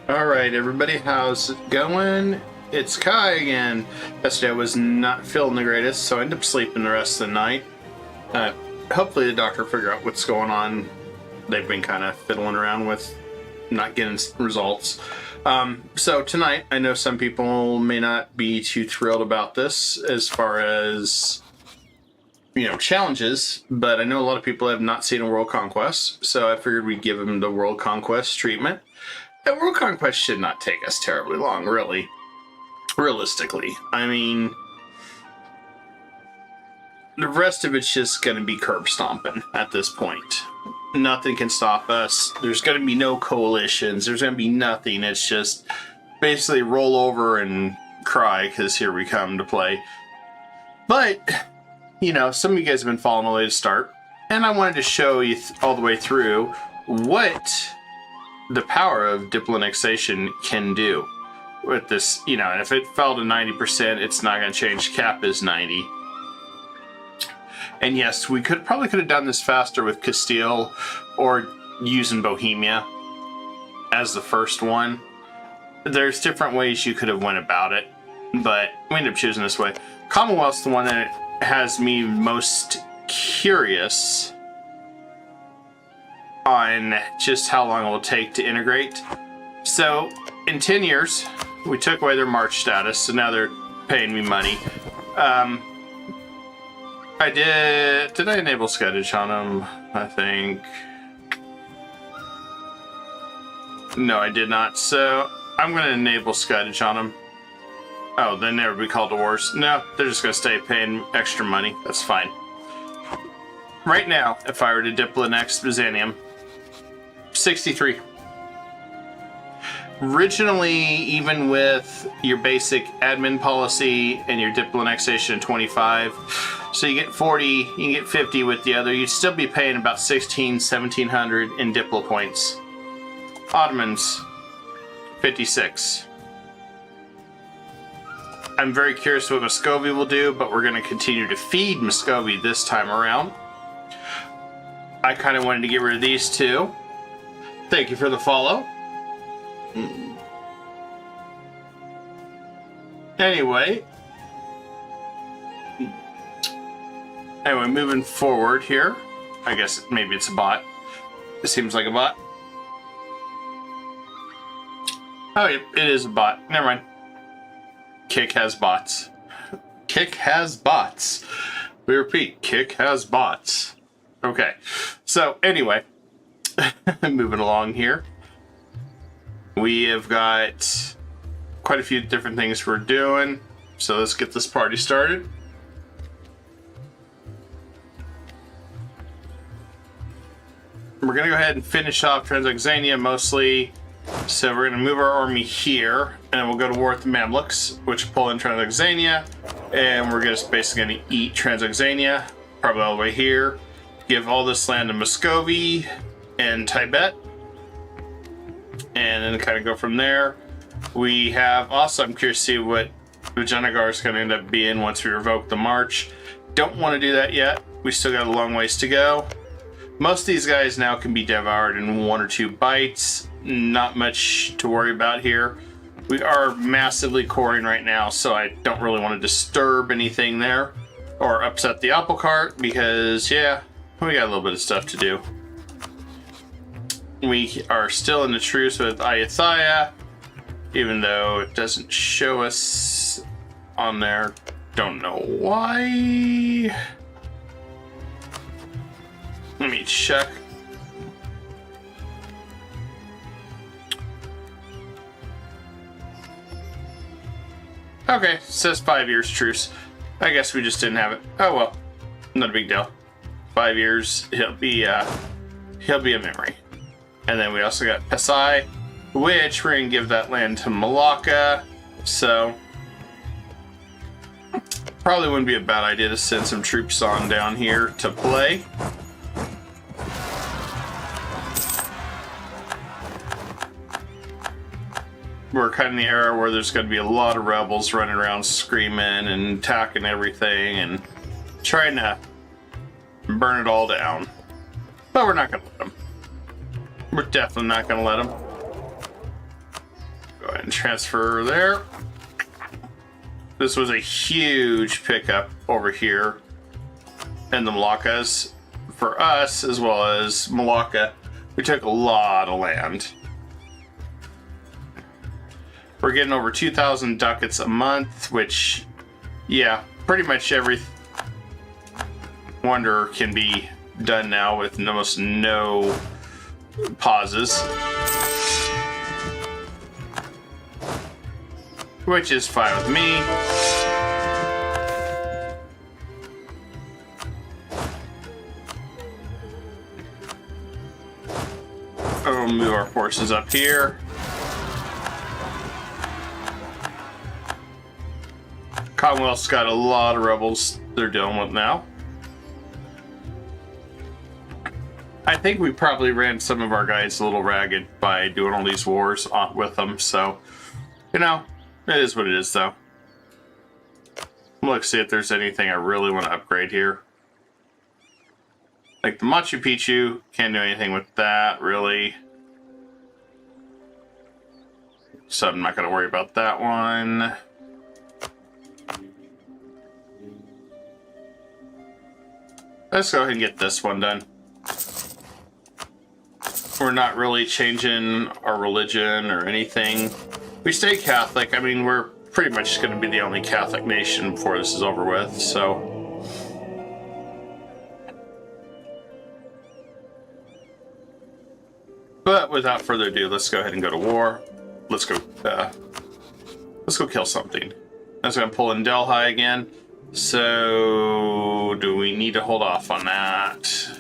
All right, everybody, how's it going? It's Kai again. Yesterday I was not feeling the greatest, so I ended up sleeping the rest of the night. Hopefully the doctor will figure out what's going on. They've been kind of fiddling around with not getting results. So tonight, I know some people may not be too thrilled about this as far as, challenges, but I know a lot of people have not seen a World Conquest, so I figured we'd give them the World Conquest treatment. And World Conquest should not take us terribly long, really. Realistically. I mean, the rest of it's just going to be curb stomping at this point. Nothing can stop us. There's going to be no coalitions. There's going to be nothing. It's just basically roll over and cry because here we come to play. But, some of you guys have been following the latest start, and I wanted to show you all the way through what the power of Diploannexation can do with this, and if it fell to 90%, it's not going to change. Cap is 90. And yes, we probably could have done this faster with Castile or using Bohemia as the first one. There's different ways you could have went about it, but we ended up choosing this way. Commonwealth's the one that has me most curious on just how long it will take to integrate. So in 10 years, we took away their March status, so now they're paying me money. Did I enable Sketch on them? I think. No, I did not. So I'm going to enable Sketch on them. Oh, then they would be called to wars. No, they're just going to stay paying extra money. That's fine. Right now, if I were to Diploannex Byzantium, 63. Originally, even with your basic admin policy and your Diploannexation 25, so you get 40, you can get 50 with the other, you'd still be paying about 1700 in Diplo points. Ottomans, 56. I'm very curious what Muscovy will do, but we're going to continue to feed Muscovy this time around. I kind of wanted to get rid of these two. Thank you for the follow. Anyway, moving forward here. I guess maybe it's a bot. It seems like a bot. Oh, yeah, it is a bot. Never mind. Kick has bots. Kick has bots. We repeat, Kick has bots. Okay. So, anyway, moving along here. We have got quite a few different things we're doing. So let's get this party started. We're going to go ahead and finish off Transoxania mostly. So we're going to move our army here, and we'll go to war with the Mamluks, which will pull in Transoxania, and we're just basically going to eat Transoxania, probably all the way here. Give all this land to Muscovy and Tibet, and then kind of go from there. We have also, I'm curious to see what Vijayanagar is going to end up being once we revoke the march. Don't want to do that yet. We still got a long ways to go. Most of these guys now can be devoured in 1 or 2 bites. Not much to worry about here. We are massively coring right now, so I don't really want to disturb anything there or upset the apple cart because, yeah, we got a little bit of stuff to do. We are still in the truce with Ayutthaya, even though it doesn't show us on there. Don't know why. Let me check. Okay, it says 5 years truce. I guess we just didn't have it. Oh well, not a big deal. 5 years, he'll be a memory. And then we also got Pesai, which we're gonna give that land to Malacca. So probably wouldn't be a bad idea to send some troops on down here to play. We're kind of in the era where there's going to be a lot of rebels running around screaming and attacking everything and trying to burn it all down. But we're not going to let them. We're definitely not going to let them. and transfer there. This was a huge pickup over here in the Moluccas for us, as well as Malacca. We took a lot of land. We're getting over 2,000 ducats a month, which, yeah, pretty much every wonder can be done now with almost no pauses. Which is fine with me. We'll move our forces up here. Commonwealth's got a lot of rebels they're dealing with now. I think we probably ran some of our guys a little ragged by doing all these wars with them, so, you know, it is what it is, though. Let's see if there's anything I really want to upgrade here. Like the Machu Picchu, can't do anything with that, really. So I'm not going to worry about that one. Let's go ahead and get this one done. We're not really changing our religion or anything. We stay Catholic. I mean, we're pretty much going to be the only Catholic nation before this is over with, so. But without further ado, let's go ahead and go to war. Let's go kill something. I was going to pull in Delhi again. So, do we need to hold off on that?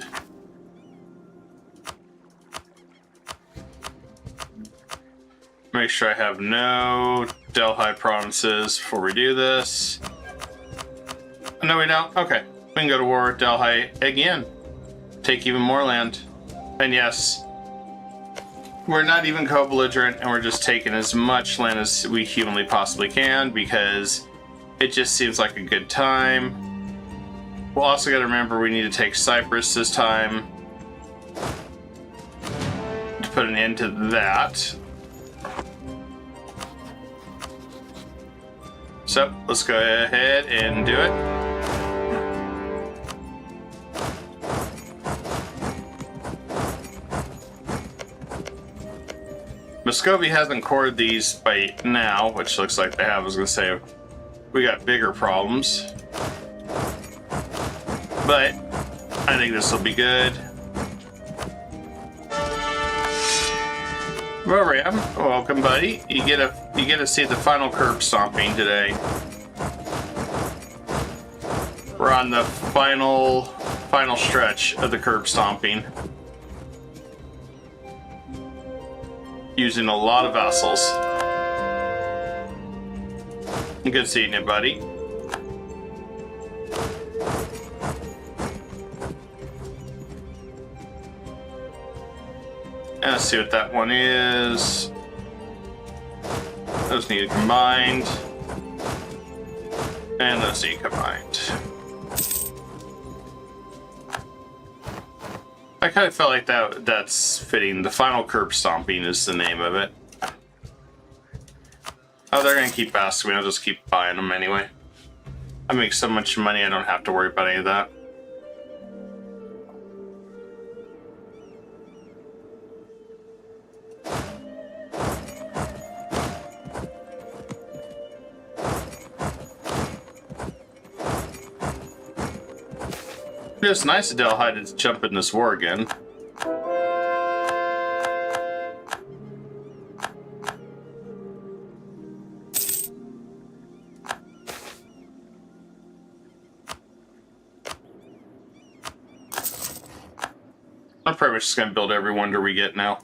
Make sure I have no Delhi provinces before we do this. No, we don't? Okay. We can go to war with Delhi again. Take even more land. And yes, we're not even co-belligerent, and we're just taking as much land as we humanly possibly can because it just seems like a good time. We'll also got to remember we need to take Cyprus this time to put an end to that. So, let's go ahead and do it. Muscovy hasn't cored these by now, which looks like they have. I was going to say, we got bigger problems. But, I think this will be good. Ram, welcome, buddy. You get to see the final curb stomping today. We're on the final stretch of the curb stomping, using a lot of vassals. Good seeing you, buddy. And let's see what that one is. Those need combined. And those need combined. I kind of felt like that's fitting. The final curb stomping is the name of it. Oh, they're gonna keep asking me. I'll just keep buying them anyway. I make so much money I don't have to worry about any of that. It's nice of Delhi to jump in this war again. I'm pretty much just going to build every wonder we get now.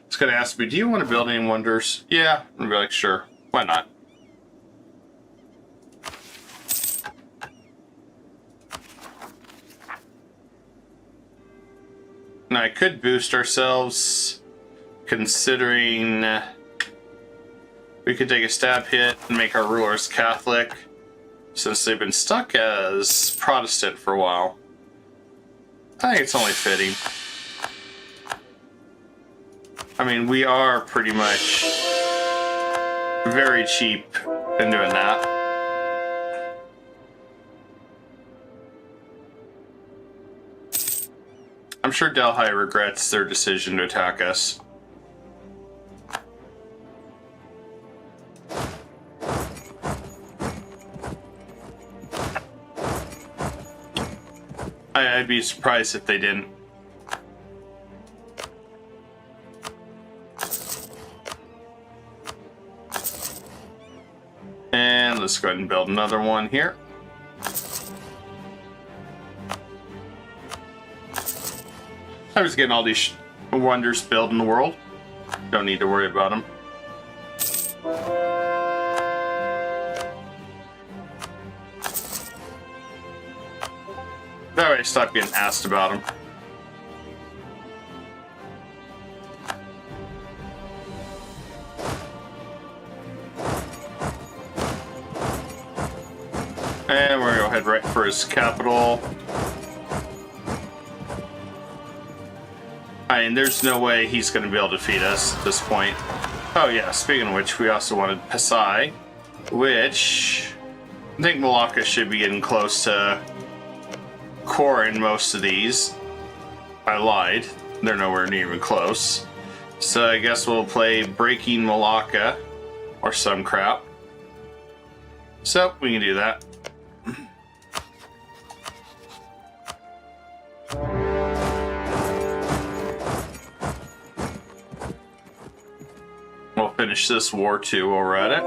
It's going to ask me, do you want to build any wonders? Yeah. I'm going to be like, sure. Why not? Now I could boost ourselves, considering we could take a stab hit and make our rulers Catholic, since they've been stuck as Protestant for a while. I think it's only fitting. I mean, we are pretty much very cheap in doing that. I'm sure Delhi regrets their decision to attack us. I'd be surprised if they didn't. And let's go ahead and build another one here. I was getting all these wonders built in the world. Don't need to worry about them. That way I stop getting asked about them. And we're gonna go ahead right for his capital. I mean, there's no way he's gonna be able to defeat us at this point. Oh yeah, speaking of which, we also wanted Pasai, which I think Malacca should be getting close to core in most of these. I lied. They're nowhere near even close. So I guess we'll play Breaking Malacca or some crap. So we can do that. We'll finish this war too while we're at it.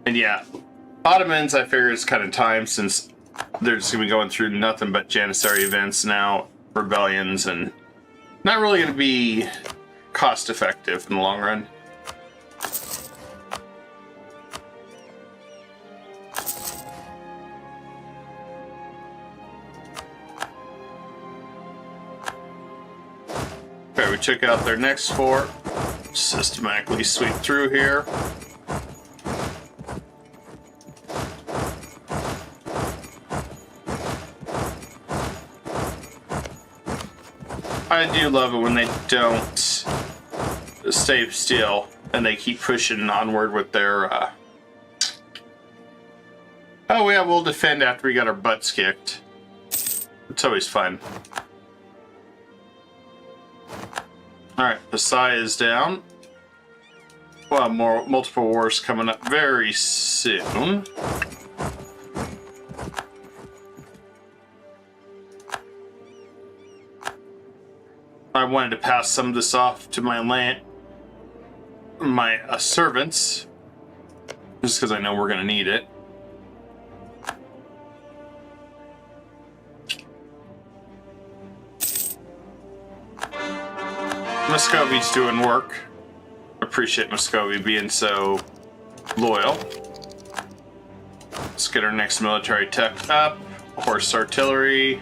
And yeah, Ottomans, I figure it's kind of time since they're just going to be going through nothing but Janissary events now, rebellions, and not really going to be cost effective in the long run. Okay, we took out their next fort. Systematically sweep through here. I do love it when they don't stay still and they keep pushing onward with their oh yeah, we'll defend after we got our butts kicked. It's always fun. Alright, Pasai is down. We'll have multiple wars coming up very soon. I wanted to pass some of this off to my servants, just because I know we're going to need it. Muscovy's doing work. Appreciate Muscovy being so loyal. Let's get our next military tech up. Horse artillery.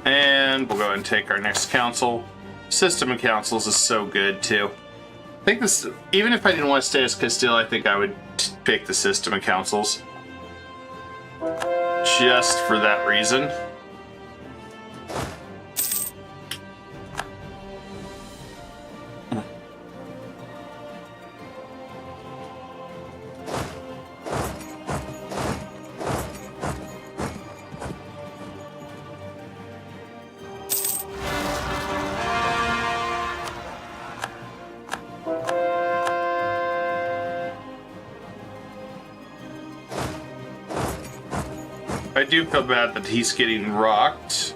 And we'll go ahead and take our next council. System of councils is so good too. I think this, even if I didn't want to stay as Castile, I think I would pick the system of councils. Just for that reason. I do feel bad that he's getting rocked,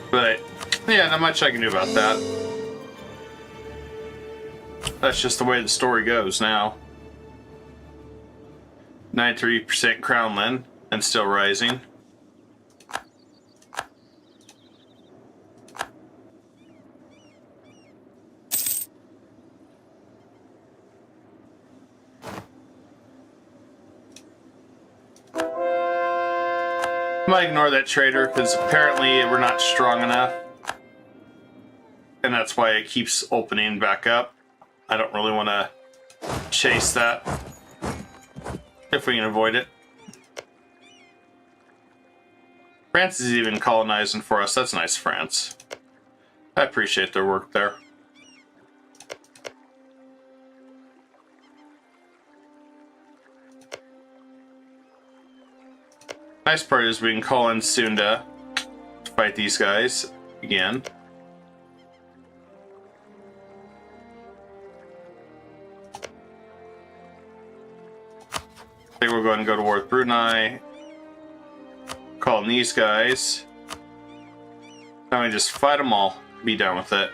but yeah, not much I can do about that. That's just the way the story goes now. 93% Crownland and still rising. I might ignore that trader because apparently we're not strong enough, and that's why it keeps opening back up. I don't really want to chase that if we can avoid it. France is even colonizing for us. That's nice, France. I appreciate their work there. Nice part is we can call in Sunda to fight these guys again. I think we're going to go to war with Brunei. Call in these guys. Now we just fight them all. Be done with it.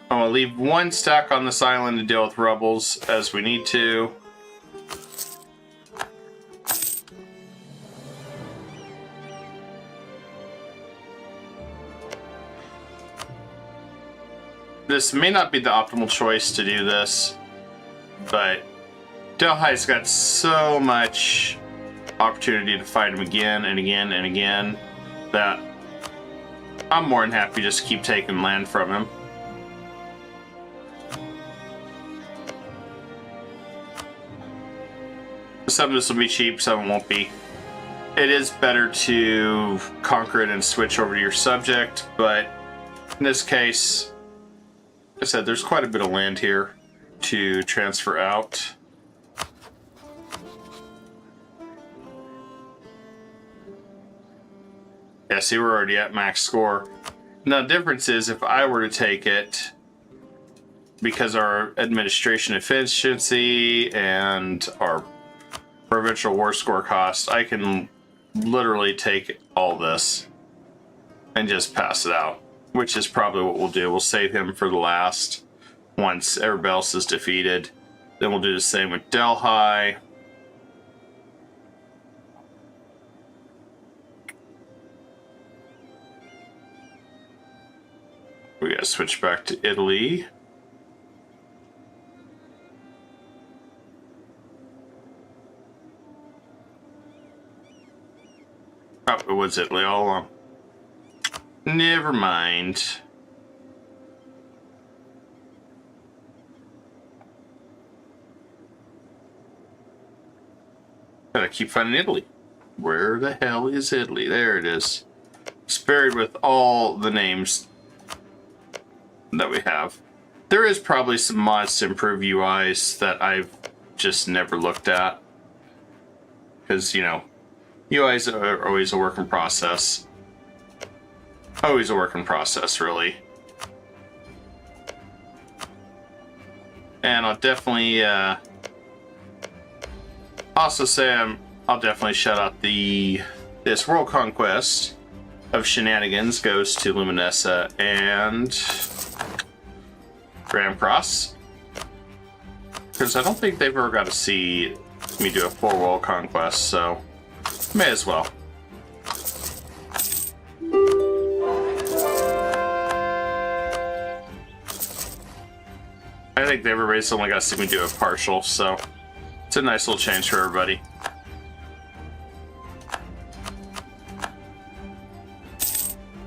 I'm going to leave one stack on this island to deal with rebels as we need to. This may not be the optimal choice to do this, but Delhi's got so much opportunity to fight him again and again and again that I'm more than happy to just keep taking land from him. Some of this will be cheap, some won't be. It is better to conquer it and switch over to your subject, but in this case, like I said, there's quite a bit of land here to transfer out. Yeah, see, we're already at max score. Now, the difference is if I were to take it, because our administration efficiency and our provincial war score cost, I can literally take all this and just pass it out. Which is probably what we'll do. We'll save him for the last once everybody else is defeated. Then we'll do the same with Delhi. We gotta switch back to Italy. Oh, it was Italy all along. Never mind. Gotta keep finding Italy. Where the hell is Italy? There it is. It's buried with all the names that we have. There is probably some mods to improve UIs that I've just never looked at. Because, you know, UIs are always a work in process. Always a work in process, really. And I'll definitely also say I'll definitely shout out this world conquest of shenanigans goes to Luminessa and Grand Cross, because I don't think they've ever got to see me do a full world conquest, so may as well. I think everybody's only got to see me do a partial, so it's a nice little change for everybody.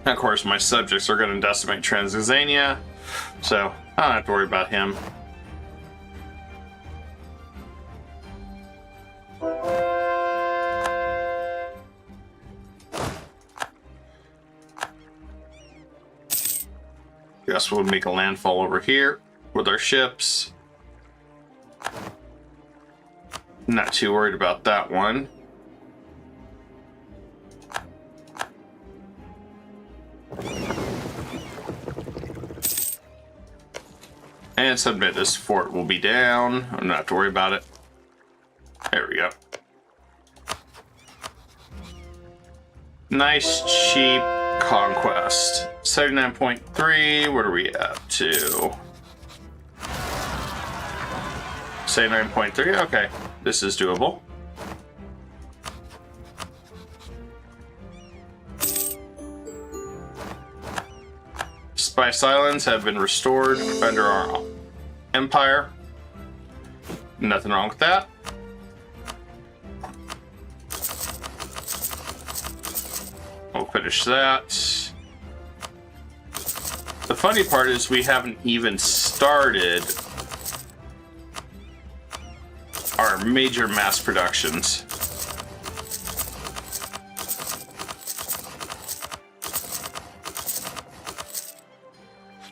And of course, my subjects are going to decimate Transylvania, so I don't have to worry about him. Guess we'll make a landfall over here with our ships. Not too worried about that one. And submit this fort will be down. I'm not have to worry about it. There we go. Nice, cheap conquest. 79.3. What are we up to? Say 9.3. Okay, this is doable. Spice Islands have been restored under our empire. Nothing wrong with that. finish that. The funny part is we haven't even started our major mass productions.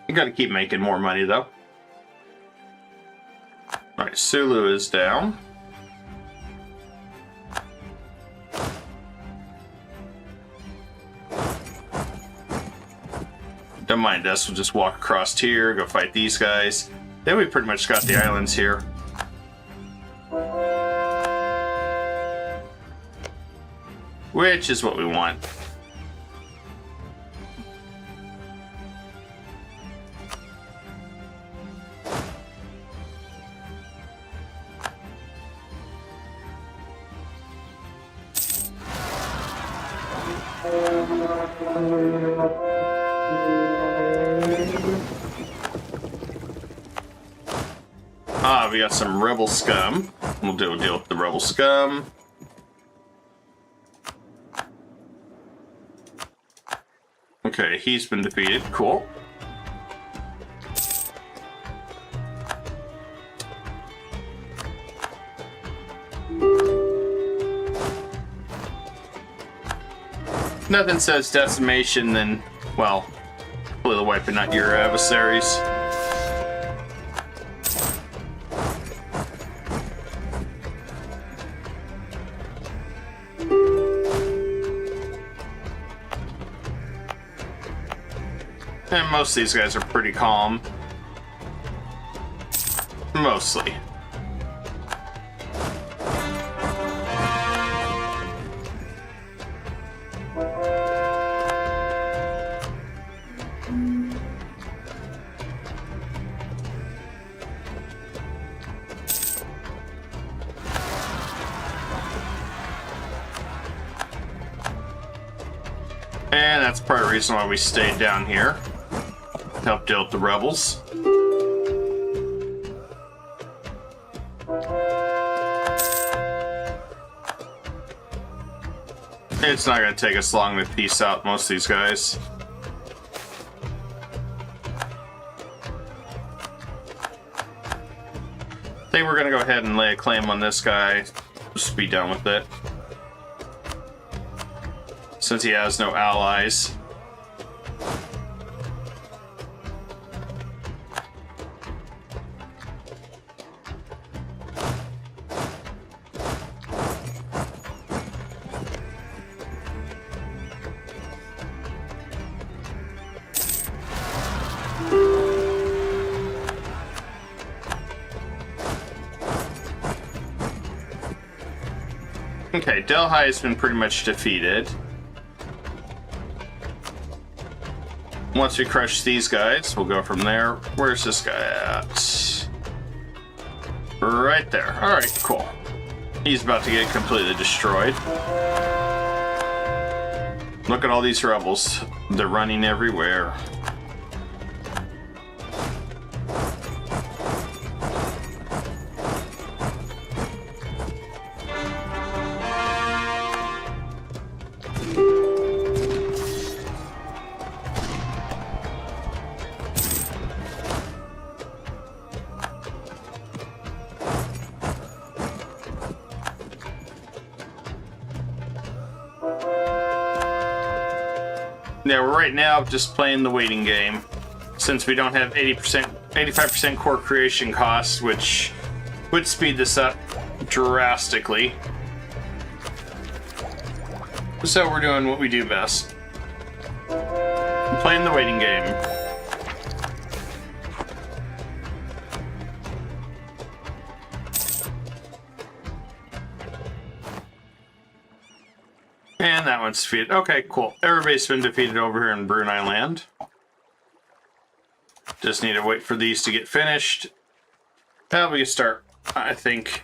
You gotta keep making more money though. Alright, Sulu is down. Don't mind us, we'll just walk across here, go fight these guys. Then we pretty much got the islands here. Which is what we want. Ah, we got some rebel scum. We'll do a deal with the rebel scum. Okay, he's been defeated. Cool. Nothing says decimation than, well, completely wiping out your adversaries. And most of these guys are pretty calm. Mostly. And that's part of the reason why we stayed down here. Help deal with the rebels. It's not going to take us long to piece out most of these guys. I think we're going to go ahead and lay a claim on this guy. Just be done with it. Since he has no allies. Okay, Delhi has been pretty much defeated. Once we crush these guys, we'll go from there. Where's this guy at? Right there. Alright, cool. He's about to get completely destroyed. Look at all these rebels. They're running everywhere. Yeah, we're right now just playing the waiting game. Since we don't have 85% core creation cost, which would speed this up drastically. So we're doing what we do best. Playing the waiting game. And that one's defeated. Okay, cool. Everybody's been defeated over here in Brunei land. Just need to wait for these to get finished. Now we can start, I think.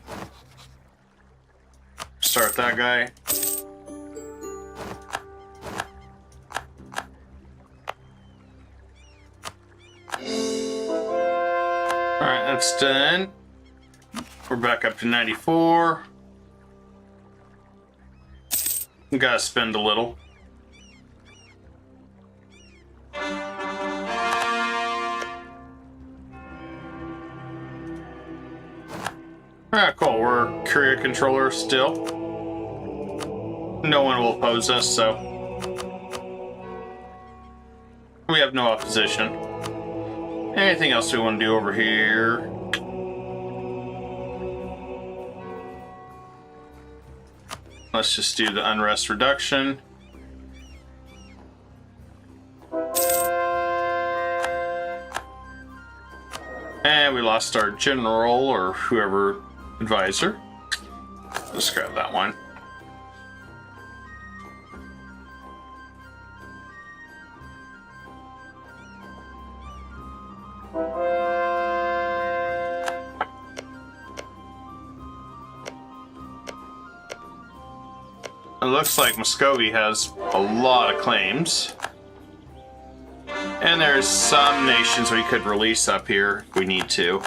Start that guy. Alright, that's done. We're back up to 94. We gotta spend a little. Ah, cool. We're courier controller still. No one will oppose us, so we have no opposition. Anything else we want to do over here? Let's just do the unrest reduction. And we lost our general or whoever advisor. Let's grab that one. It looks like Muscovy has a lot of claims. And there's some nations we could release up here if we need to.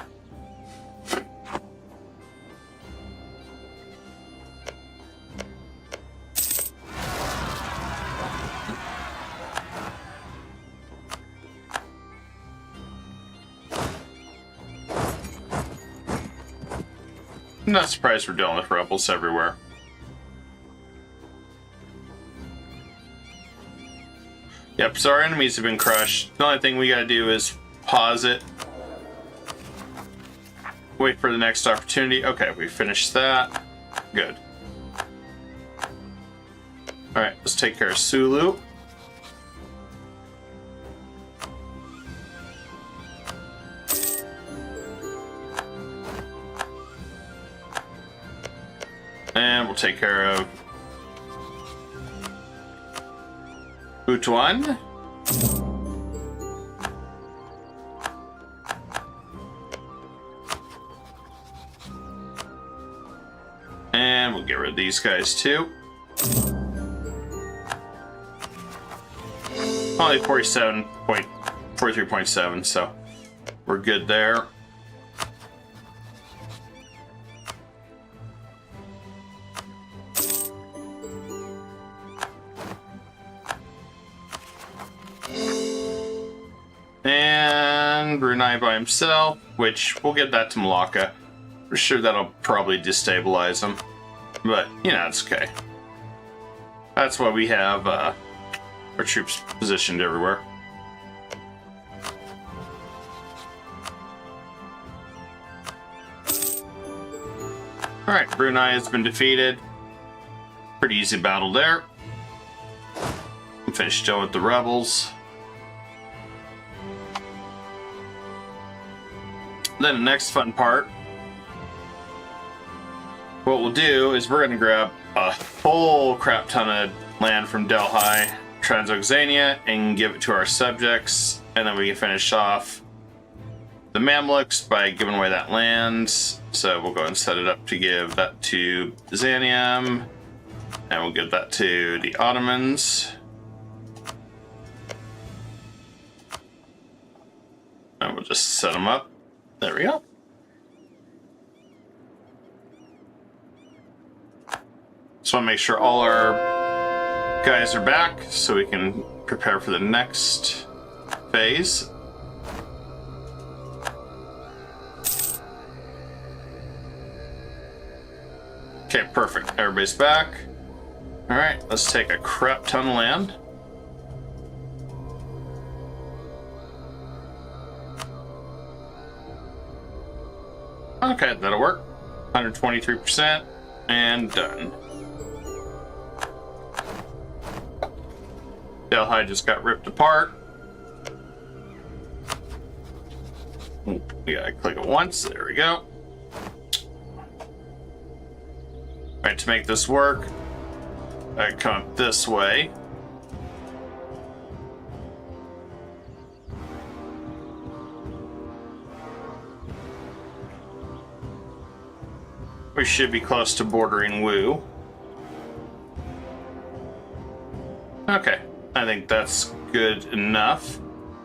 I'm not surprised we're dealing with rebels everywhere. Yep, so our enemies have been crushed. The only thing we gotta do is pause it. Wait for the next opportunity. Okay, we finished that. Good. Alright, let's take care of Sulu. And we'll take care of Butuan. And we'll get rid of these guys too. Only 43.7, so we're good there. And Brunei by himself, which we'll get that to Malacca. For sure that'll probably destabilize him. But, you know, it's okay. That's why we have our troops positioned everywhere. Alright, Brunei has been defeated. Pretty easy battle there. Finished dealing with the rebels. Then the next fun part, what we'll do is we're going to grab a whole crap ton of land from Delhi, Transoxania, and give it to our subjects, and then we can finish off the Mamluks by giving away that land. So we'll go and set it up to give that to Byzantium, and we'll give that to the Ottomans. And we'll just set them up. There we go. Just want to make sure all our guys are back so we can prepare for the next phase. Okay, perfect. Everybody's back. All right, let's take a crap ton of land. Okay, that'll work. 123% and done. Delhi just got ripped apart. Ooh, we gotta click it once. There we go. Alright, to make this work, I come up this way. We should be close to bordering Wu. Okay, I think that's good enough.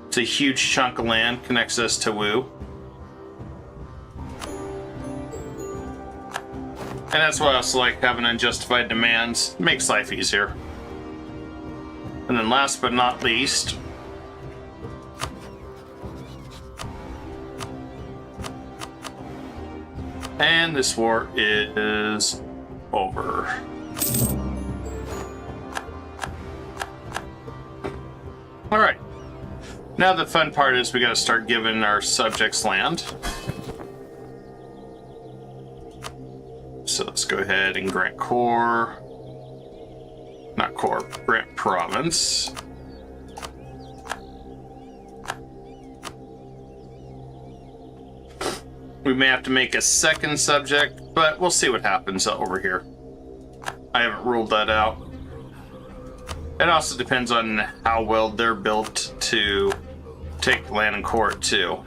It's a huge chunk of land, connects us to Wu. And that's why I also like having unjustified demands. It makes life easier. And then last but not least, And this war is over. All right. Now the fun part is we got to start giving our subjects land. So let's go ahead and grant core. Not core, grant province. We may have to make a second subject, but we'll see what happens over here. I haven't ruled that out. It also depends on how well they're built to take land and court too.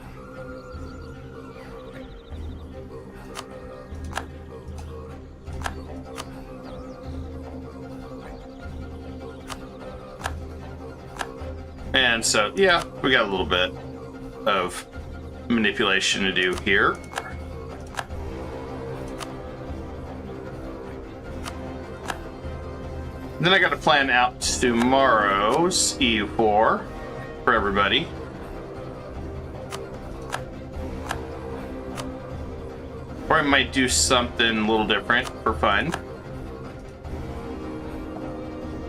And so, yeah, we got a little bit of manipulation to do here. Then I got to plan out tomorrow's EU4 for everybody. Or I might do something a little different for fun.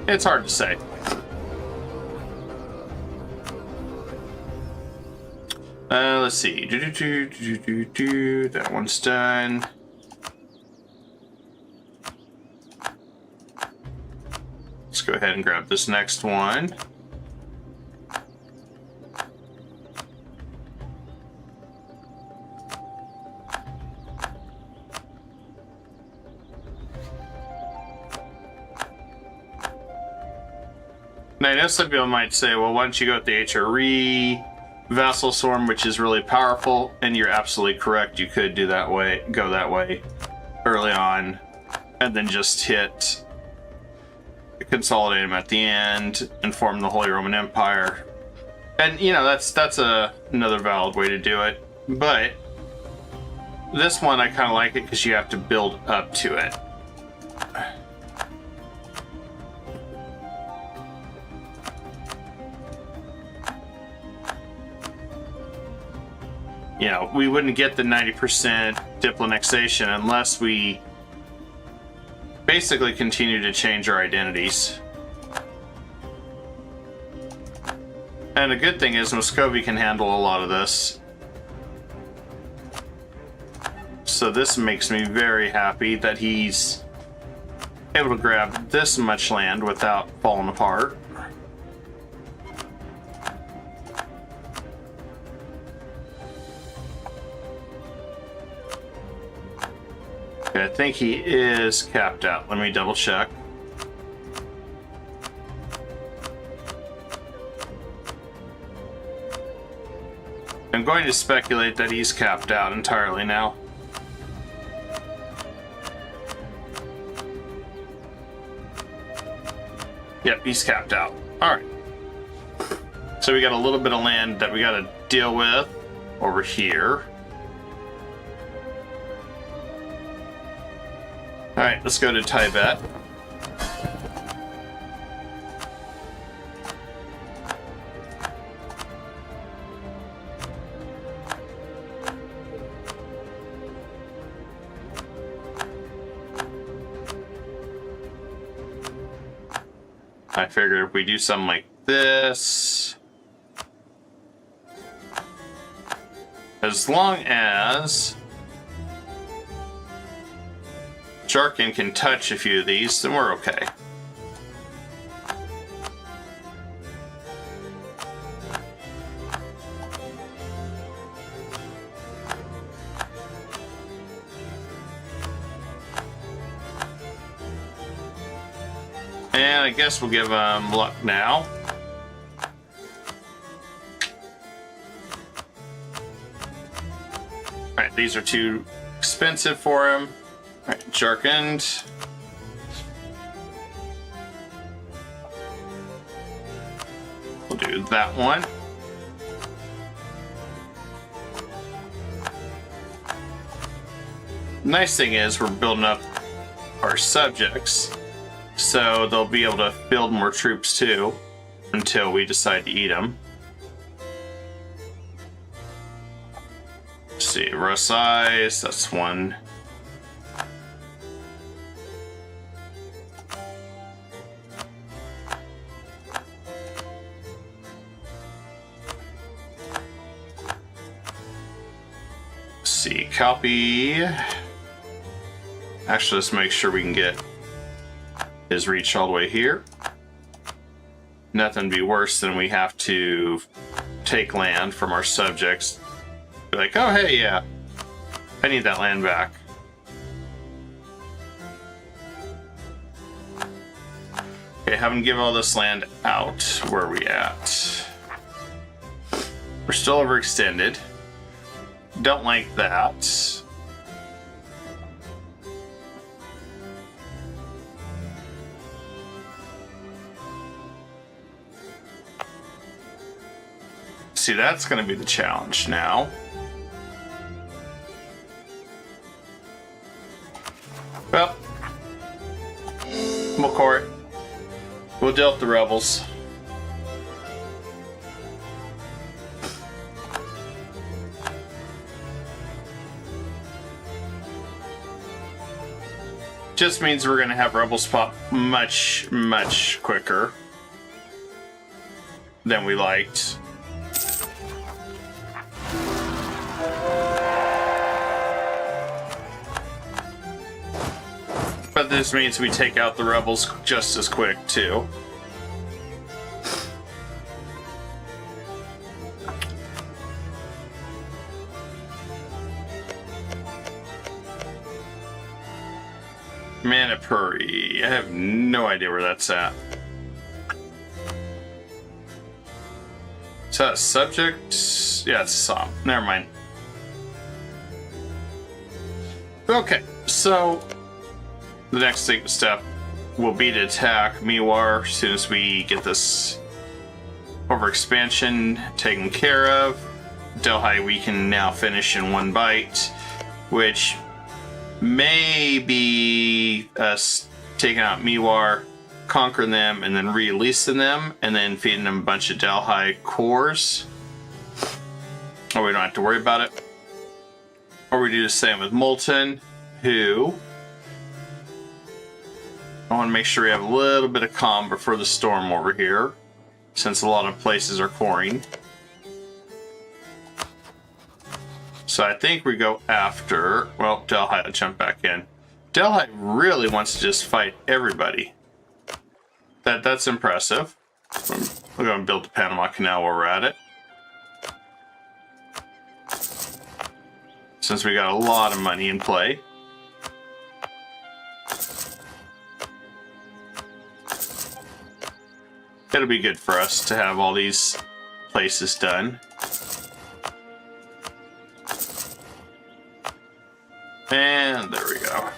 It's hard to say. Let's see. That one's done. Let's go ahead and grab this next one. And I know some people might say, well, why don't you go with the HRE Vassal Swarm, which is really powerful, and you're absolutely correct. You could do that way, go that way early on, and then just hit consolidate them at the end and form the Holy Roman Empire. And you know, that's another valid way to do it. But this one I kind of like it because you have to build up to it. You know, we wouldn't get the 90% Diploannexation unless we basically continue to change our identities. And the good thing is Muscovy can handle a lot of this. So this makes me very happy that he's able to grab this much land without falling apart. I think he is capped out. Let me double check. I'm going to speculate that he's capped out entirely now. Yep, he's capped out. Alright. So we got a little bit of land that we got to deal with over here. Alright, let's go to Tibet. I figured if we do something like this, as long as Jarkin can touch a few of these, then we're okay. And I guess we'll give him luck now. Alright, these are too expensive for him. Alright, Jarkand. We'll do that one. Nice thing is we're building up our subjects, so they'll be able to build more troops too until we decide to eat them. Let's see, Russ Eyes, that's one see. Copy. Actually, let's make sure we can get his reach all the way here. Nothing would be worse than we have to take land from our subjects. Be like, oh, hey, yeah, I need that land back. Okay, have them give all this land out. Where are we at? We're still overextended. Don't like that. See, that's going to be the challenge now. Well, we'll court. We'll deal with the rebels. Just means we're going to have rebels pop much, much quicker than we liked. But this means we take out the rebels just as quick, too. Manipuri. I have no idea where that's at. Is that a subject? Yeah, it's a song. Never mind. Okay, so the next step will be to attack Miwar as soon as we get this overexpansion taken care of. Delhi we can now finish in one bite, which may be us taking out Miwar, conquering them, and then releasing them, and then feeding them a bunch of Delhi cores. Or we don't have to worry about it. Or we do the same with Molten, who I want to make sure we have a little bit of calm before the storm over here, since a lot of places are coring. So I think we go after, well, Delhi to jump back in. Delhi really wants to just fight everybody. That's impressive. We're going to build the Panama Canal while we're at it. Since we got a lot of money in play. It'll be good for us to have all these places done. And there we go.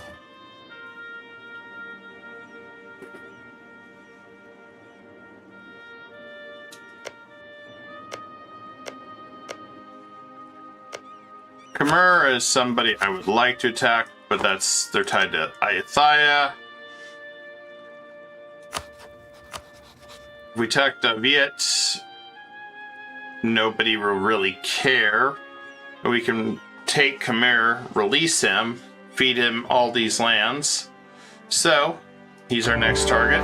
Khmer is somebody I would like to attack, but they're tied to Ayutthaya. If we attack the Viet, nobody will really care. We can take Khmer, release him, feed him all these lands. So, he's our next target.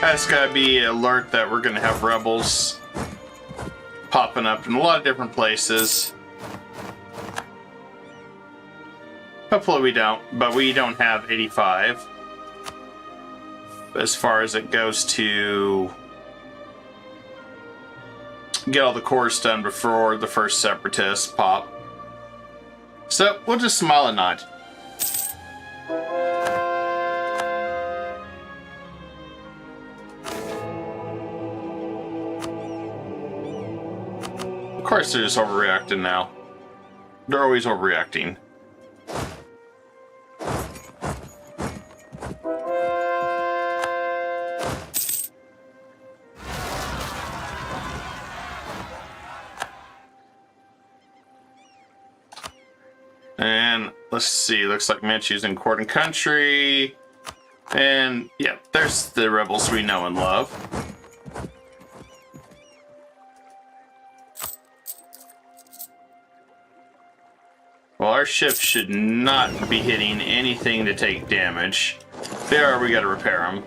That's gotta be alert that we're gonna have rebels popping up in a lot of different places. Hopefully we don't, but we don't have 85 as far as it goes to get all the cores done before the first separatists pop. So we'll just smile and nod. Of course they're just overreacting now. They're always overreacting. And let's see, looks like Manchu's in court and country. And yeah, there's the rebels we know and love. Our ship should not be hitting anything to take damage. They are, we gotta repair them.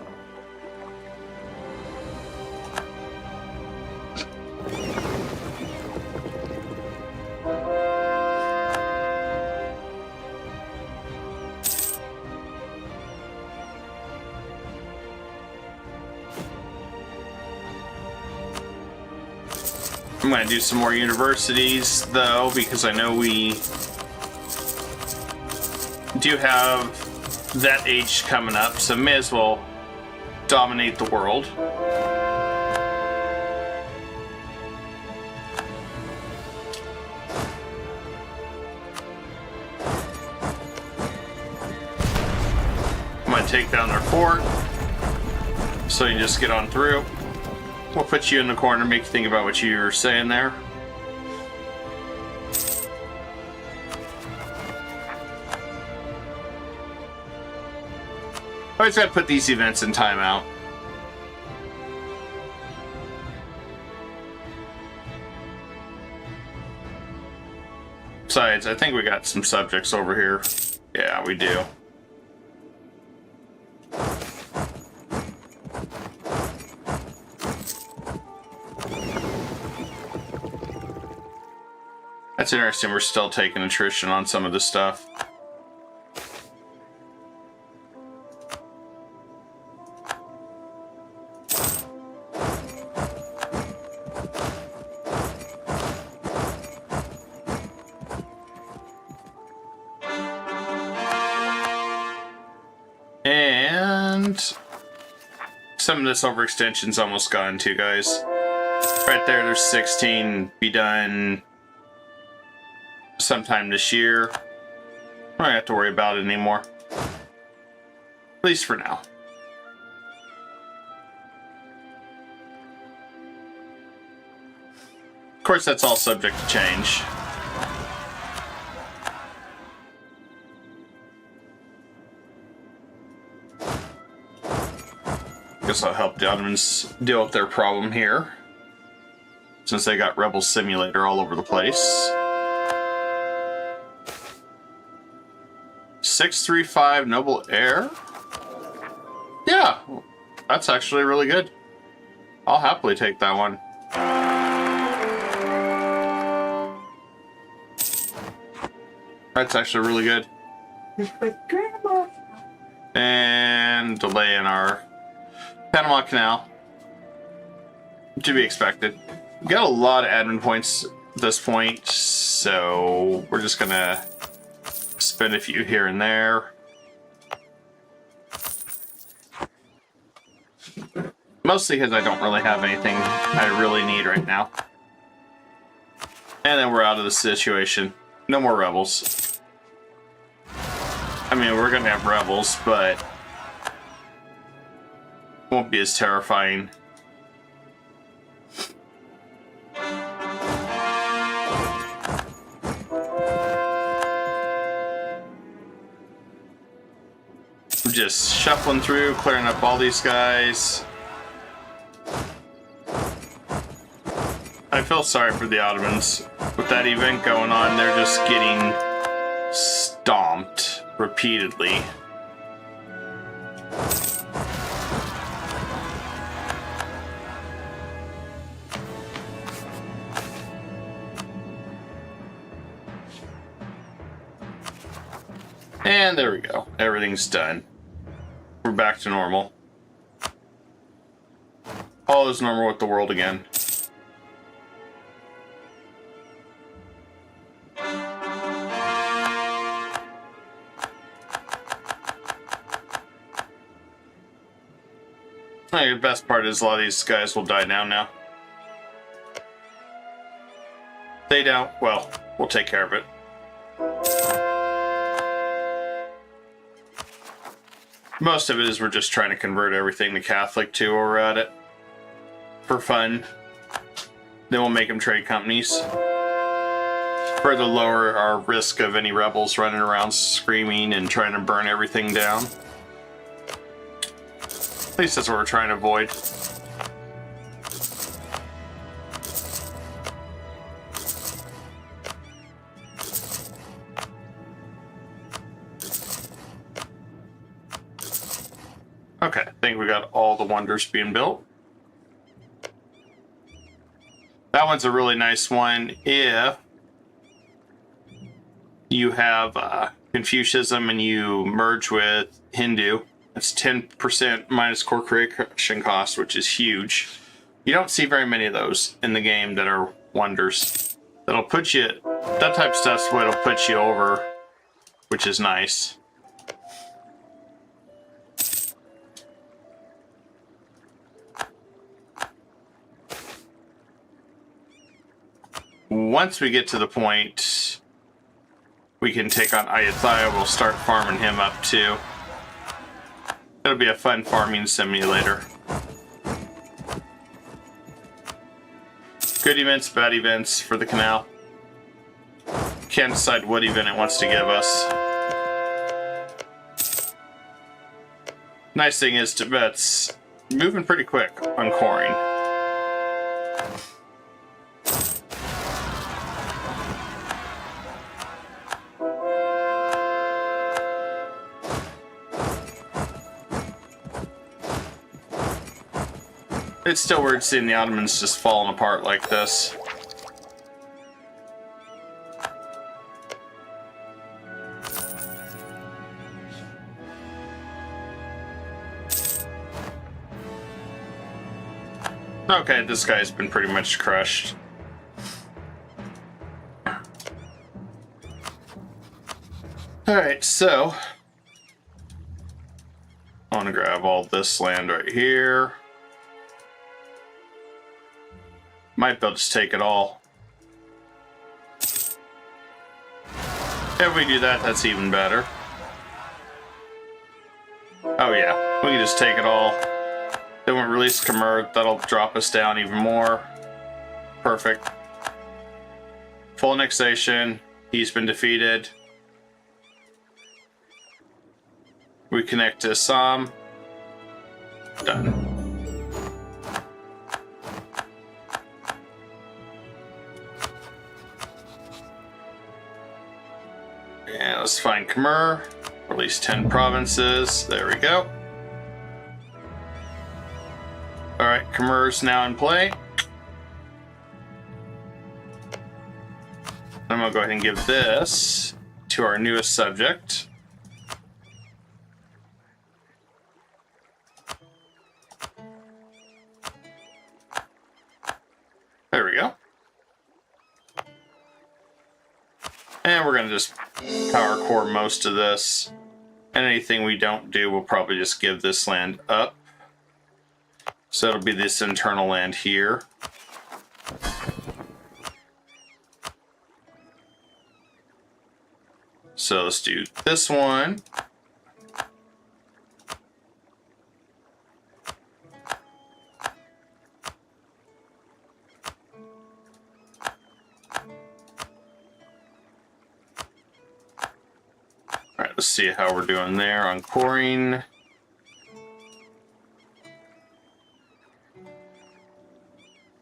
I'm going to do some more universities, though, because I know we do have that age coming up, so may as well dominate the world. I'm going to take down their fort, so you can just get on through. We'll put you in the corner, make you think about what you were saying there. I always gotta put these events in timeout. Besides, I think we got some subjects over here. Yeah, we do. That's interesting, we're still taking attrition on some of this stuff. And some of this overextension's almost gone too, guys. Right there's 16, be done sometime this year. I don't have to worry about it anymore. At least for now. Of course, that's all subject to change. Guess I'll help the Ottomans deal with their problem here, since they got Rebel Simulator all over the place. 635 Noble Air? Yeah, that's actually really good. I'll happily take that one. That's actually really good. And delay in our Panama Canal. To be expected. We got a lot of admin points at this point, so we're just gonna spend a few here and there. Mostly because I don't really have anything I really need right now. And then we're out of the situation. No more rebels. I mean, we're gonna have rebels, but won't be as terrifying. Just shuffling through, clearing up all these guys. I feel sorry for the Ottomans. With that event going on, they're just getting stomped repeatedly. And there we go. Everything's done. We're back to normal. All is normal with the world again. The best part is a lot of these guys will die down now. They don't. Well, we'll take care of it. Most of it is we're just trying to convert everything to Catholic too while we're at it. For fun. Then we'll make them trade companies. Further lower our risk of any rebels running around screaming and trying to burn everything down. At least that's what we're trying to avoid. Okay, I think we got all the wonders being built. That one's a really nice one if you have Confucianism and you merge with Hindu. It's 10% minus core creation cost, which is huge. You don't see very many of those in the game that are wonders. That'll put you, that type of stuff's what'll put you over, which is nice. Once we get to the point we can take on Ayutthaya, we'll start farming him up too. It'll be a fun farming simulator. Good events, bad events for the canal. Can't decide what event it wants to give us. Nice thing is Tibet's moving pretty quick on coring. It's still weird seeing the Ottomans just falling apart like this. Okay, this guy's been pretty much crushed. Alright, so I want to grab all this land right here. Might be able to just take it all. If we do that, that's even better. Oh yeah, we can just take it all. Then we release Khmer, that'll drop us down even more. Perfect. Full annexation, he's been defeated. We connect to Assam. Done. And let's find Khmer. Release 10 provinces. There we go. Alright, Khmer's now in play. I'm going to go ahead and give this to our newest subject. There we go. And we're going to just power core most of this. And anything we don't do, we'll probably just give this land up. So it'll be this internal land here. So let's do this one. Alright, let's see how we're doing there on coring.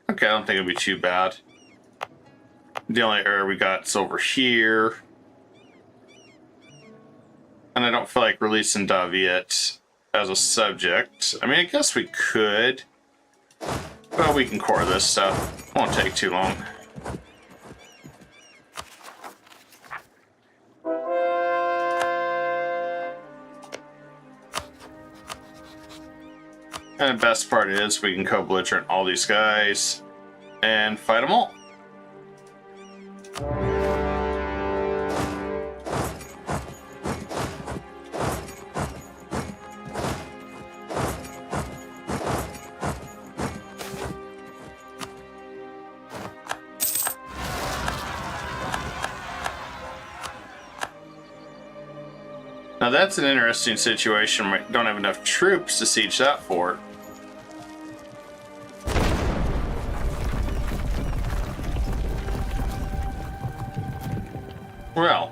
Okay, I don't think it'll be too bad. The only error we got is over here. And I don't feel like releasing Daviet as a subject. I mean, I guess we could. But we can core this stuff. Won't take too long. And the best part is we can co-belligerent all these guys and fight them all. Now that's an interesting situation. We don't have enough troops to siege that fort. Well,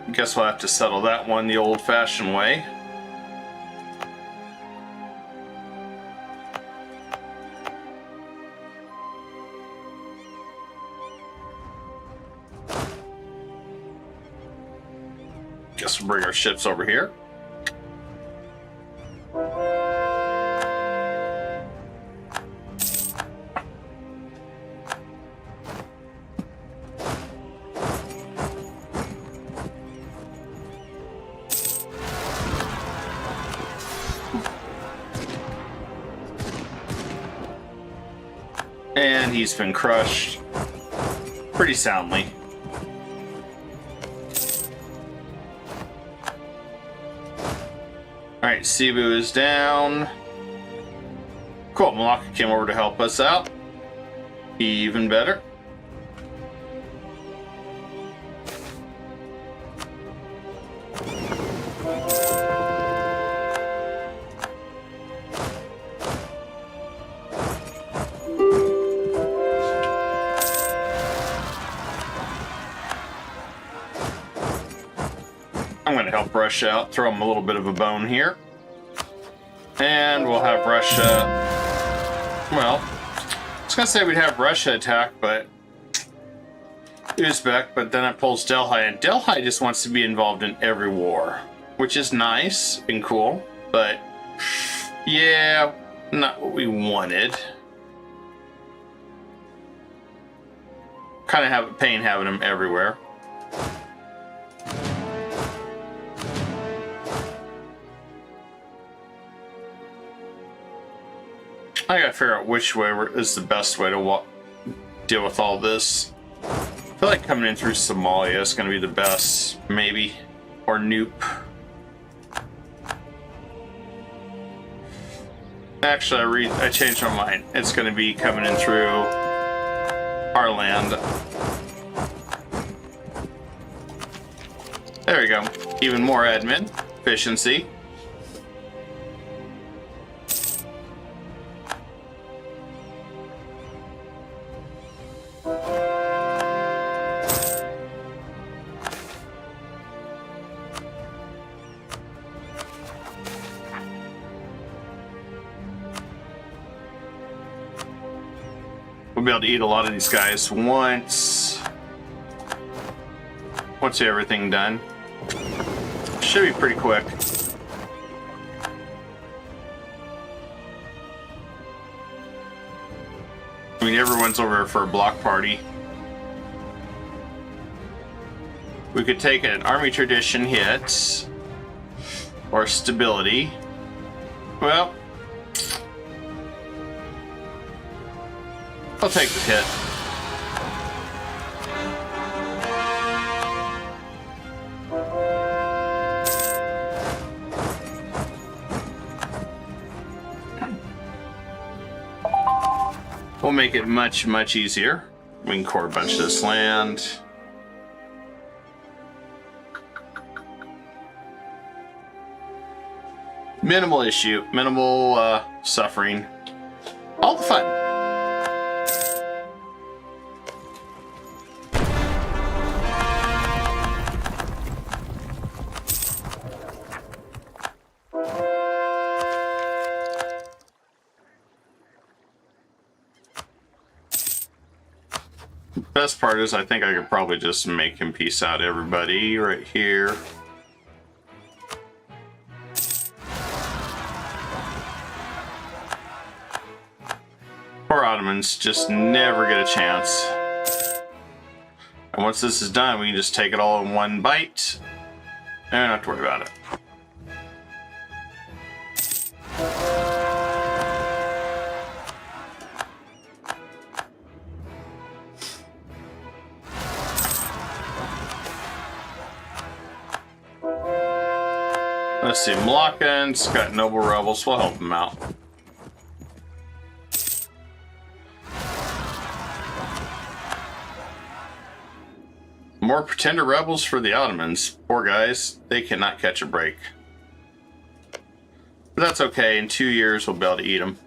I guess we'll have to settle that one the old-fashioned way. Guess we'll bring our ships over here. and he's been crushed pretty soundly. Alright, Cebu is down. Cool, Malacca came over to help us out. Even better. I'm going to help Russia out, throw him a little bit of a bone here. And we'll have Russia... Well, I was going to say we'd have Russia attack, but... Uzbek, but then it pulls Delhi, and Delhi just wants to be involved in every war. Which is nice and cool, but... Yeah, not what we wanted. Kind of have a pain having them everywhere. I gotta figure out which way is the best way to deal with all this. I feel like coming in through Somalia is gonna be the best, maybe. Or Noop. Actually, I changed my mind. It's gonna be coming in through our land. There we go. Even more admin efficiency. We'll be able to eat a lot of these guys once we have everything done. Should be pretty quick. I mean, everyone's over for a block party. We could take an army tradition hit or stability. Well, I'll take the hit. We'll make it much, much easier. We can core a bunch of this land. Minimal issue, minimal suffering. All the fun. Best part is I think I could probably just make him peace out everybody right here. Poor Ottomans just never get a chance. And once this is done, we can just take it all in one bite and not have to worry about it. Let's see, Moluccans got noble rebels. We'll help them out. More pretender rebels for the Ottomans. Poor guys, they cannot catch a break. But that's okay. In 2 years, we'll be able to eat them.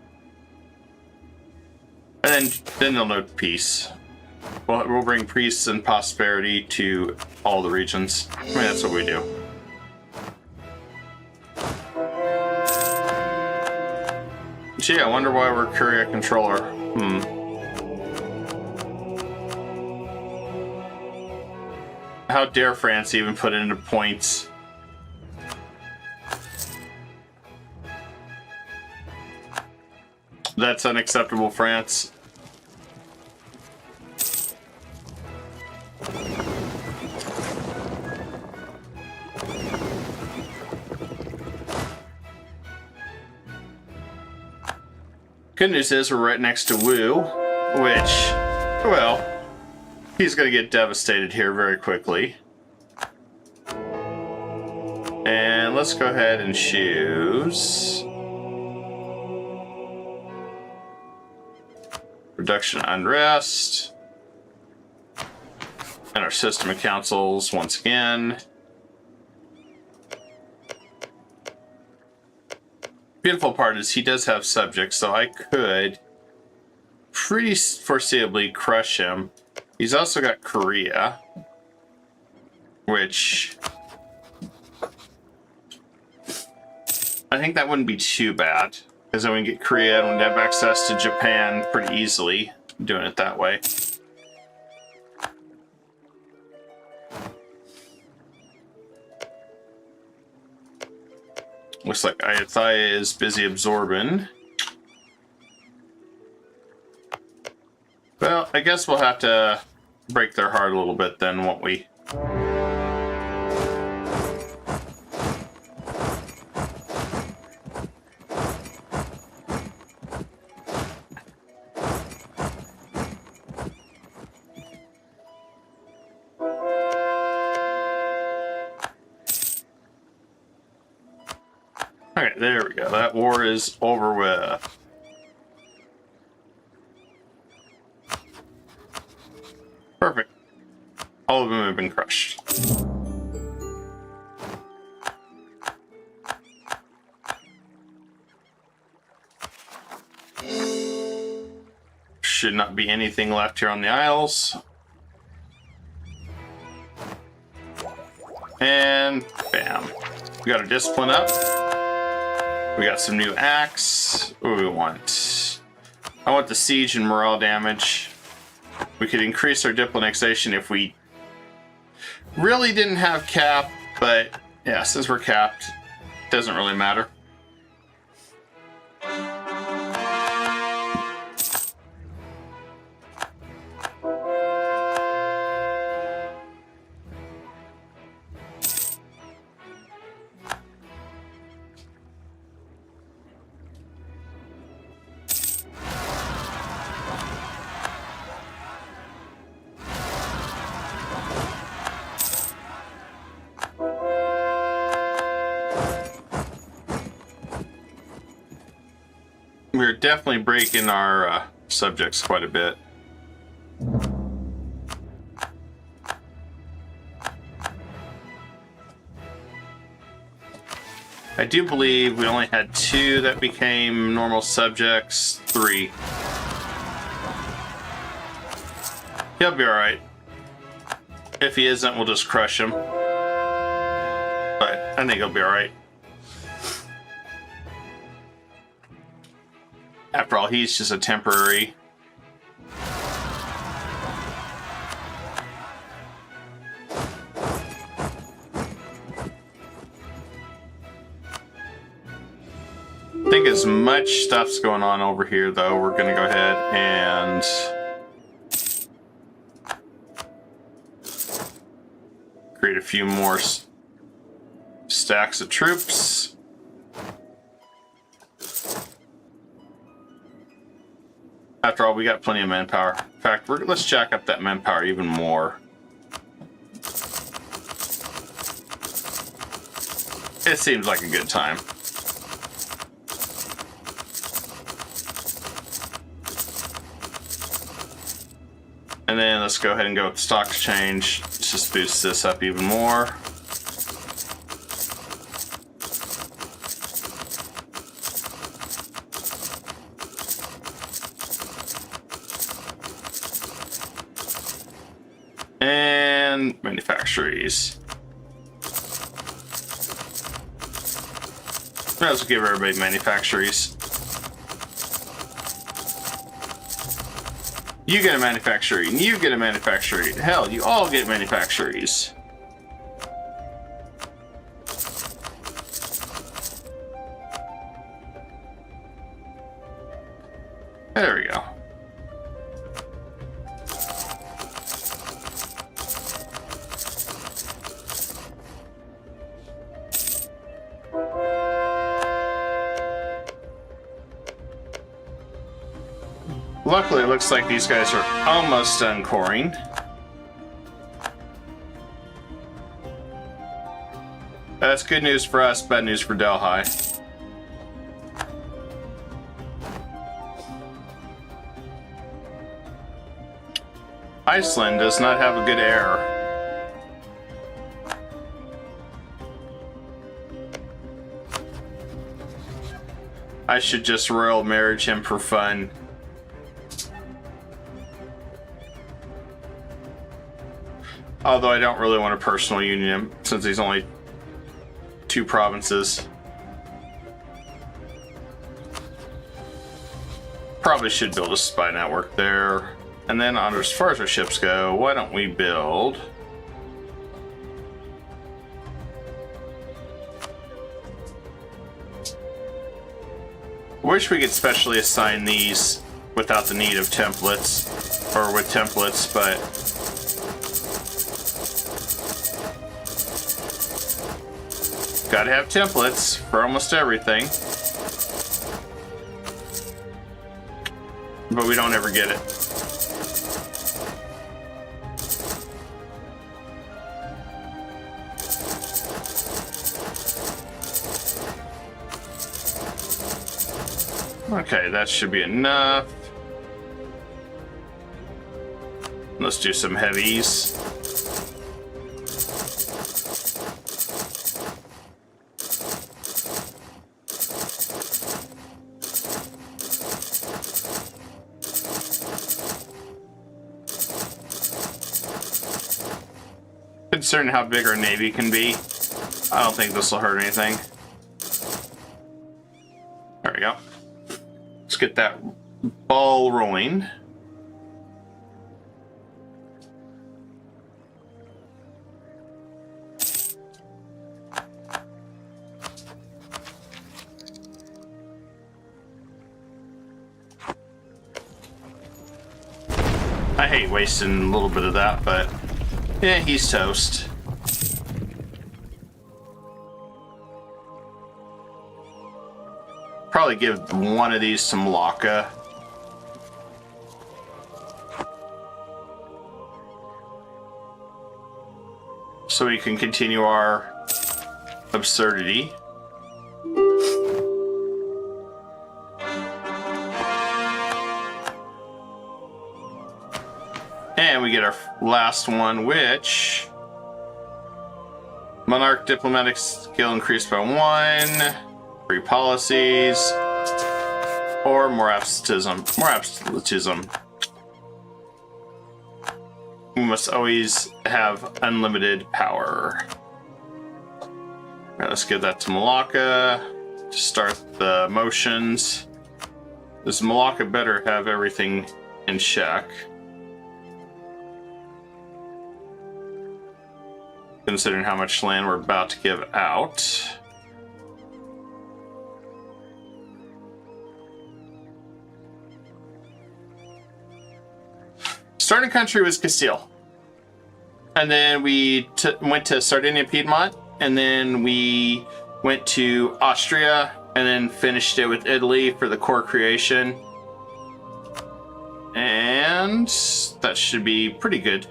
And then they'll know peace. We'll bring peace and prosperity to all the regions. I mean, that's what we do. Gee, I wonder why we're Curia controller. How dare France even put it into points? That's unacceptable, France. Good news is we're right next to Wu. which, well, he's going to get devastated here very quickly. And let's go ahead and choose reduction unrest. And our system of councils once again. Beautiful part is he does have subjects, so I could pretty foreseeably crush him. He's also got Korea, which I think that wouldn't be too bad, because then we can get Korea and we'd have access to Japan pretty easily doing it that way. Looks like Ayathaya is busy absorbing. Well, I guess we'll have to break their heart a little bit then, won't we? Alright, there we go. That war is over with. Perfect. All of them have been crushed. Should not be anything left here on the Isles. And bam. We got our discipline up. We got some new acts. What do we want? I want the siege and morale damage. We could increase our Diploannexation if we really didn't have cap, but yeah, since we're capped, it doesn't really matter. We're definitely breaking our subjects quite a bit. I do believe we only had 2 that became normal subjects. 3. He'll be alright. If he isn't, we'll just crush him. But I think he'll be alright. After all, he's just a temporary. I think as much stuff's going on over here, though, we're going to go ahead and create a few more stacks of troops. After all, we got plenty of manpower. In fact, let's jack up that manpower even more. It seems like a good time. And then let's go ahead and go with the stock exchange. Let's just boost this up even more. And manufactories. Let's give everybody manufactories. You get a manufacturing, you get a manufacturing. Hell, you all get manufactories. There we go. Luckily, it looks like these guys are almost done coring. That's good news for us, bad news for Delhi. Iceland does not have a good air. I should just royal marriage him for fun. Although I don't really want a personal union since he's only 2 provinces. Probably should build a spy network there. And then on as far as our ships go, why don't we build... Wish we could specially assign these without the need of templates, or with templates, but gotta have templates for almost everything. But we don't ever get it. Okay, that should be enough. Let's do some heavies. Considering how big our navy can be, I don't think this will hurt anything. There we go. Let's get that ball rolling. I hate wasting a little bit of that, but yeah, he's toast. Probably give one of these to Malacca. So we can continue our absurdity. And we get our last one, which... Monarch diplomatic skill increased by 1. Free policies. Or more absolutism. More absolutism. We must always have unlimited power. Alright, let's give that to Malacca to start the motions. Does Malacca better have everything in check? Considering how much land we're about to give out. Starting country was Castile. And then we went to Sardinia, Piedmont. And then we went to Austria. And then finished it with Italy for the core creation. And that should be pretty good.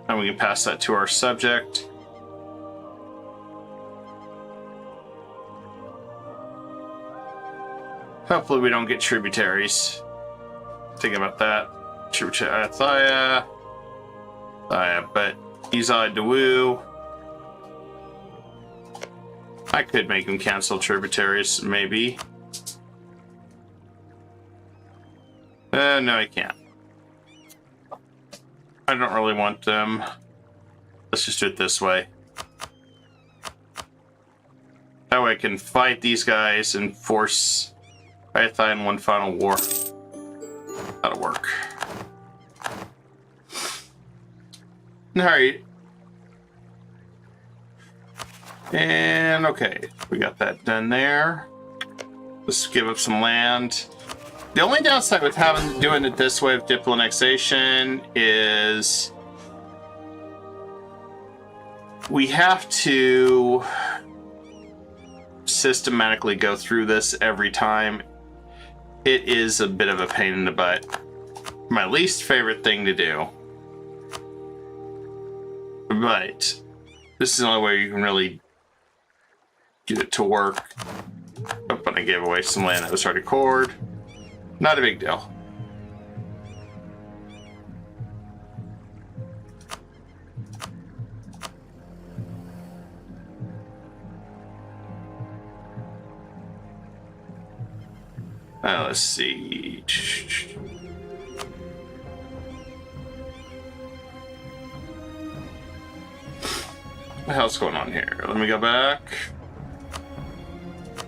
And we can pass that to our subject. Hopefully we don't get tributaries. Think about that. Tributary Thaya. But Izai Dawu. I could make him cancel tributaries, maybe. No, I can't. I don't really want them. Let's just do it this way. That way I can fight these guys and force Ayathai in one final war. That'll work. Alright. And okay, we got that done there. Let's give up some land. The only downside with doing it this way with Diploannexation is we have to systematically go through this every time. It is a bit of a pain in the butt. My least favorite thing to do. But this is the only way you can really get it to work. Oh, but I gave away some land that was already cored. Not a big deal. Let's see. What the hell's going on here? Let me go back.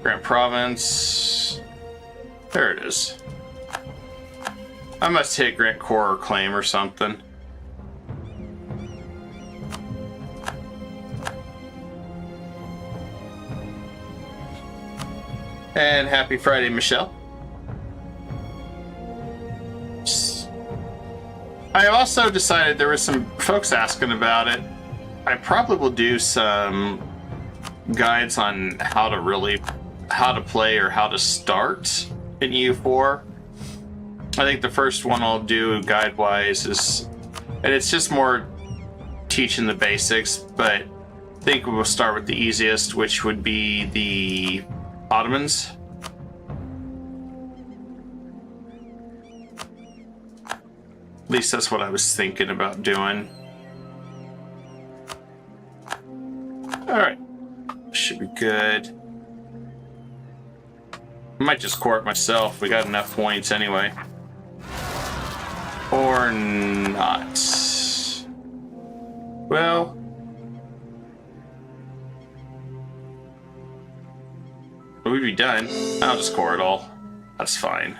Grant Province. There it is. I must hit Grant Core or Claim or something. And happy Friday, Michelle. I also decided there were some folks asking about it. I probably will do some guides on how to play or how to start in EU4. I think the first one I'll do guide-wise is, and it's just more teaching the basics, but I think we'll start with the easiest, which would be the Ottomans. At least that's what I was thinking about doing. Alright. Should be good. I might just core it myself. We got enough points anyway. Or not. Well. We'd be done. I'll just core it all. That's fine.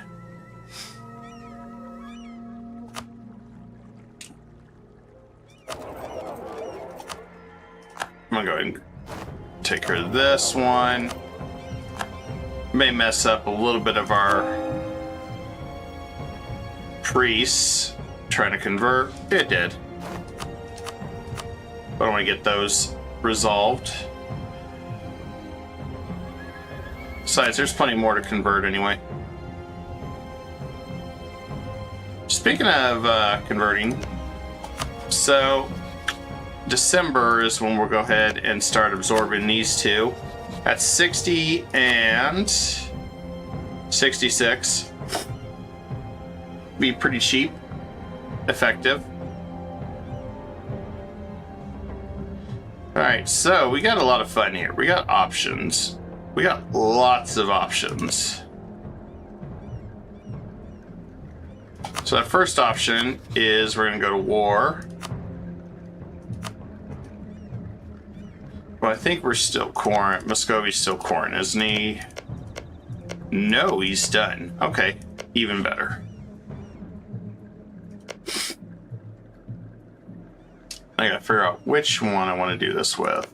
I'm gonna go ahead and take care of this one. May mess up a little bit of our priests trying to convert. It did. But I want to get those resolved. Besides, there's plenty more to convert anyway. Speaking of converting, so December is when we'll go ahead and start absorbing these two. At 60 and 66. Be pretty cheap, effective. Alright, so we got a lot of fun here. We got options. We got lots of options. So that first option is we're going to go to war. Well, I think we're still coring. Muscovy's still coring, isn't he? No, he's done. Okay, even better. I gotta figure out which one I want to do this with.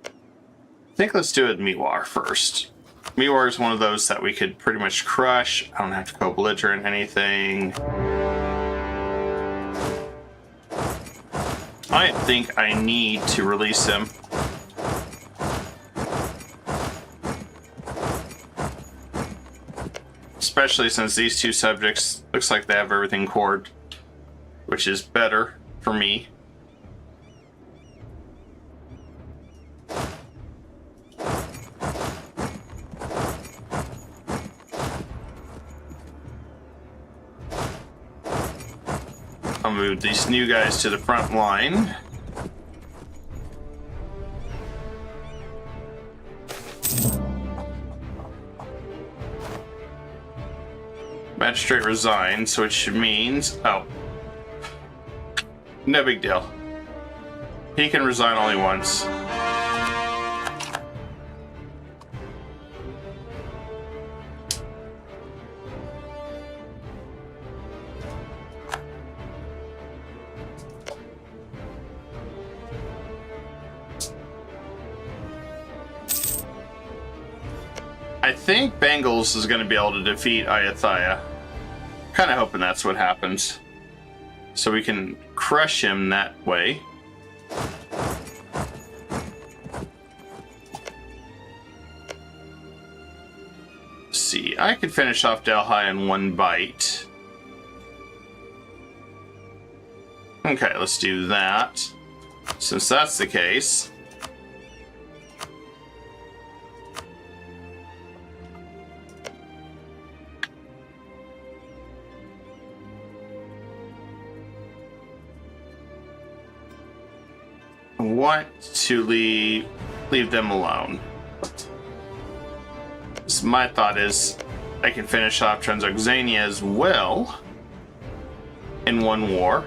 I think let's do it Miwar first. Miwar is one of those that we could pretty much crush. I don't have to co-belligerent anything. I think I need to release him. Especially since these two subjects looks like they have everything cored, which is better for me. I'll move these new guys to the front line. Magistrate resigned, which means, oh, no big deal. He can resign only once. I think Bengals is going to be able to defeat Ayutthaya. Kind of hoping that's what happens. So we can crush him that way. Let's see, I could finish off Delhi in one bite. Okay, let's do that. Since that's the case. I want to leave them alone. So my thought is I can finish off Transoxania as well in one war.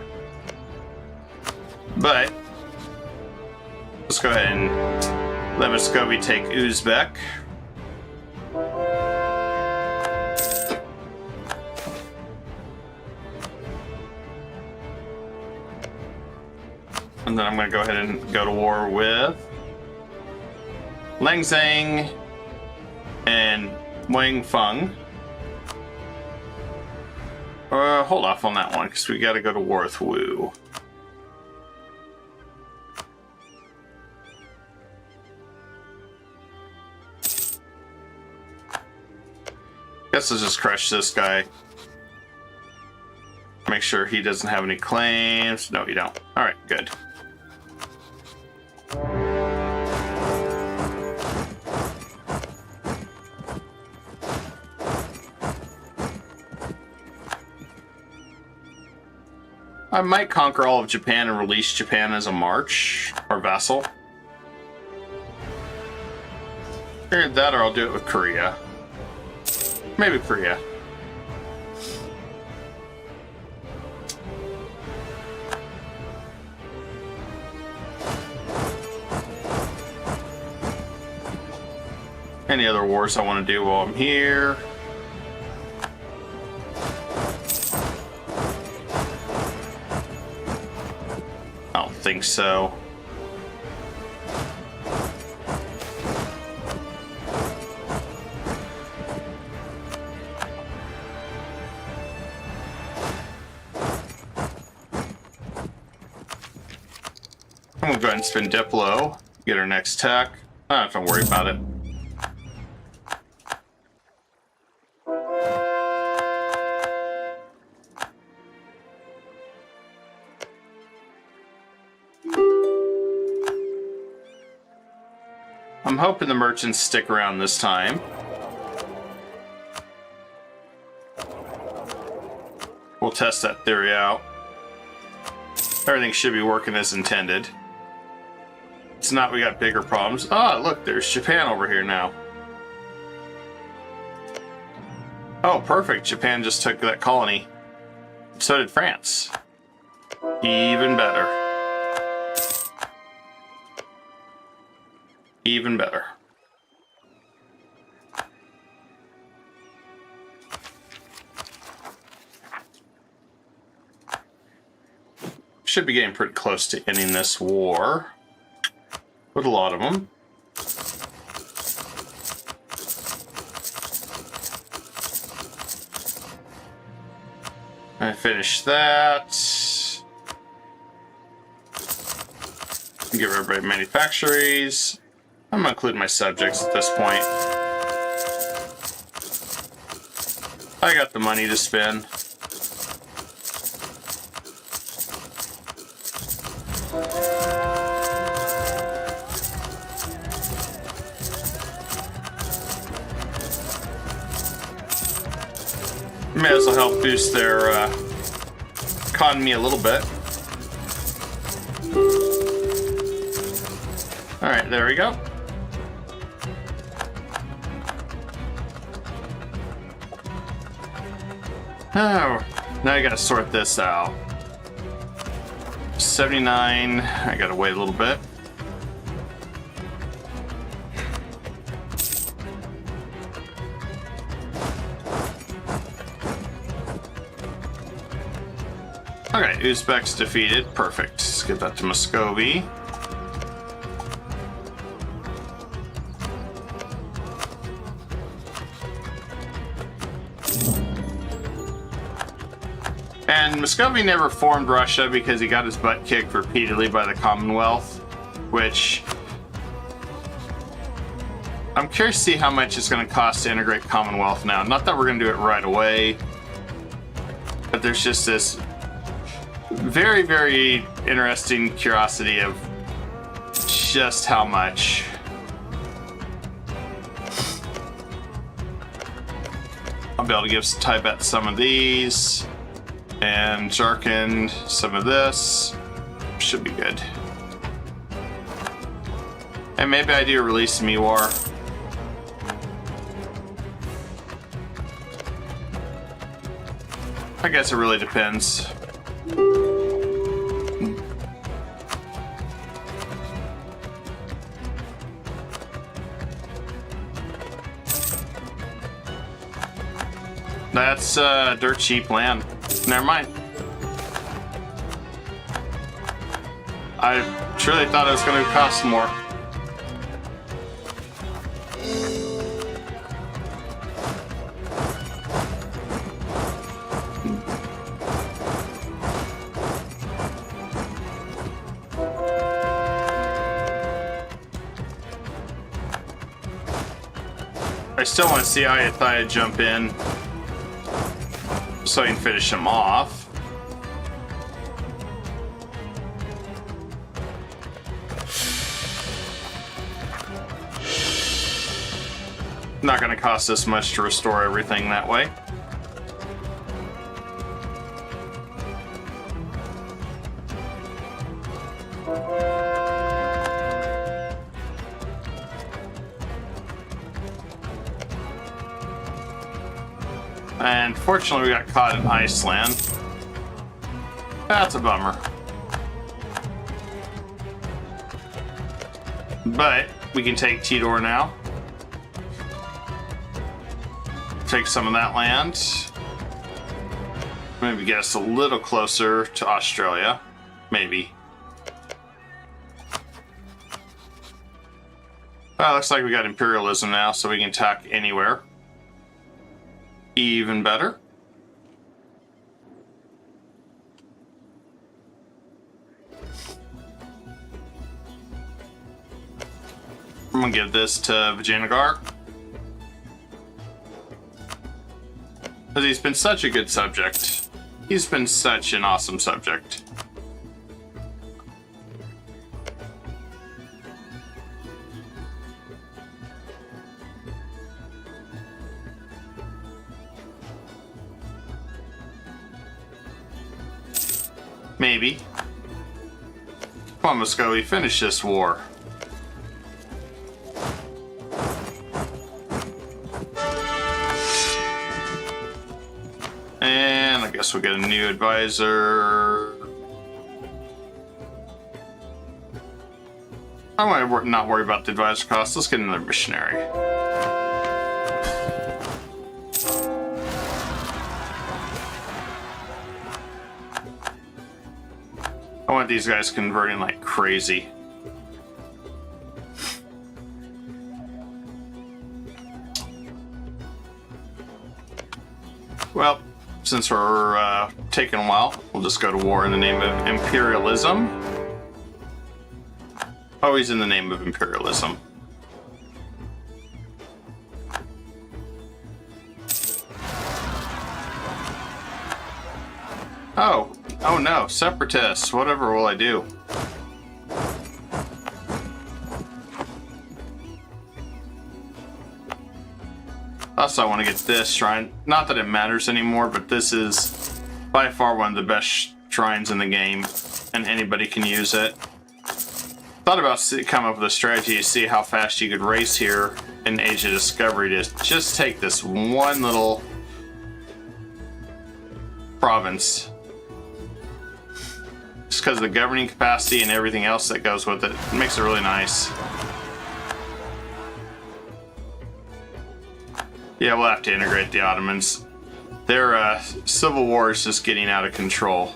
But let's go ahead and let Muscovy take Uzbek. And then I'm going to go ahead and go to war with Langzang and Wang Feng. Hold off on that one because we got to go to war with Wu. Guess let's just crush this guy. Make sure he doesn't have any claims. No, you don't. All right, good. I might conquer all of Japan and release Japan as a march or vassal. Either that or I'll do it with Korea. Maybe Korea. Any other wars I want to do while I'm here? I don't think so. I'm gonna go ahead and spin Diplo, get our next tech. I don't have to worry about it. I'm hoping the merchants stick around this time. We'll test that theory out. Everything should be working as intended. It's not, we got bigger problems. Ah, look, there's Japan over here now. Oh, perfect. Japan just took that colony. So did France. Even better. Even better. Should be getting pretty close to ending this war. With a lot of them. I finish that. Give everybody manufactories. I'm gonna include my subjects at this point. I got the money to spend. May as well help boost their economy a little bit. Alright, there we go. Oh, now I gotta sort this out. 79, I gotta wait a little bit. Okay, Uzbek's defeated. Perfect. Let's get that to Muscovy. And Muscovy never formed Russia because he got his butt kicked repeatedly by the Commonwealth, which I'm curious to see how much it's going to cost to integrate Commonwealth now. Not that we're going to do it right away, but there's just this very, very interesting curiosity of just how much. I'll be able to give Tibet some of these, and Jharkhand some of this. Should be good. And maybe I do release Miwar. I guess it really depends. That's dirt cheap land. Never mind. I truly thought it was going to cost more. I still want to see Ayutthaya jump in so I can finish him off. Not going to cost us much to restore everything that way. And fortunately, we got caught in Iceland. That's a bummer. But we can take Tidor now. Take some of that land. Maybe get us a little closer to Australia. Maybe. Well, looks like we got imperialism now, so we can attack anywhere. Even better. I'm gonna give this to Vijayanagar. Because he's been such a good subject. He's been such an awesome subject. Maybe. Come on, Muscovy, finish this war. And I guess we'll get a new advisor. I want to not worry about the advisor cost. Let's get another missionary. I want these guys converting like crazy. Well, since we're taking a while, we'll just go to war in the name of imperialism. Always in the name of imperialism. Oh no, separatists, whatever will I do? Also, I want to get this shrine. Not that it matters anymore, but this is by far one of the best shrines in the game, and anybody can use it. Thought about coming up with a strategy to see how fast you could race here in Age of Discovery to just take this one little province. Just because of the governing capacity and everything else that goes with it, it makes it really nice. Yeah, we'll have to integrate the Ottomans. Their civil war is just getting out of control.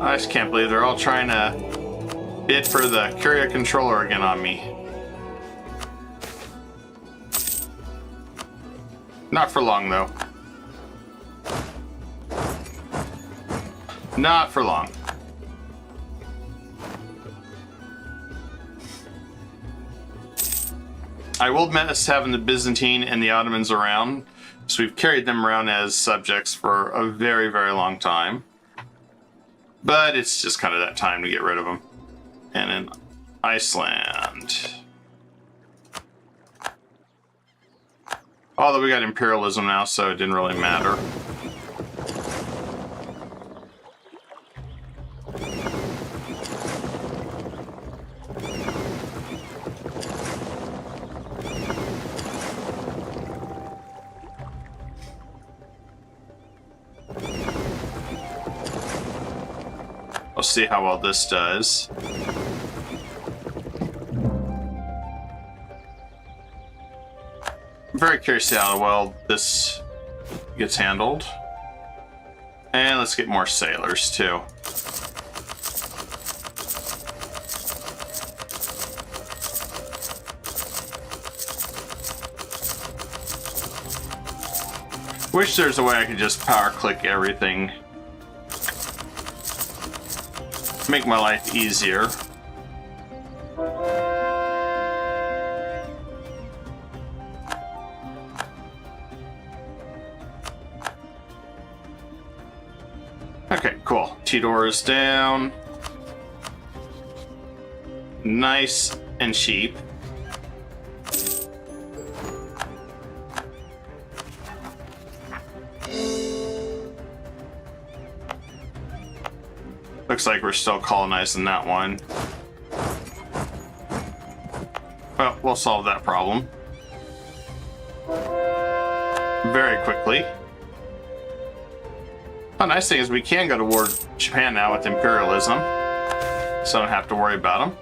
I just can't believe they're all trying to bid for the Curia controller again on me. Not for long, though. Not for long. I will miss having the Byzantine and the Ottomans around, so we've carried them around as subjects for a very, very long time. But it's just kind of that time to get rid of them. And in Iceland. Although we got imperialism now, so it didn't really matter. We'll see how well this does. I'm very curious to see how well this gets handled. And let's get more sailors too. Wish there's a way I could just power click everything. Make my life easier. Okay, cool. Tidor is down. Nice and cheap. Looks like we're still colonizing that one. Well, we'll solve that problem very quickly. The nice thing is we can go to war with Japan now with imperialism, so I don't have to worry about them.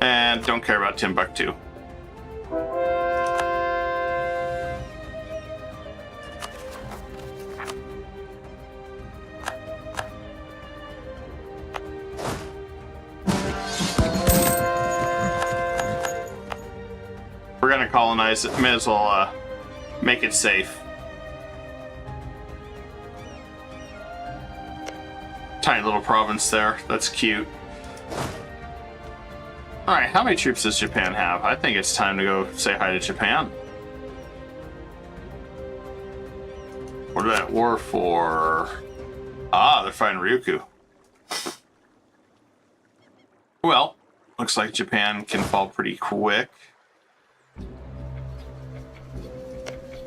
And don't care about Timbuktu. We're gonna colonize it, may as well make it safe. Tiny little province there, that's cute. Alright, how many troops does Japan have? I think it's time to go say hi to Japan. What are they at war for? Ah, they're fighting Ryukyu. Well, looks like Japan can fall pretty quick.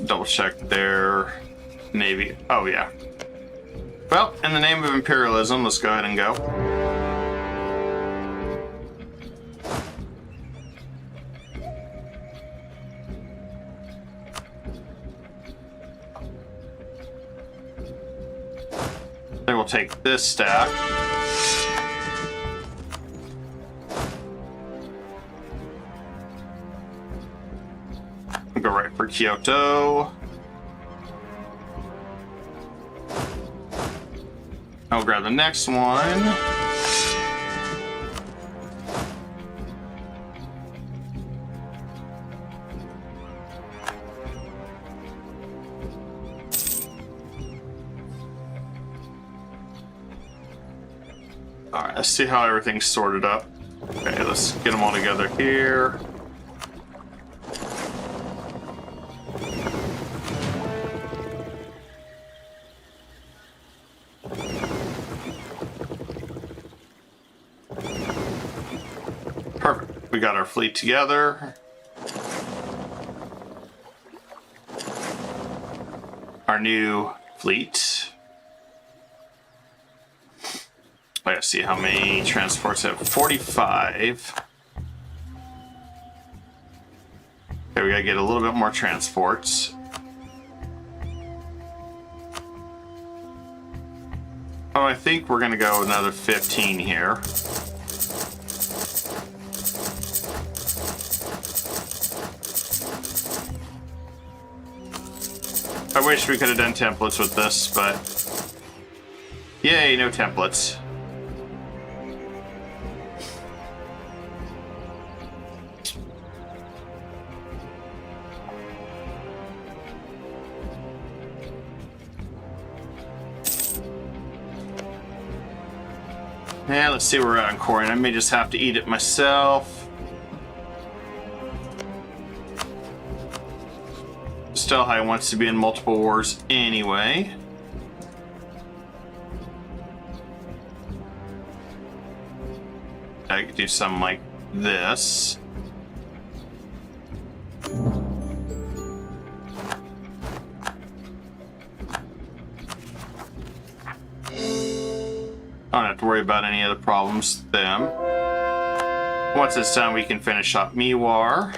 Double check their navy. Oh, yeah. Well, in the name of imperialism, let's go ahead and go. Then we'll take this stack. Go right for Kyoto. I'll grab the next one. All right, let's see how everything's sorted up. Okay, let's get them all together here. Perfect. We got our fleet together. Our new fleet. Let's see how many transports have. 45. Okay, we gotta get a little bit more transports. Oh, I think we're gonna go another 15 here. I wish we could have done templates with this, but yay, no templates. Yeah, let's see where we're at on Corian. I may just have to eat it myself. Delhi wants to be in multiple wars anyway. I could do something like this. I don't have to worry about any other problems with them. Once it's done, we can finish up Mewar.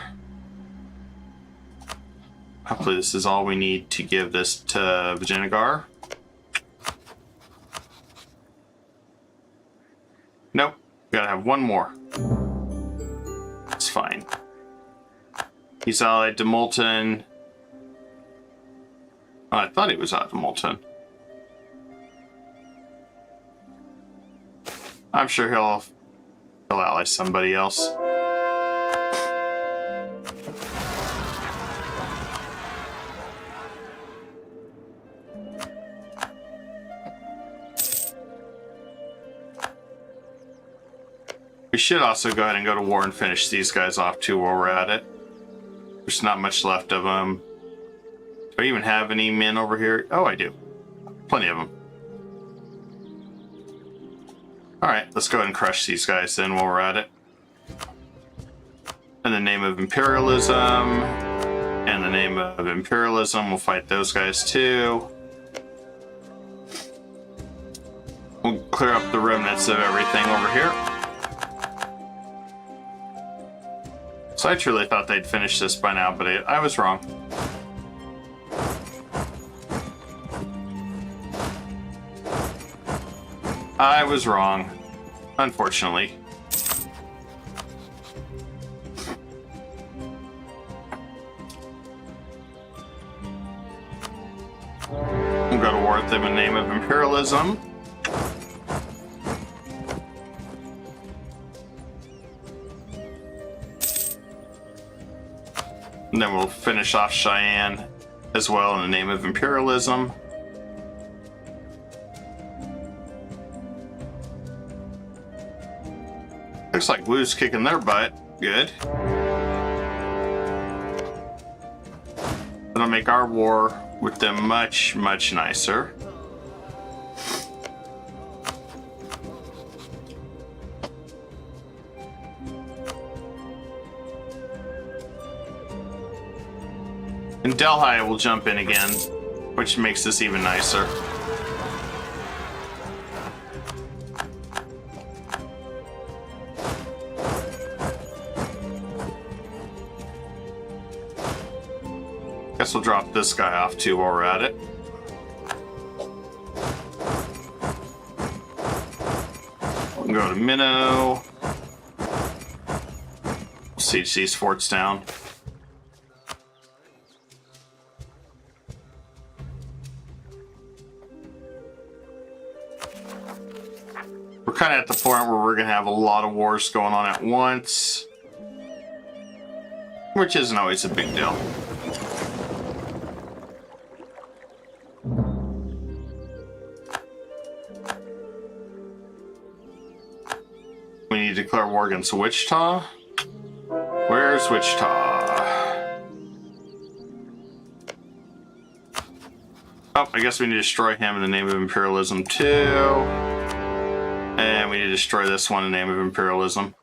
Hopefully this is all we need to give this to Vijayanagar. Nope, we gotta have one more. It's fine. He's allied to Multan. Oh, I thought he was out to Multan. I'm sure he'll ally somebody else. We should also go ahead and go to war and finish these guys off too while we're at it. There's not much left of them. Do I even have any men over here? Oh, I do. Plenty of them. Alright, let's go ahead and crush these guys then while we're at it. In the name of imperialism. In the name of imperialism, we'll fight those guys too. We'll clear up the remnants of everything over here. So I truly thought they'd finish this by now, but I was wrong. I was wrong, unfortunately. We'll go to war with them in the name of imperialism. And then we'll finish off Cheyenne as well in the name of imperialism. Looks like Wu's kicking their butt. Good. That'll make our war with them much, much nicer. And Delhi will jump in again, which makes this even nicer. Guess we'll drop this guy off too while we're at it. We'll go to Minnow. Siege these forts down. We're kind of at the point where we're going to have a lot of wars going on at once, which isn't always a big deal. We need to declare war against Wichita. Where's Wichita? Oh, I guess we need to destroy him in the name of imperialism too. And we need to destroy this one in the name of imperialism.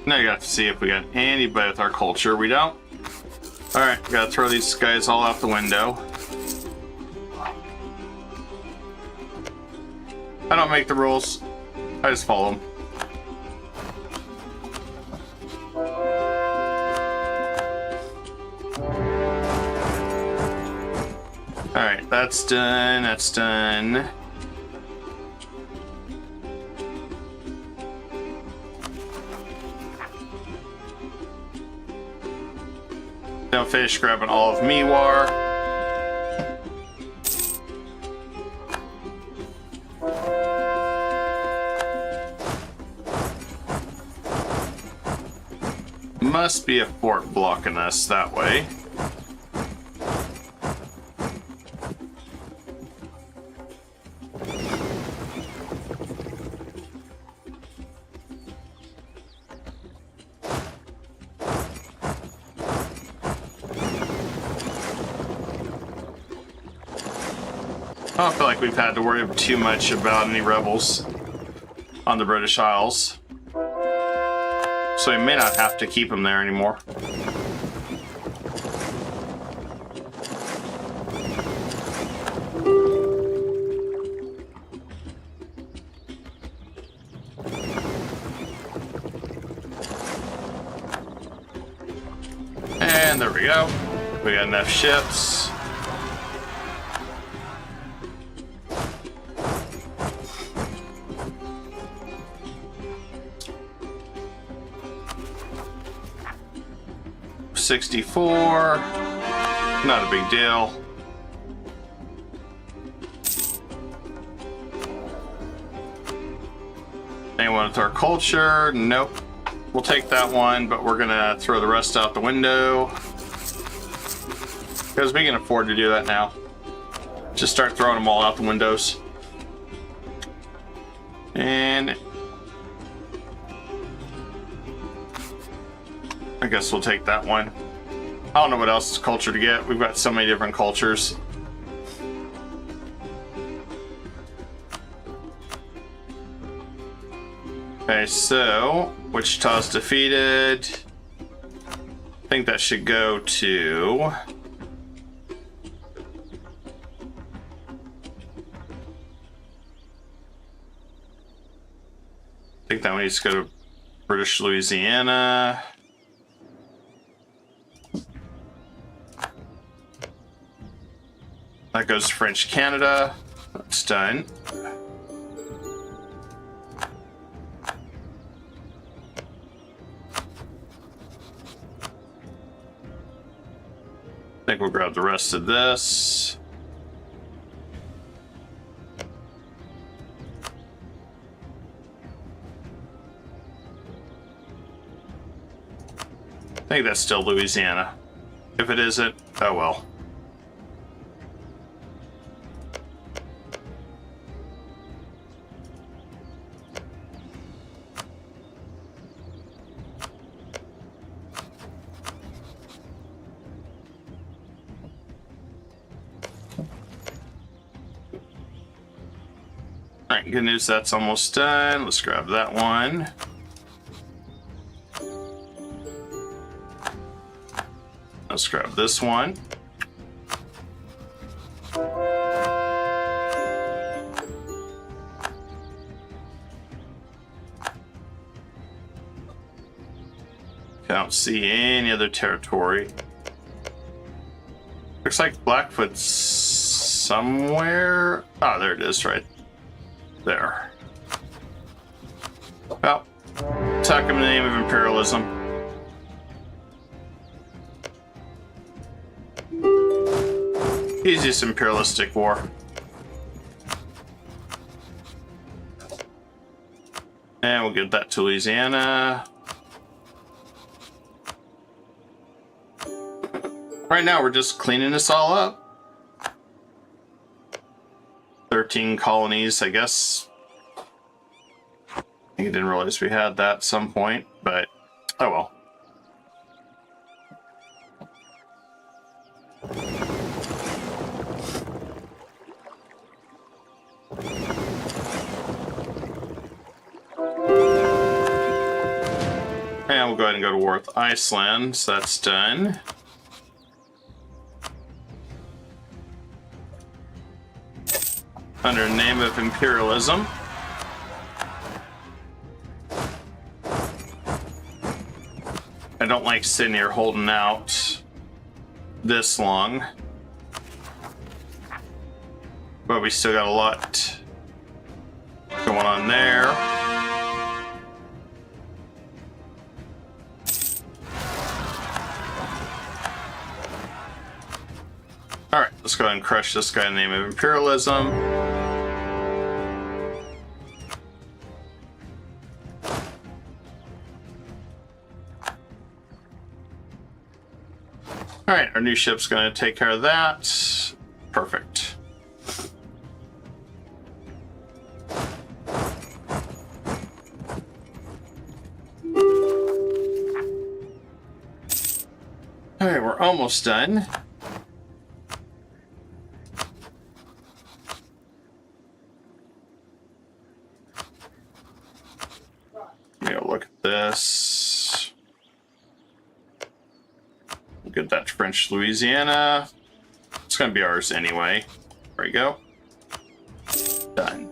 Now you got to see if we got anybody with our culture. We don't. Alright, gotta throw these guys all out the window. I don't make the rules. I just follow them. Alright, that's done. That's done. Don't finish grabbing all of Mewar. must be a fort blocking us that way. I don't feel like we've had to worry too much about any rebels on the British Isles. So we may not have to keep them there anymore. And there we go. We got enough ships. $64, not a big deal. Anyone with our culture? Nope. We'll take that one, but we're gonna throw the rest out the window because we can afford to do that now. Just start throwing them all out the windows. And I guess we'll take that one. I don't know what else culture to get. We've got so many different cultures. Okay, so Wichita's defeated. I think that should go to... I think that one needs to go to British Louisiana. That goes to French Canada. That's done. I think we'll grab the rest of this. I think that's still Louisiana. If it isn't, oh well. Alright, good news, that's almost done. Let's grab that one. Let's grab this one. I don't see any other territory. Looks like Blackfoot's somewhere. Oh, there it is, right there. Well, attack him in the name of imperialism. Easiest imperialistic war. And we'll give that to Louisiana. Right now, we're just cleaning this all up. 13 colonies, I guess. I think I didn't realize we had that at some point, but oh well. And we'll go ahead and go to war with Iceland, so that's done. Under the name of imperialism. I don't like sitting here holding out this long. But we still got a lot going on there. Alright, let's go ahead and crush this guy in the name of imperialism. Alright, our new ship's going to take care of that. Perfect. Alright, we're almost done. Look at this. Get that French Louisiana. It's going to be ours anyway. There we go. Done.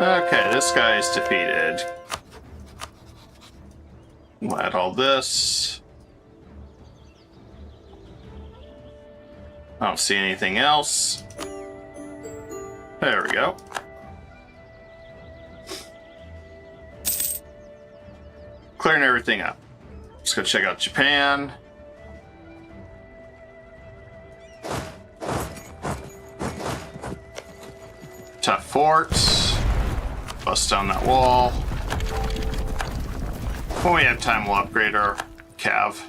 Okay, this guy is defeated. We'll add all this. I don't see anything else. There we go. Clearing everything up. Let's go check out Japan. Tough forts. Bust down that wall. When we have time, we'll upgrade our cav.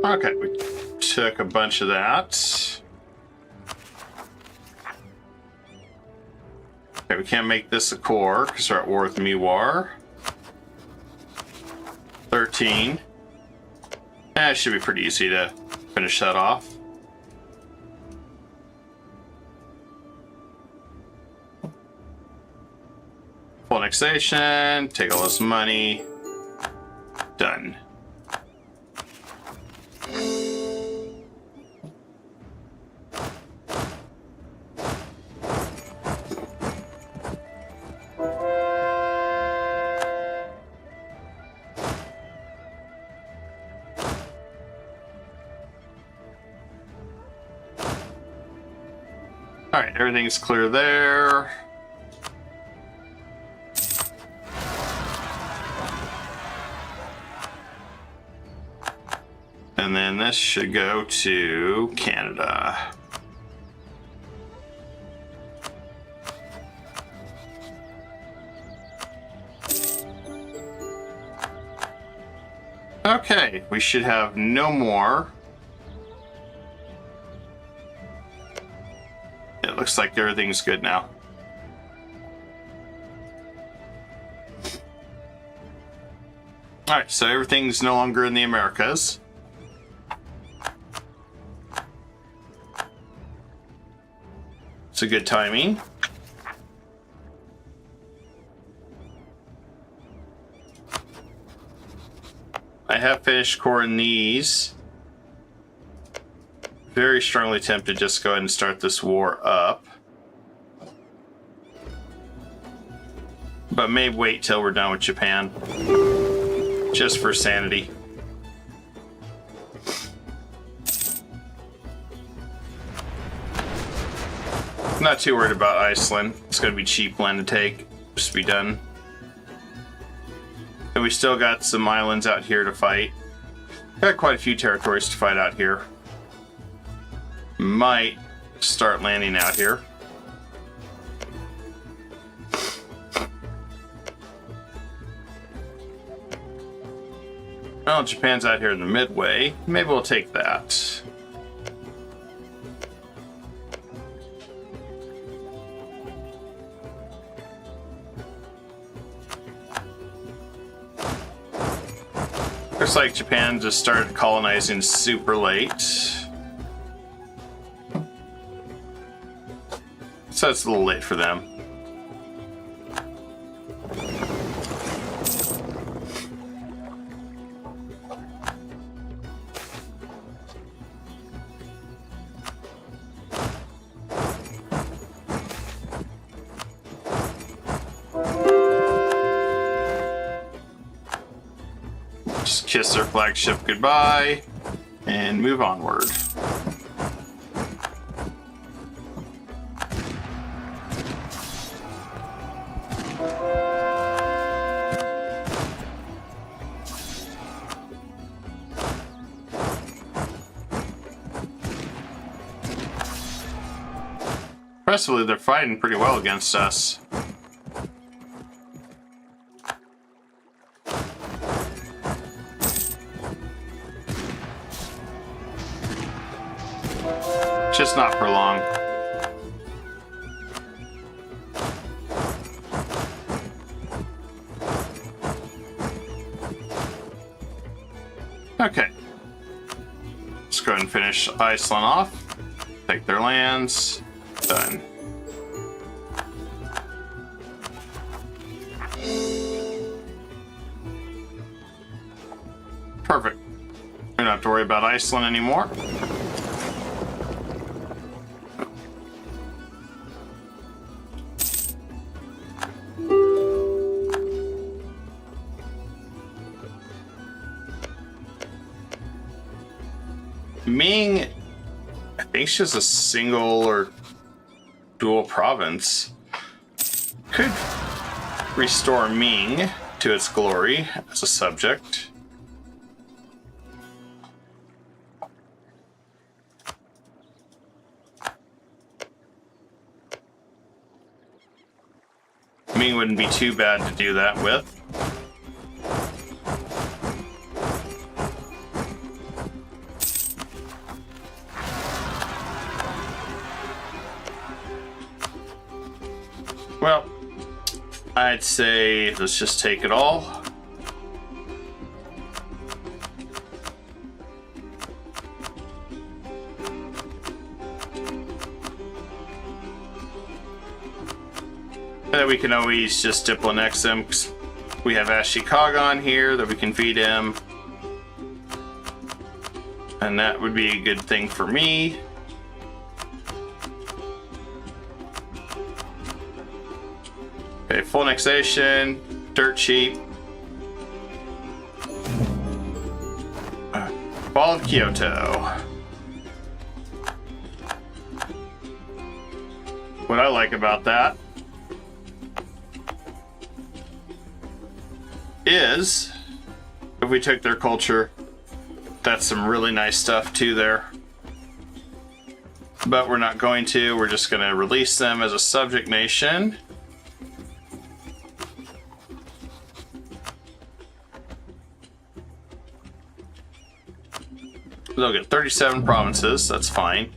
Okay, we took a bunch of that. Okay, we can't make this a core because we're at war with Miwar. 13. It should be pretty easy to finish that off. Full annexation, take all this money. Done. Alright, everything's clear there. And then this should go to Canada. Okay, we should have no more. It looks like everything's good now. Alright, so everything's no longer in the Americas. It's a good timing. I have finished coring these. Very strongly tempted to just go ahead and start this war up. But may wait till we're done with Japan. Just for sanity. Not too worried about Iceland. It's going to be cheap land to take. Just be done. And we still got some islands out here to fight. Got quite a few territories to fight out here. Might start landing out here. Well, Japan's out here in the midway. Maybe we'll take that. Looks like Japan just started colonizing super late. So it's a little late for them. Just kiss their flagship goodbye and move onward. Impressively, they're fighting pretty well against us. Just not for long. Okay. Let's go ahead and finish Iceland off. Take their lands. Done. Perfect. We don't have to worry about Iceland anymore. Ming, I think it's just a single or dual province. Could restore Ming to its glory as a subject. Ming wouldn't be too bad to do that with. Well, I'd say let's just take it all. And then we can always just Diploannex them, 'cause we have Ashikaga on here that we can feed him. And that would be a good thing for me. Okay, full annexation, dirt cheap. Fall of Kyoto. What I like about that is if we took their culture, that's some really nice stuff too there. But we're not going to, we're just going to release them as a subject nation. They'll get 37 provinces, that's fine.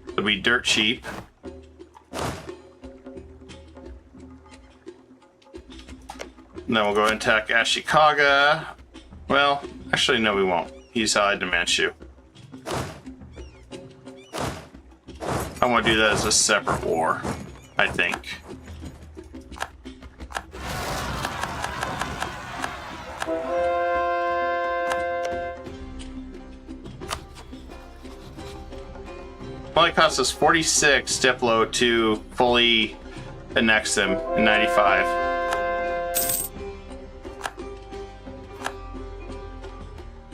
It'll be dirt cheap. And then we'll go and attack Ashikaga. Well, actually no we won't. He's allied to Manchu. I want to do that as a separate war, I think. Only cost us 46 Diplo to fully annex them in 95.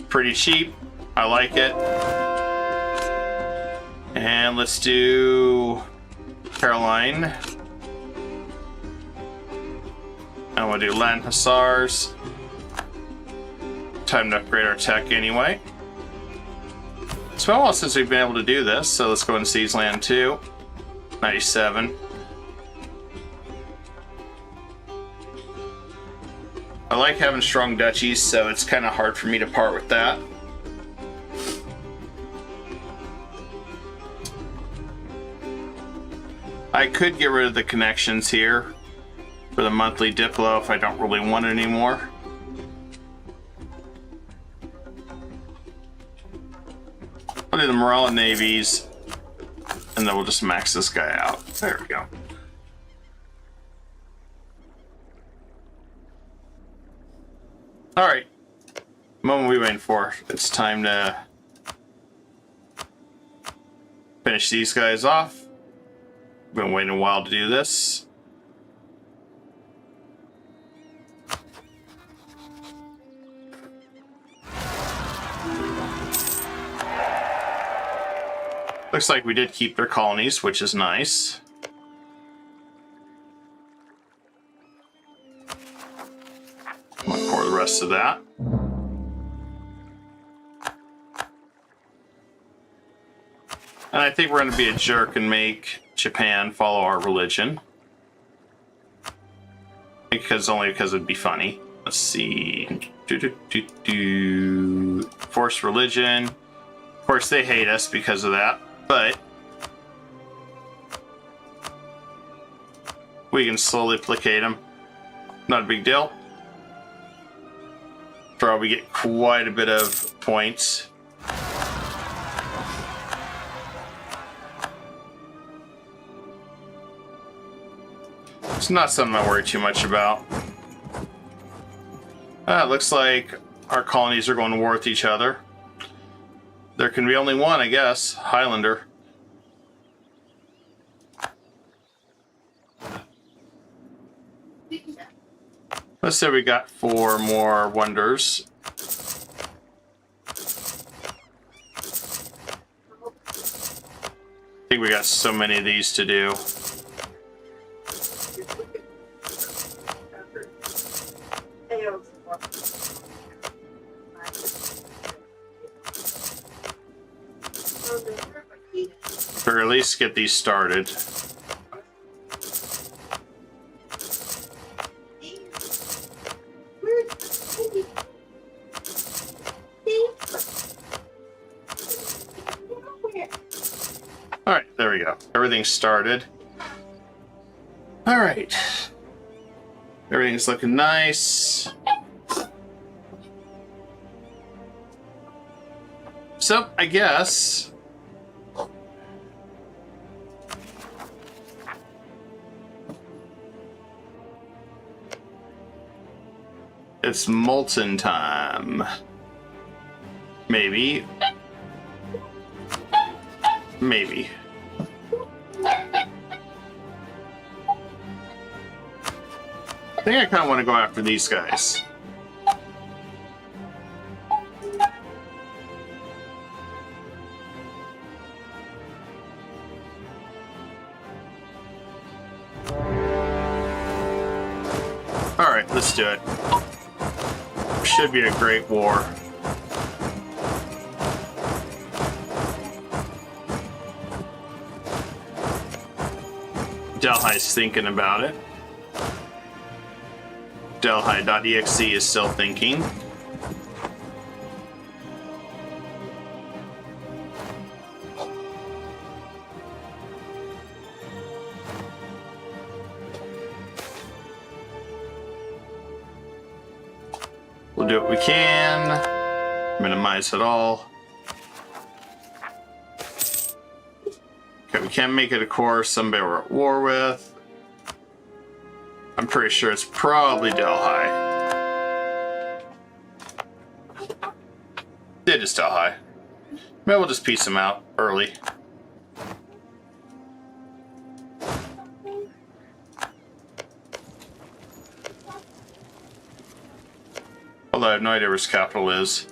Pretty cheap. I like it. And let's do Caroline. And we'll do Land Hussars. Time to upgrade our tech anyway. It's been a while since we've been able to do this, so let's go and seize land 2. 97. I like having strong duchies, so it's kind of hard for me to part with that. I could get rid of the connections here for the monthly Diplo if I don't really want it anymore. I'll do the Morale Navies, and then we'll just max this guy out. There we go. Alright. Moment we waiting for. It's time to finish these guys off. Been waiting a while to do this. Looks like we did keep their colonies, which is nice. I'm gonna pour the rest of that. And I think we're going to be a jerk and make Japan follow our religion. Only because it'd be funny. Let's see. Force religion. Of course, they hate us because of that, but we can slowly placate them. Not a big deal. Probably get quite a bit of points. It's not something I worry too much about. It looks like our colonies are going to war with each other. There can be only one, I guess. Highlander. Let's say we got 4 more wonders. I think we got so many of these to do. Or at least get these started. Alright, there we go. Everything's started. Alright. Everything's looking nice. So, I guess it's molten time. Maybe. Maybe. I think I kind of want to go after these guys. Alright, let's do it. Should be a great war. Delhi's thinking about it. Delhi.exe is still thinking. We'll do what we can. Minimize it all. Okay, we can't make it a core somebody we're at war with. I'm pretty sure it's probably Delhi. It is Delhi. Maybe we'll just piece them out early. Although I have no idea where his capital is.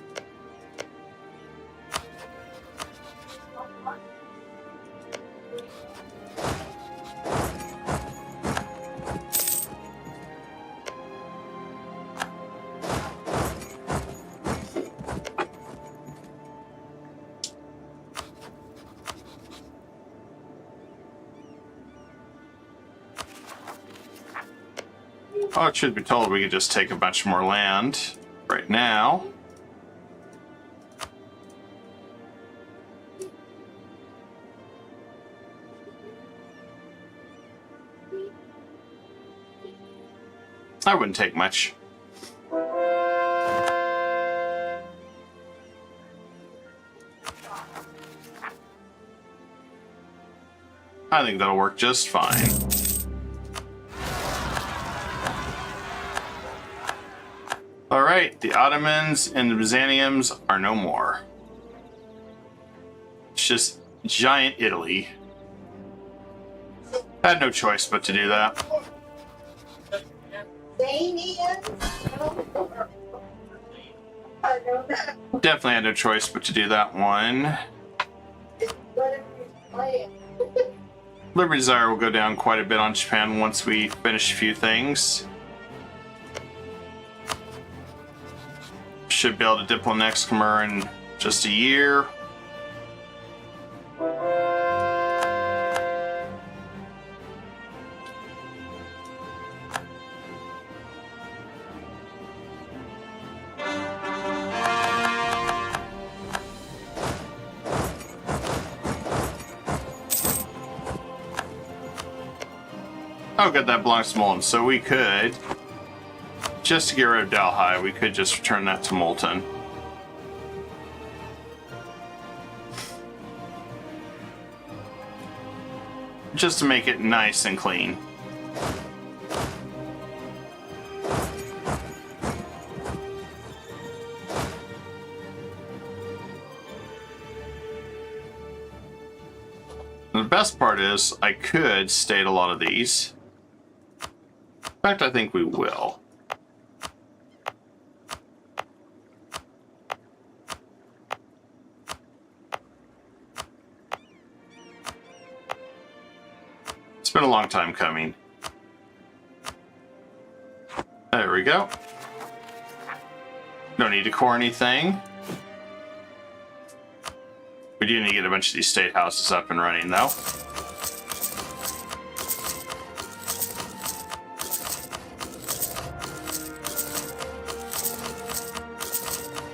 Oh, it should be told we could just take a bunch more land right now. I wouldn't take much. I think that'll work just fine. Alright, the Ottomans and the Byzantiums are no more. It's just giant Italy. I had no choice but to do that. Definitely had no choice but to do that one. Liberty Desire will go down quite a bit on Japan once we finish a few things. Should be able to Diploannexation in just a year. Oh good, that belongs to Molten, so we could, just to get rid of Delhi, we could just return that to Molten. Just to make it nice and clean. And the best part is, I could state a lot of these. In fact, I think we will. It's been a long time coming. There we go. Don't need to core anything. We do need to get a bunch of these state houses up and running, though.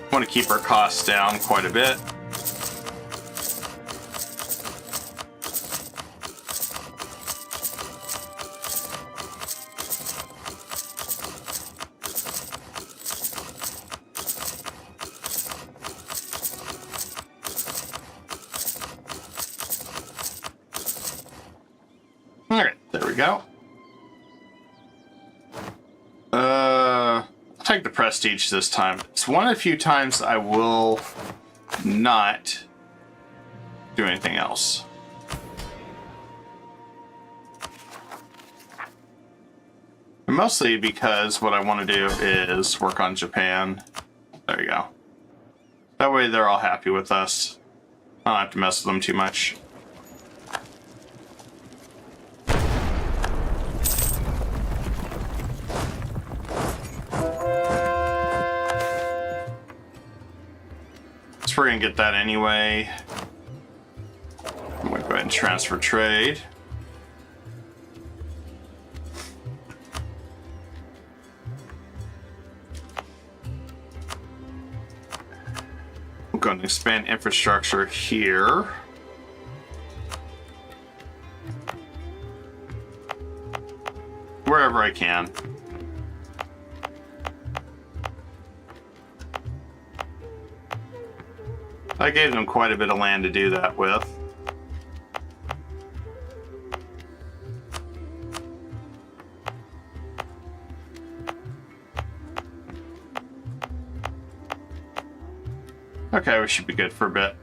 Want to keep our costs down quite a bit. Alright, there we go. I'll take the prestige this time. It's one of the few times I will not do anything else. And mostly because what I want to do is work on Japan. There you go. That way they're all happy with us. I don't have to mess with them too much. We're gonna get that anyway. I'm gonna go ahead and transfer trade. I'm going to expand infrastructure here. Wherever I can. I gave them quite a bit of land to do that with. Okay, we should be good for a bit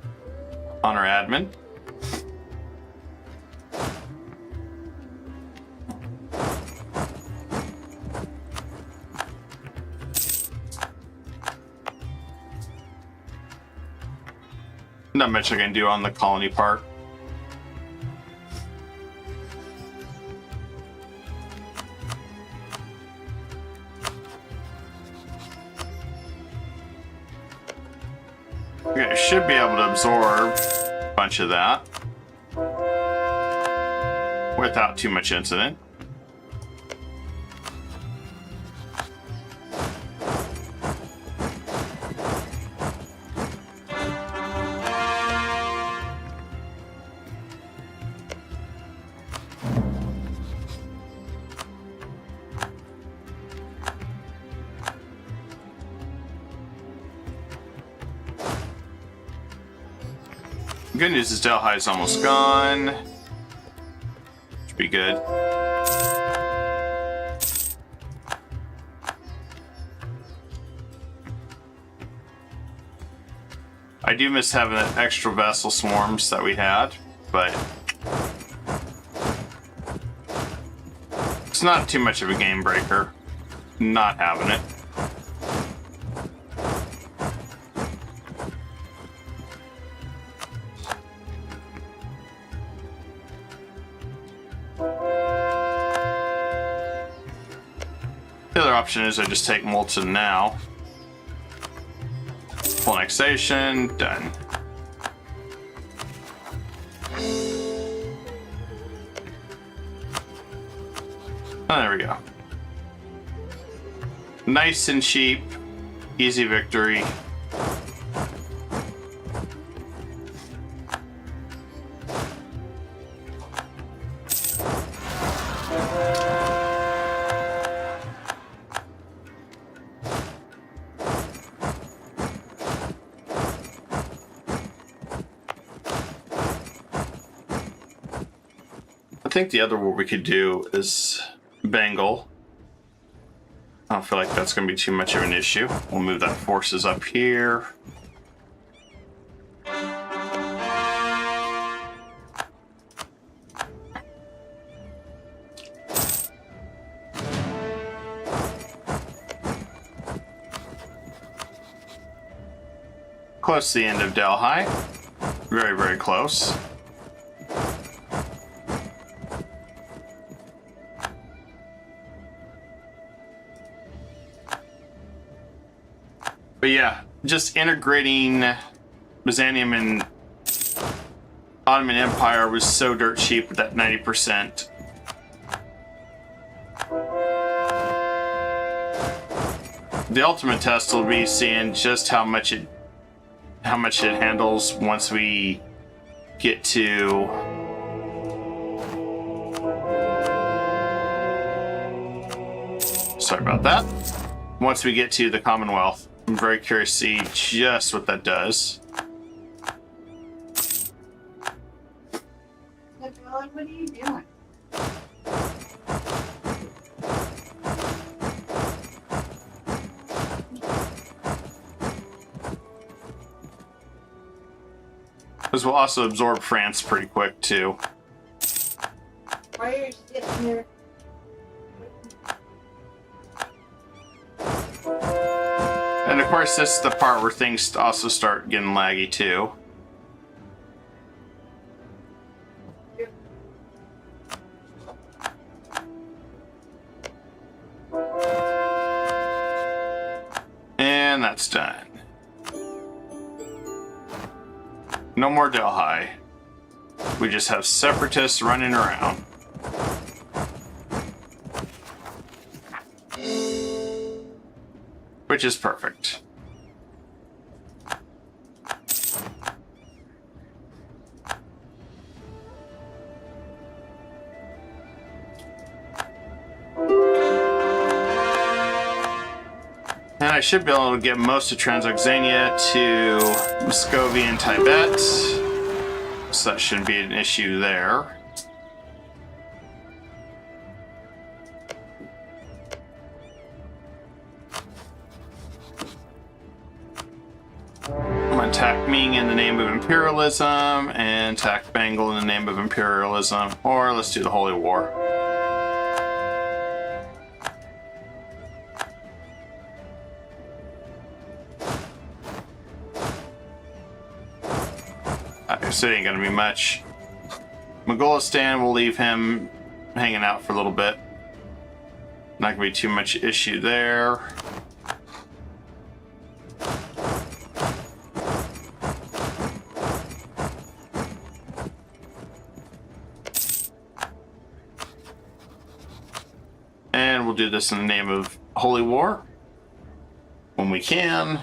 on our admin. Not much I can do on the colony part. Okay, I should be able to absorb a bunch of that without too much incident. Good news is Delhi is almost gone. Should be good. I do miss having the extra vessel swarms that we had, but it's not too much of a game breaker not having it. option is I just take molten now. Diploannexation, done. Oh, there we go. Nice and cheap, easy victory. I think the other what we could do is Bengal. I don't feel like that's going to be too much of an issue. We'll move that forces up here. Close to the end of Delhi. Very, very close. But yeah, just integrating Byzantium and Ottoman Empire was so dirt cheap with that 90%. The ultimate test will be seeing just how much it handles once we get to sorry about that. Once we get to the Commonwealth. I'm very curious to see just what that does. What are you doing? This will also absorb France pretty quick too. Why are you sitting here? And of course, this is the part where things also start getting laggy too. And that's done. No more Delhi. We just have separatists running around. Which is perfect. And I should be able to get most of Transoxania to Muscovy and Tibet. So that shouldn't be an issue there. I'm going to attack Ming in the name of imperialism and attack Bengal in the name of imperialism. Or let's do the Holy War. So it ain't gonna be much. Mongolistan, we'll leave him hanging out for a little bit. Not gonna be too much issue there. And we'll do this in the name of Holy War when we can.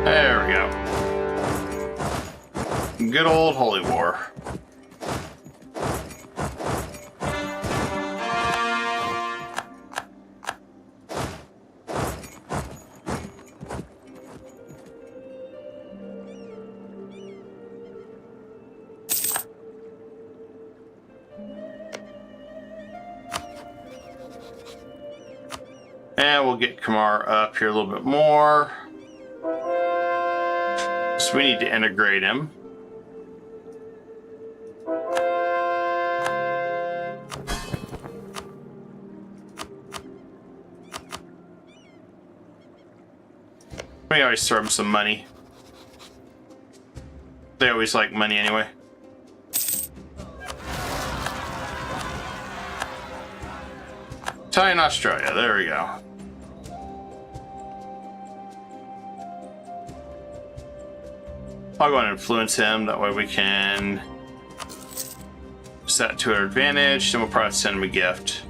There we go. Good old Holy War. And we'll get Kamar up here a little bit more. So we need to integrate him. We always throw him some money. They always like money anyway. Italian Australia, there we go. I'll go and influence him, that way we can set to our advantage, then we'll probably send him a gift.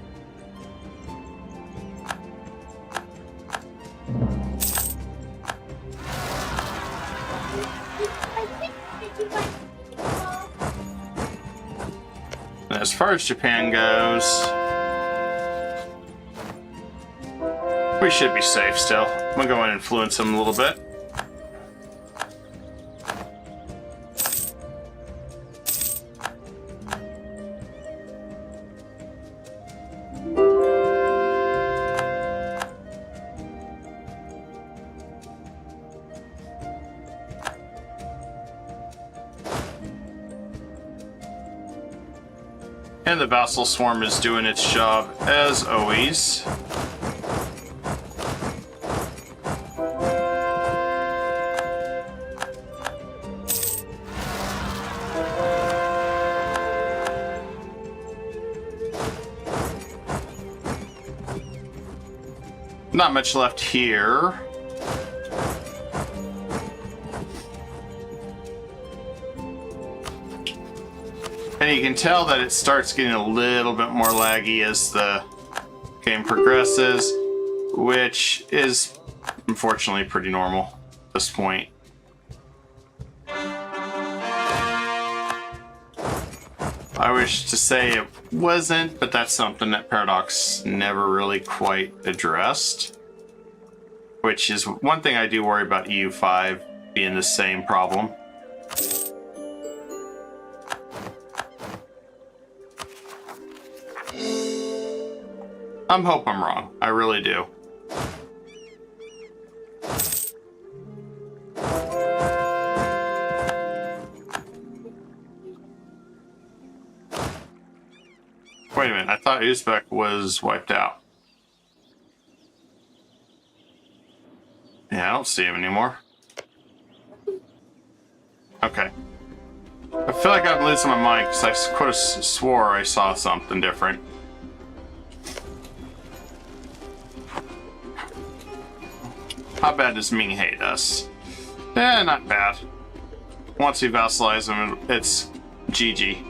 And as far as Japan goes, we should be safe still. I'm gonna go and influence him a little bit. And the vassal swarm is doing its job as always. Not much left here. And you can tell that it starts getting a little bit more laggy as the game progresses, which is unfortunately pretty normal at this point. I wish to say it wasn't, but that's something that Paradox never really quite addressed, which is one thing I do worry about EU5 being the same problem. I hope I'm wrong. I really do. Wait a minute, I thought Uzbek was wiped out. Yeah, I don't see him anymore. Okay. I feel like I'm losing my mind because I could have swore I saw something different. How bad does Ming hate us? Eh, not bad. Once we vassalize him, it's GG.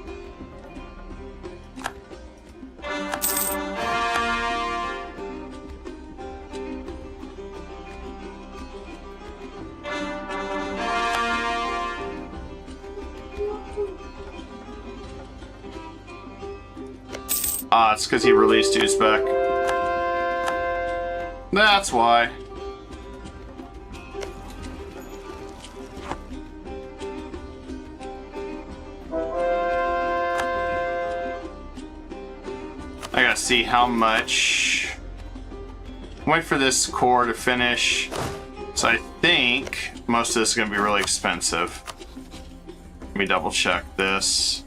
Ah, it's because he released Uzbek. That's why. I gotta see how much. Wait for this core to finish. So I think most of this is gonna be really expensive. Let me double check this.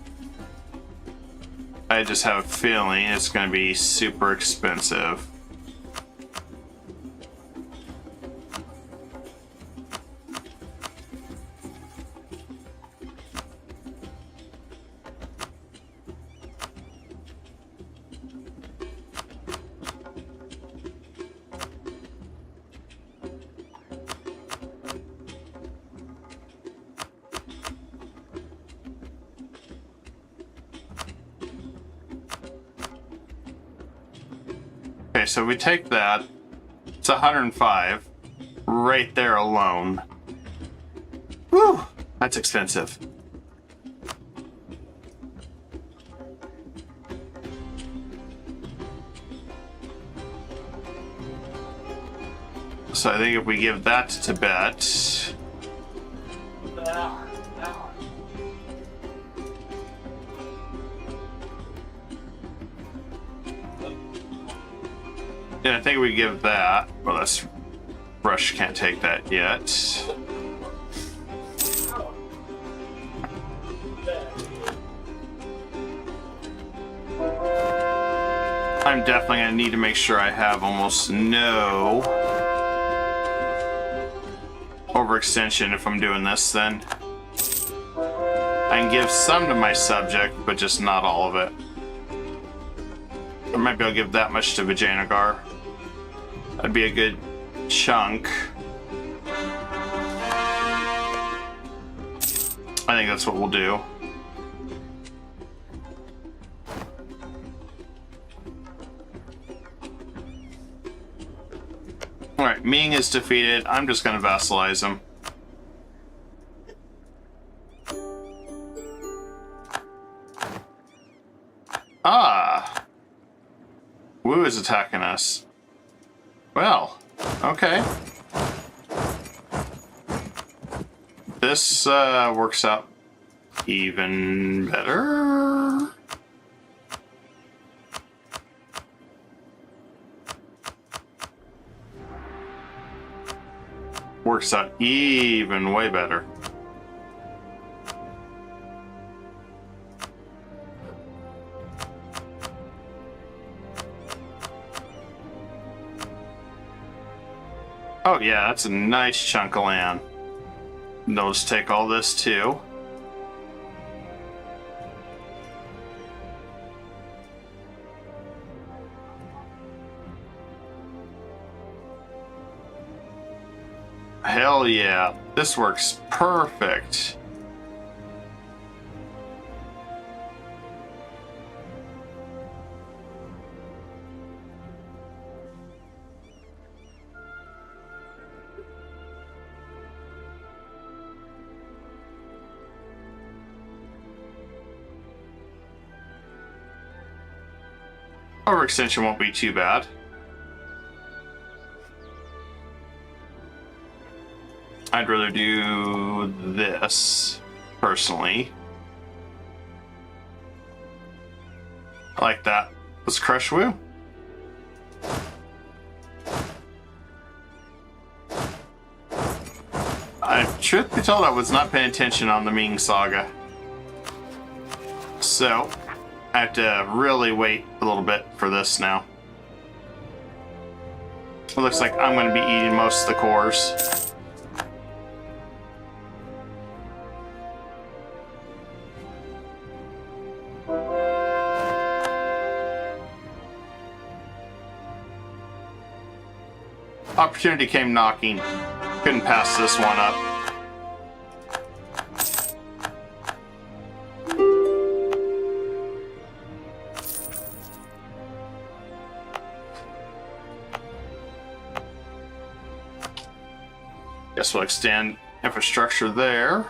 I just have a feeling it's gonna be super expensive. Okay, so we take that, it's 105, right there alone. Whew, that's expensive. So I think if we give that to Tibet, yeah, I think we give that. Well, that's Rush can't take that yet. I'm definitely gonna need to make sure I have almost no overextension if I'm doing this then. I can give some to my subject, but just not all of it. I might be able to give that much to Vijayanagar. That'd be a good chunk. I think that's what we'll do. Alright, Ming is defeated. I'm just gonna vassalize him. Ah! Wu is attacking us. Well, okay. This works out even better. Works out even way better. Oh yeah, that's a nice chunk of land. Those take all this too. Hell yeah, this works perfect. Overextension won't be too bad. I'd rather do this, personally. I like that. Let's crush Wu. Truth be told, I was not paying attention on the Ming Saga. So, I have to really wait a little bit for this now. It looks like I'm going to be eating most of the cores. Opportunity came knocking. Couldn't pass this one up. Guess we'll extend infrastructure there.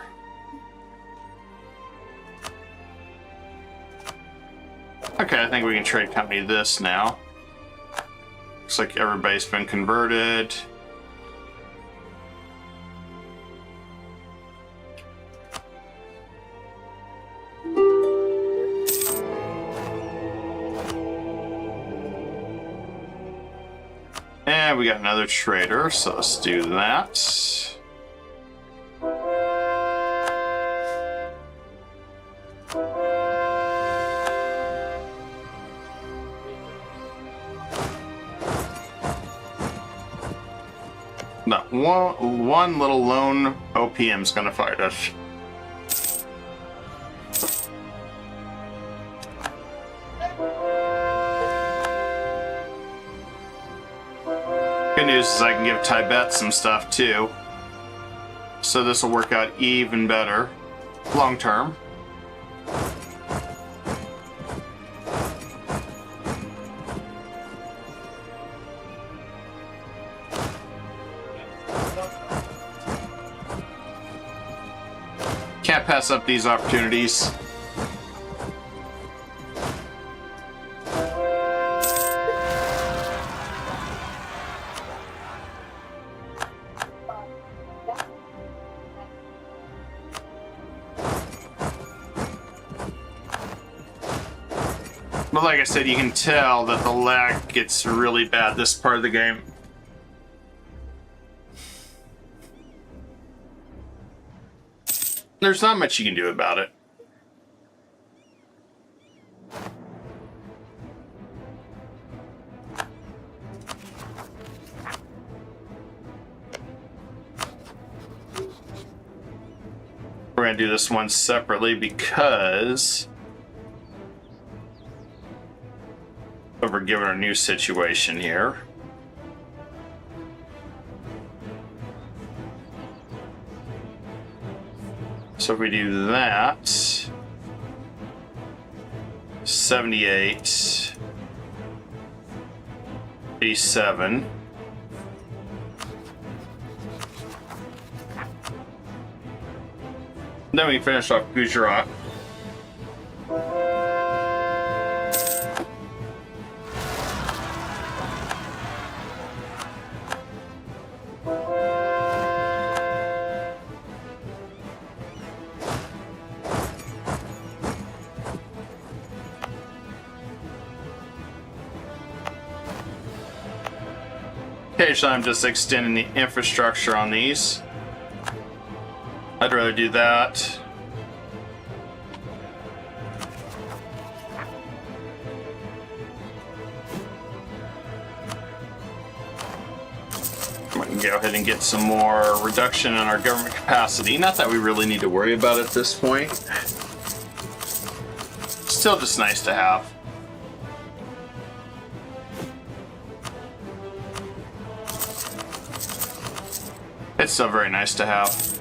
Okay, I think we can trade company this now. Looks like everybody's been converted. And we got another trader, so let's do that. No, one little lone OPM is gonna fight us. Good news is I can give Tibet some stuff too. So this will work out even better long term. Can't pass up these opportunities. But like I said, you can tell that the lag gets really bad this part of the game. There's not much you can do about it. We're we're going to do this one separately because we're given our new situation here. So if we do that, 78, 87. Then we finish off Gujarat. Occasionally I'm just extending the infrastructure on these. I'd rather do that. We can go ahead and get some more reduction in our government capacity. Not that we really need to worry about it at this point. Still just nice to have. It's still very nice to have.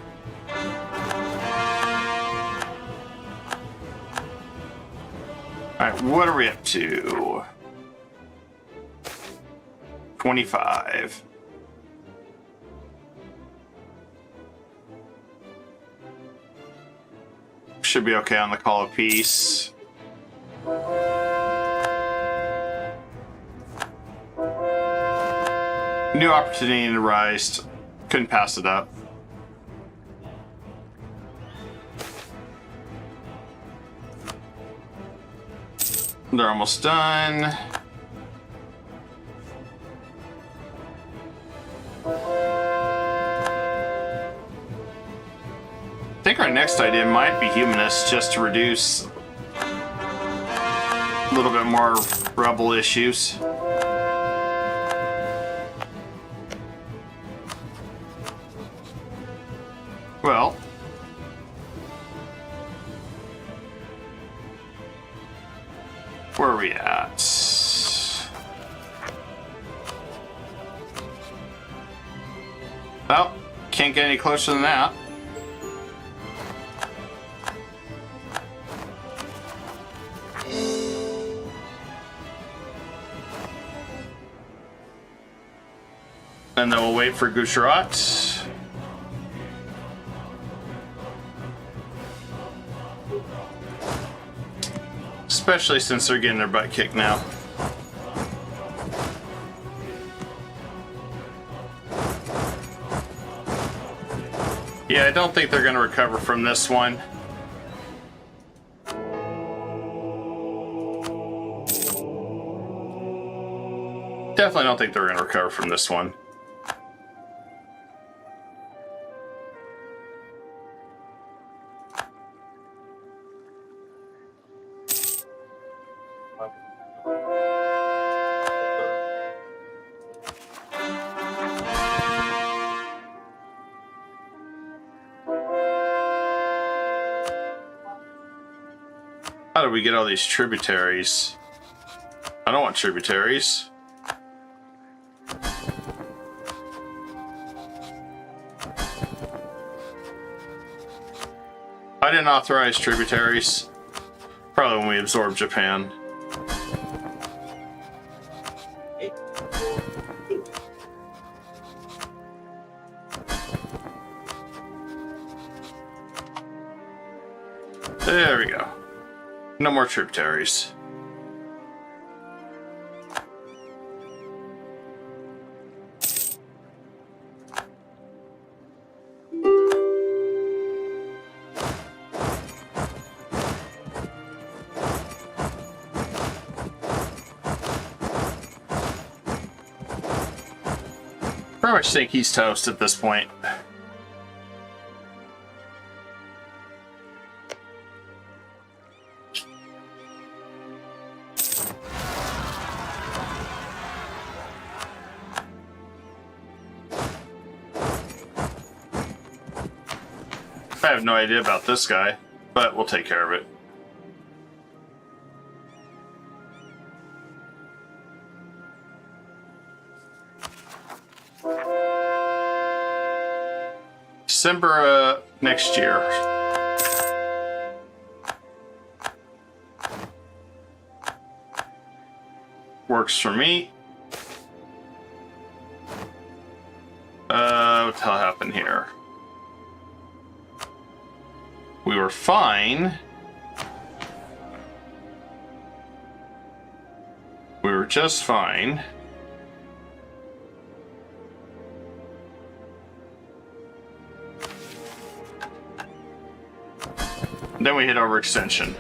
Alright, what are we up to? 25. Should be okay on the call of peace. New opportunity to rise. Couldn't pass it up. They're almost done. I think our next idea might be humanists, just to reduce a little bit more rebel issues. Well, where are we at? Well, can't get any closer than that. And then we'll wait for Gujarat. Especially since they're getting their butt kicked now. Yeah, I don't think they're going to recover from this one. Definitely don't think they're going to recover from this one. How do we get all these tributaries? I don't want tributaries. I didn't authorize tributaries. Probably when we absorb Japan. There we go. No more tributaries. Pretty much think he's toast at this point. I have no idea about this guy, but we'll take care of it. December next year. Works for me. What the hell happened here? We were fine. We were just fine. Then we hit overextension.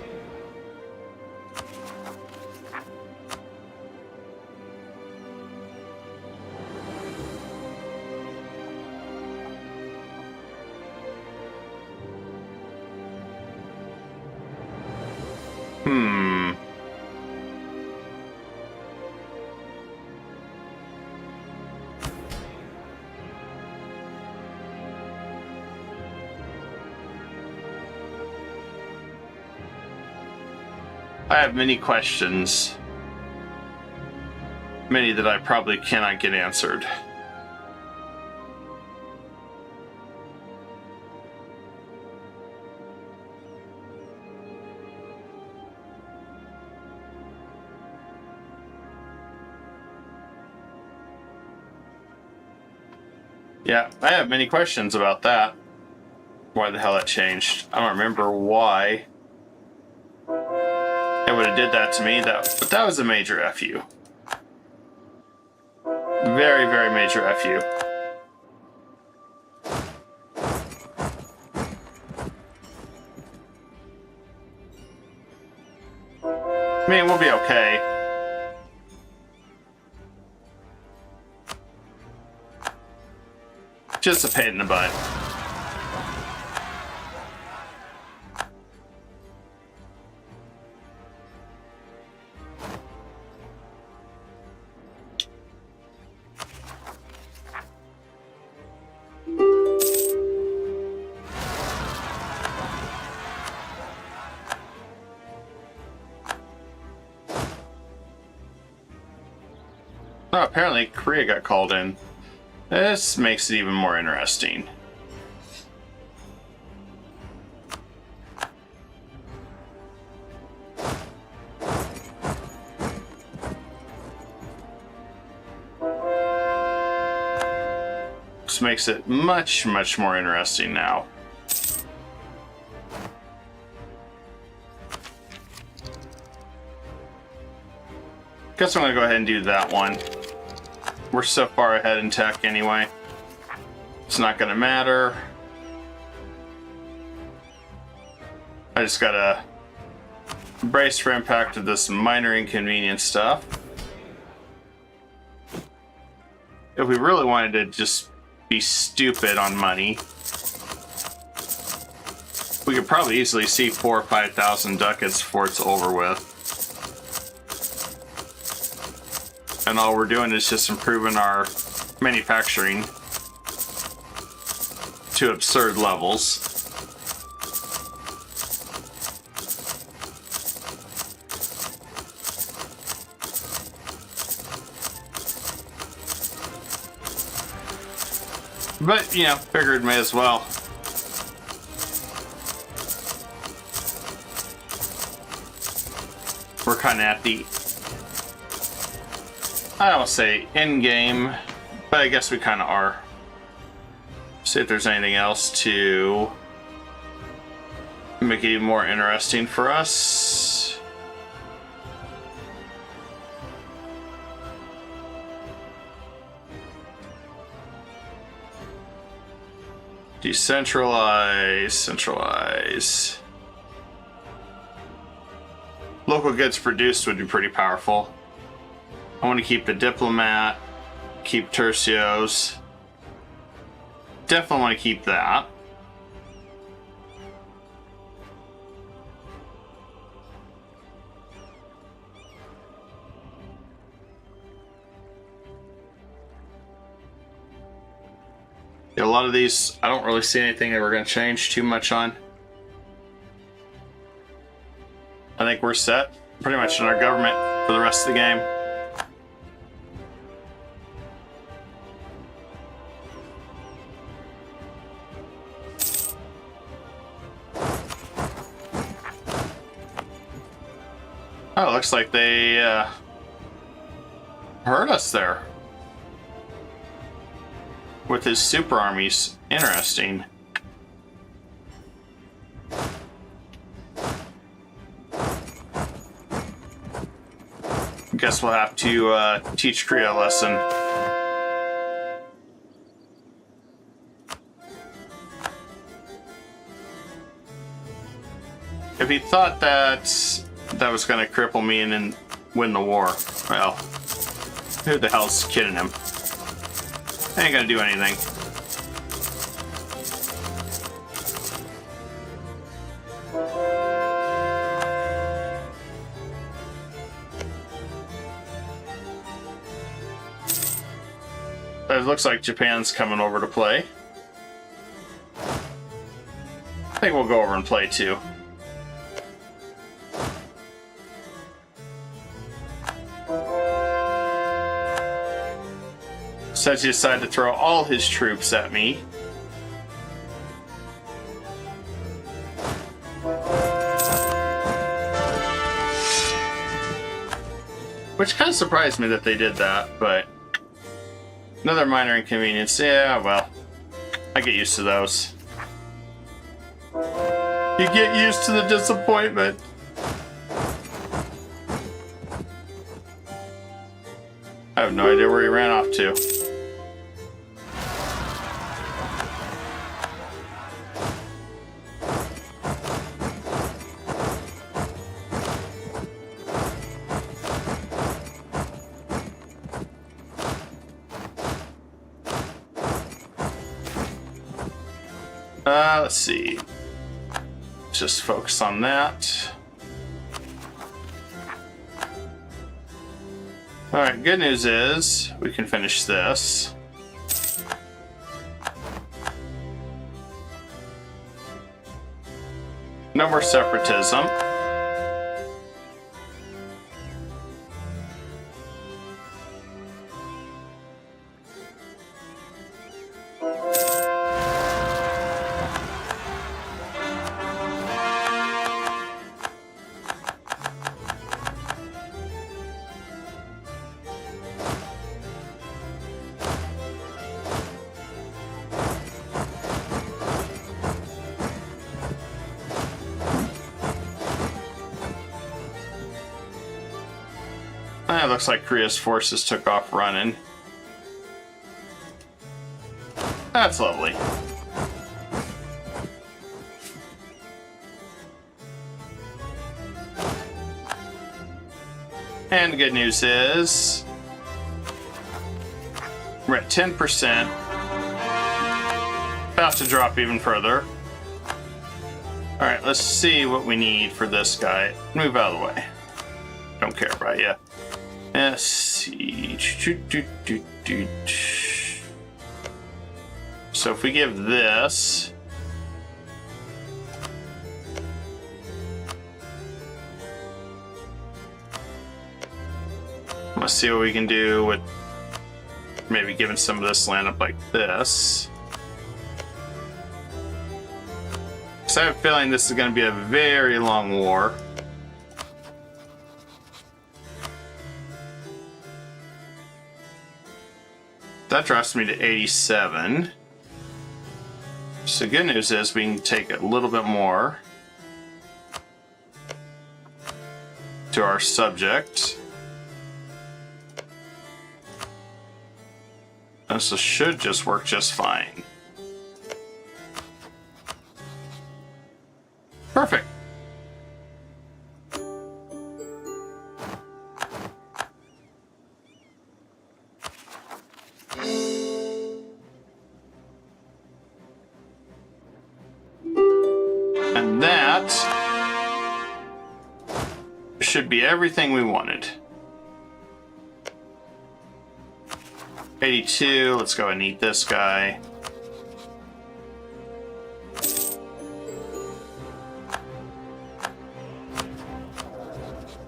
I have many questions. Many that I probably cannot get answered. Yeah, I have many questions about that. Why the hell that changed. I don't remember why it would have did that to me, but that was a major FU. Very, very major FU. I mean, we'll be okay. Just a pain in the butt. Oh, apparently Korea got called in. This makes it even more interesting. This makes it much, much more interesting now. Guess I'm gonna go ahead and do that one. We're so far ahead in tech anyway. It's not gonna matter. I just gotta brace for impact of this minor inconvenience stuff. If we really wanted to just be stupid on money, we could probably easily see 4,000 or 5,000 ducats before it's over with. And all we're doing is just improving our manufacturing to absurd levels. But, you know, figured may as well. We're kind of at the, I don't say in-game, but I guess we kind of are. See if there's anything else to make it even more interesting for us. Decentralize, centralize. Local goods produced would be pretty powerful. I want to keep the Diplomat, keep Tercios. Definitely want to keep that. Yeah, a lot of these, I don't really see anything that we're going to change too much on. I think we're set pretty much in our government for the rest of the game. Oh, it looks like they hurt us there with his super armies. Interesting. Guess we'll have to teach Korea a lesson. If he thought that was going to cripple me and then win the war, well, who the hell's kidding him? Ain't gonna do anything. It looks like Japan's coming over to play. I think we'll go over and play too. Says he decided to throw all his troops at me. Which kind of surprised me that they did that, but another minor inconvenience. Yeah, well, I get used to those. You get used to the disappointment. I have no idea where he ran off to. Let's see. Just focus on that. Alright, good news is we can finish this. No more separatism. It looks like Korea's forces took off running. That's lovely. And the good news is we're at 10%. About to drop even further. Alright, let's see what we need for this guy. Move out of the way. Don't care about you. Let's see. So if we give this, let's see what we can do with maybe giving some of this land up like this. So I have a feeling this is going to be a very long war. That drops me to 87. So the good news is we can take a little bit more to our subject. This should just work just fine. Perfect. And that should be everything we wanted. 82, let's go and eat this guy.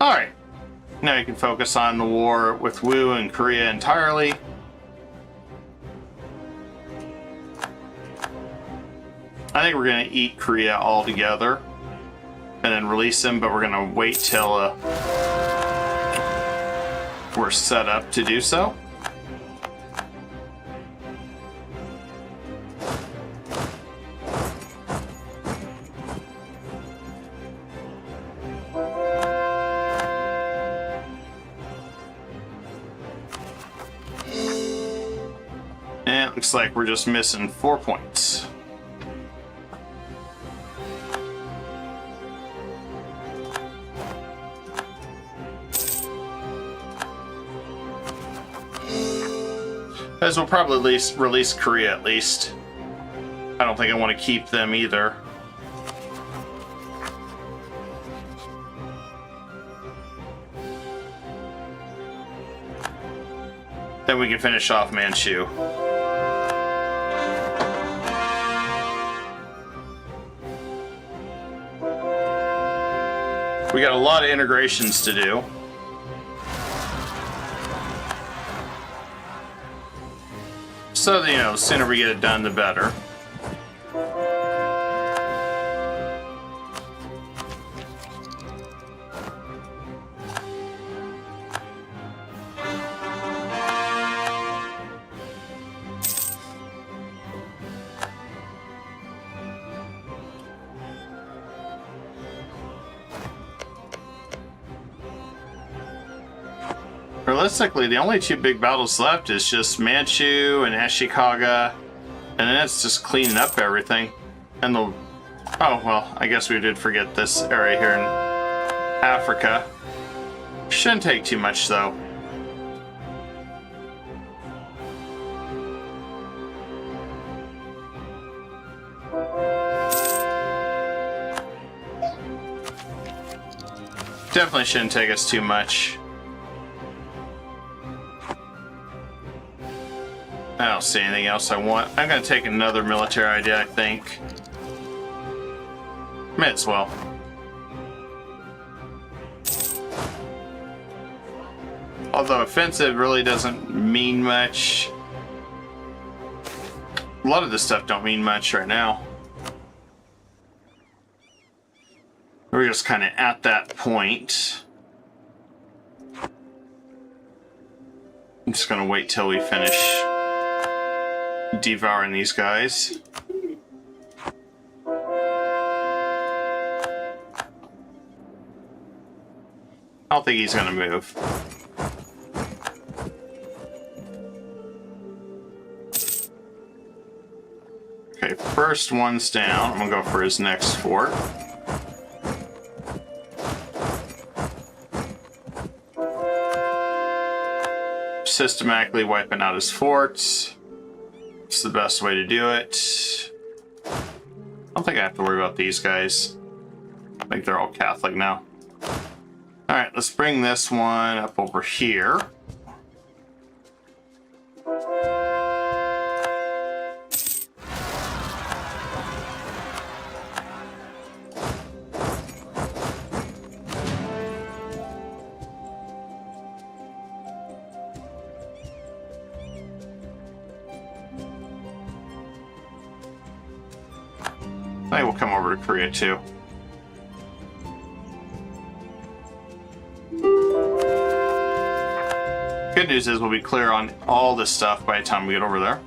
Alright. Now you can focus on the war with Wu and Korea entirely. I think we're going to eat Korea altogether and then release them, but we're going to wait till we're set up to do so. And it looks like we're just missing 4 points. As we'll probably release Korea at least. I don't think I want to keep them either. Then we can finish off Manchu. We got a lot of integrations to do. So, you know, the sooner we get it done, the better. Realistically, the only two big battles left is just Manchu and Ashikaga, and then it's just cleaning up everything. And the... oh, well, I guess we did forget this area here in Africa. Shouldn't take too much, though. Definitely shouldn't take us too much. I don't see anything else I want. I'm going to take another military idea, I think. May as well. Although offensive really doesn't mean much. A lot of this stuff don't mean much right now. We're just kind of at that point. I'm just going to wait till we finish devouring these guys. I don't think he's gonna move. Okay, first one's down. I'm gonna go for his next fort. Systematically wiping out his forts. It's the best way to do it. I don't think I have to worry about these guys. I think they're all Catholic now. Alright, let's bring this one up over here. I think we'll come over to Korea too. Good news is we'll be clear on all this stuff by the time we get over there.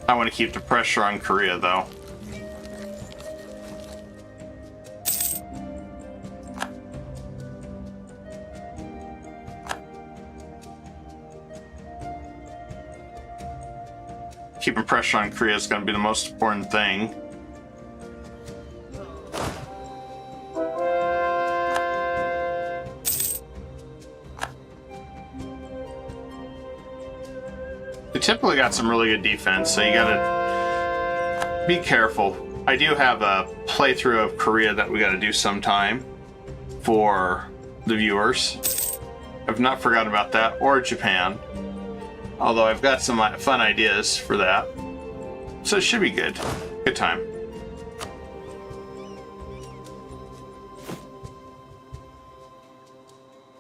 I want to keep the pressure on Korea though. Keeping pressure on Korea is going to be the most important thing. We typically got some really good defense, so you gotta be careful. I do have a playthrough of Korea that we gotta do sometime for the viewers. I've not forgotten about that, or Japan. Although I've got some fun ideas for that. So it should be good. Good time.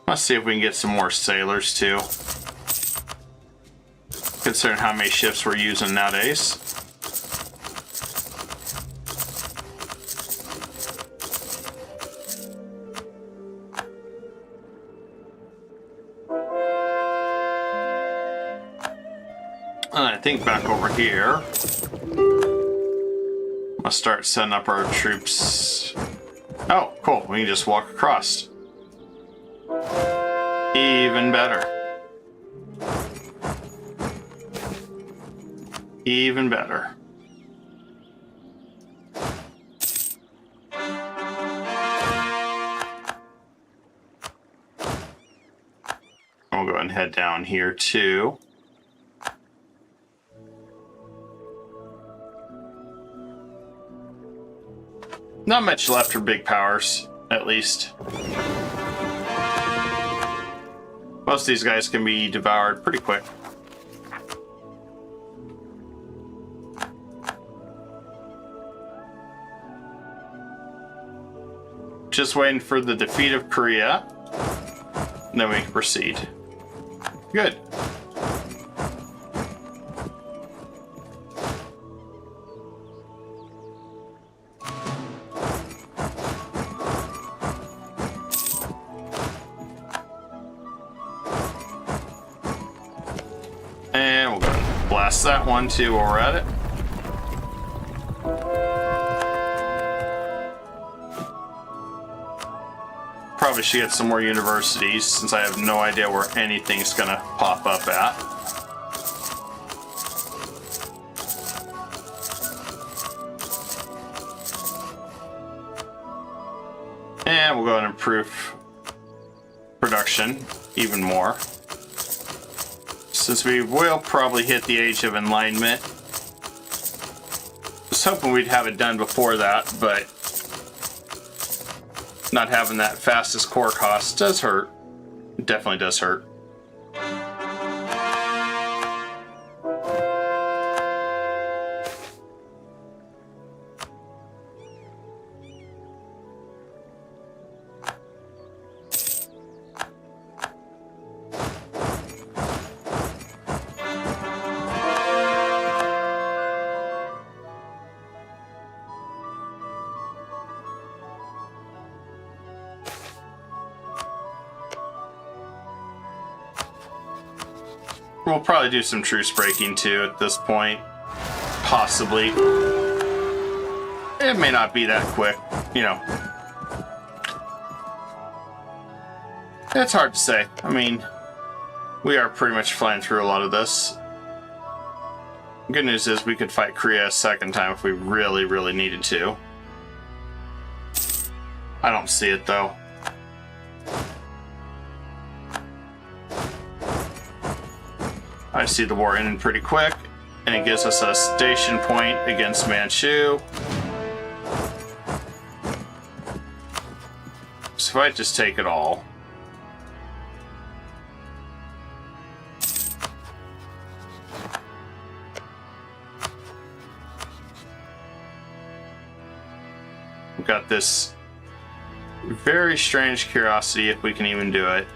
Let's see if we can get some more sailors too. Considering how many ships we're using nowadays. And I think back over here, I'll start setting up our troops. Oh, cool. We can just walk across. Even better. Even better. We'll go ahead and head down here too. Not much left for big powers, at least. Most of these guys can be devoured pretty quick. Just waiting for the defeat of Korea, and then we can proceed. Good. And we'll go blast that one too while we're at it. Probably should get some more universities since I have no idea where anything's gonna pop up at. And we'll go ahead and improve production even more. Since we will probably hit the age of enlightenment. I was hoping we'd have it done before that, but not having that fastest core cost does hurt. It definitely does hurt. We'll probably do some truce breaking too at this point. Possibly. It may not be that quick, you know. It's hard to say. I mean, we are pretty much flying through a lot of this. Good news is we could fight Korea a second time if we really, really needed to. I don't see it though. I see the war ending pretty quick, and it gives us a station point against Manchu. So if I just take it all. We've got this very strange curiosity, if we can even do it.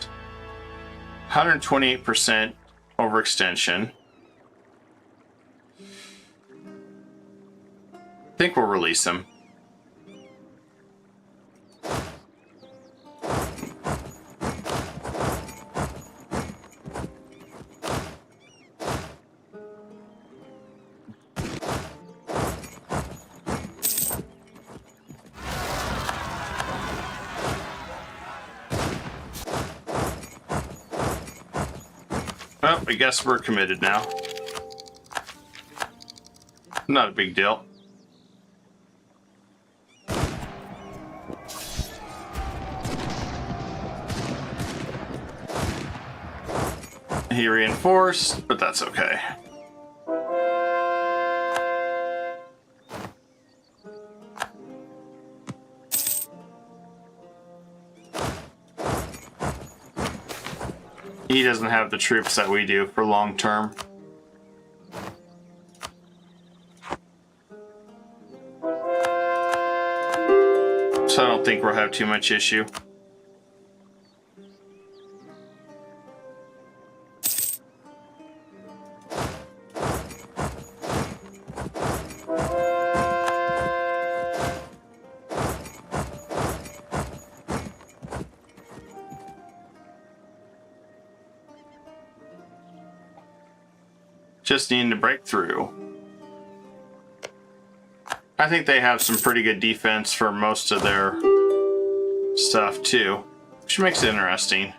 128% overextension. I think we'll release him. Well, I guess we're committed now. Not a big deal. He reinforced, but that's okay. He doesn't have the troops that we do for long term. So I don't think we'll have too much issue. Just needing to break through. I think they have some pretty good defense for most of their stuff too, which makes it interesting.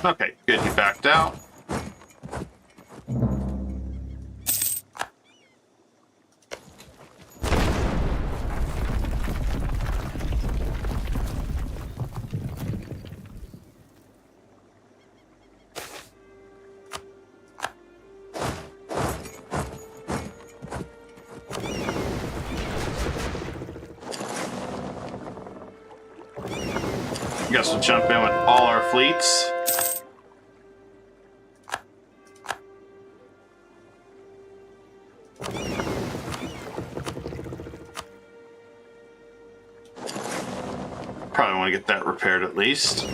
Okay, good, he backed out. Guess we'll jump in with all our fleets. Probably want to get that repaired at least.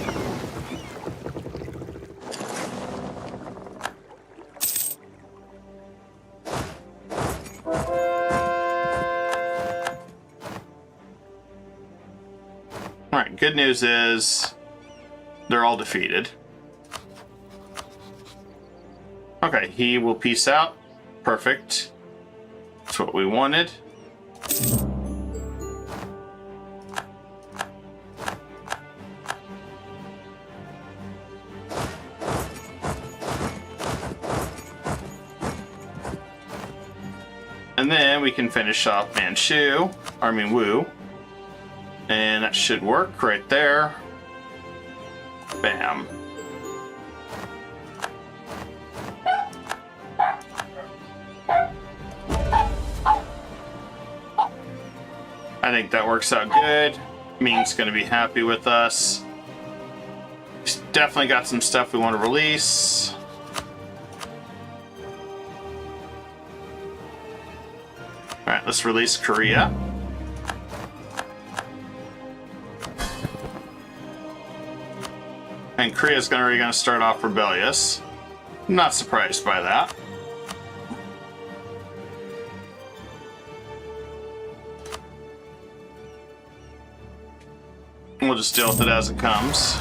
Alright, good news is they're all defeated. Okay, he will peace out. Perfect. That's what we wanted. And then we can finish off Wu. And that should work right there. Bam. I think that works out good. Ming's gonna be happy with us. He's definitely got some stuff we want to release. Alright, let's release Korea. And Korea's already going to start off rebellious. I'm not surprised by that. We'll just deal with it as it comes.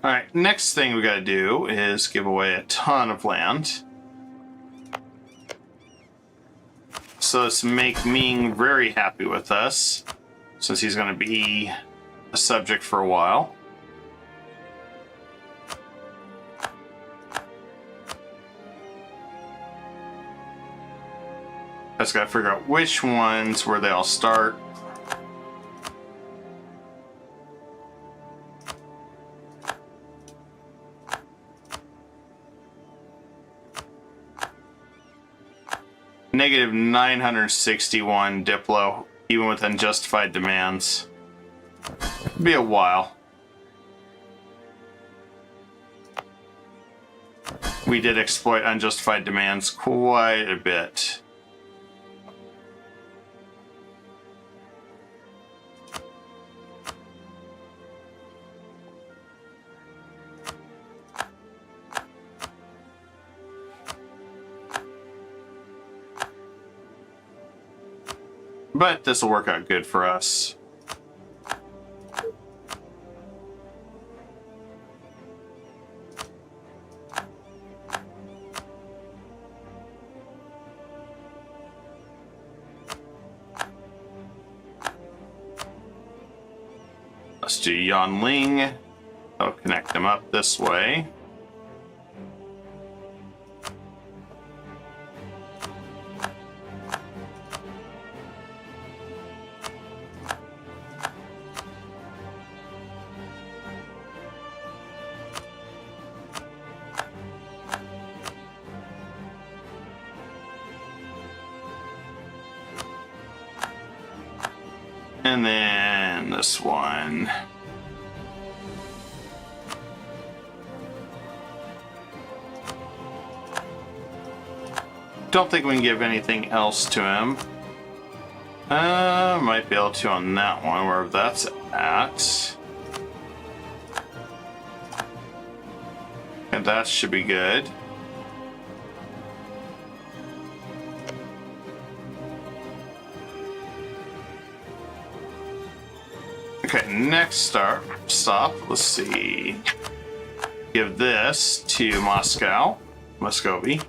Alright, next thing we gotta do is give away a ton of land. So let's make Ming very happy with us, since he's gonna be a subject for a while. I just gotta figure out which ones where they all start. Negative 961 Diplo, even with unjustified demands. It'll be a while. We did exploit unjustified demands quite a bit. But this will work out good for us. Let's do Yonling. I'll connect them up this way. And then this one. Don't think we can give anything else to him. Might be able to on that one, wherever that's at. And that should be good. Okay, next stop, let's see. Give this to Muscovy.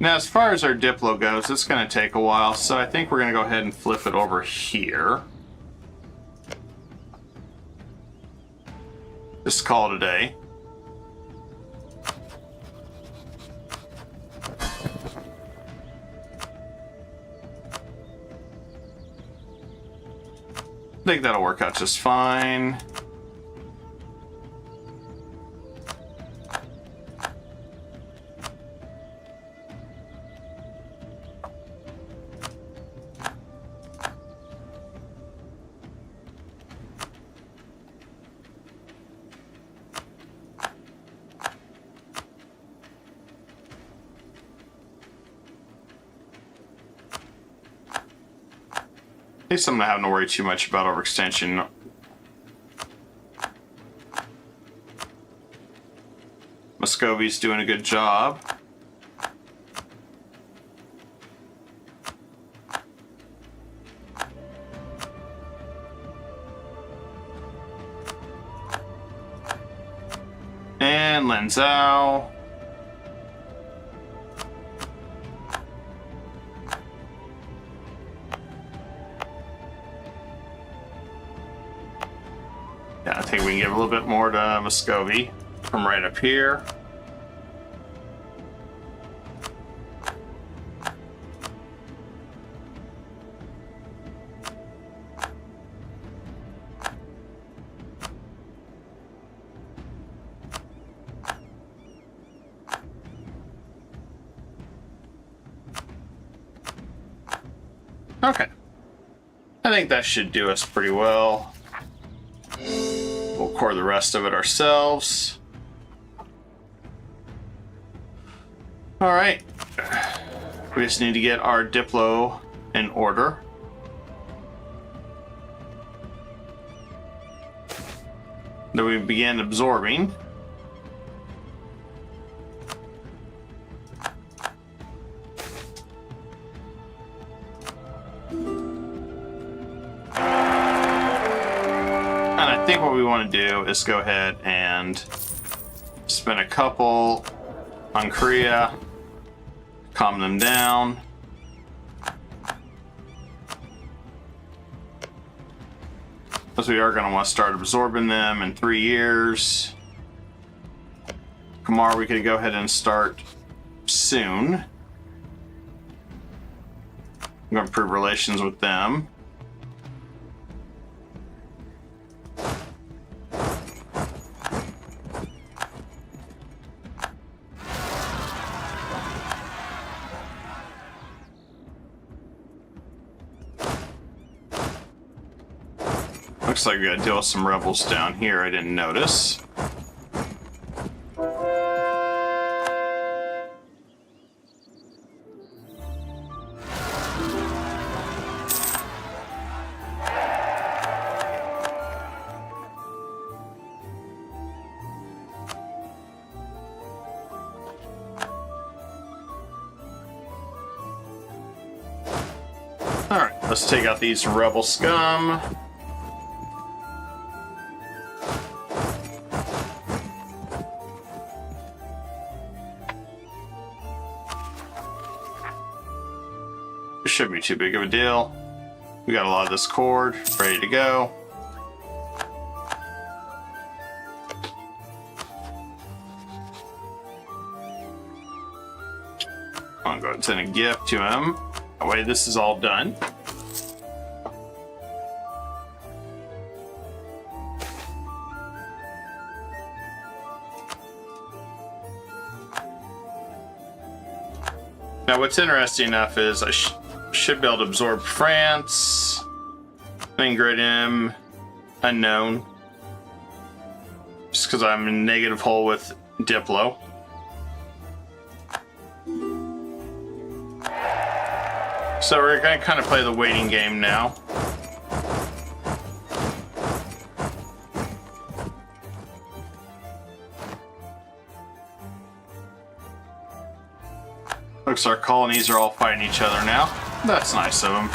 Now, as far as our Diplo goes, it's going to take a while, so I think we're going to go ahead and flip it over here. Just call it a day. I think that'll work out just fine. At least I'm not having to worry too much about overextension. Muscovy's doing a good job. And Lenzao. I think we can give a little bit more to Muscovy from right up here. Okay. I think that should do us pretty well. We'll core the rest of it ourselves. All right. We just need to get our Diplo in order. Then we begin absorbing. I think what we want to do is go ahead and spend a couple on Korea, calm them down. Because we are going to want to start absorbing them in 3 years. Kamar, we could go ahead and start soon. I'm going to improve relations with them. Looks like we gotta deal with some rebels down here I didn't notice. Alright, let's take out these rebel scum. It shouldn't be too big of a deal. We got a lot of this cord ready to go. I'm going to send a gift to him. That way this is all done. Now what's interesting enough is I should be able to absorb France. Ingredium unknown. Just because I'm in negative hole with Diplo. So we're going to kind of play the waiting game now. Looks our colonies are all fighting each other now. That's nice of them.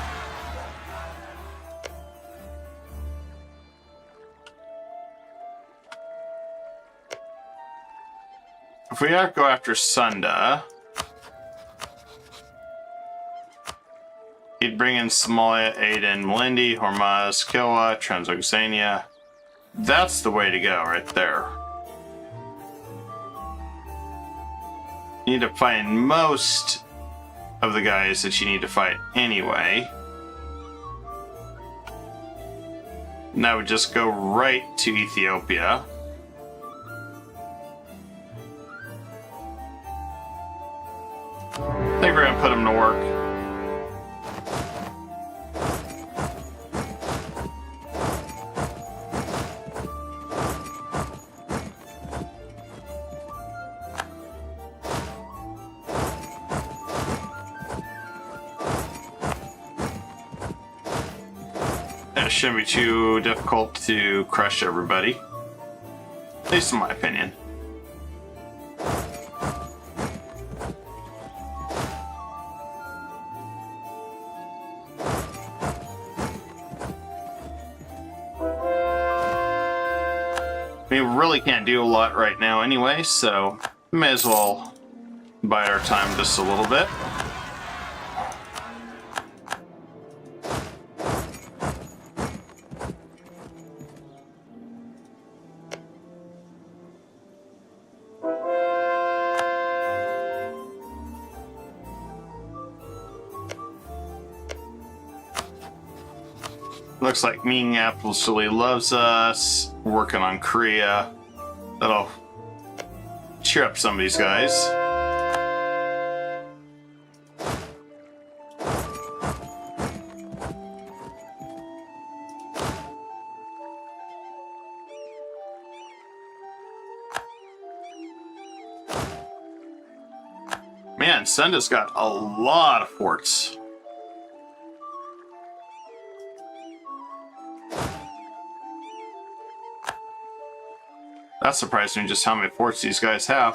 If we have to go after Sunda, he'd bring in Somalia, Aden, Malindi, Hormuz, Kilwa, Transoxania. That's the way to go right there. You need to find most of the guys that you need to fight anyway. And that would just go right to Ethiopia. I think we're gonna put them to work. It shouldn't be too difficult to crush everybody. At least in my opinion. We really can't do a lot right now anyway, so may as well bide our time just a little bit. Looks like Ming absolutely loves us. Working on Korea. That'll cheer up some of these guys. Man, Sunda's got a lot of forts. That surprised me just how many forts these guys have.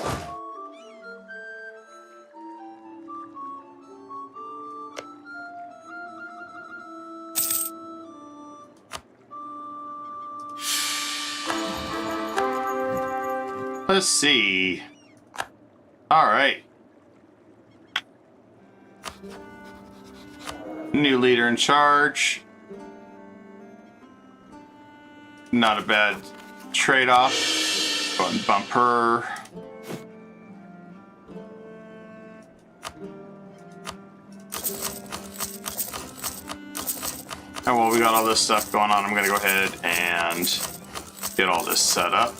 Let's see. All right. New leader in charge. Not a bad trade-off. Go and bump her. And while we got all this stuff going on, I'm going to go ahead and get all this set up.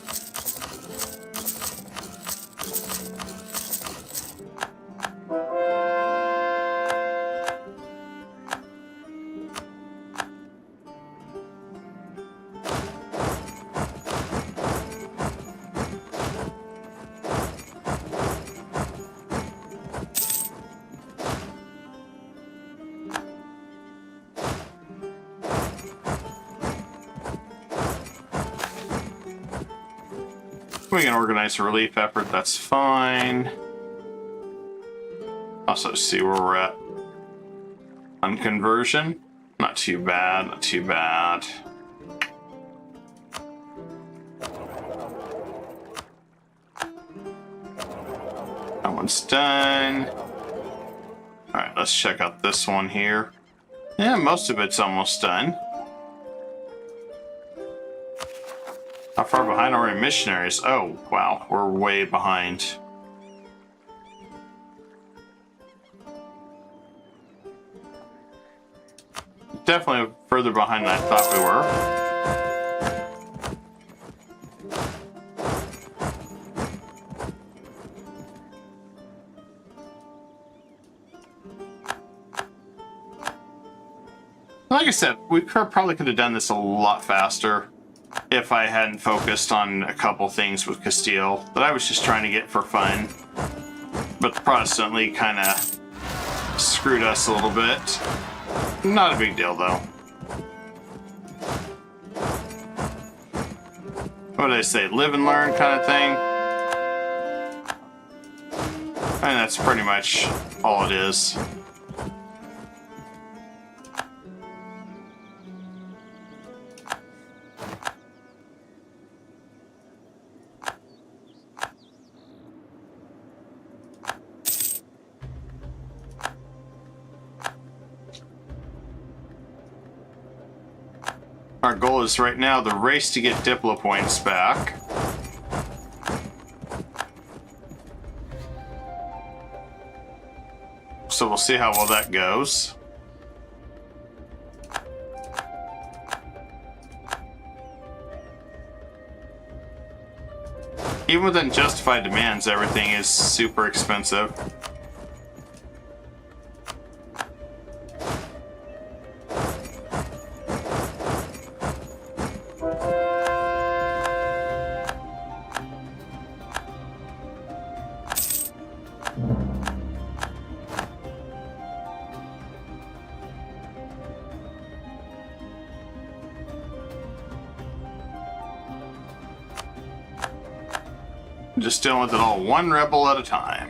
We can organize a relief effort, that's fine. Also see where we're at. On conversion, not too bad, not too bad. That one's done. Alright, let's check out this one here. Yeah, most of it's almost done. How far behind are we missionaries? Oh, wow, we're way behind. Definitely further behind than I thought we were. Like I said, we probably could have done this a lot faster if I hadn't focused on a couple things with Castile that I was just trying to get for fun. But the Protestant League kind of screwed us a little bit. Not a big deal, though. What do they say? Live and learn kind of thing? And that's pretty much all it is. Our goal is right now the race to get Diplo points back. So we'll see how well that goes. Even with unjustified demands, everything is super expensive. Just dealing with it all one rebel at a time.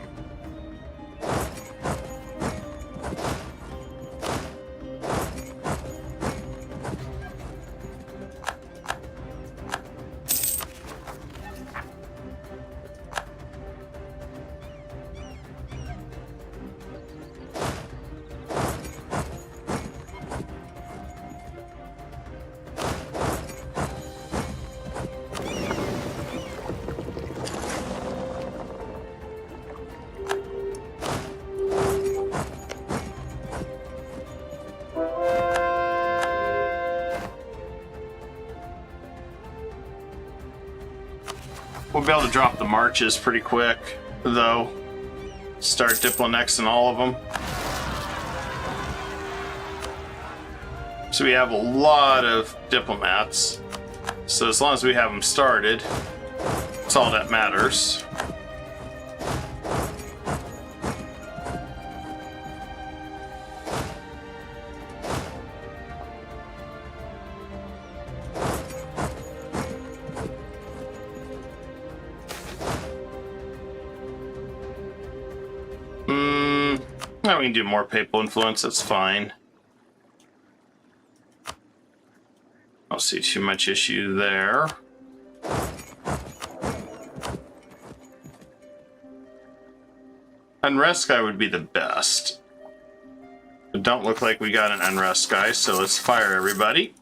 We'll be able to drop the marches pretty quick, though. Start Diploannexing all of them. So we have a lot of diplomats. So as long as we have them started, that's all that matters. We can do more papal influence, that's fine. I don't see too much issue there. Unrest guy would be the best. It don't look like we got an unrest guy, so let's fire everybody.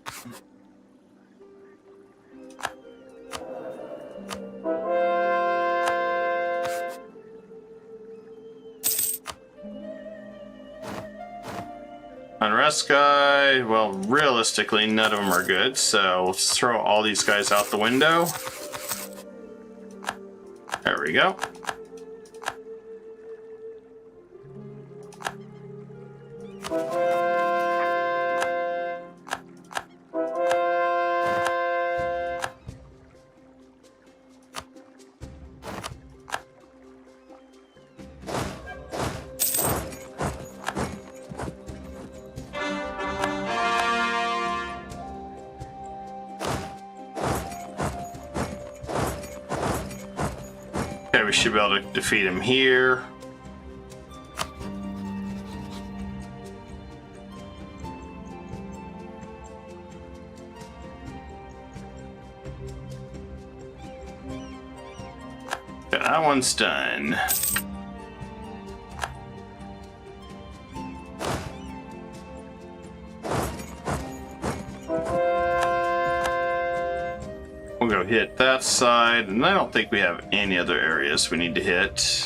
Unrest guy, well, realistically, none of them are good, so let's throw all these guys out the window. There we go. Okay, we should be able to defeat him here. that one's done. We'll go hit that side, and I don't think we have any other areas we need to hit.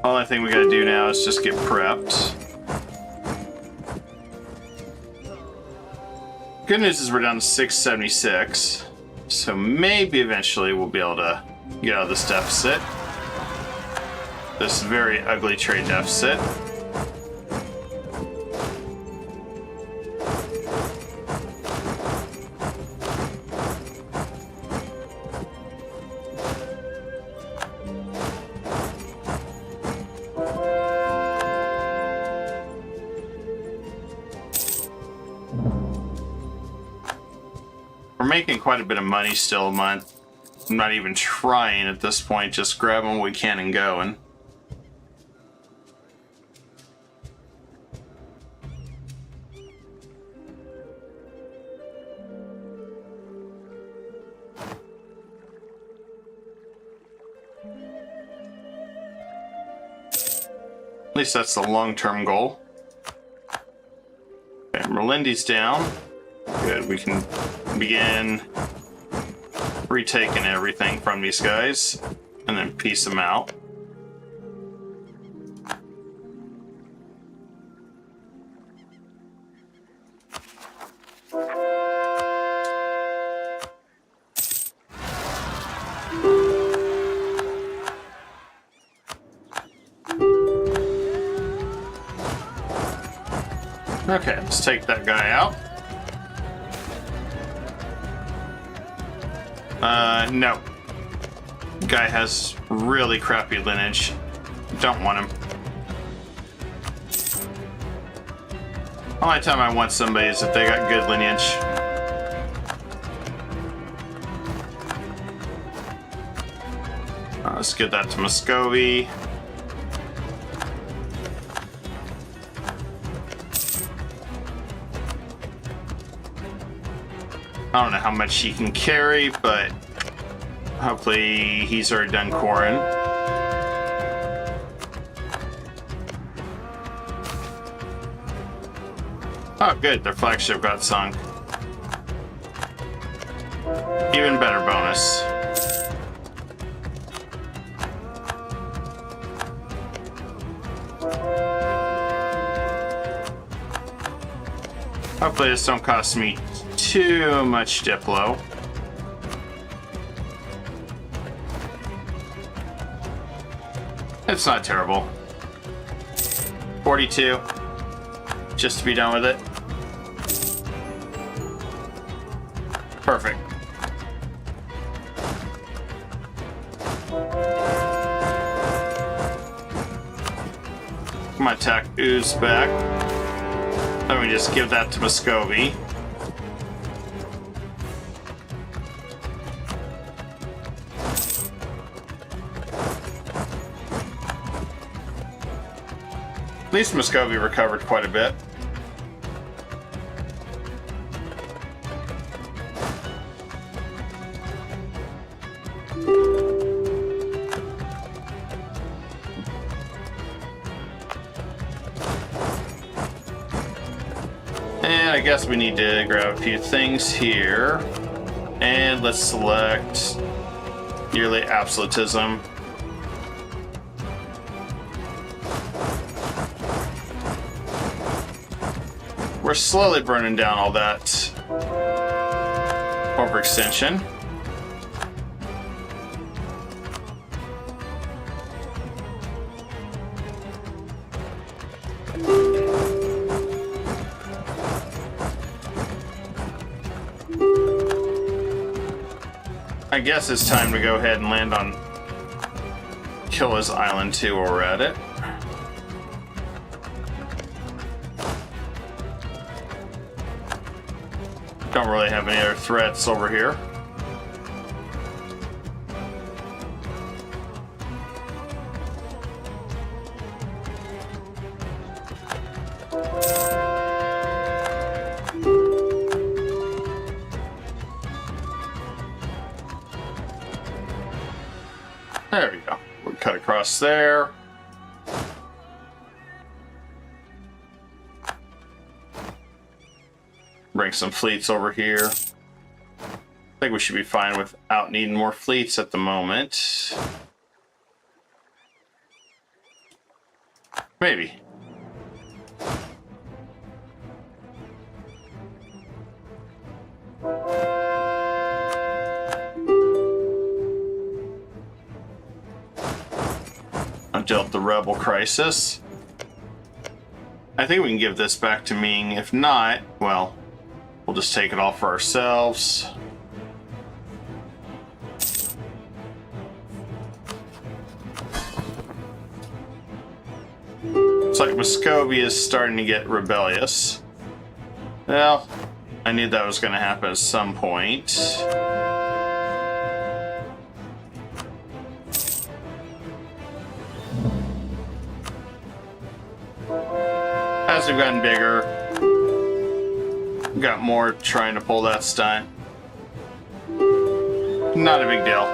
Only thing we gotta do now is just get prepped. Good news is we're down to 676, so maybe eventually we'll be able to get out of this deficit. This very ugly trade deficit. We're making quite a bit of money still a month. I'm not even trying at this point, just grabbing what we can and going. At least that's the long-term goal. Okay, Merlindy's down. Good, we can begin retaking everything from these guys and then piece them out. Okay, let's take that guy out. No. Guy has really crappy lineage. Don't want him. Only time I want somebody is if they got good lineage. Let's get that to Muscovy. I don't know how much he can carry, but hopefully he's already done Corin. Oh good, their flagship got sunk. Even better bonus. Hopefully this don't cost me too much Diplo. It's not terrible. 42. Just to be done with it. Perfect. I'm gonna attack Uzbek. Let me just give that to Muscovy. At least Muscovy recovered quite a bit. And I guess we need to grab a few things here. And let's select yearly absolutism. We're slowly burning down all that overextension. I guess it's time to go ahead and land on Killa's Island too while we're at it. Don't really have any other threats over here. There we go. We'll cut across there. Bring some fleets over here. I think we should be fine without needing more fleets at the moment. Maybe. I've dealt the rebel crisis. I think we can give this back to Ming. If not, well, we'll just take it all for ourselves. It's like Muscovy is starting to get rebellious. Well, I knew that was going to happen at some point. As we've gotten bigger, we've got more trying to pull that stunt. Not a big deal.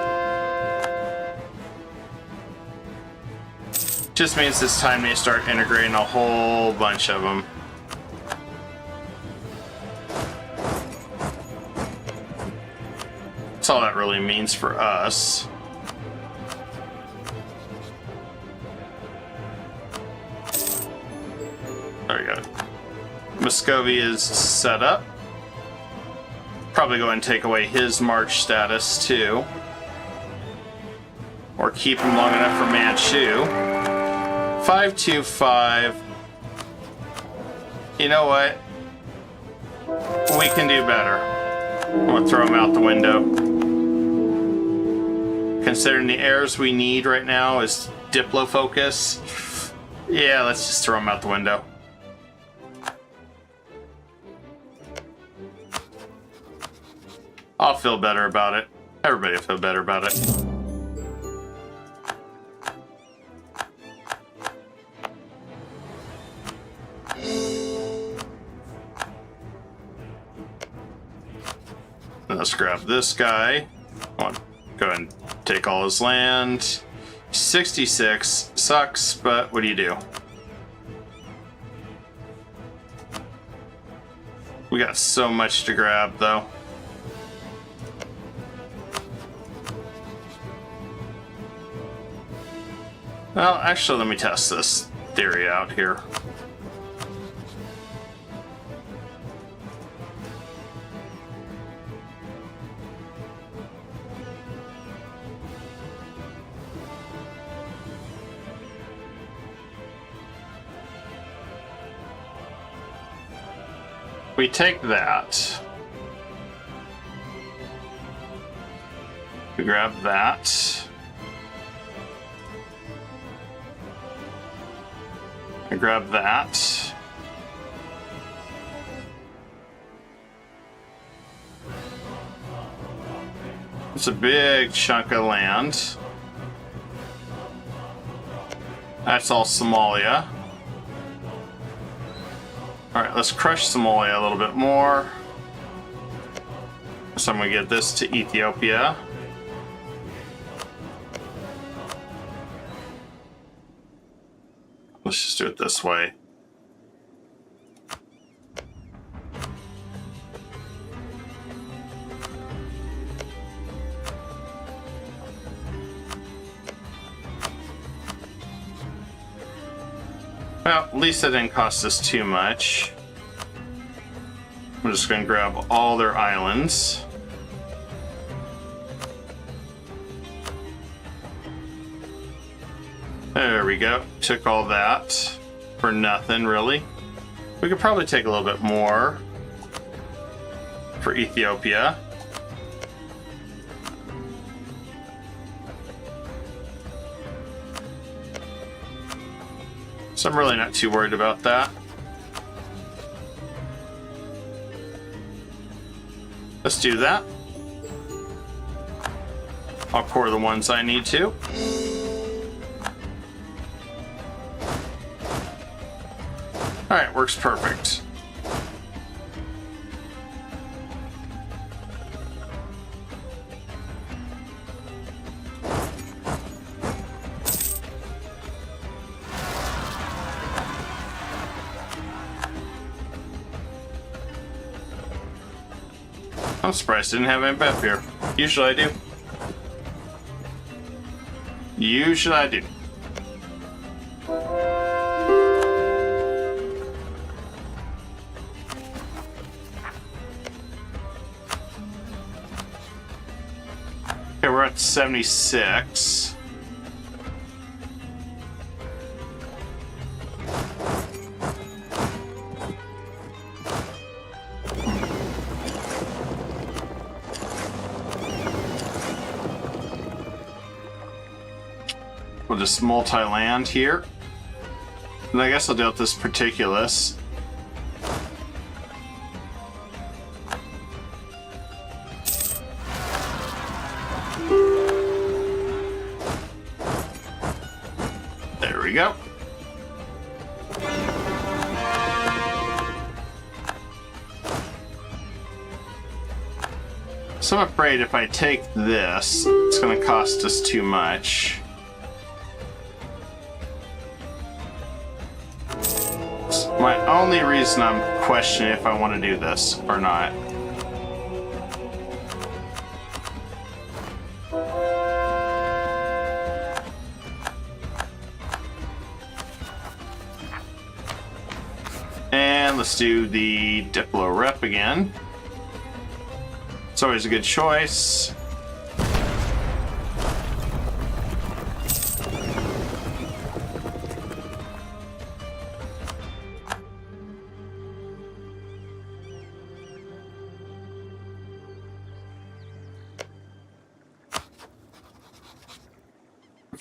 Just means this time they start integrating a whole bunch of them. That's all that really means for us. There we go. Muscovy is set up. Probably go and take away his march status too. Or keep him long enough for Manchu. 525. You know what? We can do better. I'm gonna throw him out the window. Considering the heirs we need right now is Diplo focus. Yeah, let's just throw him out the window. I'll feel better about it. Everybody will feel better about it. Let's grab this guy. Go ahead and take all his land. 66 sucks, but what do you do? We got so much to grab, though. Well, actually, let me test this theory out here. We take that. We grab that. I grab that. It's a big chunk of land. That's all Somalia. Alright, let's crush Somalia a little bit more. So I'm going to get this to Ethiopia. Let's just do it this way. Well, at least that didn't cost us too much. I'm just going to grab all their islands. There we go. Took all that for nothing, really. We could probably take a little bit more for Ethiopia. So I'm really not too worried about that. Let's do that. I'll core the ones I need to. Alright, works perfect. I'm surprised I didn't have any up here. Usually I do. Usually I do. Okay, we're at 76. We'll just multi-land here. And I guess I'll deal with this particulus. There we go. So I'm afraid if I take this, it's going to cost us too much. My only reason I'm questioning if I want to do this or not. And let's do the Diplo rep again. It's always a good choice.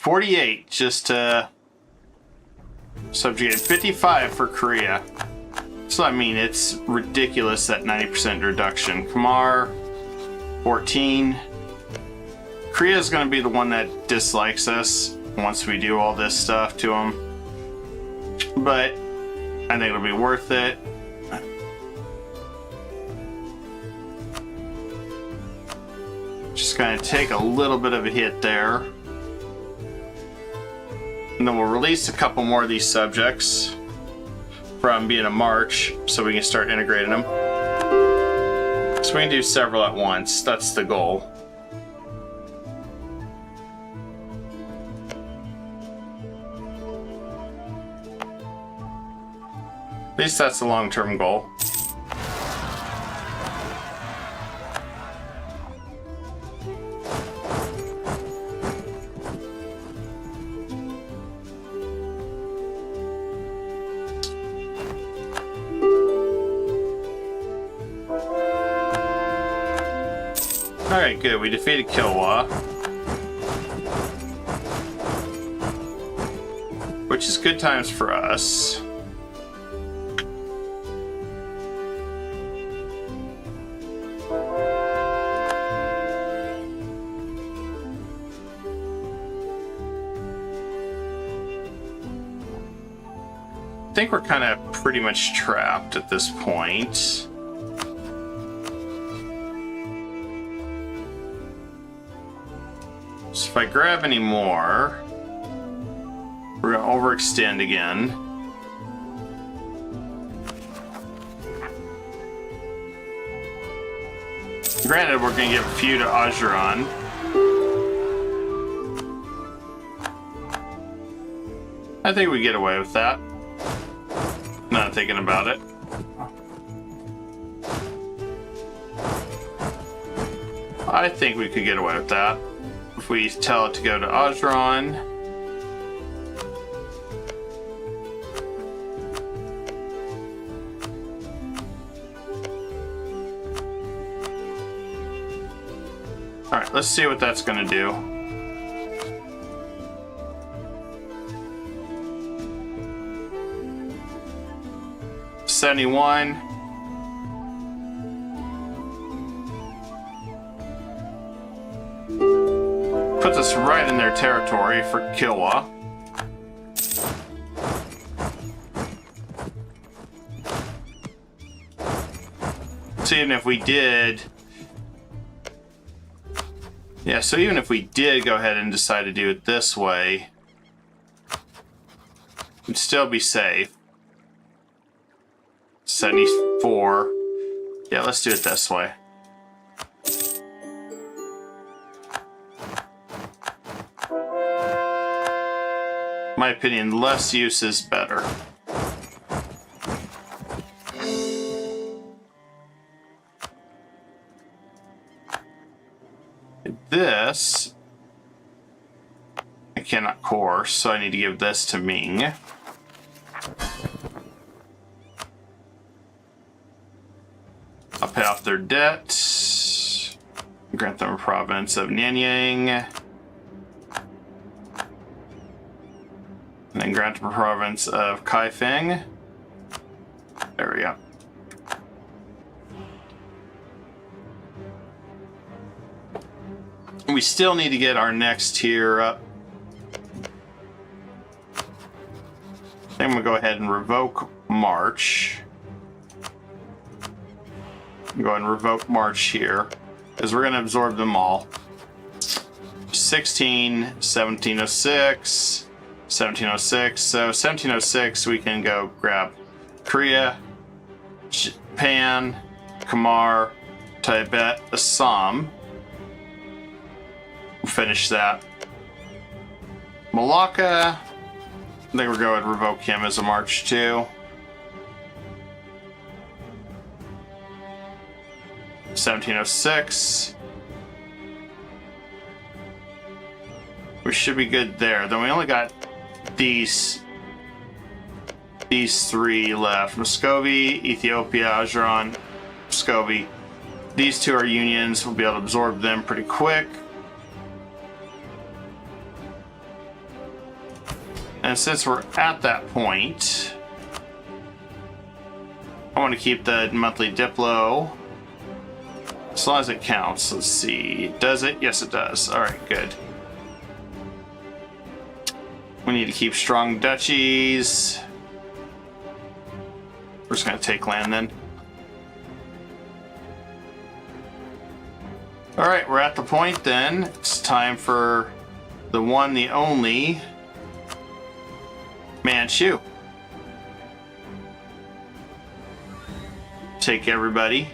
$48 just to subjugate. 55 for Korea. So I mean, it's ridiculous that 90% reduction. Khmer, 14. Korea is going to be the one that dislikes us once we do all this stuff to them. But I think it'll be worth it. Just going to take a little bit of a hit there. And then we'll release a couple more of these subjects from being a march so we can start integrating them. So we can do several at once. That's the goal. At least that's the long-term goal. Alright, good. We defeated Kilwa. Which is good times for us. I think we're kind of pretty much trapped at this point. So if I grab any more, we're going to overextend again. Granted, we're going to give a few to Ajuran. I think we get away with that. Not thinking about it. I think we could get away with that. If we tell it to go to Ajuran. Alright, let's see what that's going to do. $71. Puts us right in their territory for Kilwa. So even if we did... Yeah, so even if we did go ahead and decide to do it this way, we'd still be safe. 74. Yeah, let's do it this way. my opinion, less use is better. This I cannot course, so I need to give this to Ming. I'll pay off their debt. Grant them a province of Nanyang. And then grant them a province of Kaifeng. There we go. We still need to get our next tier up. I'm gonna go ahead and revoke March. Go ahead and revoke March here, because we're gonna absorb them all. 16, 1706, 1706. So 1706, we can go grab Korea, Japan, Khmer, Tibet, Assam. Finish that. Malacca, I think we're going to revoke him as a March too. 1706. We should be good there. Then we only got these three left. Muscovy, Ethiopia, Azerbaijan, Muscovy. These two are unions. We'll be able to absorb them pretty quick. And since we're at that point, I want to keep the monthly Diplo as long as it counts. Let's see. Does it? Yes, it does. All right, good. We need to keep strong duchies. We're just going to take land then. All right, we're at the point then. It's time for the one, the only Manchu. Take everybody.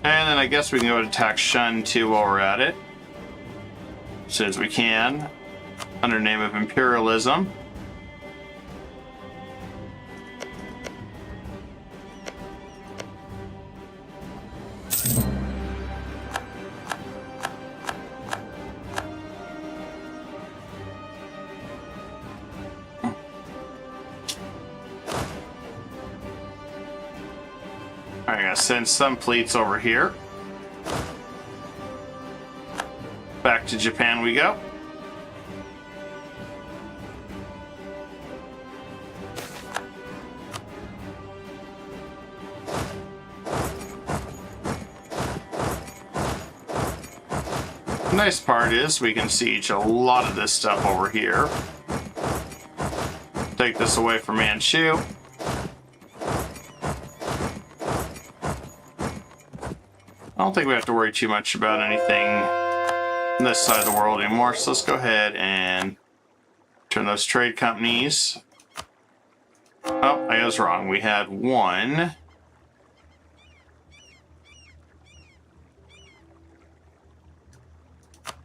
And then I guess we can go and attack Shun too while we're at it. As soon as we can. Under the name of imperialism. I'm gonna send some fleets over here. Back to Japan we go. The nice part is we can siege a lot of this stuff over here. Take this away from Manchu. I don't think we have to worry too much about anything on this side of the world anymore. So let's go ahead and turn those trade companies. Oh, I was wrong. We had one.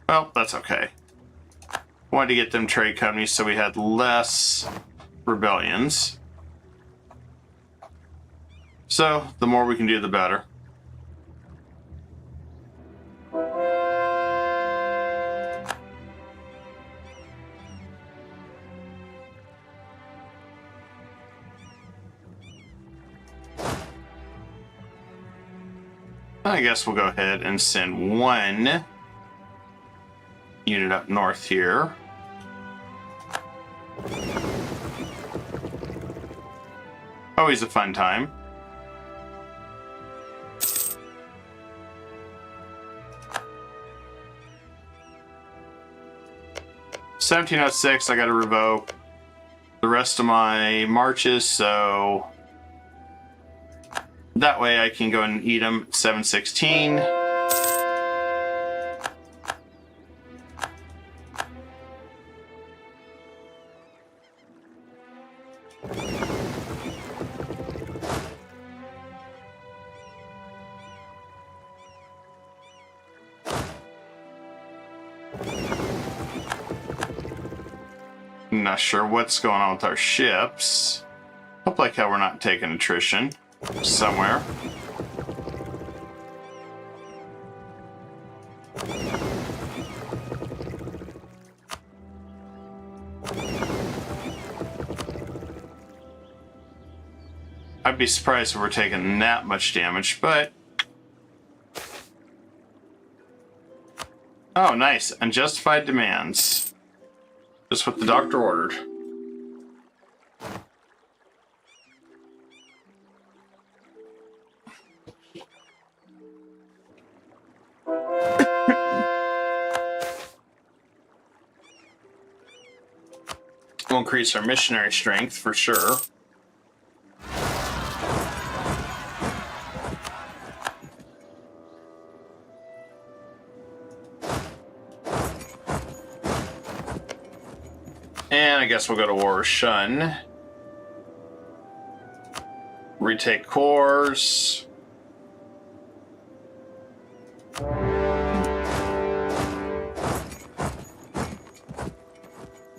Well, that's okay. Wanted to get them trade companies so we had less rebellions. So the more we can do, the better. I guess we'll go ahead and send one unit up north here. Always a fun time. (1706) I got to revoke the rest of my marches, so that way I can go and eat them. 716. not sure what's going on with our ships. Hope like how we're not taking attrition somewhere. I'd be surprised if we're taking that much damage, but... Oh, nice. Unjustified demands. Just what the doctor ordered. Will increase our missionary strength for sure. And I guess we'll go to war with Shun. Retake cores.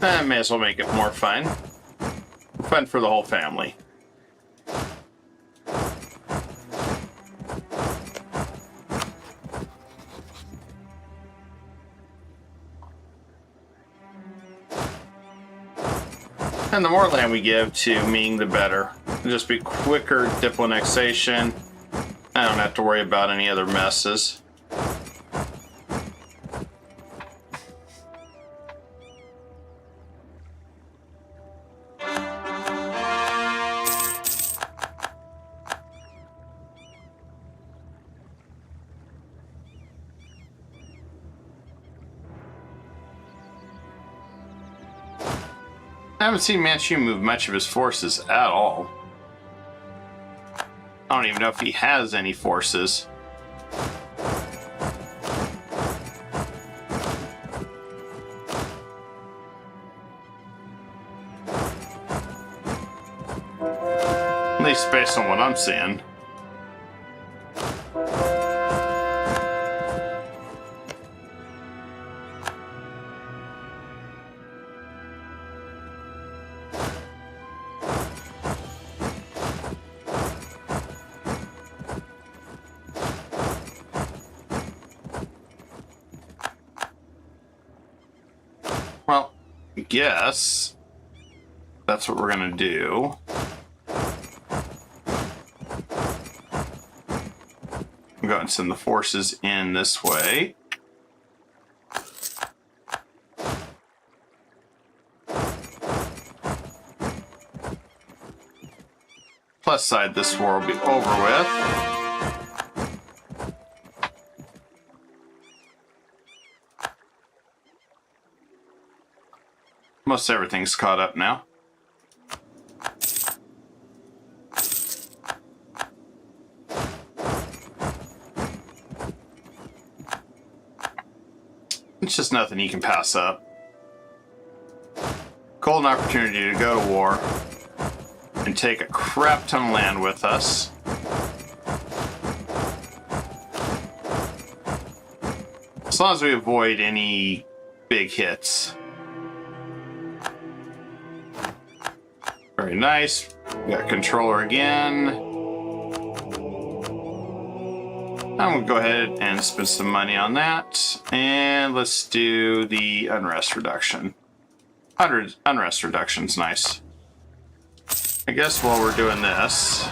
I may as well make it more fun. Fun for the whole family. And the more land we give to Ming, the better. It'll just be quicker Diploannexation. I don't have to worry about any other messes. I haven't seen Manchu move much of his forces at all. I don't even know if he has any forces. At least based on what I'm seeing. Well, I guess that's what we're gonna do. I'm going to send the forces in this way. Plus side, this war will be over with. Most everything's caught up now. It's just nothing you can pass up. Golden opportunity to go to war and take a crap ton of land with us. As long as we avoid any big hits. Very nice. We got controller again. I'm gonna go ahead and spend some money on that. And let's do the unrest reduction. Unrest reduction's nice. I guess while we're doing this,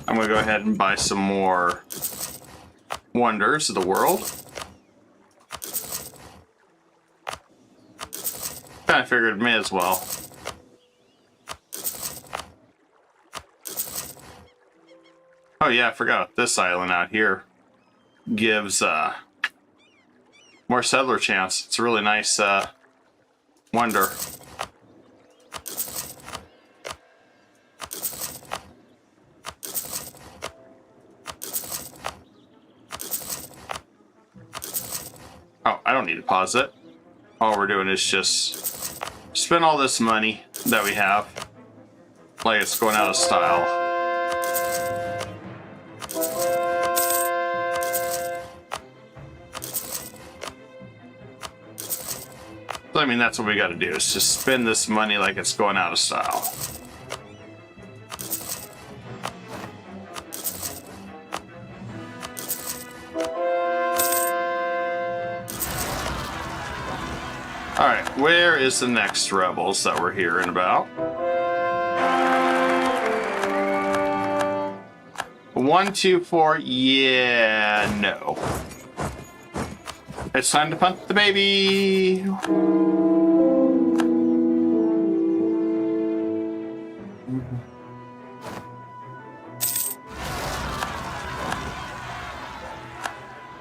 I'm gonna go ahead and buy some more wonders of the world. I figured may as well. Oh yeah, I forgot this island out here gives more settler chance. It's a really nice wonder. Oh, I don't need to pause it. All we're doing is just spend all this money that we have like it's going out of style. So, I mean, that's what we got to do, is just spend this money like it's going out of style. Alright, where is the next rebels that we're hearing about? 1, 2, 4, yeah, no. It's time to punt the baby!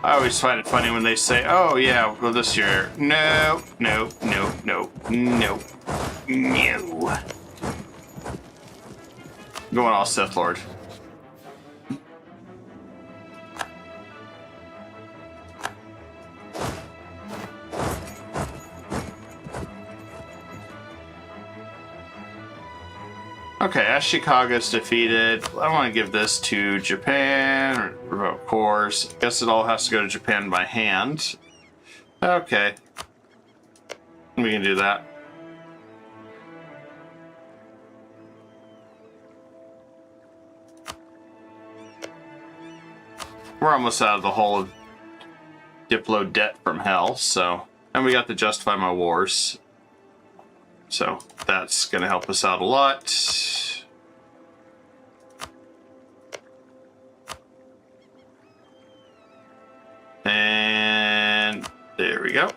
I always find it funny when they say, oh yeah, well this year. No, no, no, no, no, no. Going all Sith Lord. Okay, Ashikaga's defeated. I want to give this to Japan, or of course. Guess it all has to go to Japan by hand. Okay. We can do that. We're almost out of the whole Diplo debt from hell, so... And we got to justify my wars. So, that's going to help us out a lot. And there we go.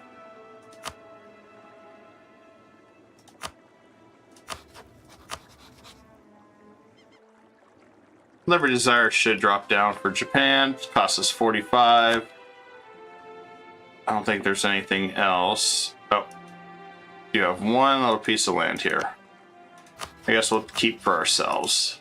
Liberty Desire should drop down for Japan. It costs us 45. I don't think there's anything else. Oh. You have one little piece of land here. I guess we'll keep for ourselves.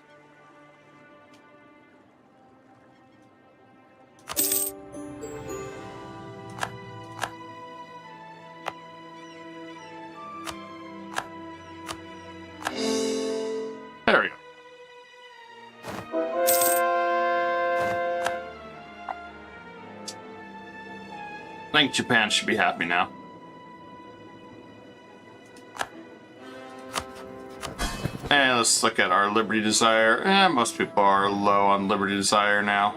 There we go. I think Japan should be happy now. And let's look at our Liberty Desire. Most people are low on Liberty Desire now.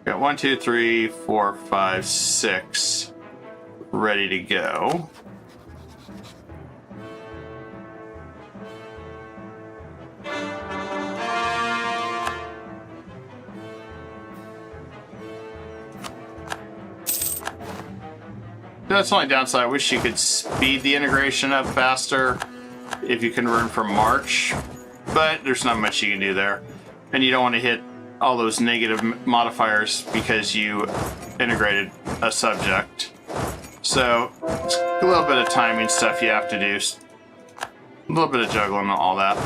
Got 1, 2, 3, 4, 5, 6 ready to go. That's the only downside. I wish you could speed the integration up faster if you can run from March, but there's not much you can do there. And you don't want to hit all those negative modifiers because you integrated a subject. So it's a little bit of timing stuff you have to do. A little bit of juggling and all that,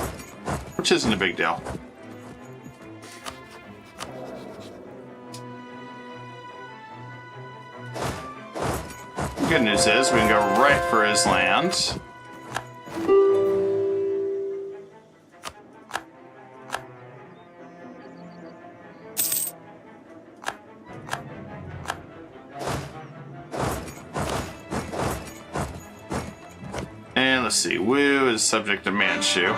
which isn't a big deal. Good news is we can go right for his land. And let's see, Wu is subject to Manchu.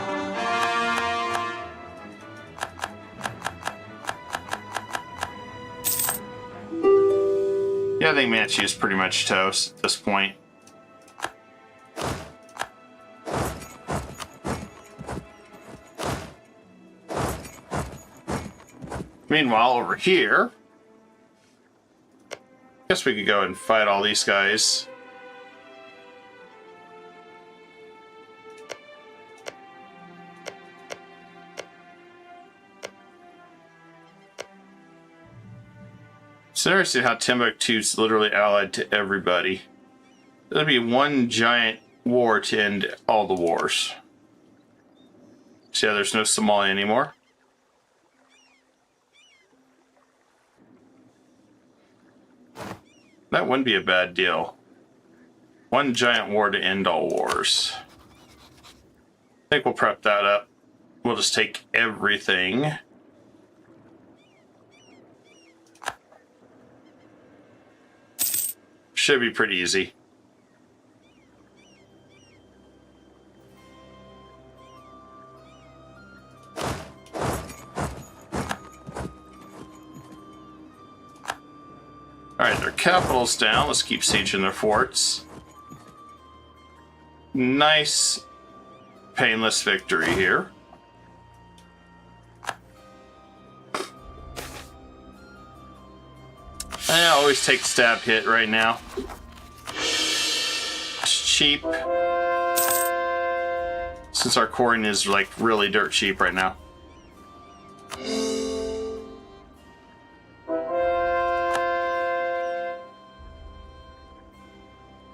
Yeah, I think Manchu is pretty much toast at this point. Meanwhile, over here, I guess we could go and fight all these guys. It's interesting how Timbuktu's literally allied to everybody. There'll be one giant war to end all the wars. See how there's no Somalia anymore? That wouldn't be a bad deal. One giant war to end all wars. I think we'll prep that up. We'll just take everything. Should be pretty easy. Alright, their capital's down. Let's keep sieging their forts. Nice, painless victory here. I always take stab hit right now. It's cheap. Since our coin is like really dirt cheap right now.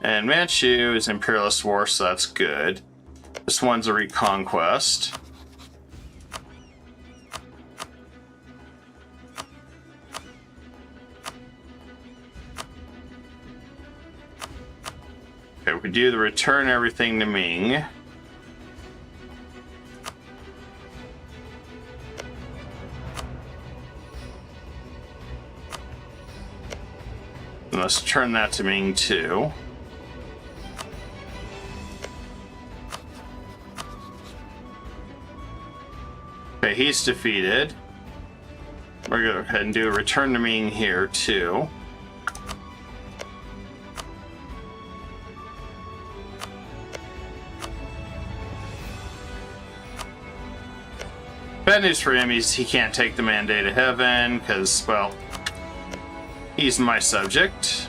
And Manchu is Imperialist War, so that's good. This one's a reconquest. Okay, we do the return everything to Ming. And let's turn that to Ming too. Okay, he's defeated. We're gonna go ahead and do a return to Ming here too. Bad news for him is he can't take the Mandate of Heaven because, well, he's my subject.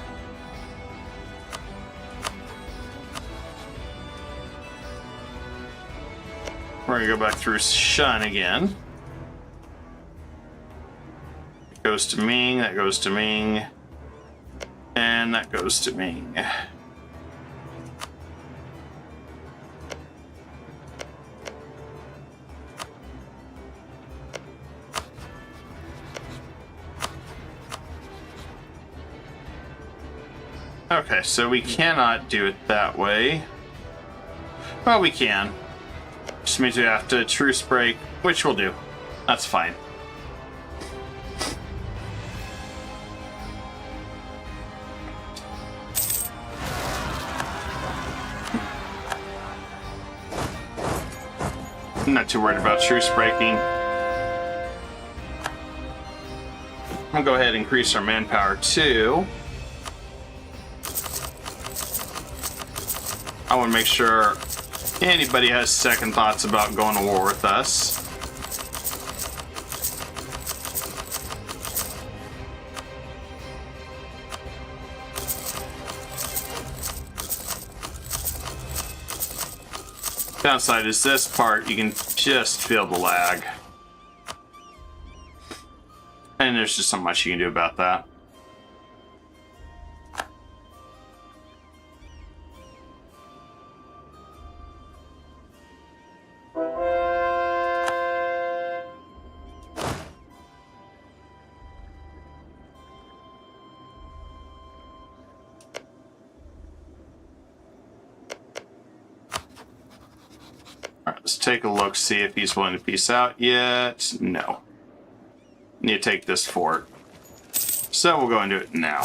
We're gonna go back through Shun again. It goes to Ming, that goes to Ming, and that goes to Ming. Okay, so we cannot do it that way. Well, we can. Just means we have to truce break, which we'll do. That's fine. I'm not too worried about truce breaking. I'm gonna go ahead and increase our manpower too. I want to make sure anybody has second thoughts about going to war with us. Downside is this part, you can just feel the lag. And there's just so much you can do about that. Let's take a look, see if he's willing to peace out yet. No. Need to take this fort. So we'll go into it now.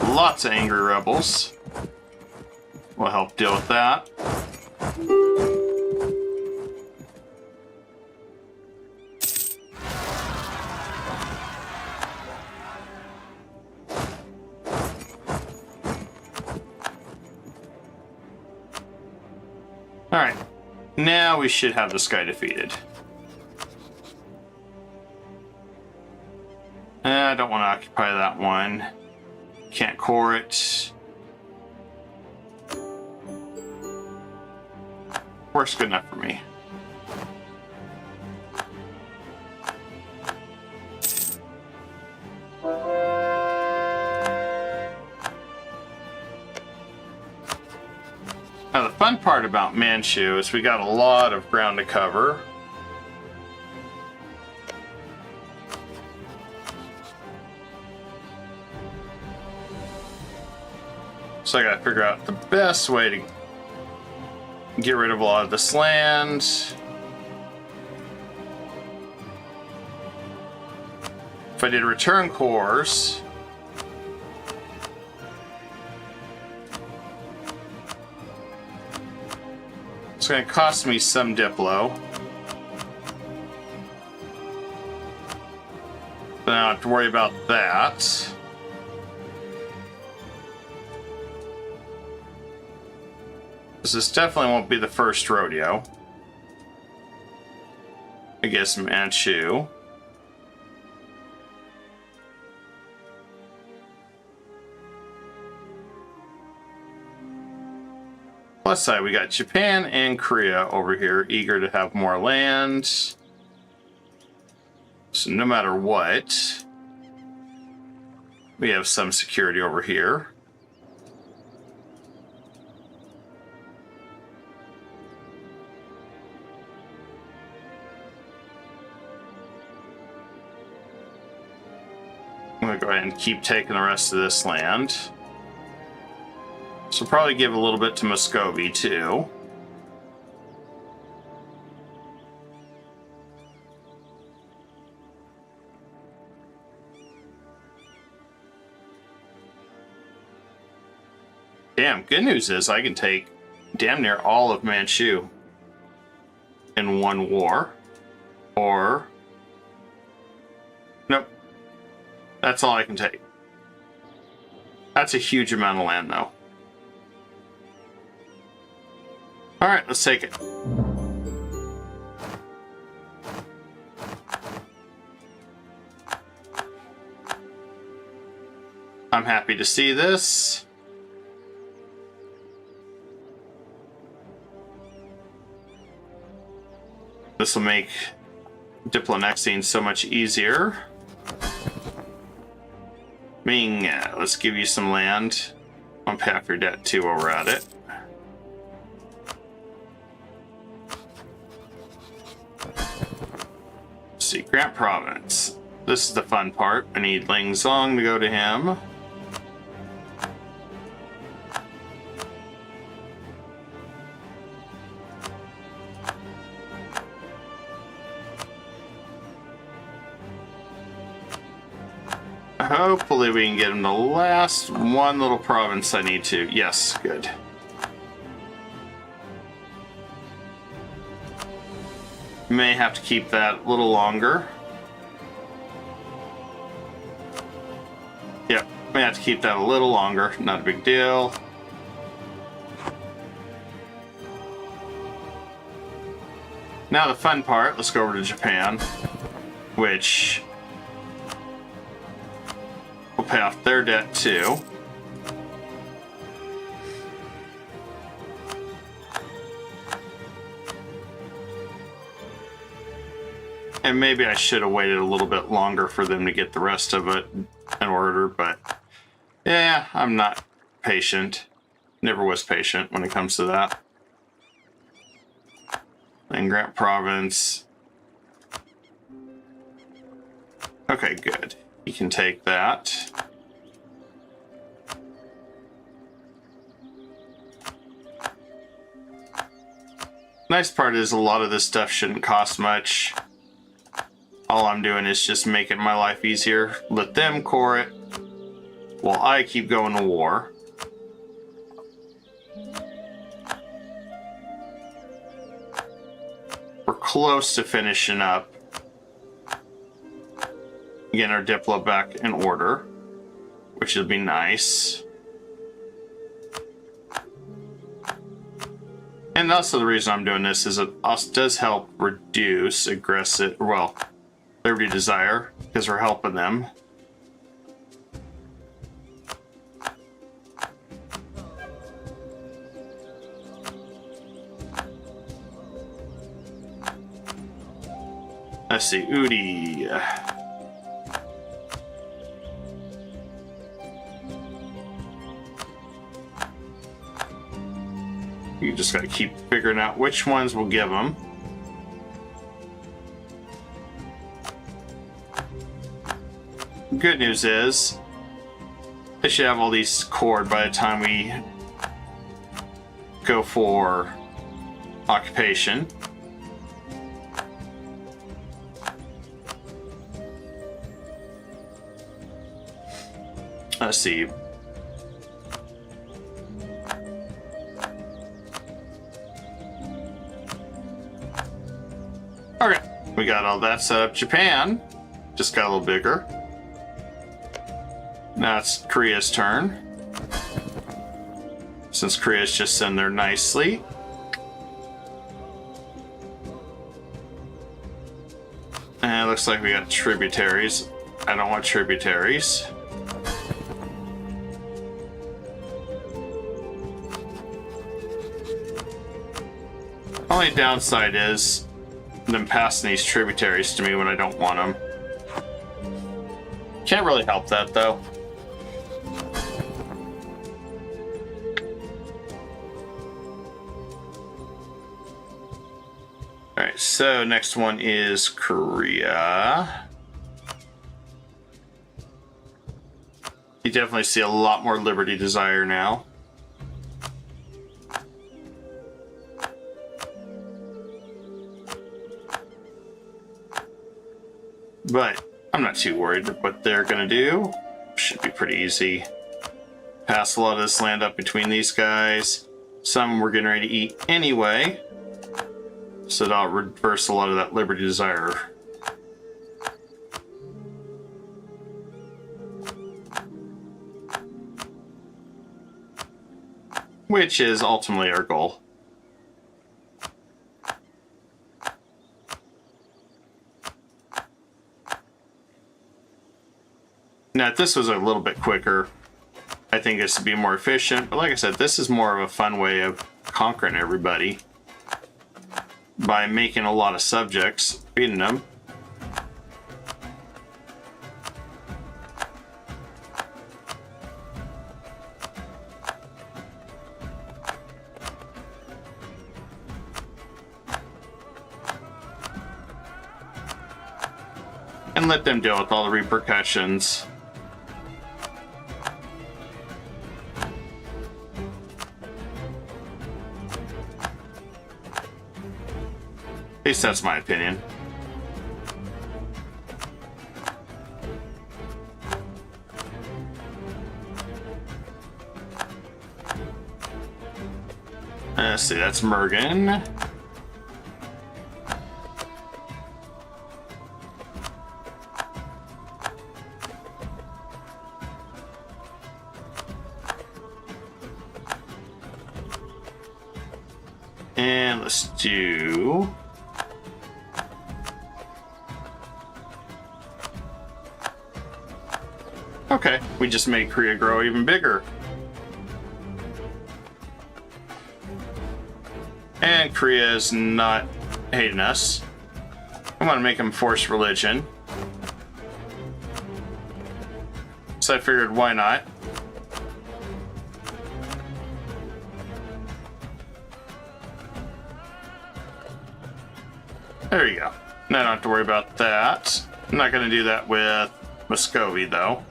Lots of angry rebels. We'll help deal with that. Alright, now we should have this guy defeated. I don't want to occupy that one. Can't core it. Works good enough for me. Now the fun part about Manchu is we got a lot of ground to cover. So I gotta figure out the best way to get rid of a lot of this land. If I did return cores, it's going to cost me some Diplo. But I don't have to worry about that. This definitely won't be the first rodeo. I guess Manchu. Plus side, we got Japan and Korea over here, eager to have more land. So no matter what, we have some security over here. I'm gonna go ahead and keep taking the rest of this land. So probably give a little bit to Muscovy too. Damn, good news is I can take damn near all of Manchu in one war. Or... nope. That's all I can take. That's a huge amount of land though. Alright, let's take it. I'm happy to see this. This will make Diploannexation so much easier. Ming, let's give you some land. Bump half your debt too while we're at it. See, Grant Province. This is the fun part. I need Ling Zong to go to him. Hopefully we can get him the last one little province I need to. Yes, good. May have to keep that a little longer. Yep, may have to keep that a little longer. Not a big deal. Now the fun part, let's go over to Japan, which will pay off their debt too. And maybe I should have waited a little bit longer for them to get the rest of it in order, but yeah, I'm not patient. Never was patient when it comes to that. And Grant Province. Okay, good. You can take that. Nice part is a lot of this stuff shouldn't cost much. All I'm doing is just making my life easier. Let them core it while I keep going to war. We're close to finishing up. Getting our Diplo back in order, which will be nice. And also the reason I'm doing this is it also does help reduce aggressive, well, Liberty Desire, because we're helping them. Let's see, Udi. You just gotta keep figuring out which ones we'll give them. Good news is, They should have all these cored by the time we go for occupation. Let's see. Okay, we got all that set up. Japan just got a little bigger. Now it's Korea's turn. Since Korea's just in there nicely. And it looks like we got tributaries. I don't want tributaries. Only downside is them passing these tributaries to me when I don't want them. Can't really help that though. Alright, so next one is Korea. You definitely see a lot more liberty desire now. But I'm not too worried what they're gonna do. Should be pretty easy. Pass a lot of this land up between these guys. Some we're getting ready to eat anyway. So that'll reverse a lot of that liberty desire. Which is ultimately our goal. Now, if this was a little bit quicker, I think this would be more efficient. But like I said, this is more of a fun way of conquering everybody. By making a lot of subjects, beating them. And let them deal with all the repercussions. At least that's my opinion. Let's see, that's Mergen. And let's do... Okay, we just made Korea grow even bigger. And Korea is not hating us. I'm gonna make them force religion. So I figured, why not? There you go. Now I don't have to worry about that. I'm not gonna do that with Muscovy though.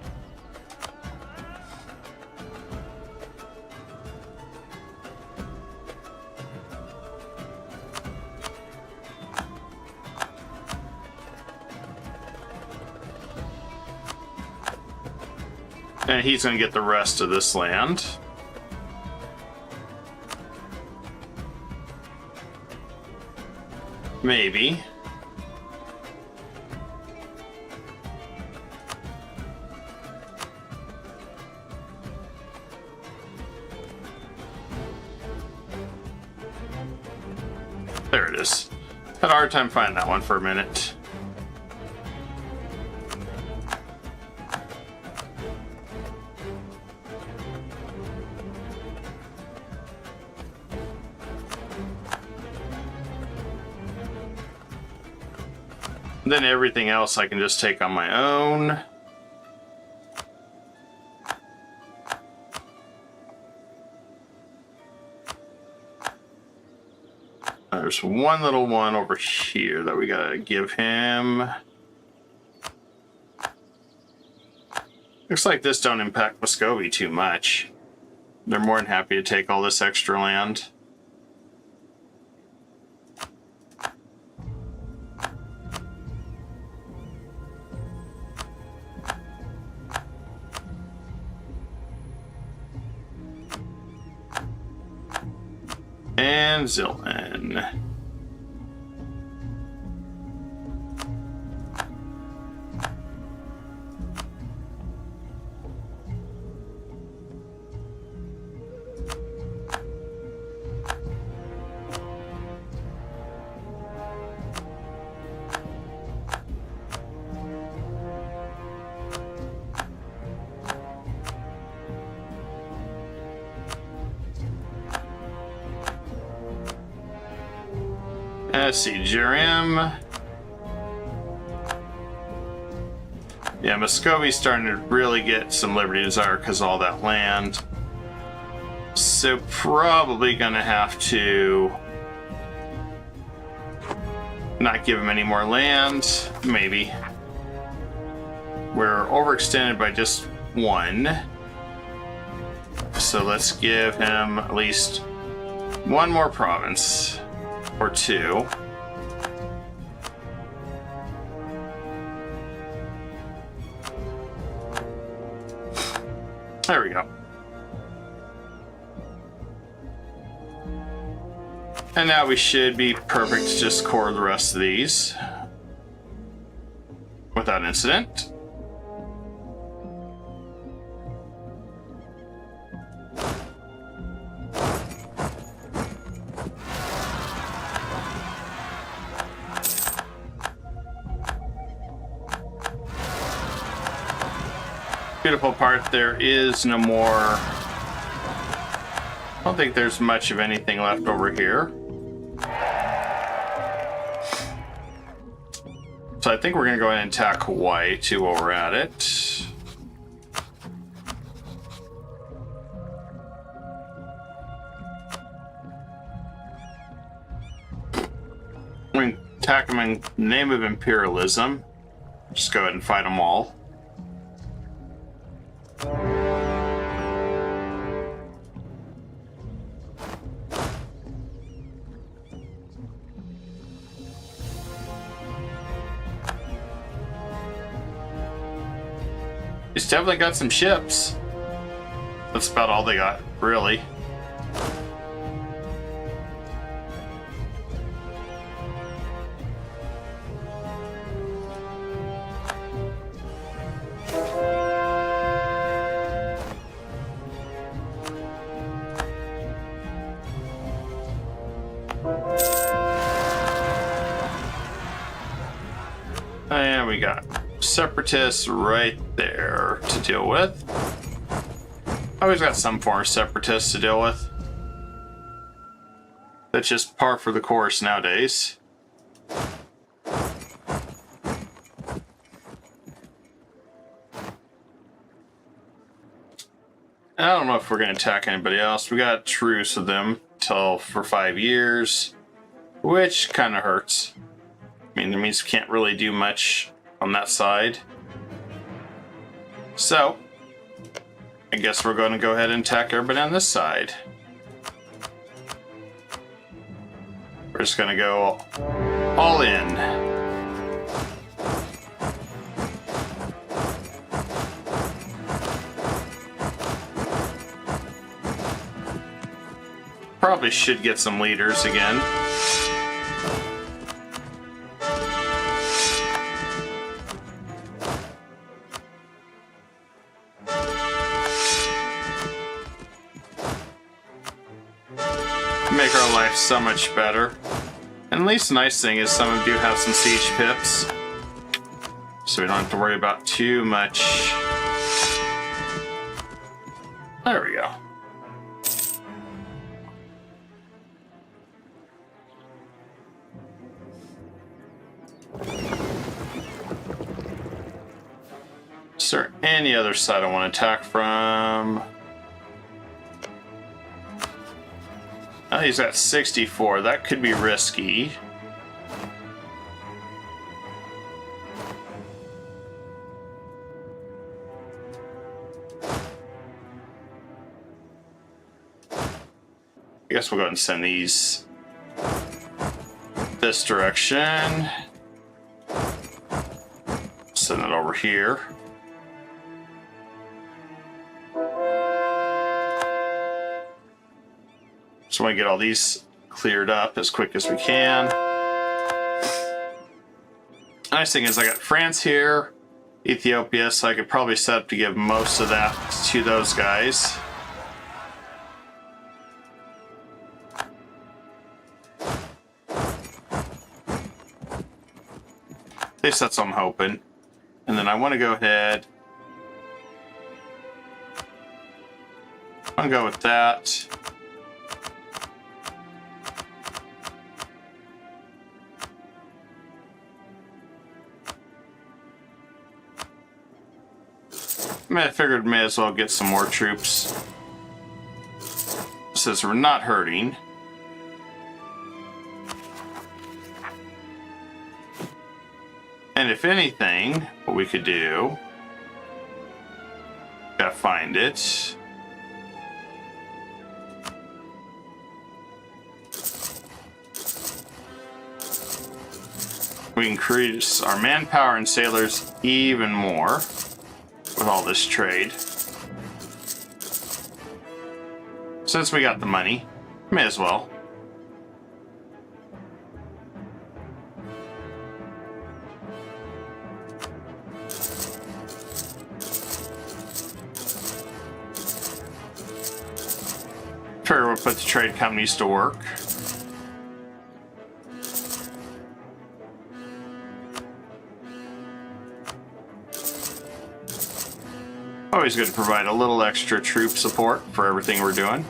And he's going to get the rest of this land. Maybe. There it is. Had a hard time finding that one for a minute. Then everything else I can just take on my own. There's one little one over here that we gotta give him. Looks like this don't impact Muscovy too much. They're more than happy to take all this extra land. And Zilman. Let's see, Jerem. Yeah, Muscovy's starting to really get some Liberty Desire because of all that land. So probably gonna have to not give him any more land, maybe. We're overextended by just one. So let's give him at least one more province. Or two. There we go. And now we should be perfect to just core the rest of these without incident. Beautiful part, there is no more. I don't think there's much of anything left over here. So I think we're going to go ahead and attack Hawaii too while we're at it. We're going to attack them in the name of imperialism. Just go ahead and fight them all. He's definitely got some ships. That's about all they got, really. And we got separatists right there to deal with. Always got some form of separatists to deal with. That's just par for the course nowadays. I don't know if we're going to attack anybody else. We got truce with them till for 5 years, which kind of hurts. I mean, that means we can't really do much on that side. So, I guess we're going to go ahead and attack everybody on this side. We're just going to go all in. Probably should get some leaders again. Make our life so much better. And at least the nice thing is some of them do have some siege pips. So we don't have to worry about too much. There we go. Is there any other side I want to attack from? Oh, he's at 64. That could be risky. guess we'll go ahead and send these this direction. Send it over here. So we want to get all these cleared up as quick as we can. Nice thing is I got France here, Ethiopia, so I could probably set up to give most of that to those guys. At least that's what I'm hoping. And then I want to go ahead. I'm going to go with that. I figured may as well get some more troops since we're not hurting. And if anything, what we could do, gotta find it. We increase our manpower and sailors even more with all this trade. Since we got the money, may as well. Figure we'll put the trade companies to work. Always good to provide a little extra troop support for everything we're doing.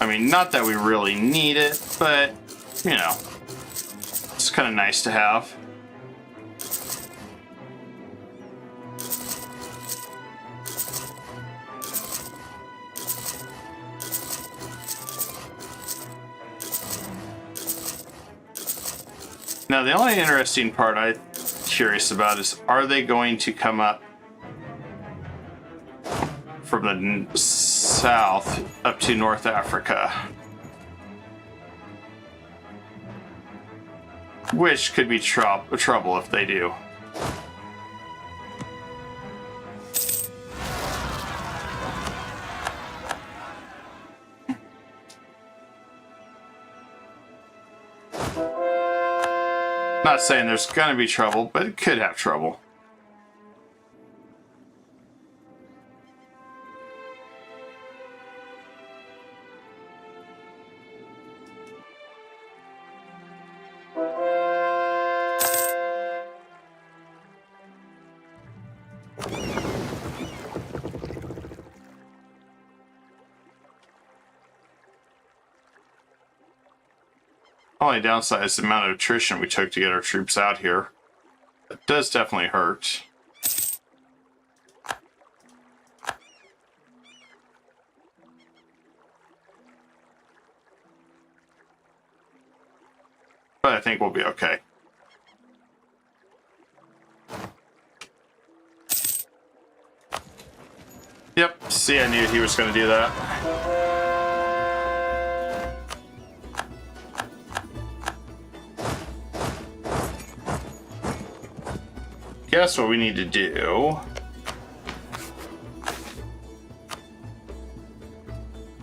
I mean, not that we really need it, but, you know, it's kind of nice to have. Now, the only interesting part I'm curious about is, are they going to come up from the south up to North Africa? Which could be trouble if they do. Not saying there's gonna be trouble, but it could have trouble. Only downside is the amount of attrition we took to get our troops out here. It does definitely hurt. But I think we'll be okay. Yep, see, I knew he was going to do that. Guess what we need to do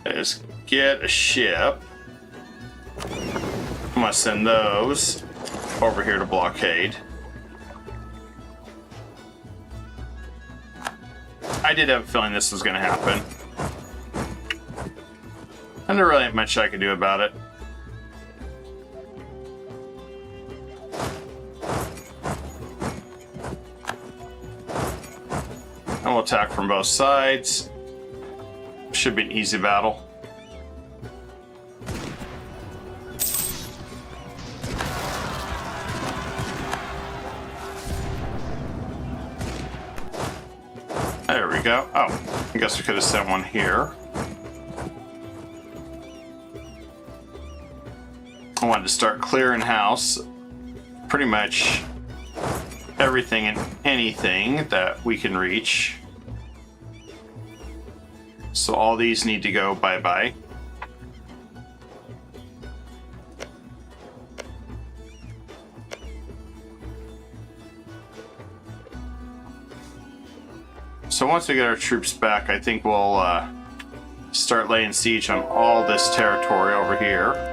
is get a ship. I'm gonna send those over here to blockade. I did have a feeling this was gonna happen. And there really ain't much I can do about it. And we'll attack from both sides. Should be an easy battle. There we go. Oh, I guess we could have sent one here. I wanted to start clearing house. Pretty much everything and anything that we can reach. So all these need to go bye-bye. So once we get our troops back, I think we'll start laying siege on all this territory over here.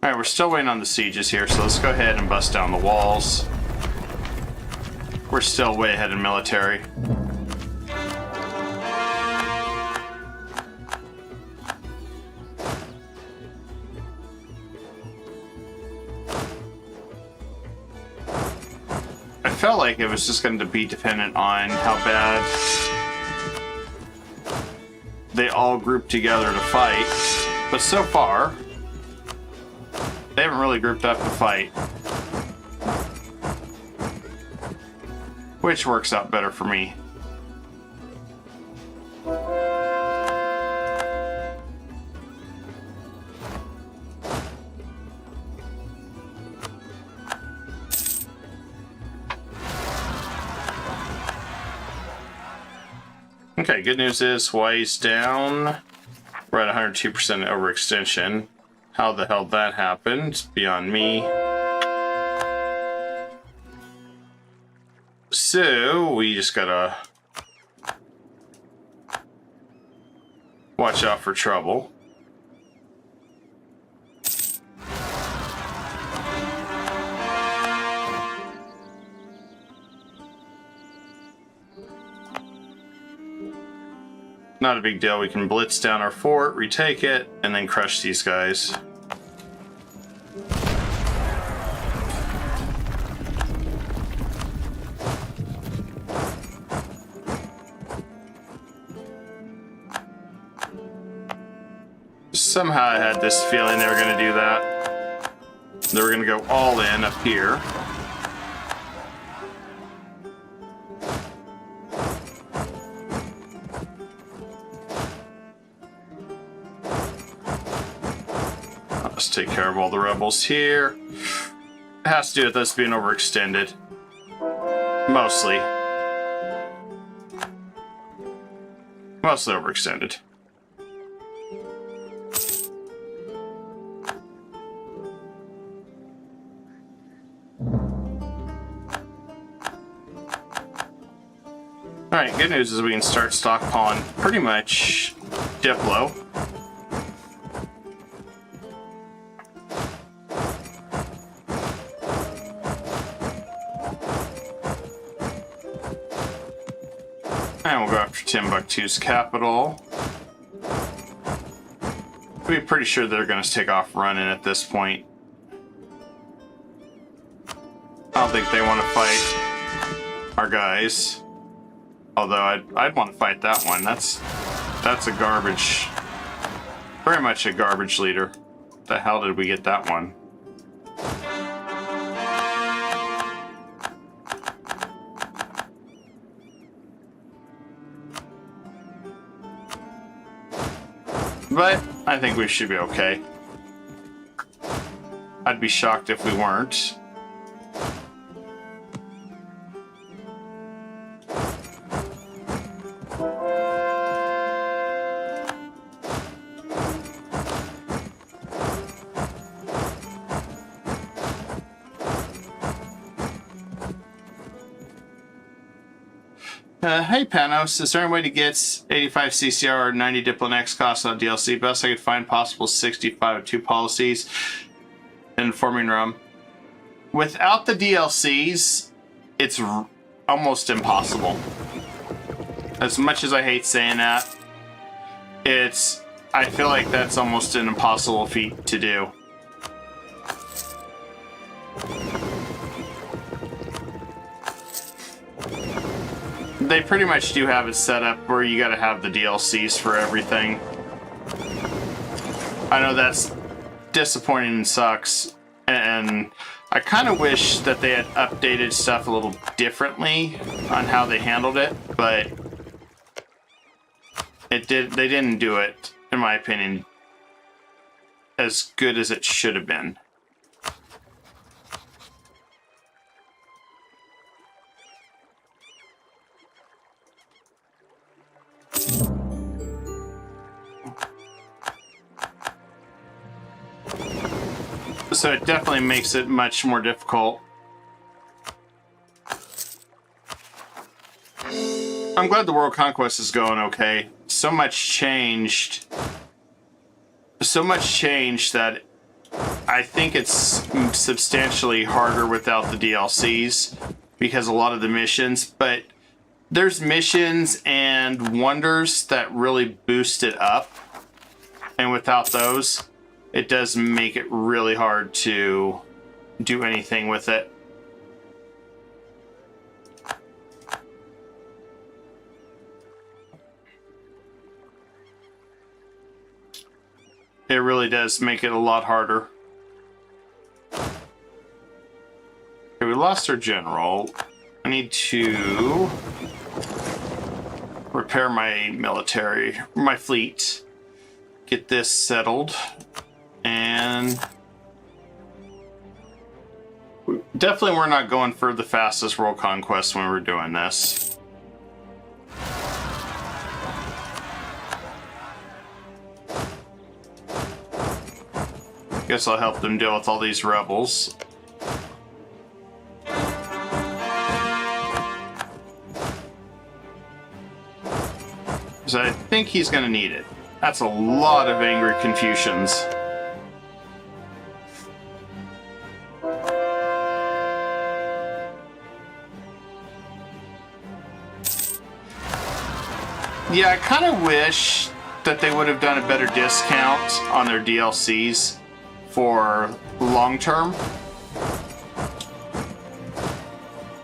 Alright, we're still waiting on the sieges here, so let's go ahead and bust down the walls. We're still way ahead in military. I felt like it was just going to be dependent on how bad they all grouped together to fight, but so far they haven't really grouped up to fight, which works out better for me. Okay, good news is Hawaii's down. We're at 102% overextension. How the hell that happened? It's beyond me. So, we just gotta watch out for trouble. Not a big deal. We can blitz down our fort, retake it, and then crush these guys. Somehow I had this feeling they were going to do that. They were going to go all in up here. Let's take care of all the rebels here. It has to do with us being overextended. Mostly. Mostly overextended. Alright, good news is we can start stockpiling pretty much Diplo. And we'll go after Timbuktu's capital. We're pretty sure they're going to take off running at this point. I don't think they want to fight our guys. Although I'd want to fight that one. That's a garbage, very much a garbage leader. The hell did we get that one? But I think we should be okay. I'd be shocked if we weren't. Hey Panos, is there any way to get 85 CCR or 90 Diploannexation costs on DLC? Best I could find possible 6502 policies in forming rum. Without the DLCs, it's almost impossible. As much as I hate saying that, I feel like that's almost an impossible feat to do. They pretty much do have it set up where you gotta have the DLCs for everything. I know that's disappointing and sucks, and I kind of wish that they had updated stuff a little differently on how they handled it, but They didn't do it, in my opinion, as good as it should have been. So it definitely makes it much more difficult. I'm glad the World Conquest is going okay. So much changed. So much changed that I think it's substantially harder without the DLCs because a lot of the missions, but there's missions and wonders that really boost it up. And without those, it does make it really hard to do anything with it. It really does make it a lot harder. Okay, we lost our general. I need to repair my military, my fleet. Get this settled. And definitely we're not going for the fastest world conquest when we're doing this. Guess I'll help them deal with all these rebels. So I think he's going to need it. That's a lot of angry Confucians. Yeah, I kind of wish that they would have done a better discount on their DLCs for long term.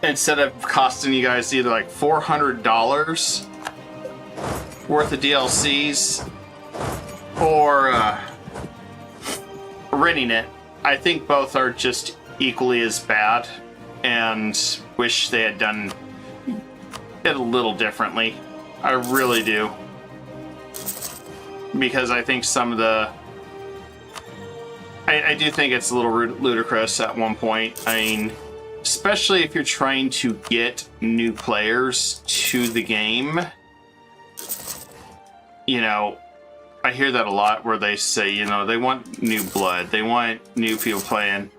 Instead of costing you guys either like $400 worth of DLCs or renting it. I think both are just equally as bad and wish they had done it a little differently. I really do. Because I think some of the... I do think it's a little ludicrous at one point. I mean, especially if you're trying to get new players to the game. You know, I hear that a lot where they say, you know, they want new blood. They want new people playing.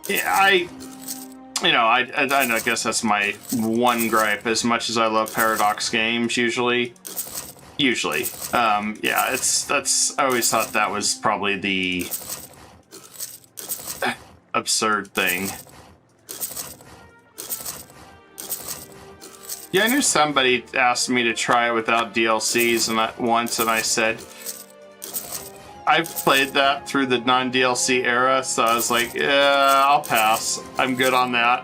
Yeah, I guess that's my one gripe. As much as I love Paradox games, usually, yeah, that's. I always thought that was probably the absurd thing. Yeah, I knew somebody asked me to try it without DLCs once, and I said, I've played that through the non-DLC era, so I was like, yeah, I'll pass. I'm good on that.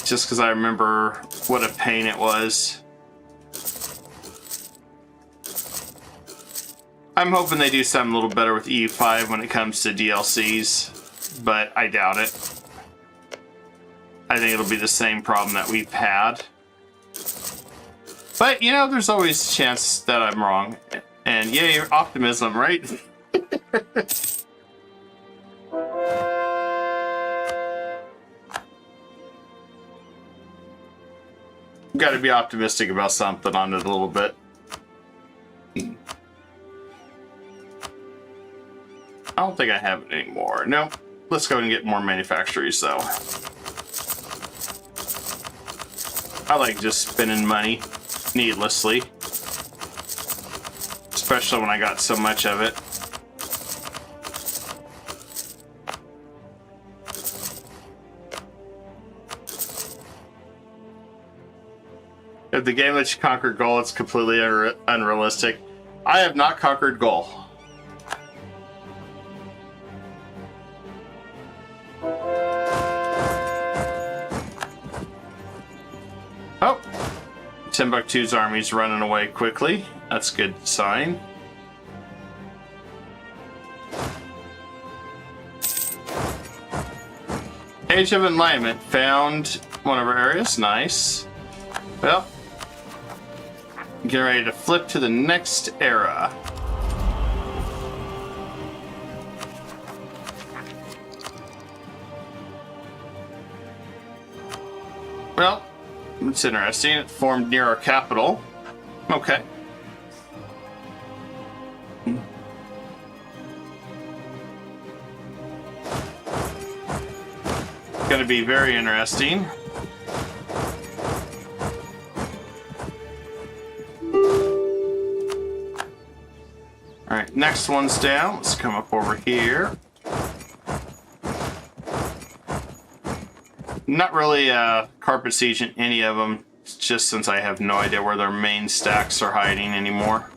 Just because I remember what a pain it was. I'm hoping they do something a little better with EU5 when it comes to DLCs, but I doubt it. I think it'll be the same problem that we've had. But, you know, there's always a chance that I'm wrong. And yay, optimism, right? Got to be optimistic about something on it a little bit. I don't think I have it anymore. Nope. Let's go and get more manufactories, though. I like just spending money needlessly. Especially when I got so much of it. If the game lets you conquer Gaul, it's completely unrealistic. I have not conquered Gaul. Oh! Timbuktu's army's running away quickly. That's a good sign. Age of Enlightenment. Found one of our areas. Nice. Well, Get ready to flip to the next era. Well, it's interesting. It formed near our capital. Okay. Going to be very interesting. Alright, next one's down. Let's come up over here. Not really carpet sieging any of them, just since I have no idea where their main stacks are hiding anymore.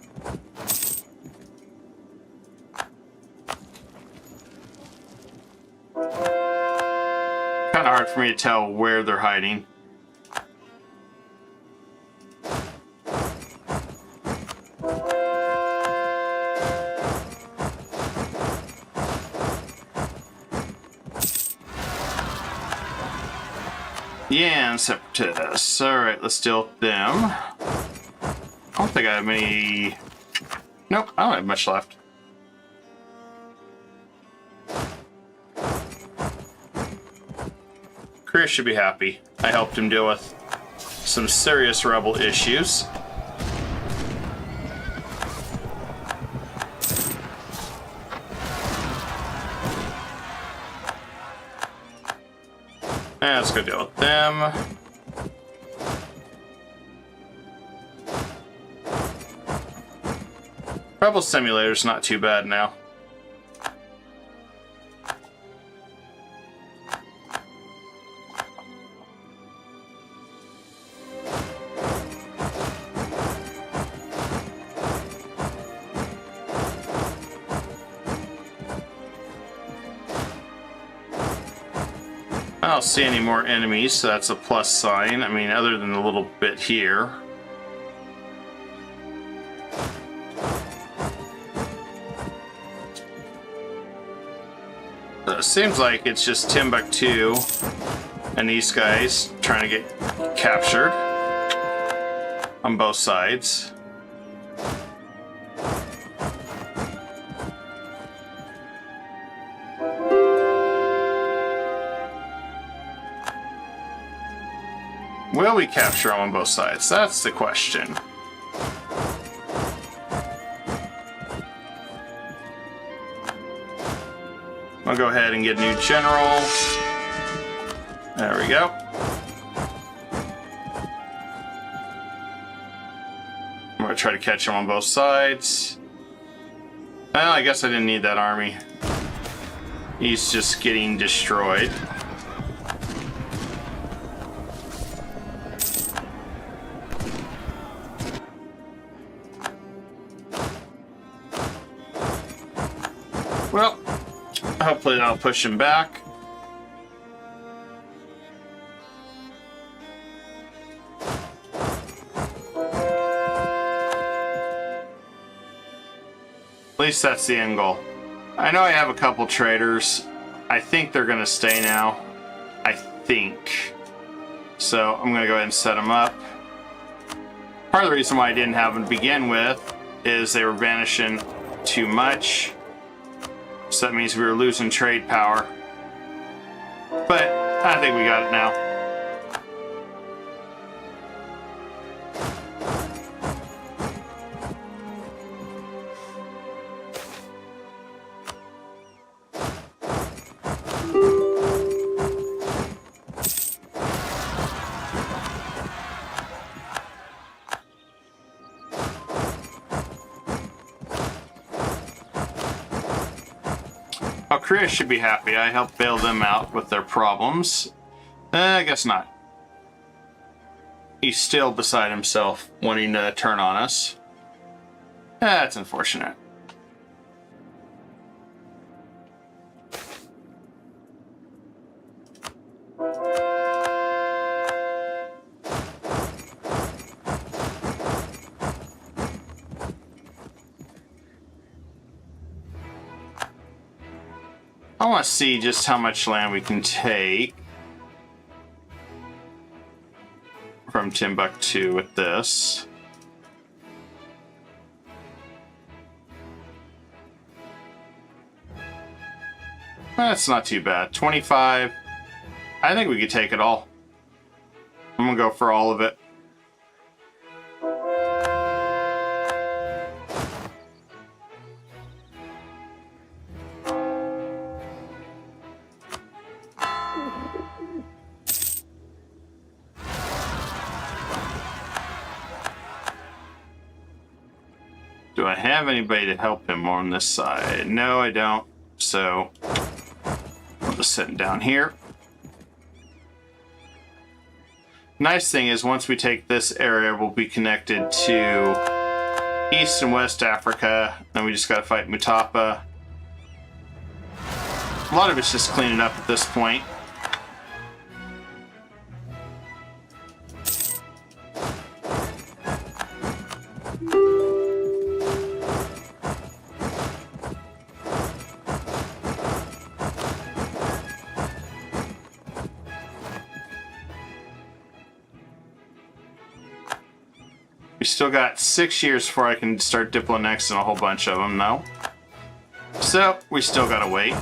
Kind of hard for me to tell where they're hiding. Yeah, and separatists. Alright, let's deal with them. I don't think I have any... Nope, I don't have much left. Chris should be happy. I helped him deal with some serious rebel issues. Let's go deal with them. Rebel Simulator's not too bad now. I don't see any more enemies, so that's a plus sign. I mean, other than a little bit here. So it seems like it's just Timbuktu and these guys trying to get captured on both sides. Will we capture them on both sides? That's the question. I'll go ahead and get a new general. There we go. I'm going to try to catch them on both sides. Well, I guess I didn't need that army. He's just getting destroyed. Well, hopefully that'll push him back. At least that's the end goal. I know I have a couple traders. I think they're going to stay now. I think. So I'm going to go ahead and set them up. Part of the reason why I didn't have them to begin with is they were vanishing too much. So that means we were losing trade power. But I think we got it now. Oh, Korea should be happy. I helped bail them out with their problems. I guess not. He's still beside himself, wanting to turn on us. That's unfortunate. I want to see just how much land we can take from Timbuktu with this. That's not too bad. 25. I think we could take it all. I'm gonna go for all of it. Do I have anybody to help him on this side? No, I don't. So, I'll just sit him down here. Nice thing is, once we take this area, we'll be connected to East and West Africa. Then we just gotta fight Mutapa. A lot of it's just cleaning up at this point. We still got 6 years before I can start Diploannexing a whole bunch of them, though. So, we still gotta wait.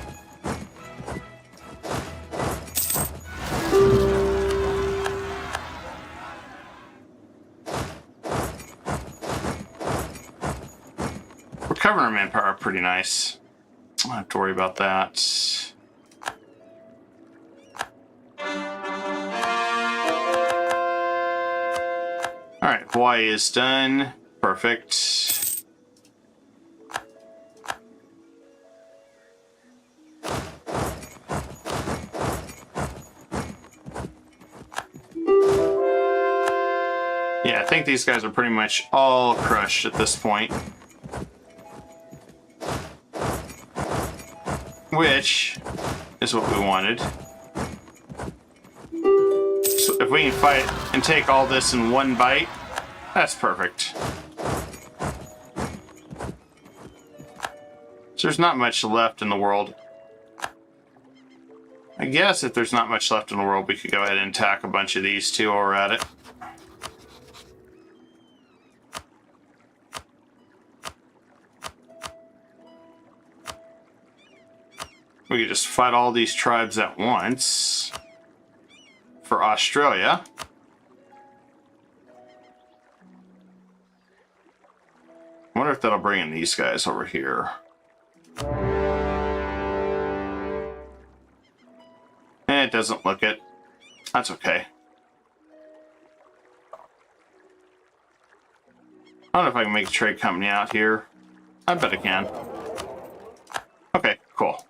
We're covering our manpower pretty nice. I don't have to worry about that. Alright, Hawaii is done. Perfect. Yeah, I think these guys are pretty much all crushed at this point. Which is what we wanted. So if we can fight and take all this in one bite, that's perfect. So there's not much left in the world. I guess if there's not much left in the world, we could go ahead and attack a bunch of these too while we're at it. We could just fight all these tribes at once for Australia. I wonder if that'll bring in these guys over here. It doesn't look it. That's okay. I don't know if I can make a trade company out here. I bet I can. Okay, cool.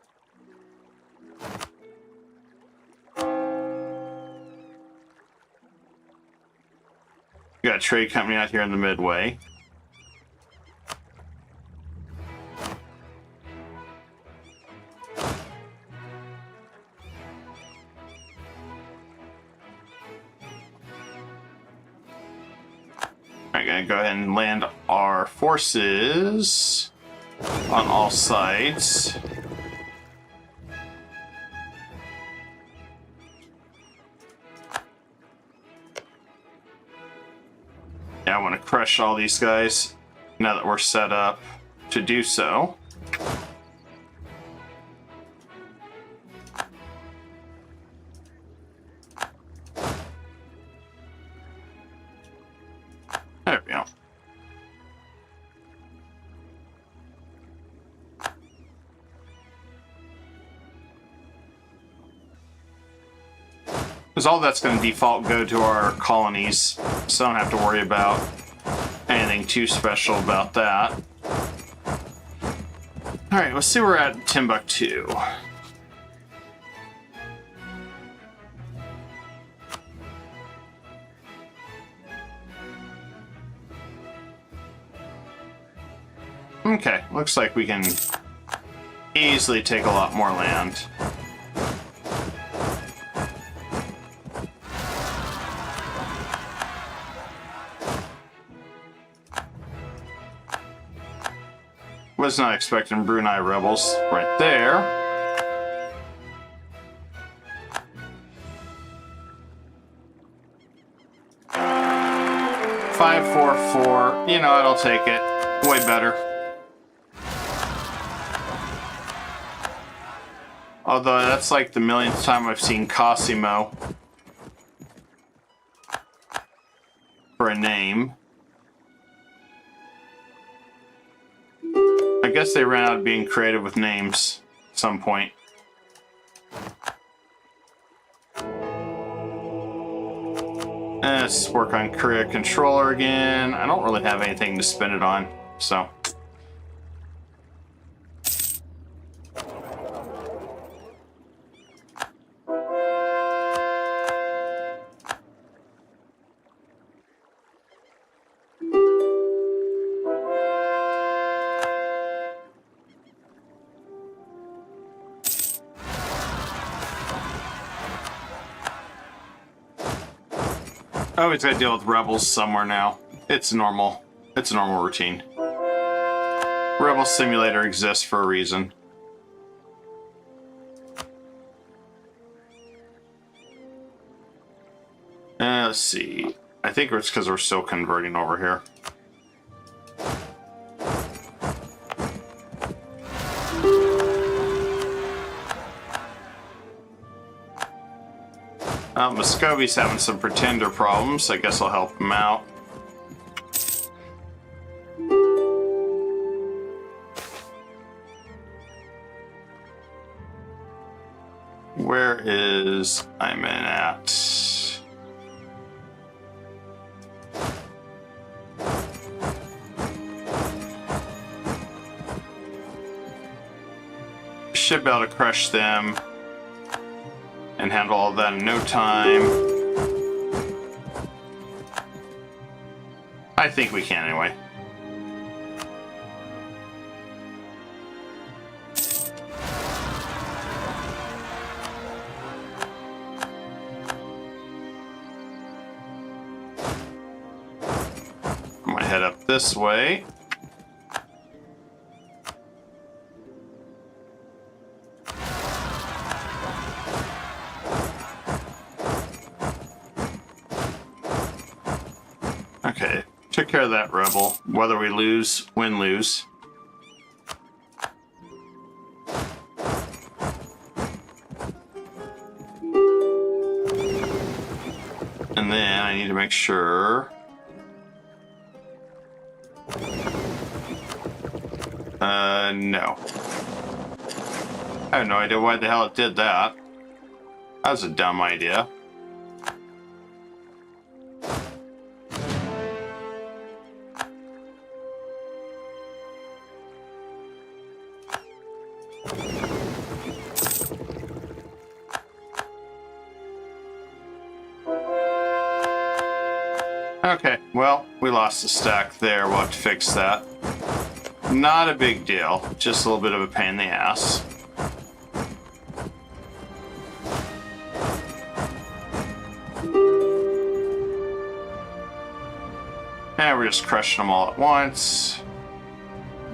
We got a trade company out here in the Midway. I'm gonna go ahead and land our forces on all sides. Yeah, I want to crush all these guys now that we're set up to do so. There we go. Because all that's going to default go to our colonies, so I don't have to worry about anything too special about that. Alright, let's see where we're at Timbuktu. Okay, looks like we can easily take a lot more land. Was not expecting Brunei rebels right there. Five, 4, 4. You know what? I'll take it. Way better. Although that's like the millionth time I've seen Cosimo for a name. I guess they ran out of being creative with names at some point. Let's work on career controller again. I don't really have anything to spend it on, so. I always gotta deal with rebels somewhere now. It's normal. It's a normal routine. Rebel Simulator exists for a reason. Let's see. I think it's because we're still converting over here. Muscovy's having some pretender problems. I guess I'll help him out. Where is Iman at? Should be able to crush them and handle all that in no time. I think we can anyway. I'm gonna head up this way. Okay, took care of that rebel. Whether we lose, win, lose. And then I need to make sure. No. I have no idea why the hell it did that. That was a dumb idea. Okay, well, we lost a stack there. We'll have to fix that. Not a big deal, just a little bit of a pain in the ass. And we're just crushing them all at once.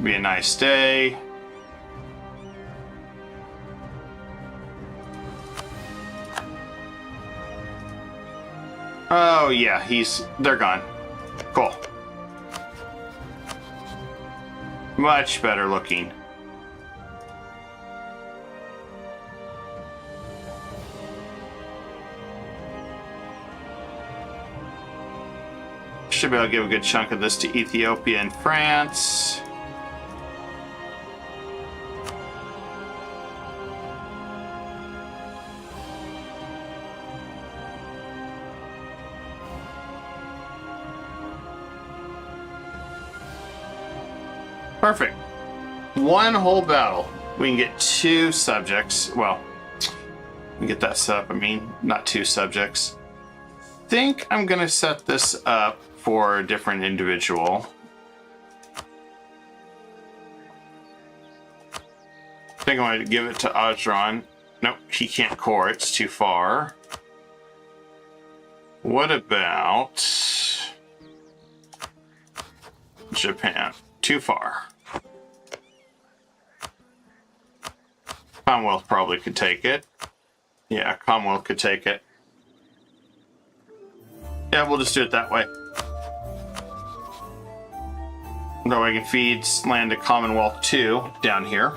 Be a nice day. Oh yeah, they're gone. Cool. Much better looking. Should be able to give a good chunk of this to Ethiopia and France. Perfect. One whole battle. We can get 2 subjects. Well, we get that set up. I mean, not 2 subjects. Think I'm going to set this up for a different individual. I think I'm going to give it to Ajran. Nope, he can't core. It's too far. What about Japan? Too far. Commonwealth probably could take it. Yeah, Commonwealth could take it. Yeah, we'll just do it that way. That way I can feed land to Commonwealth 2 down here.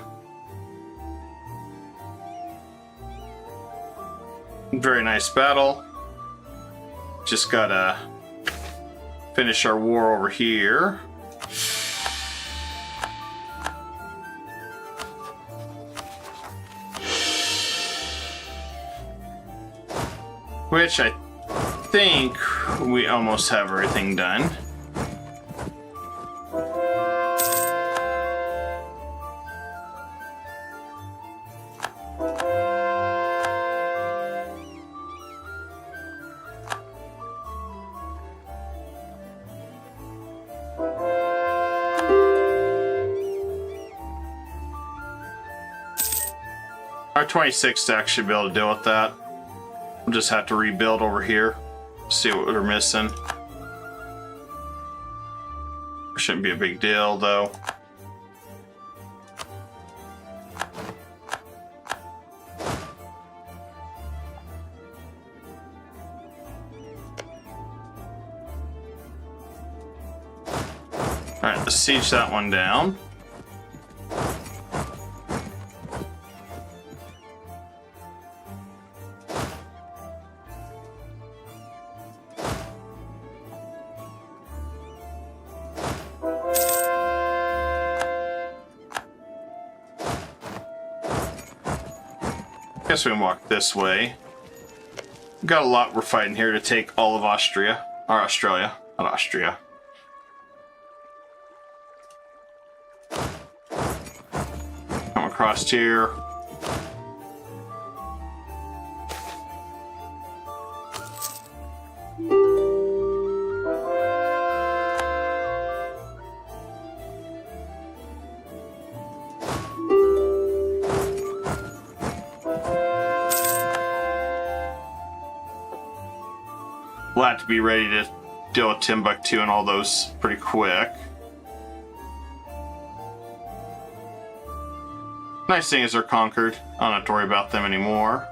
Very nice battle. Just gotta finish our war over here. Which I think we almost have everything done. Our 26 stacks should be able to deal with that. We'll just have to rebuild over here, see what we're missing. Shouldn't be a big deal though. Alright, let's siege that one down. Guess we can walk this way. We've got a lot we're fighting here to take all of Austria. Or Australia, not Austria. Come across here. We'll have to be ready to deal with Timbuktu and all those pretty quick. Nice thing is they're conquered. I don't have to worry about them anymore.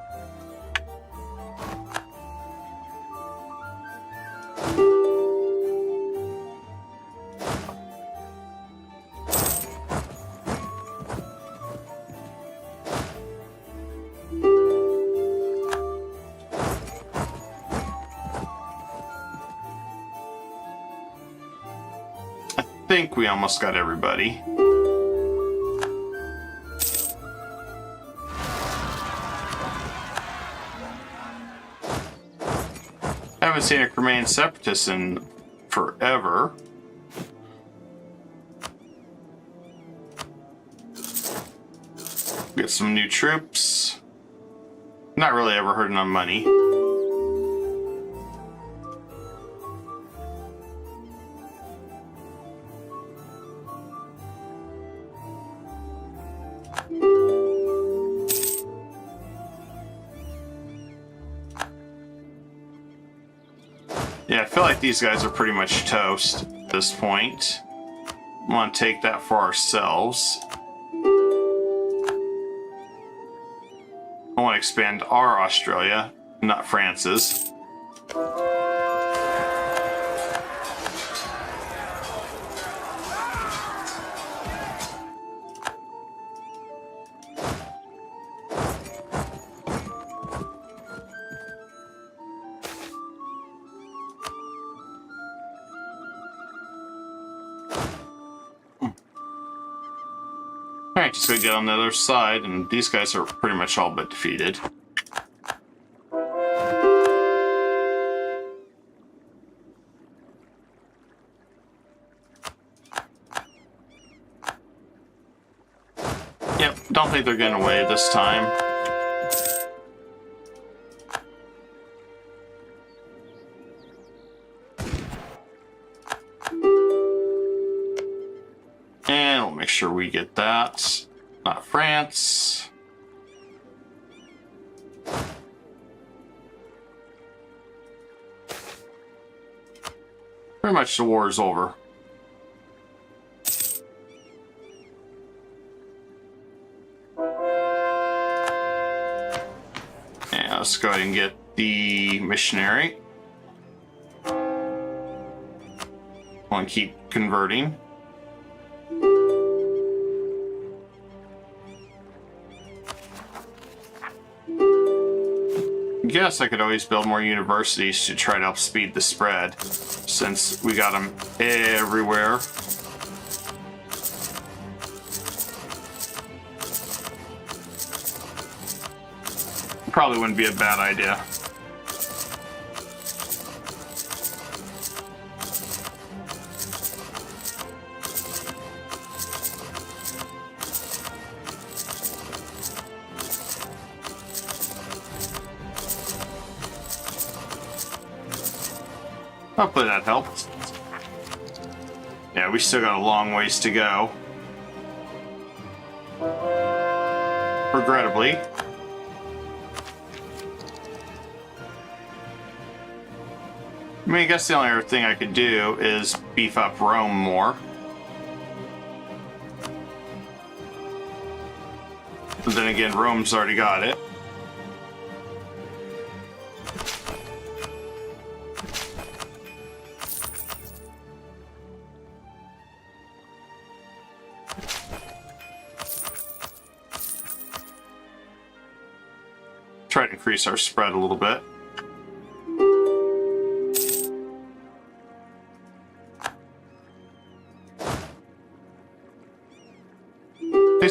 I think we almost got everybody. Haven't seen a Crimean separatist in forever. Get some new troops. Not really ever hurting on money. Yeah, I feel like these guys are pretty much toast at this point. We want to take that for ourselves. I want to expand our Australia, not France's. Alright, just gonna get on the other side, and these guys are pretty much all but defeated. Yep, don't think they're getting away this time. And we'll make sure we get that. Not France. Pretty much the war is over. Yeah, let's go ahead and get the missionary. Want to keep converting. guess I could always build more universities to try to help speed the spread, since we got them everywhere. Probably wouldn't be a bad idea. Hopefully that helped. Yeah, we still got a long ways to go. Regrettably. I mean, I guess the only other thing I could do is beef up Rome more. But then again, Rome's already got it. Try to increase our spread a little bit.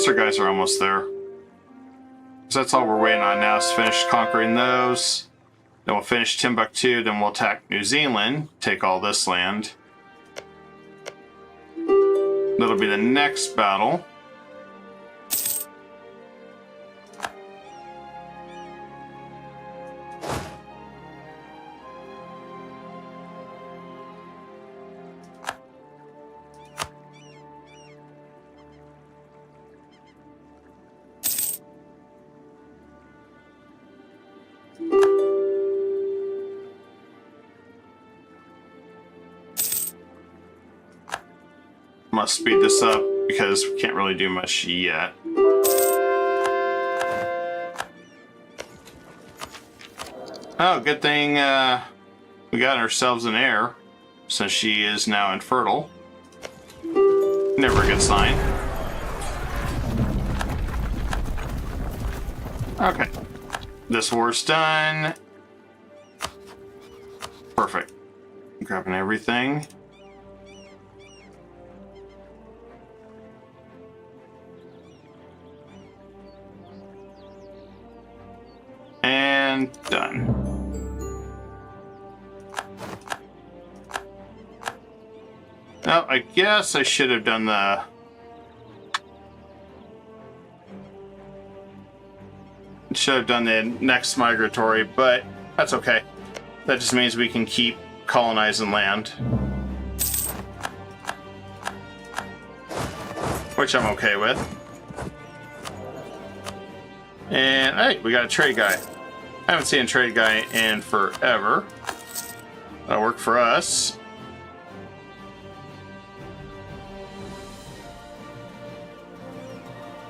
Our guys are almost there. So that's all we're waiting on now is finish conquering those. Then we'll finish Timbuktu, then we'll attack New Zealand, take all this land. That'll be the next battle. Must speed this up because we can't really do much yet. Oh, good thing we got ourselves an heir, since she is now infertile. Never a good sign. Okay, this war's done. Perfect. Grabbing everything. And done. Now, I guess I should have done the... Should have done the next migratory, but that's okay. That just means we can keep colonizing land. Which I'm okay with. And, hey, we got a trade guy. I haven't seen a trade guy in forever. That'll work for us.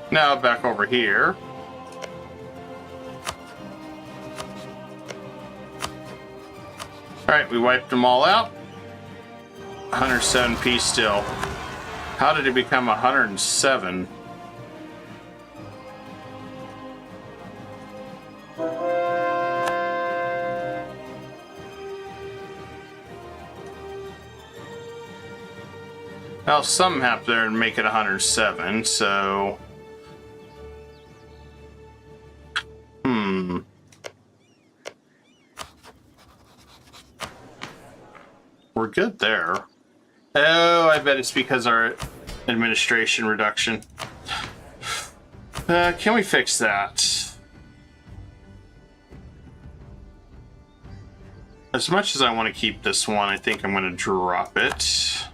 Now back over here. Alright, we wiped them all out. 107 peace still. How did it become 107? Well, something happened there and make it 107, so... We're good there. Oh, I bet it's because our administration reduction. Can we fix that? As much as I want to keep this one, I think I'm going to drop it.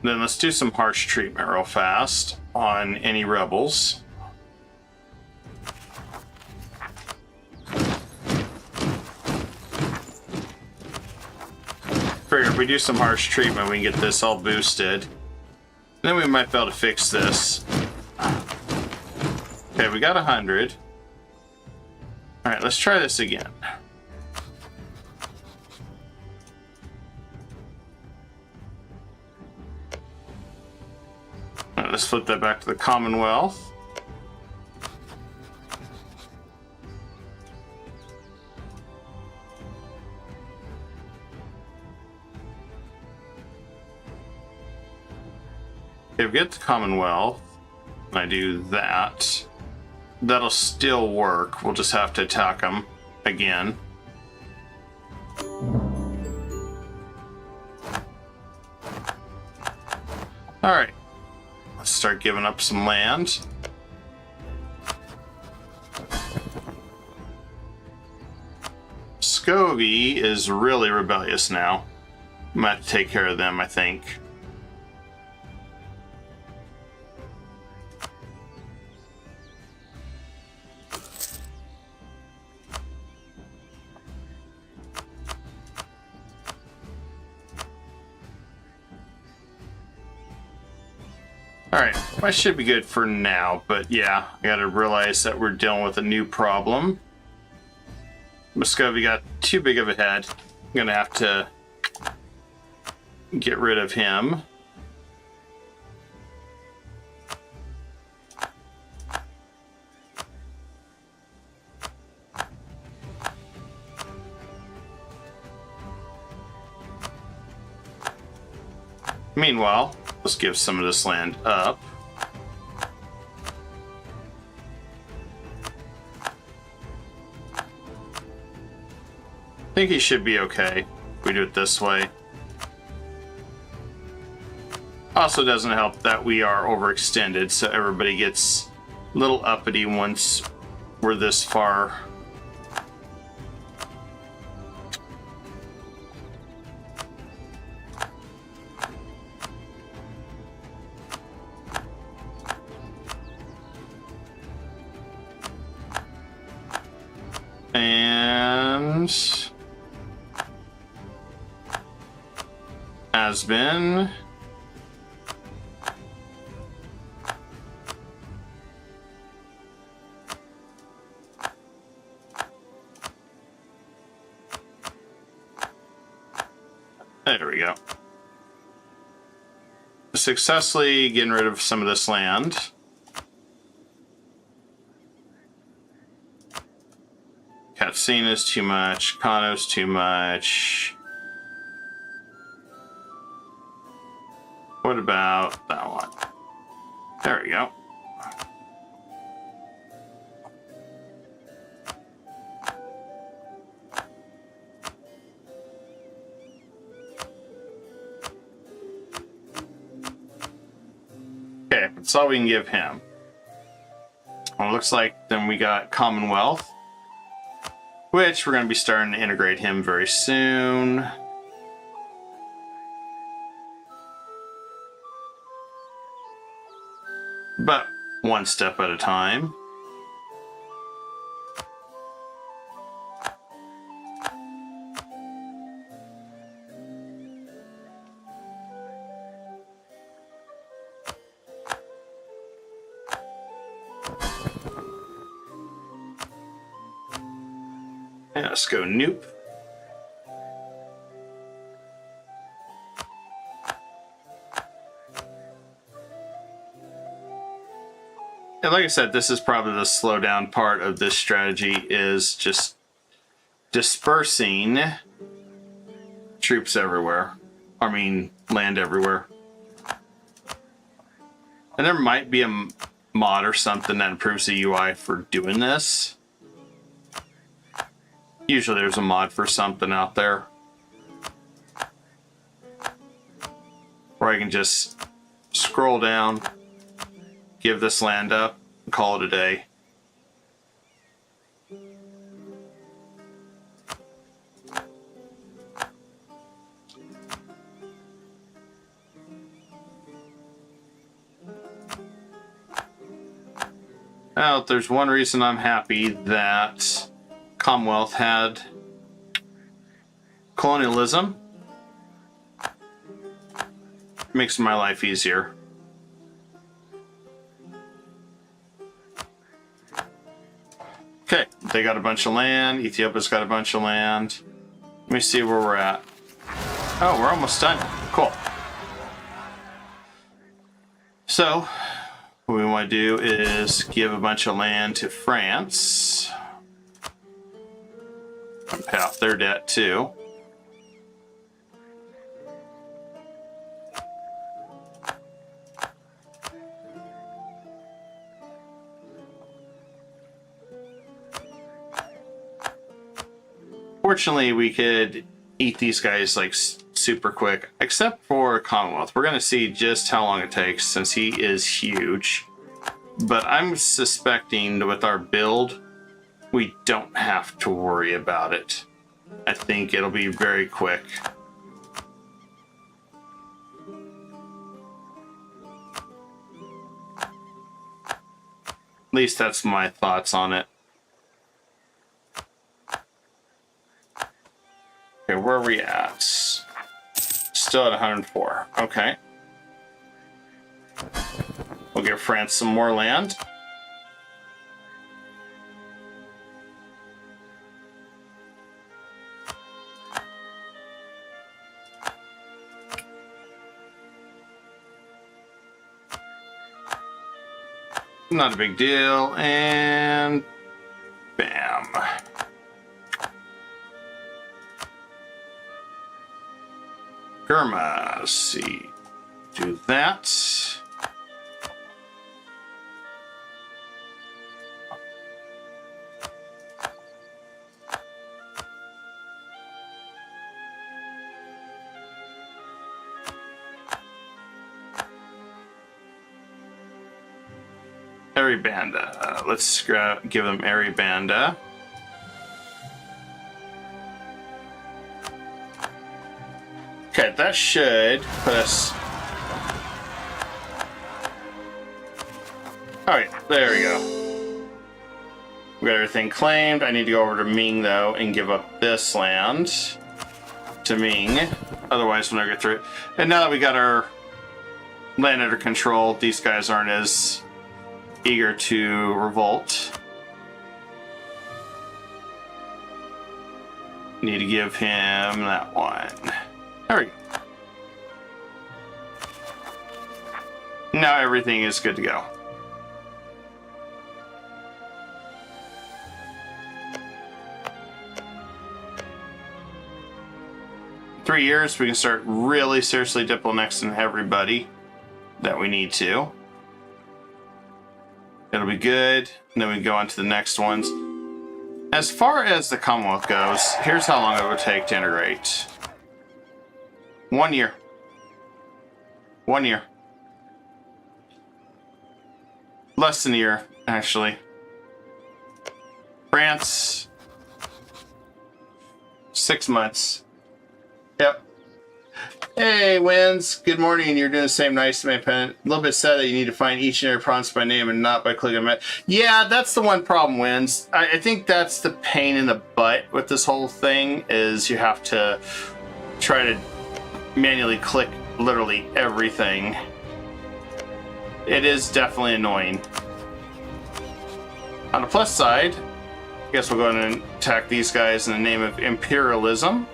Then let's do some harsh treatment real fast on any rebels. Figure if we do some harsh treatment, we can get this all boosted. Then we might be able to fix this. Okay, we got 100. All right, let's try this again. Let's flip that back to the Commonwealth. If we get the Commonwealth, and I do that, that'll still work. We'll just have to attack them again. Alright. Let's start giving up some land. Scovie is really rebellious now. I'm gonna have to take care of them, I think. Alright, I should be good for now, but yeah, I gotta realize that we're dealing with a new problem. Muscovy got too big of a head. I'm gonna have to get rid of him. Meanwhile, let's give some of this land up. I think he should be okay if we do it this way. Also doesn't help that we are overextended, so everybody gets a little uppity once we're this far. And has been there we go. Successfully getting rid of some of this land. Catsina's too much, Kano's too much. What about that one? There we go. Okay, that's all we can give him. Well, it looks like then we got Commonwealth, which we're going to be starting to integrate him very soon. But one step at a time. And let's go Noop. And like I said, this is probably the slow down part of this strategy, is just dispersing troops everywhere. I mean, land everywhere. And there might be a mod or something that improves the UI for doing this. Usually there's a mod for something out there where I can just scroll down, give this land up, and call it a day. Now, there's one reason I'm happy that Commonwealth had colonialism. Makes my life easier. Okay, they got a bunch of land. Ethiopia's got a bunch of land. Let me see where we're at. Oh, we're almost done. Cool. So, What we want to do is give a bunch of land to France. And pay off their debt too. Fortunately, we could eat these guys like super quick, except for Commonwealth. We're going to see just how long it takes since he is huge. But I'm suspecting that with our build, we don't have to worry about it. I think it'll be very quick. At least that's my thoughts on it. Okay, where are we at? Still at 104. Okay. We'll give France some more land. Not a big deal. And bam. Gurma, let's see. Do that. Aribanda. Let's give them Aribanda. Okay, that should put us... Alright, there we go. We got everything claimed. I need to go over to Ming, though, and give up this land to Ming. Otherwise, we'll never get through it. And now that we got our land under control, these guys aren't as eager to revolt. Need to give him that one. There we go. Now everything is good to go. In 3 years, we can start really seriously diploannexing everybody that we need to. It'll be good. And then we go on to the next ones. As far as the Commonwealth goes, here's how long it would take to integrate. 1 year. 1 year. Less than a year, actually. France. 6 months. Yep. Hey, Wins. Good morning. You're doing the same. Nice to me, Pen. A little bit sad that you need to find each and every province by name and not by clicking it. Yeah, that's the one problem, Wins. I think that's the pain in the butt with this whole thing, is you have to try to manually click literally everything. It is definitely annoying. On the plus side, I guess we'll go ahead and attack these guys in the name of imperialism.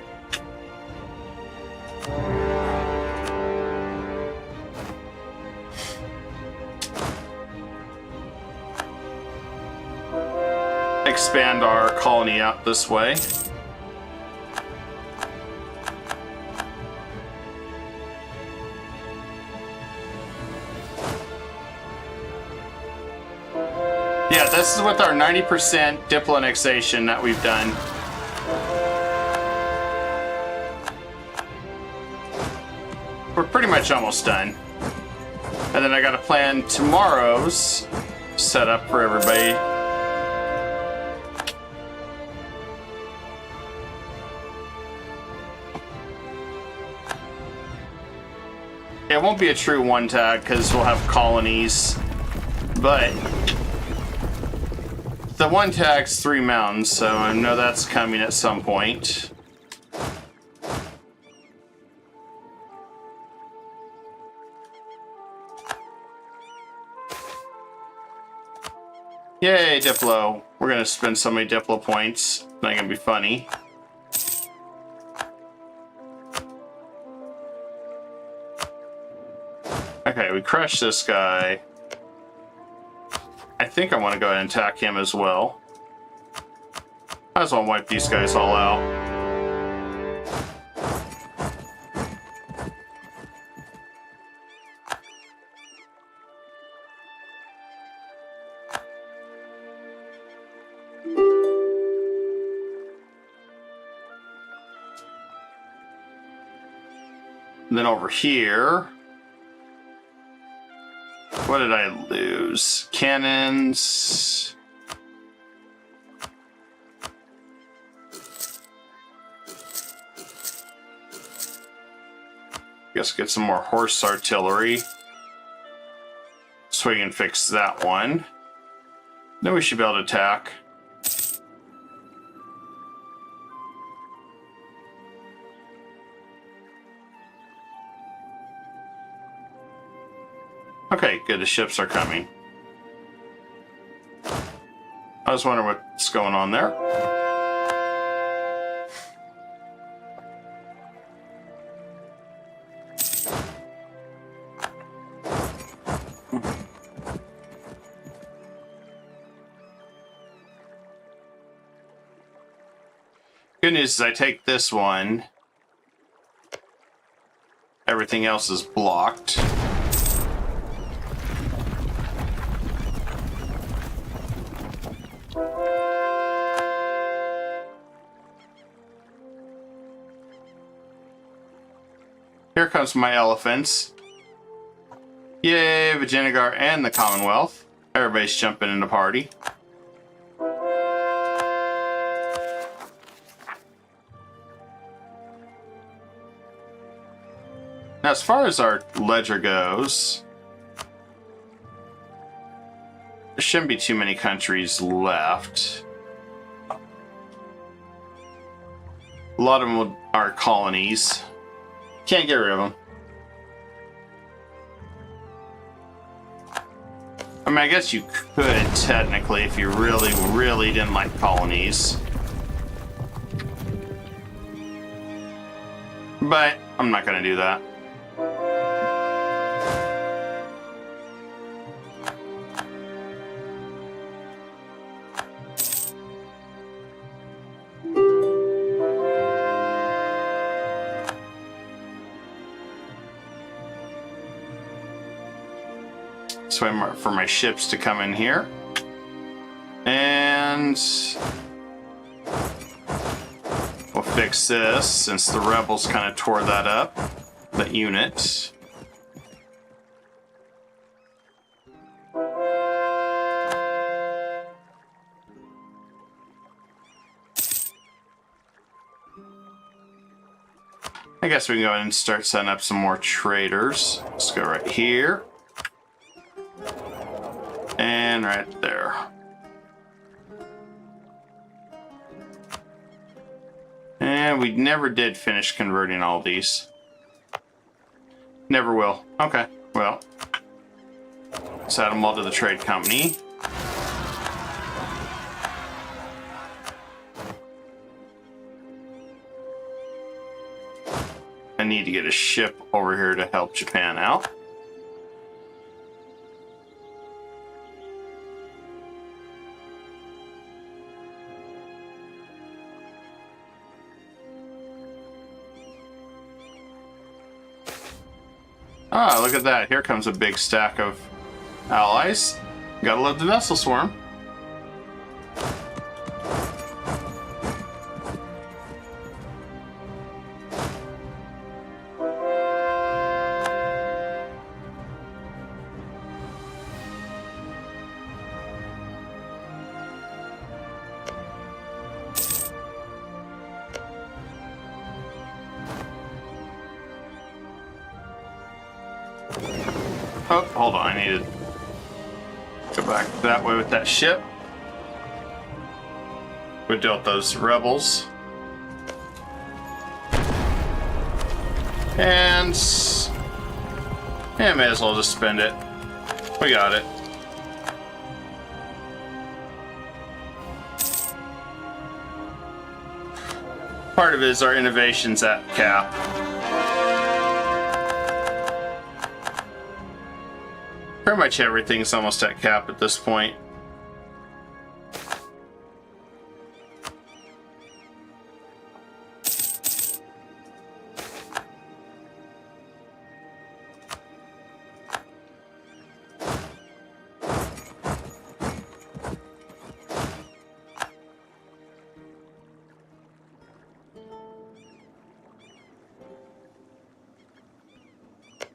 Expand our colony out this way. Yeah, this is with our 90% Diploannexation that we've done. We're pretty much almost done. And then I gotta plan tomorrow's setup for everybody. It won't be a true one tag because we'll have colonies, but the one tag's 3 mountains, so I know that's coming at some point. Yay, Diplo. We're gonna spend so many Diplo points. Not gonna be funny. Okay, we crushed this guy. I think I want to go ahead and attack him as well. I just want to wipe these guys all out. And then over here, what did I lose? Cannons. Guess get some more horse artillery so we can fix that one. Then we should be able to attack. Okay, good, the ships are coming. I was wondering what's going on there. Good news is I take this one. Everything else is blocked. Here comes my elephants. Yay, Vijayanagar and the Commonwealth. Everybody's jumping in the party. Now, as far as our ledger goes, there shouldn't be too many countries left. A lot of them are colonies. Can't get rid of them. I mean, I guess you could technically if you really, really didn't like colonies. But I'm not going to do that. So I'm for my ships to come in here. And we'll fix this since the rebels kind of tore that up, the unit. I guess we can go ahead and start setting up some more traders. Let's go right here. And right there. And we never did finish converting all these. Never will. Okay, well. Let's add them all to the trade company. I need to get a ship over here to help Japan out. Ah, look at that. Here comes a big stack of allies. Gotta love the vessel swarm. Oh, hold on, I need to go back that way with that ship. We dealt those rebels. And yeah, may as well just spend it. We got it. Part of it is our innovations at cap. Pretty much everything's almost at cap at this point.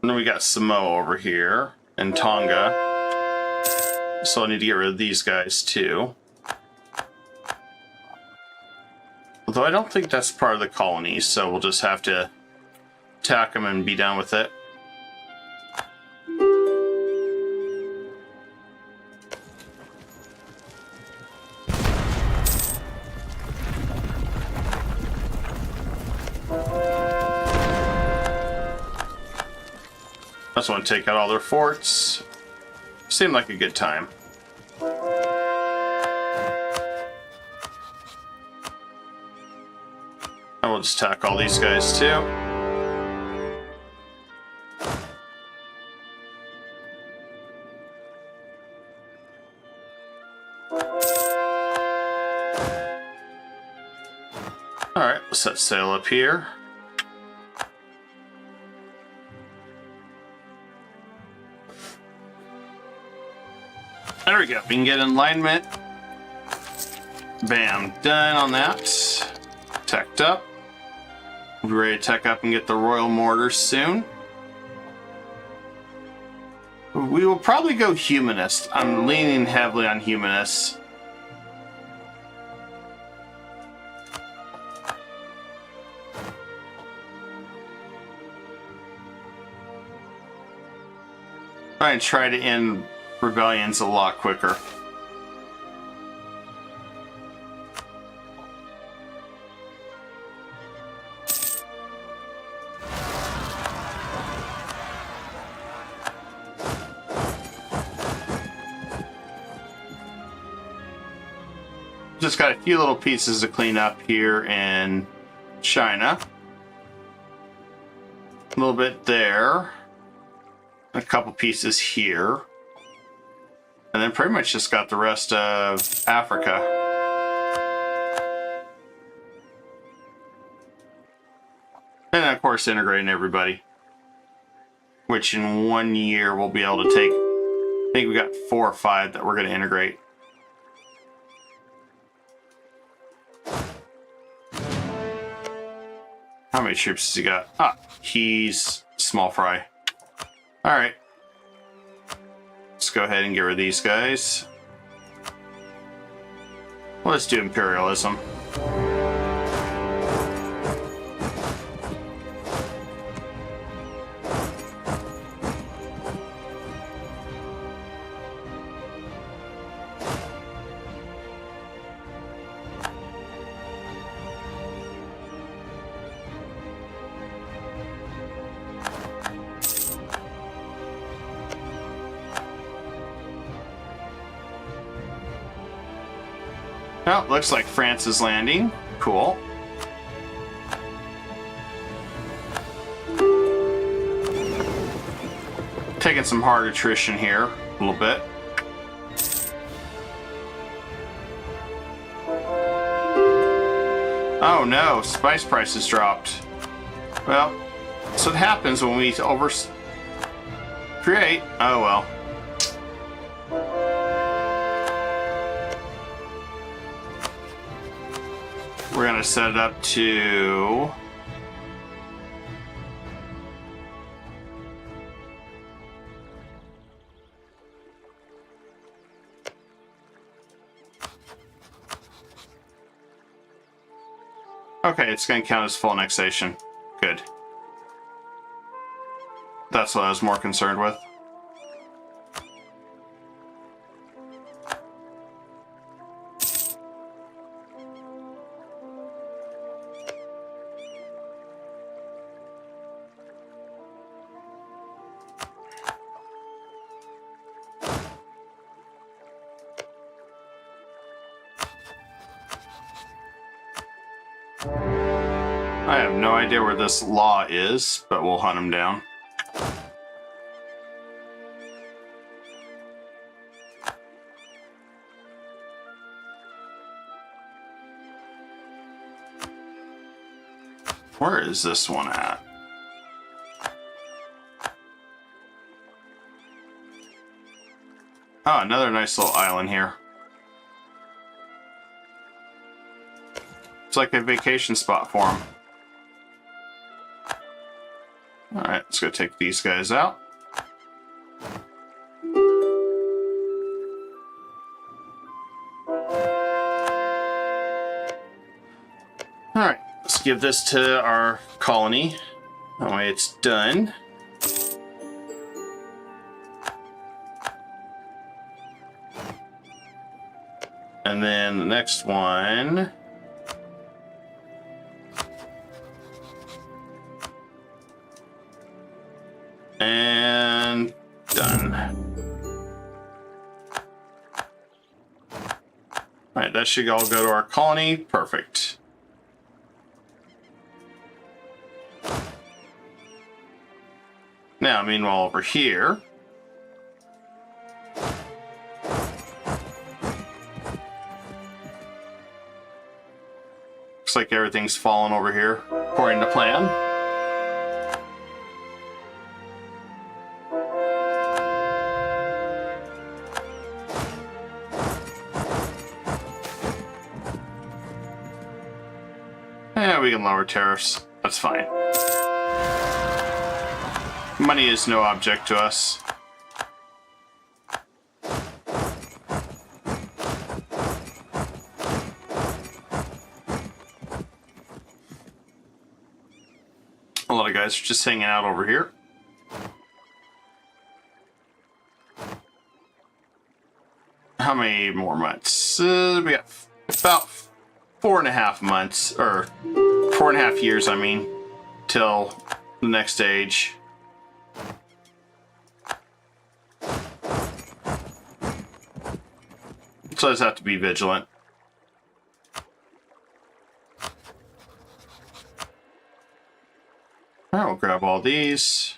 And then we got Samoa over here and Tonga. So I need to get rid of these guys too. Although I don't think that's part of the colonies, so we'll just have to attack them and be done with it. I just want to take out all their forts. Seemed like a good time. I will just attack all these guys too. Alright, let's set sail up here. There we go. We can get in alignment. Bam. Done on that. Teched up. We'll be ready to tech up and get the Royal Mortars soon. We will probably go Humanist. I'm leaning heavily on Humanist. I try to end rebellions a lot quicker. Just got a few little pieces to clean up here in China. A little bit there. A couple pieces here. And then pretty much just got the rest of Africa. And then of course integrating everybody. Which in 1 year we'll be able to take, I think we got 4 or 5 that we're going to integrate. How many troops has he got? Ah, he's small fry. Alright. Let's go ahead and get rid of these guys. Let's do imperialism. Oh, looks like France is landing. Cool. Taking some hard attrition here, a little bit. Oh no, spice prices dropped. Well, that's what happens when we create. Oh well. We're gonna set it up to okay, it's gonna count as full annexation. Good. That's what I was more concerned with. I have no idea where this law is, but we'll hunt him down. Where is this one at? Oh, another nice little island here. It's like a vacation spot for him. Alright, let's Just gonna take these guys out. Alright, let's give this to our colony. That way it's done. And then the next one. And done. Alright, that should all go to our colony. Perfect. Now, meanwhile, over here. Looks like everything's fallen over here, according to plan. Yeah, we can lower tariffs. That's fine. Money is no object to us. A lot of guys are just hanging out over here. How many more months? We got about 4.5 months, or 4.5 years, I mean, till the next stage. So I just have to be vigilant. Alright, we'll grab all these.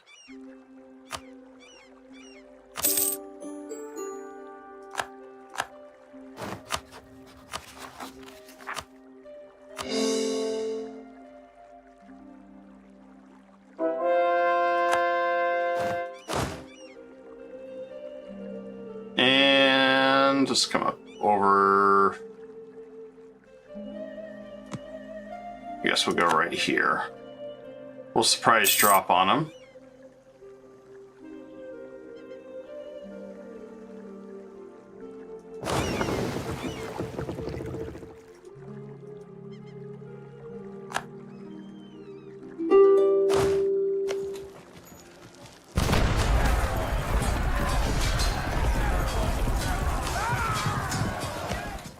And just come up over. I guess we'll go right here. We'll surprise drop on them.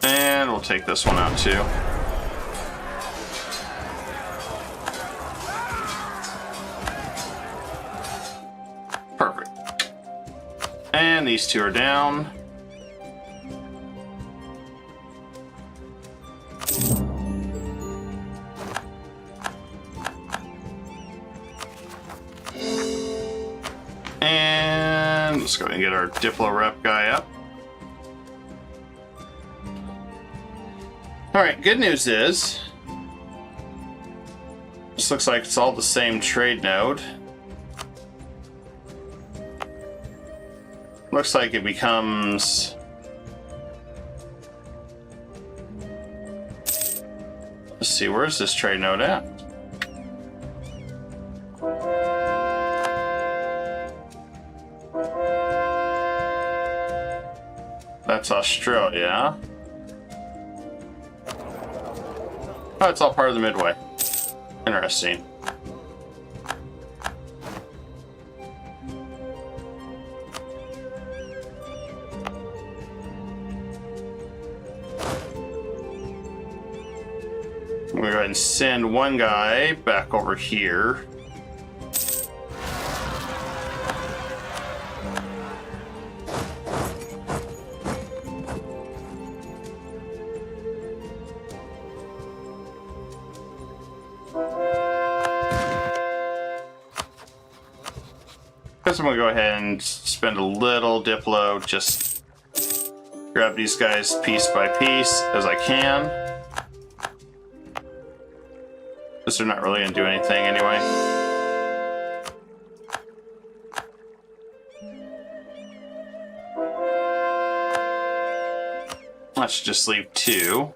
And we'll take this one out too. And these two are down. And let's go ahead and get our Diplo rep guy up. Alright, good news is this looks like it's all the same trade node. Looks like it becomes... Let's see, where's this trade node at? That's Australia. Oh, it's all part of the Midway. Interesting. I'm gonna go ahead and send one guy back over here. Guess I'm gonna go ahead and spend a little Diplo, just grab these guys piece by piece as I can. Because they're not really gonna do anything anyway. Let's just leave two.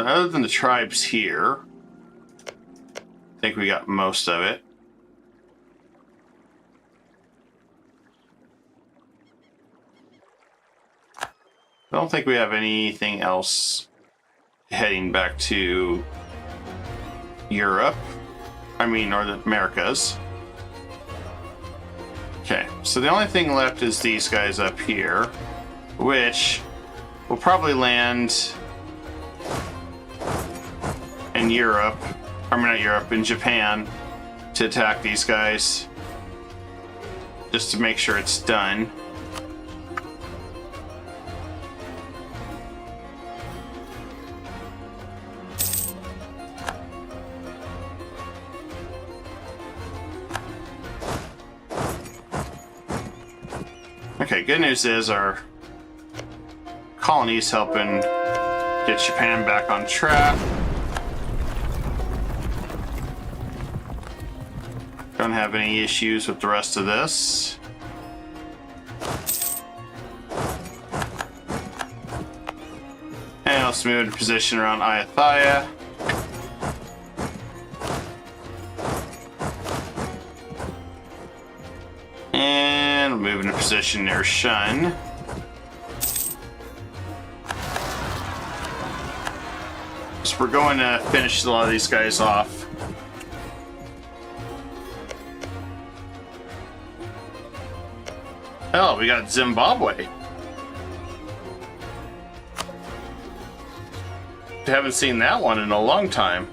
So other than the tribes here, I think we got most of it. I don't think we have anything else heading back to Europe. I mean, North Americas. Okay, so the only thing left is these guys up here, which will probably land in Europe. I mean, not Europe, in Japan, to attack these guys. Just to make sure it's done. Okay, good news is our colony's helping get Japan back on track. Don't have any issues with the rest of this. And let's move into position around Ayutthaya. And we'll move into position near Shun. So we're going to finish a lot of these guys off. Oh, we got Zimbabwe. Haven't seen that one in a long time.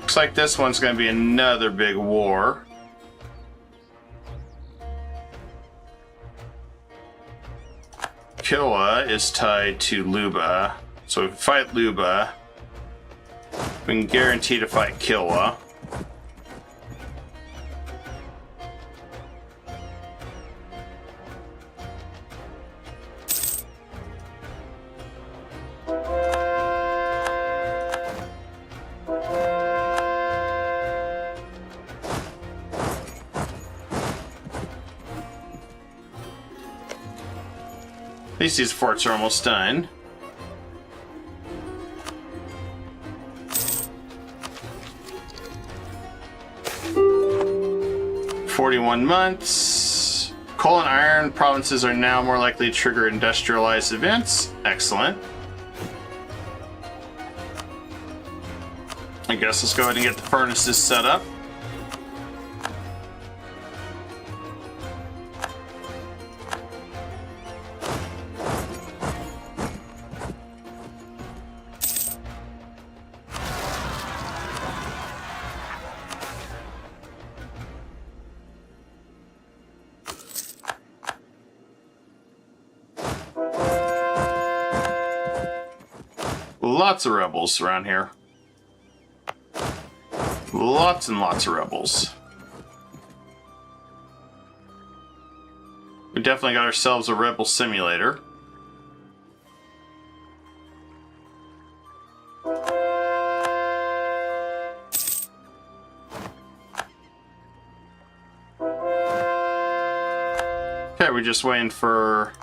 Looks like this one's going to be another big war. Kiowa is tied to Luba. So if we fight Luba, we can guarantee to fight Kiowa. At least these forts are almost done. "41 months. Coal and iron provinces are now more likely to trigger industrialized events." Excellent. I guess let's go ahead and get the furnaces set up. Lots of rebels around here. Lots and lots of rebels. We definitely got ourselves a rebel simulator. Okay, we're just waiting for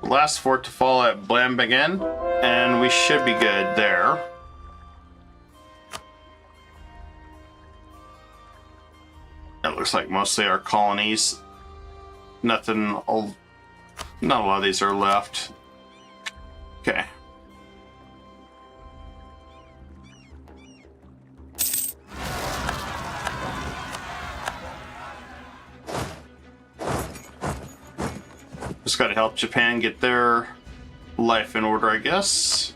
the last fort to fall at Blambagen, and we should be good there. It looks like mostly our colonies. Not a lot of these are left. Okay. Just gotta help Japan get their life in order, I guess.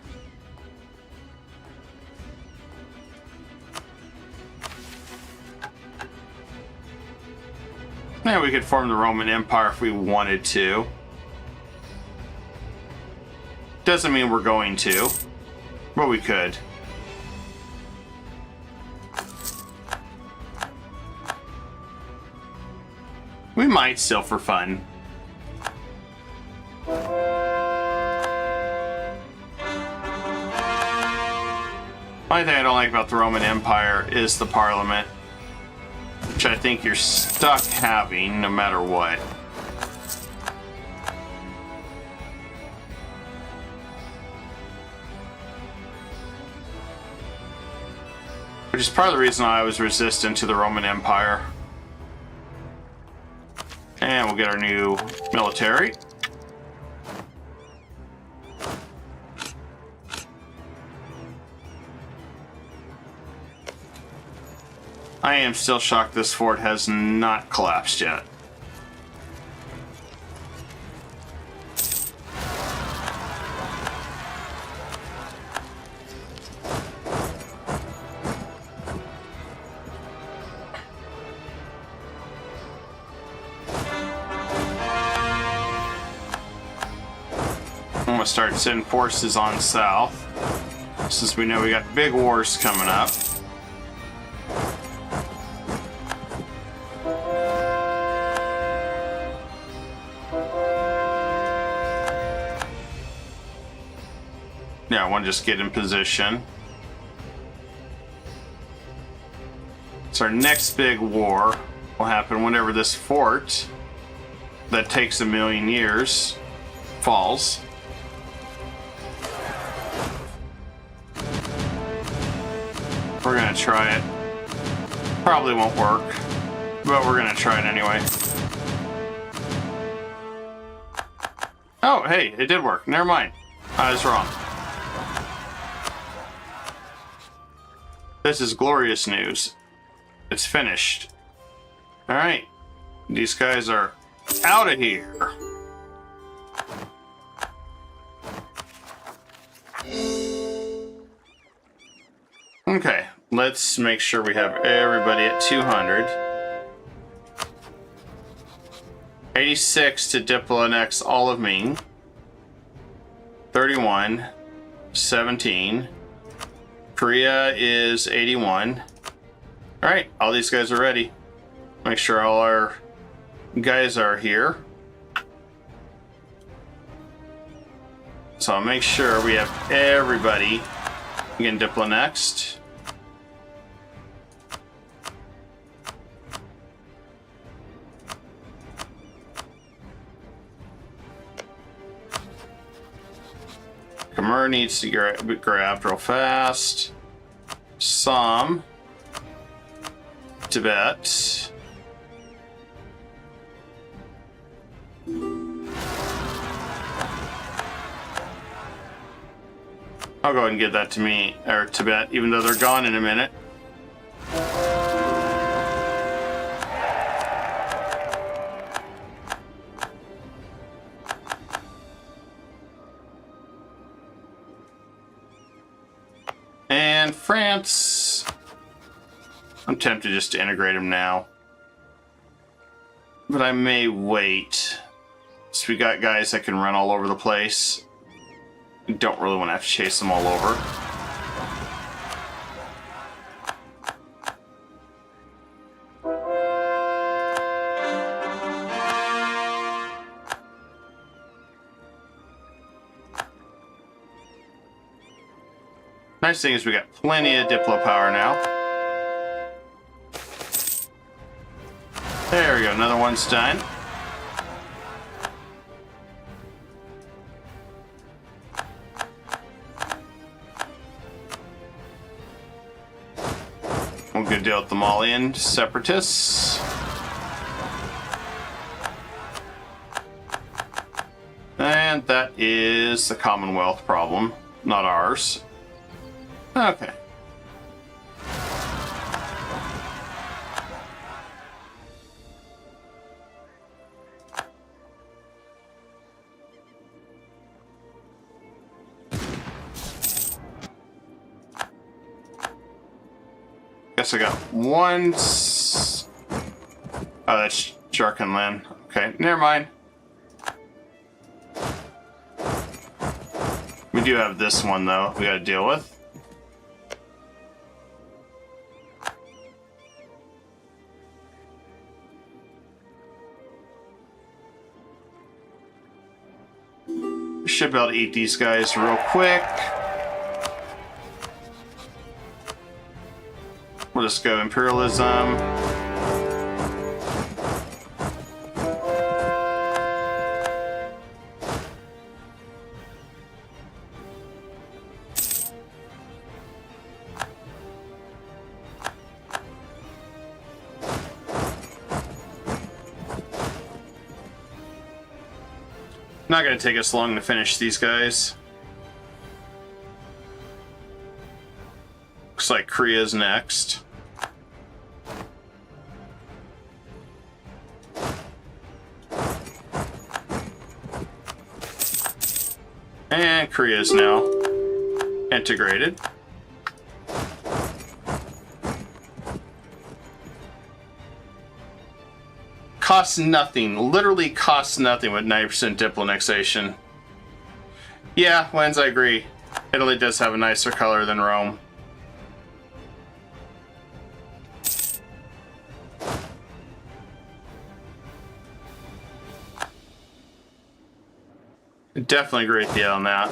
Yeah, we could form the Roman Empire if we wanted to. Doesn't mean we're going to, but we could. We might still for fun. Only thing I don't like about the Roman Empire is the Parliament. which I think you're stuck having no matter what. Which is part of the reason I was resistant to the Roman Empire. And we'll get our new military. I am still shocked this fort has not collapsed yet. I'm gonna start sending forces on south, since we know we got big wars coming up. Yeah, I want to just get in position. So our next big war will happen whenever this fort that takes 1,000,000 years falls. We're gonna try it. Probably won't work, but we're gonna try it anyway. Oh, hey, it did work. Never mind. I was wrong. This is glorious news. It's finished. Alright. These guys are out of here. Okay, let's make sure we have everybody at 200. 86 to Diploannex all of Ming. 31. 17. Korea is 81. Alright, all these guys are ready. Make sure all our guys are here. So I'll make sure we have everybody getting Diploannexed. Khmer needs to get grabbed real fast. Some. Tibet. I'll go ahead and give that to me, or Tibet, even though they're gone in a minute. And France. I'm tempted just to integrate them now. But I may wait. So we got guys that can run all over the place. We don't really want to have to chase them all over. Nice thing is we got plenty of Diplo power now. There we go, another one's done. We'll go deal with the Malian separatists. And that is the Commonwealth problem, not ours. Okay. Guess I got one. Oh, that's Jarkenland. Okay, never mind. We do have this one though. We got to deal with. Should be able to eat these guys real quick. We'll just go imperialism. Not going to take us long to finish these guys. Looks like Korea's next. And Korea's now integrated. Costs nothing, literally costs nothing with 90% Diploannexation. Yeah, Lens, I agree. Italy does have a nicer color than Rome. Definitely agree with you on that.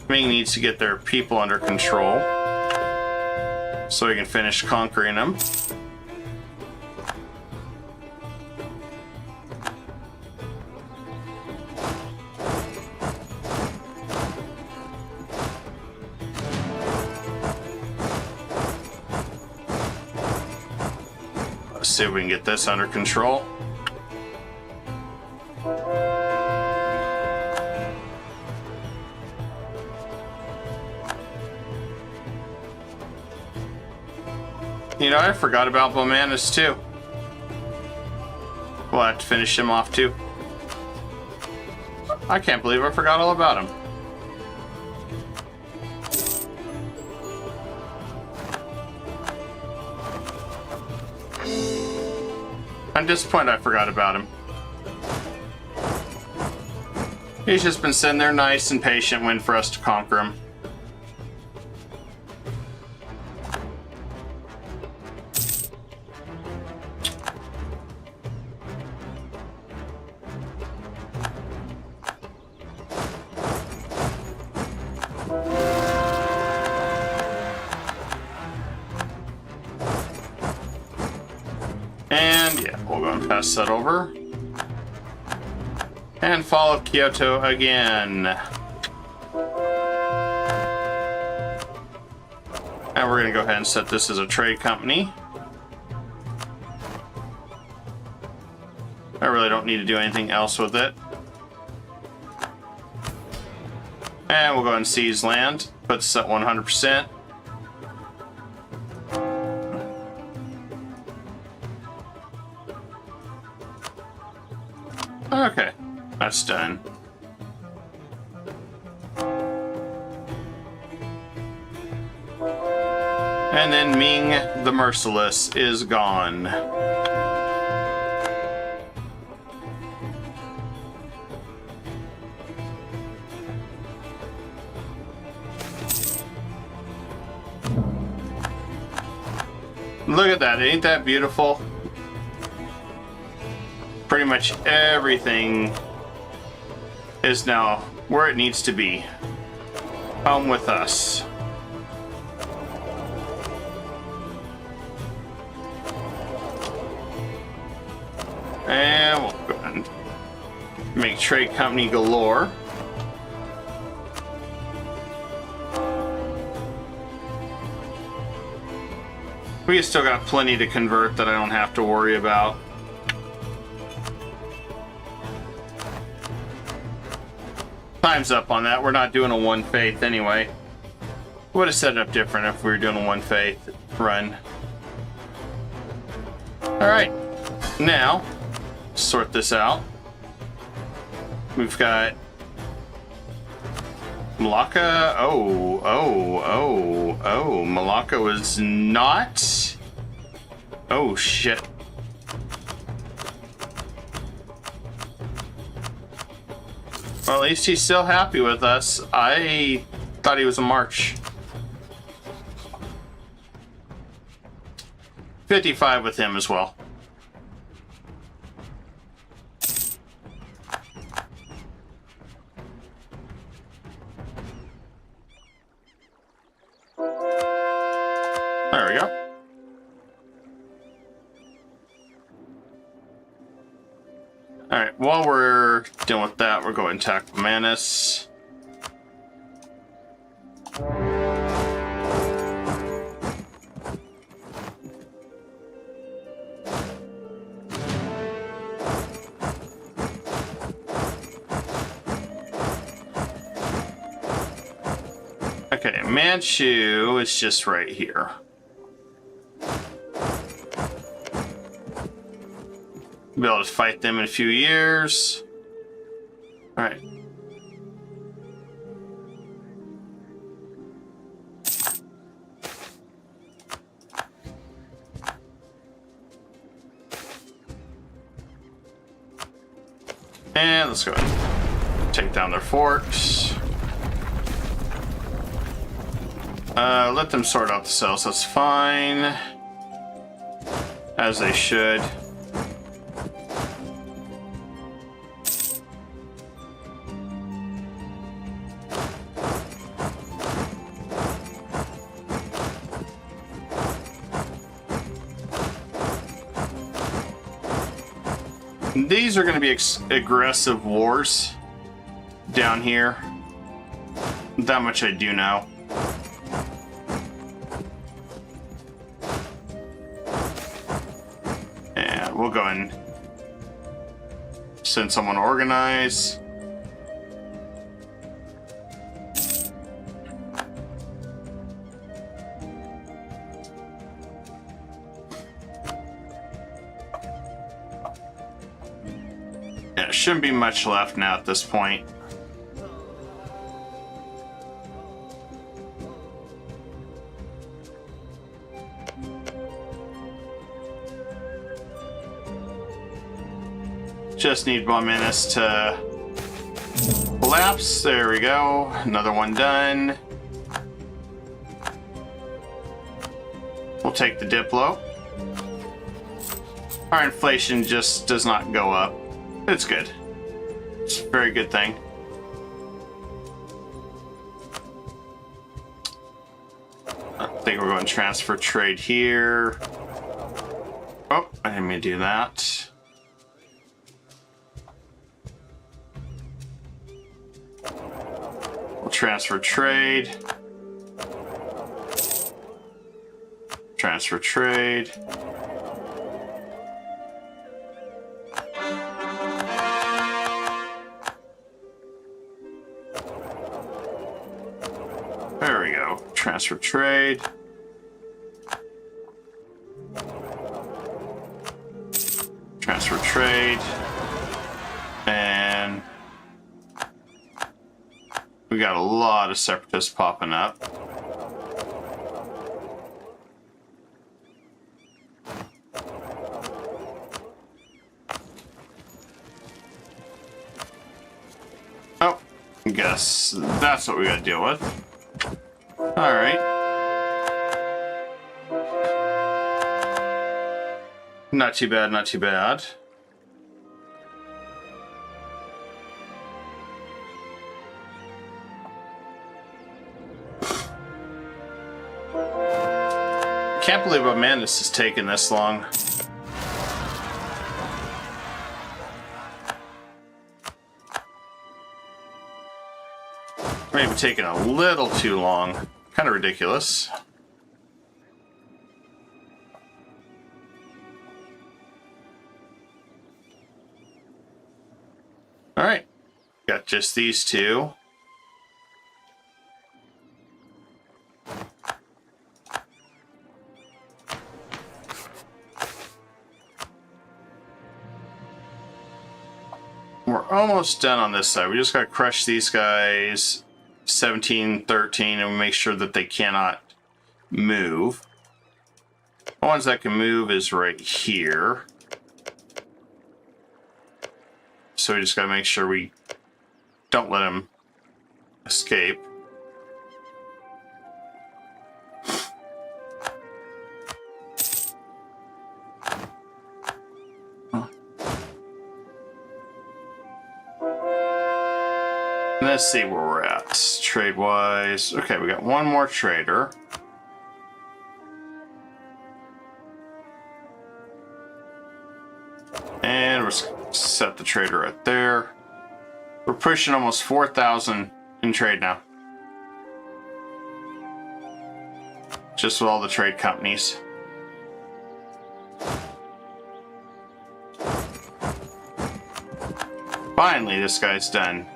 Ming needs to get their people under control so we can finish conquering them. Let's see if we can get this under control. You know, I forgot about Bohemia too. We'll have to finish him off too. I can't believe I forgot all about him. I'm disappointed I forgot about him. He's just been sitting there nice and patient waiting for us to conquer him. And yeah, we'll go and pass that over. And follow Kyoto again. And we're going to go ahead and set this as a trade company. I really don't need to do anything else with it. And we'll go ahead and seize land. Put this at 100%. Okay, that's done. And then Ming the Merciless is gone. Look at that, ain't that beautiful? Pretty much everything is now where it needs to be. Home with us. And we'll go ahead and make trade company galore. We still got plenty to convert that I don't have to worry about. Time's up on that. We're not doing a one faith anyway. Would have set it up different if we were doing a one faith run. Alright. Now, sort this out. We've got Malacca. Oh. Malacca was not. Oh, shit. Well, at least he's still happy with us. I thought he was a march. 55 with him as well. There we go. Alright, while we're dealing with that, we're going to attack Manus. Okay, Manchu is just right here. Be able to fight them in a few years. All right. And let's go ahead and take down their forts. Let them sort out the cells, that's fine. As they should. These are going to be aggressive wars down here. That much I do know. And we'll go and send someone to organize. Yeah, shouldn't be much left now at this point. Just need Bohemia to collapse. There we go. Another one done. We'll take the Diplo. Our inflation just does not go up. It's good. It's a very good thing. I think we're going to transfer trade here. Oh, I didn't mean to do that. We'll transfer trade. Transfer trade. There we go. Transfer trade. Transfer trade. And we got a lot of separatists popping up. Oh, I guess that's what we gotta deal with. All right. Not too bad, not too bad. Can't believe Amandus has taken this long. Maybe taking a little too long. Kind of ridiculous. All right, got just these two. We're almost done on this side. We just got to crush these guys. 17, 13, and we make sure that they cannot move. The ones that can move is right here. So we just gotta make sure we don't let them escape. Let's see where we're at, trade-wise. Okay, we got one more trader. And we're set the trader right there. We're pushing almost 4,000 in trade now. Just with all the trade companies. Finally, this guy's done.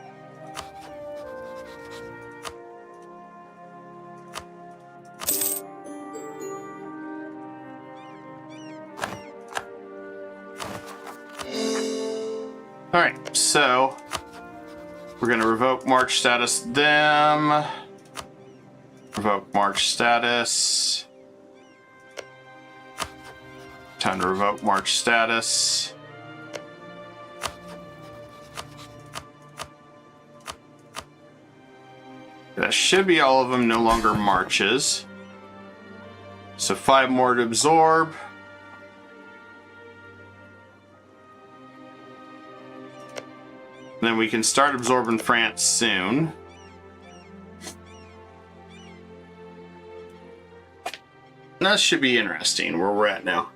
We're going to revoke march status them. Revoke march status. Time to revoke march status. That should be all of them no longer marches. So 5 more to absorb. Then we can start absorbing France soon. That should be interesting where we're at now.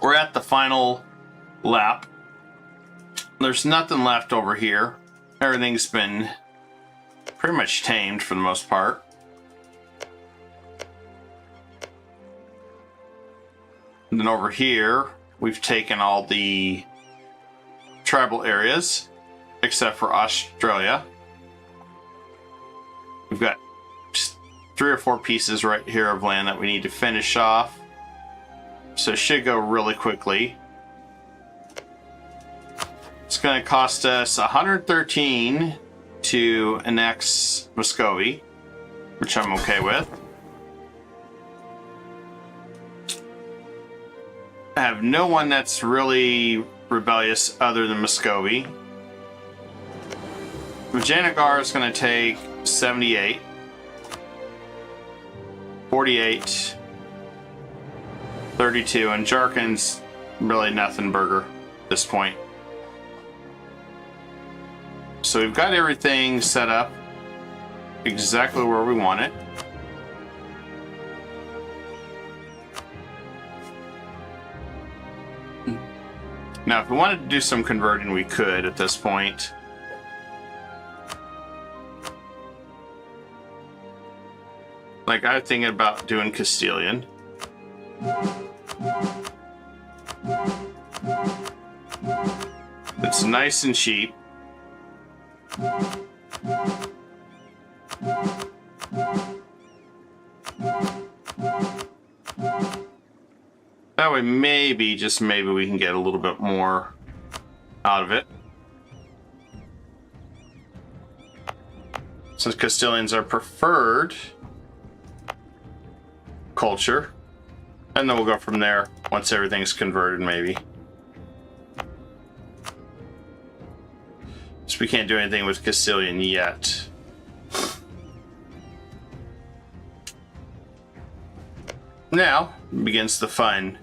We're at the final lap. There's nothing left over here. Everything's been pretty much tamed for the most part. And then over here, we've taken all the tribal areas, except for Australia. We've got just 3 or 4 pieces right here of land that we need to finish off. So it should go really quickly. It's going to cost us 113 to annex Muscovy, which I'm okay with. I have no one that's really rebellious other than Muscovy. Vijayanagar is going to take 78, 48, 32, and Jarkin's really nothing burger at this point. So we've got everything set up exactly where we want it. Now, if we wanted to do some converting, we could at this point. Like, I was thinking about doing Castilian. It's nice and cheap. That way, maybe, just maybe, we can get a little bit more out of it. Since Castilians are preferred culture. And then we'll go from there once everything's converted, maybe. So we can't do anything with Castilian yet. Now begins the fun.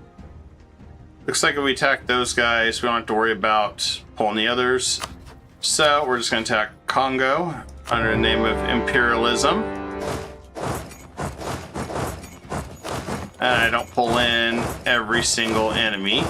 Looks like if we attack those guys, we don't have to worry about pulling the others. So we're just going to attack Congo under the name of imperialism. And I don't pull in every single enemy.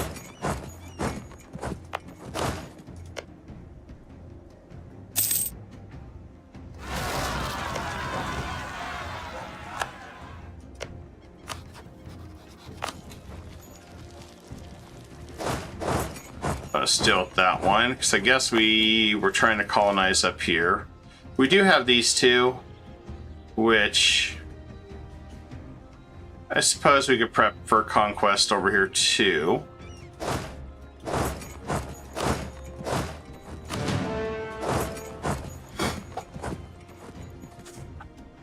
Still at that one, because I guess we were trying to colonize up here. We do have these two, which I suppose we could prep for conquest over here too.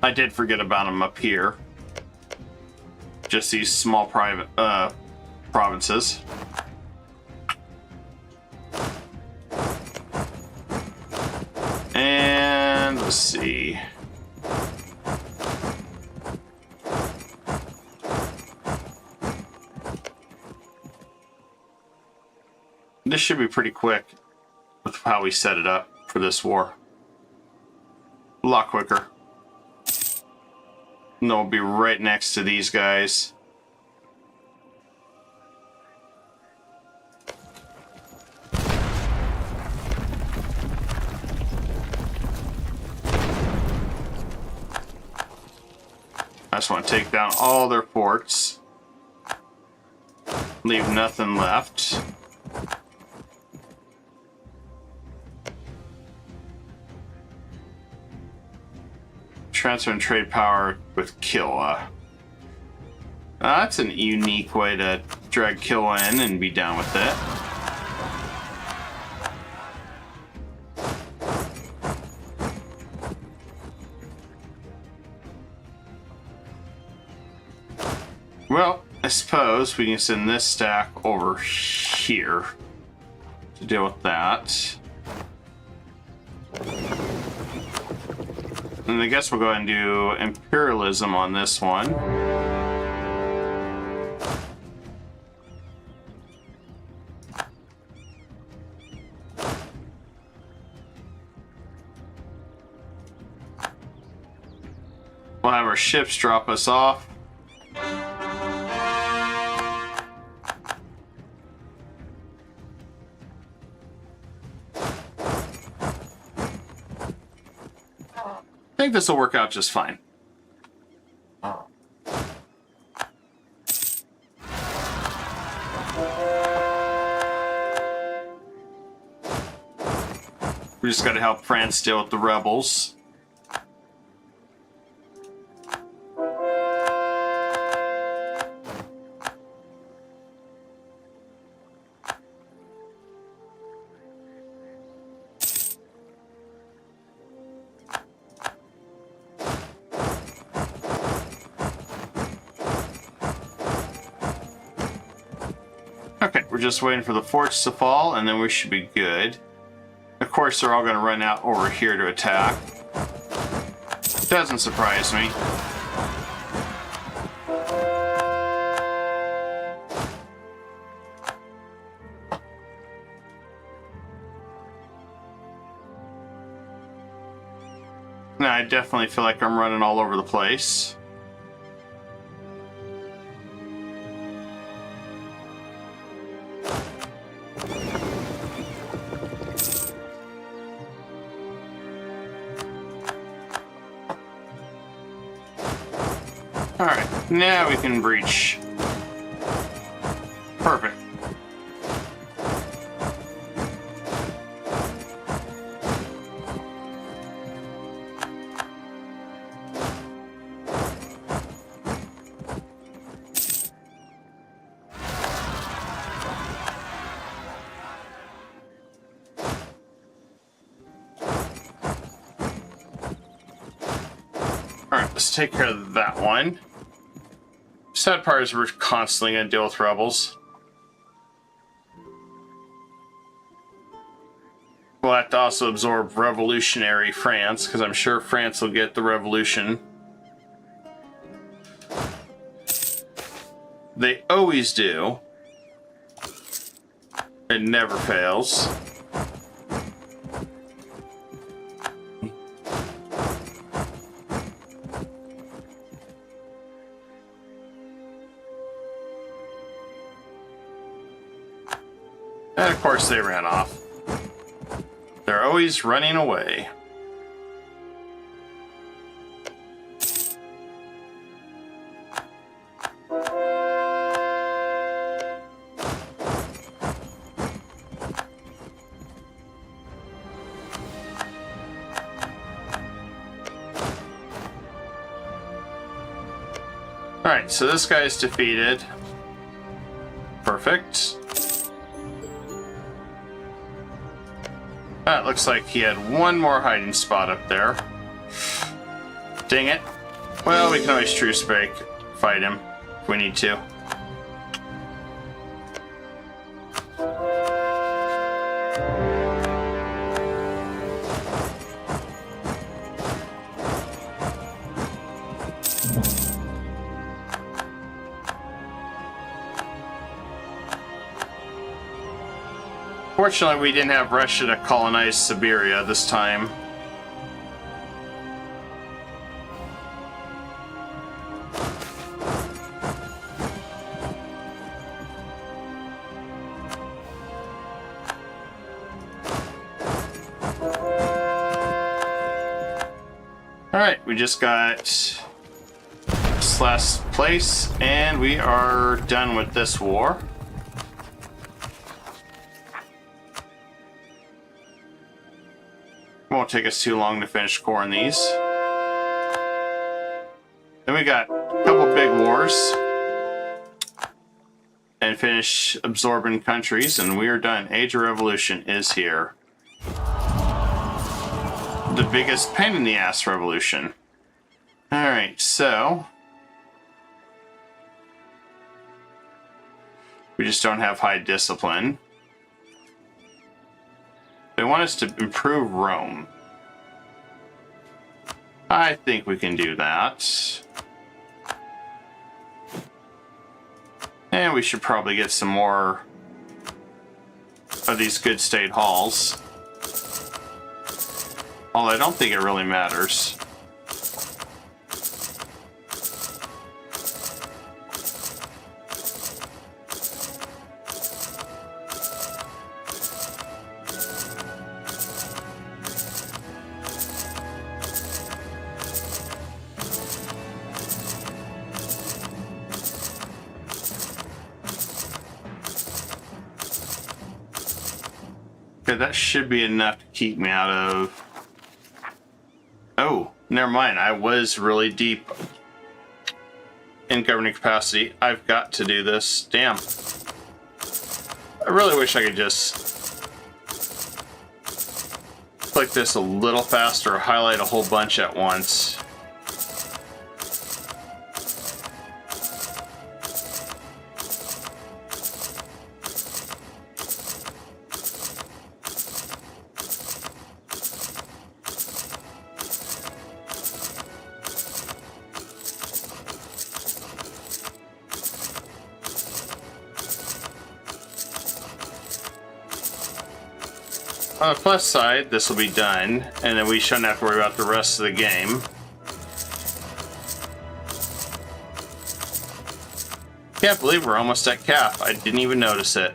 I did forget about them up here. Just these small private provinces. And let's see. This should be pretty quick with how we set it up for this war. A lot quicker. And they'll be right next to these guys. I just want to take down all their forts. Leave nothing left. Transfer and trade power with Killa. That's a unique way to drag Killa in and be done with it. I suppose we can send this stack over here to deal with that. And I guess we'll go ahead and do imperialism on this one. We'll have our ships drop us off. I think this will work out just fine. We just got to help France deal with the rebels. Okay, we're just waiting for the forts to fall, and then we should be good. Of course, they're all going to run out over here to attack. Doesn't surprise me. Now, I definitely feel like I'm running all over the place. Alright, now we can breach. Perfect. Alright, let's take care of that one. Sad part is we're constantly going to deal with rebels. We'll have to also absorb revolutionary France, because I'm sure France will get the revolution. They always do. It never fails. And of course they ran off. They're always running away. Alright, so this guy's defeated. Perfect. That looks like he had one more hiding spot up there. Dang it. Well, we can always truce break, fight him if we need to. Fortunately, we didn't have Russia to colonize Siberia this time. Alright, we just got this last place, and we are done with this war. Won't take us too long to finish scoring these. Then we got a couple big wars and finish absorbing countries, and we are done. Age of Revolution is here. The biggest pain in the ass revolution. Alright, so We just don't have high discipline. They want us to improve Rome. I think we can do that. And we should probably get some more of these good state halls. Although I don't think it really matters. Okay, that should be enough to keep me out of... Oh, never mind. I was really deep in governing capacity. I've got to do this. Damn. I really wish I could just click this a little faster or highlight a whole bunch at once. On the plus side, this will be done, and then we shouldn't have to worry about the rest of the game. Can't believe we're almost at cap. I didn't even notice it.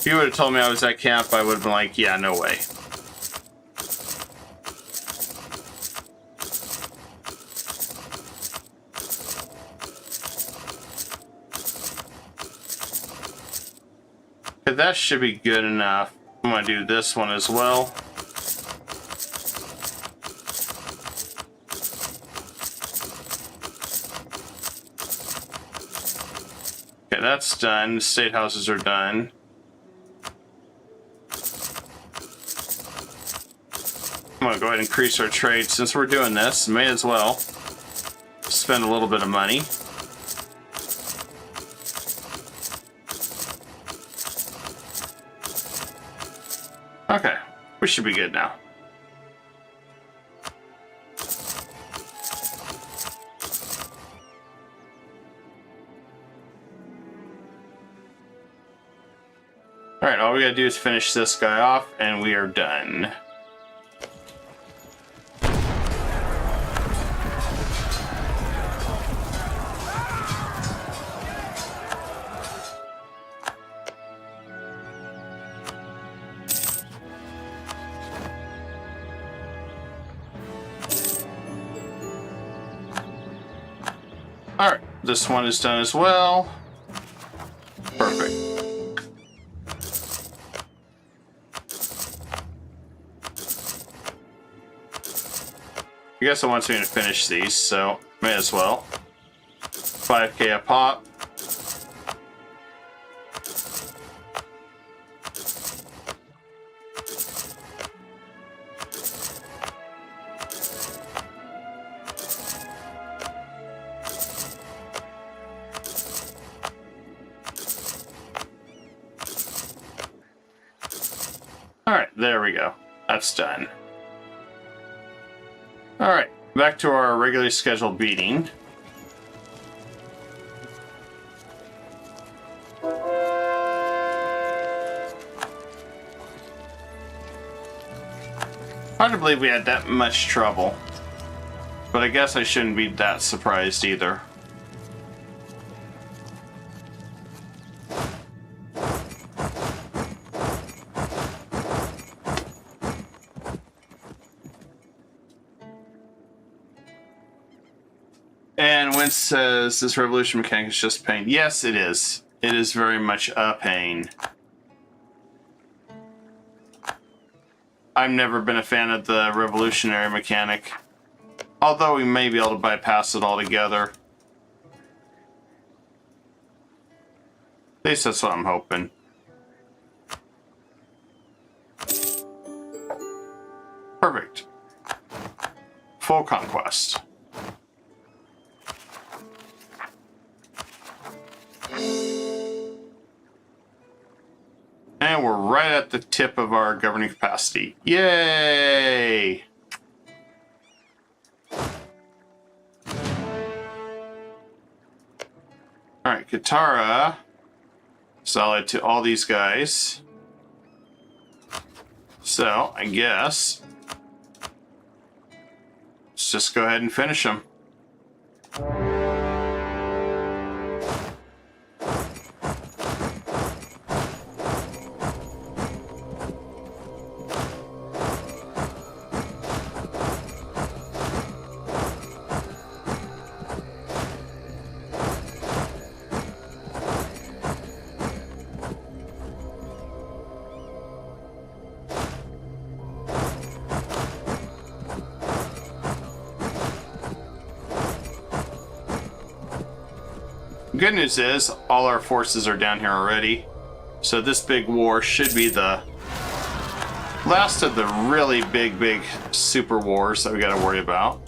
If you would have told me I was at cap, I would have been like, yeah, no way. That should be good enough. I'm going to do this one as well. Okay, that's done. The state houses are done. I'm going to go ahead and increase our trade. Since we're doing this, may as well spend a little bit of money. Okay, we should be good now. Alright, all we gotta do is finish this guy off, and we are done. Alright, this one is done as well. Perfect. I guess it wants me to finish these, so may as well. 5K a pop. Alright, there we go. That's done. Alright, back to our regularly scheduled beating. Hard to believe we had that much trouble. But I guess I shouldn't be that surprised either. And when it says this revolution mechanic is just pain, yes, it is. It is very much a pain. I've never been a fan of the revolutionary mechanic, although we may be able to bypass it altogether. At least that's what I'm hoping. Perfect. Full conquest. And we're right at the tip of our governing capacity. Yay! Alright, Katara. Solid to all these guys. So, I guess let's just go ahead and finish them. Good news is, all our forces are down here already. So this big war should be the last of the really big super wars that we gotta worry about.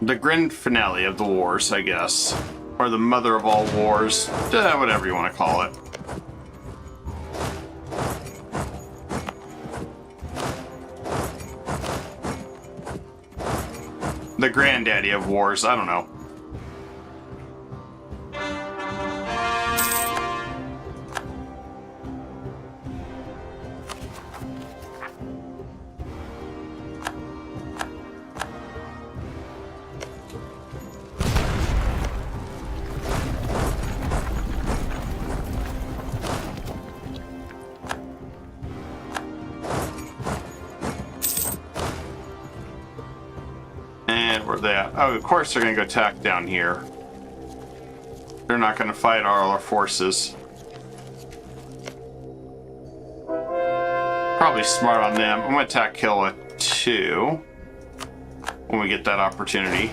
The grand finale of the wars, I guess. Or the mother of all wars, whatever you want to call it. The granddaddy of wars, I don't know. Where they at? Oh, of course they're going to go attack down here. They're not going to fight all our forces. Probably smart on them. I'm going to attack Killa too when we get that opportunity.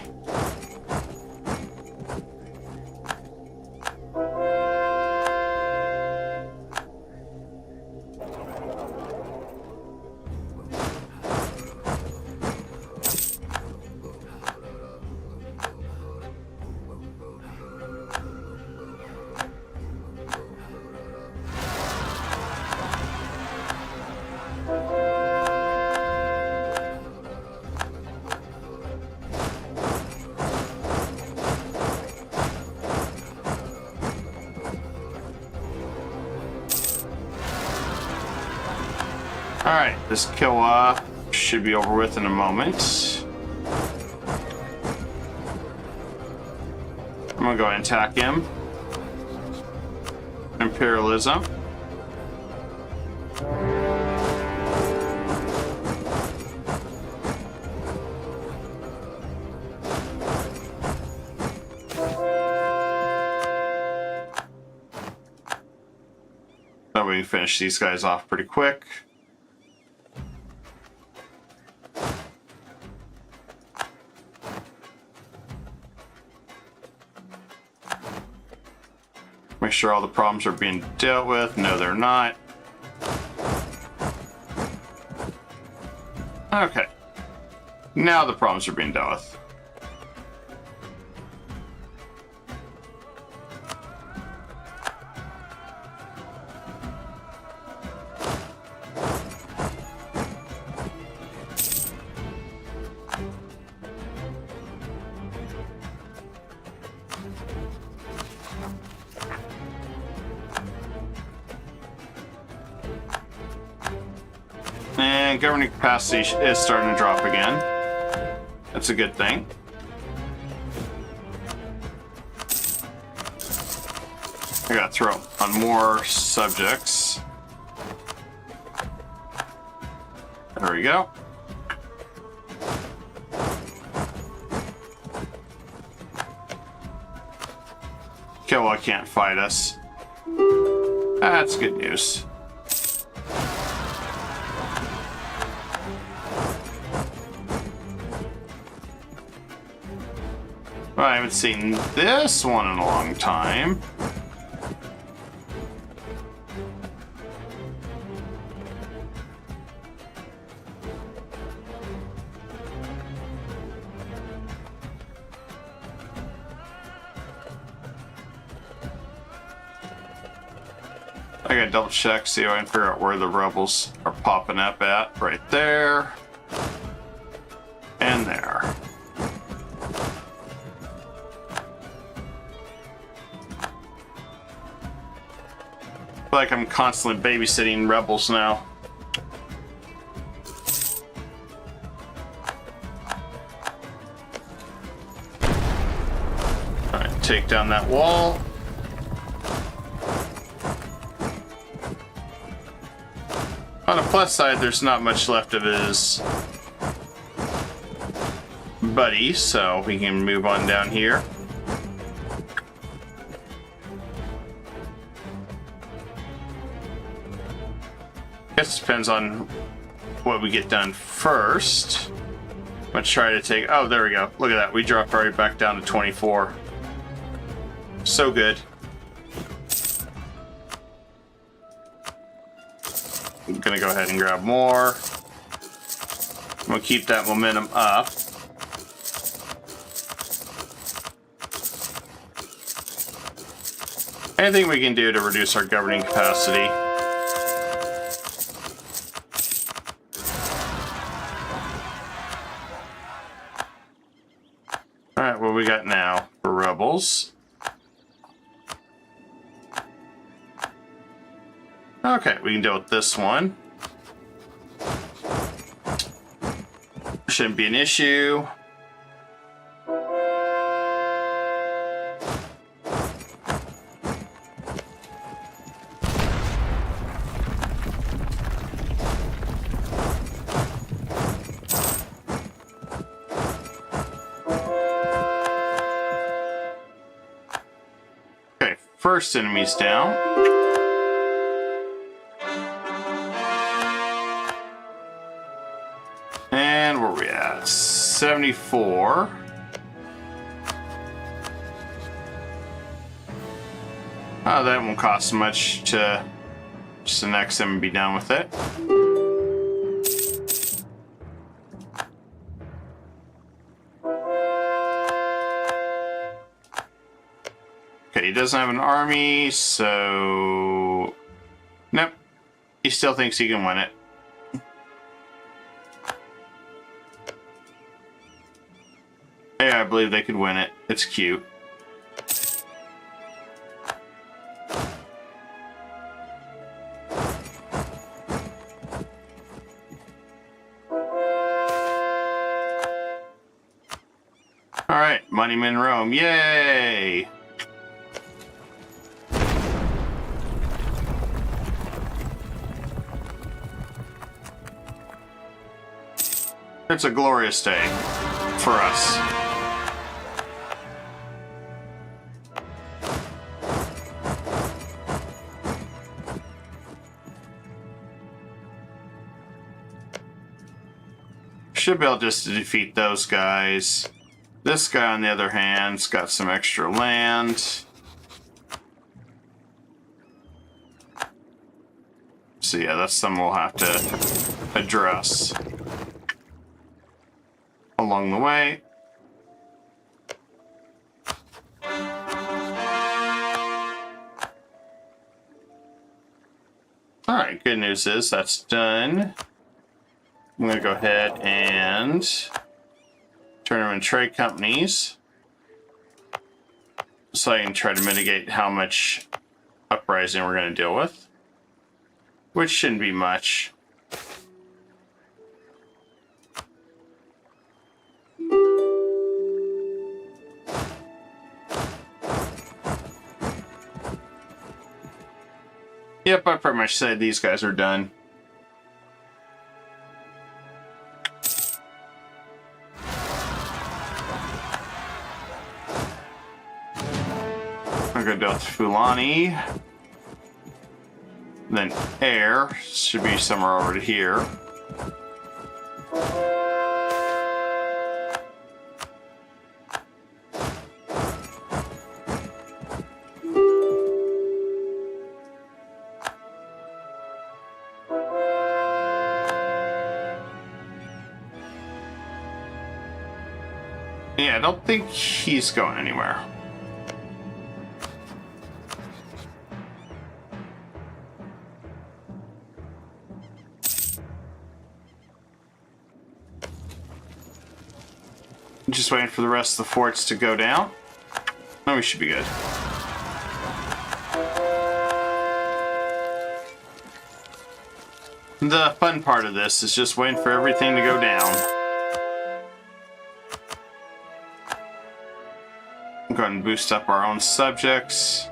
Alright, this Killa should be over with in a moment. I'm gonna go ahead and attack him. Imperialism. That way we can finish these guys off pretty quick. Make sure all the problems are being dealt with. No, they're not. Okay. Now the problems are being dealt with. And governing capacity is starting to drop again. That's a good thing. I gotta throw on more subjects. There we go. Killa can't fight us. That's good news. Well, I haven't seen this one in a long time. I gotta double check, see if I can figure out where the rebels are popping up at. Right there. And there. Like I'm constantly babysitting rebels now. Alright, take down that wall. On the plus side, there's not much left of his buddy, so we can move on down here. Guess it depends on what we get done first. I'm gonna try to take. Oh, there we go. Look at that. We dropped right back down to 24. So good. I'm gonna go ahead and grab more. I'm gonna keep that momentum up. Anything we can do to reduce our governing capacity. Alright, what we got now for rebels? Okay, we can deal with this one. Shouldn't be an issue. Okay, first enemy's down. And where are we at? 74. Oh, that won't cost much to just annex them and be done with it. Okay, he doesn't have an army, so... Nope. He still thinks he can win it. Yeah, I believe they could win it. It's cute. Alright, Moneyman Rome. Yay! It's a glorious day for us. Should be able just to defeat those guys. This guy, on the other hand, has got some extra land. So yeah, that's something we'll have to address along the way. Alright, good news is that's done. I'm going to go ahead and turn them into trade companies so I can try to mitigate how much uprising we're going to deal with, which shouldn't be much. Yep, I pretty much said these guys are done. I'm gonna go to Fulani. Then air should be somewhere over here. Yeah, I don't think he's going anywhere. Just waiting for the rest of the forts to go down. Oh, we should be good. The fun part of this is just waiting for everything to go down. Go ahead and boost up our own subjects.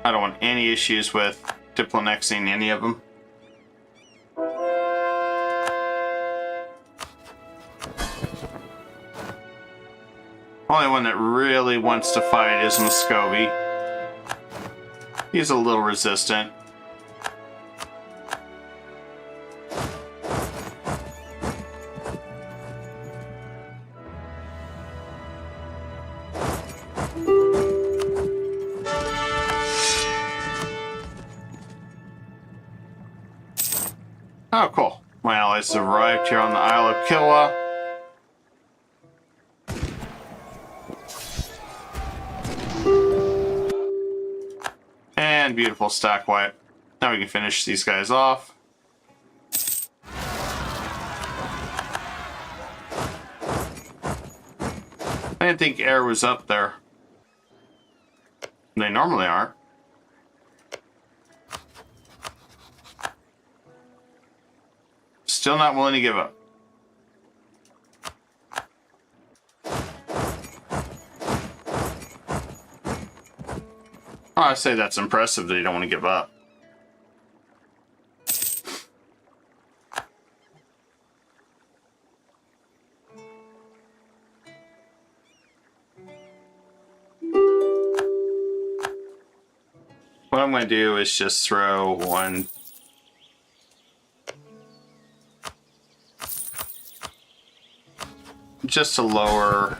I don't want any issues with diploannexing any of them. Only one that really wants to fight is Muscovy. He's a little resistant. Oh, cool. My allies have arrived here on the Isle of Kilwa. And beautiful stack wipe. Now we can finish these guys off. I didn't think air was up there. They normally aren't. Still not willing to give up. Oh, I say that's impressive that you don't want to give up. What I'm going to do is just throw one. Just to lower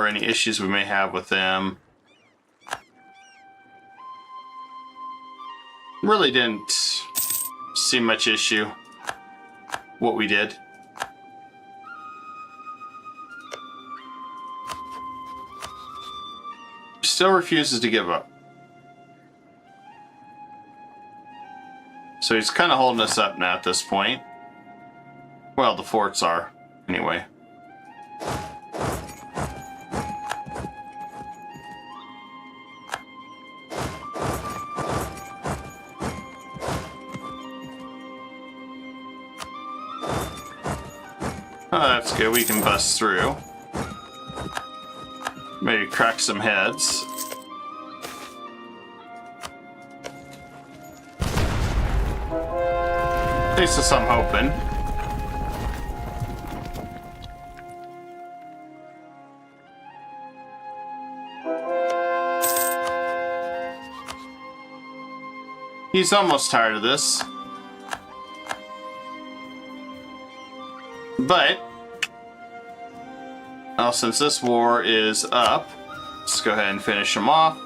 any issues we may have with them. Really didn't see much issue what we did. Still refuses to give up. So he's kind of holding us up now at this point. Well, the forts are, anyway. Oh, that's good. We can bust through. Maybe crack some heads. At least there's some hoping. He's almost tired of this. But, well, since this war is up, let's go ahead and finish him off.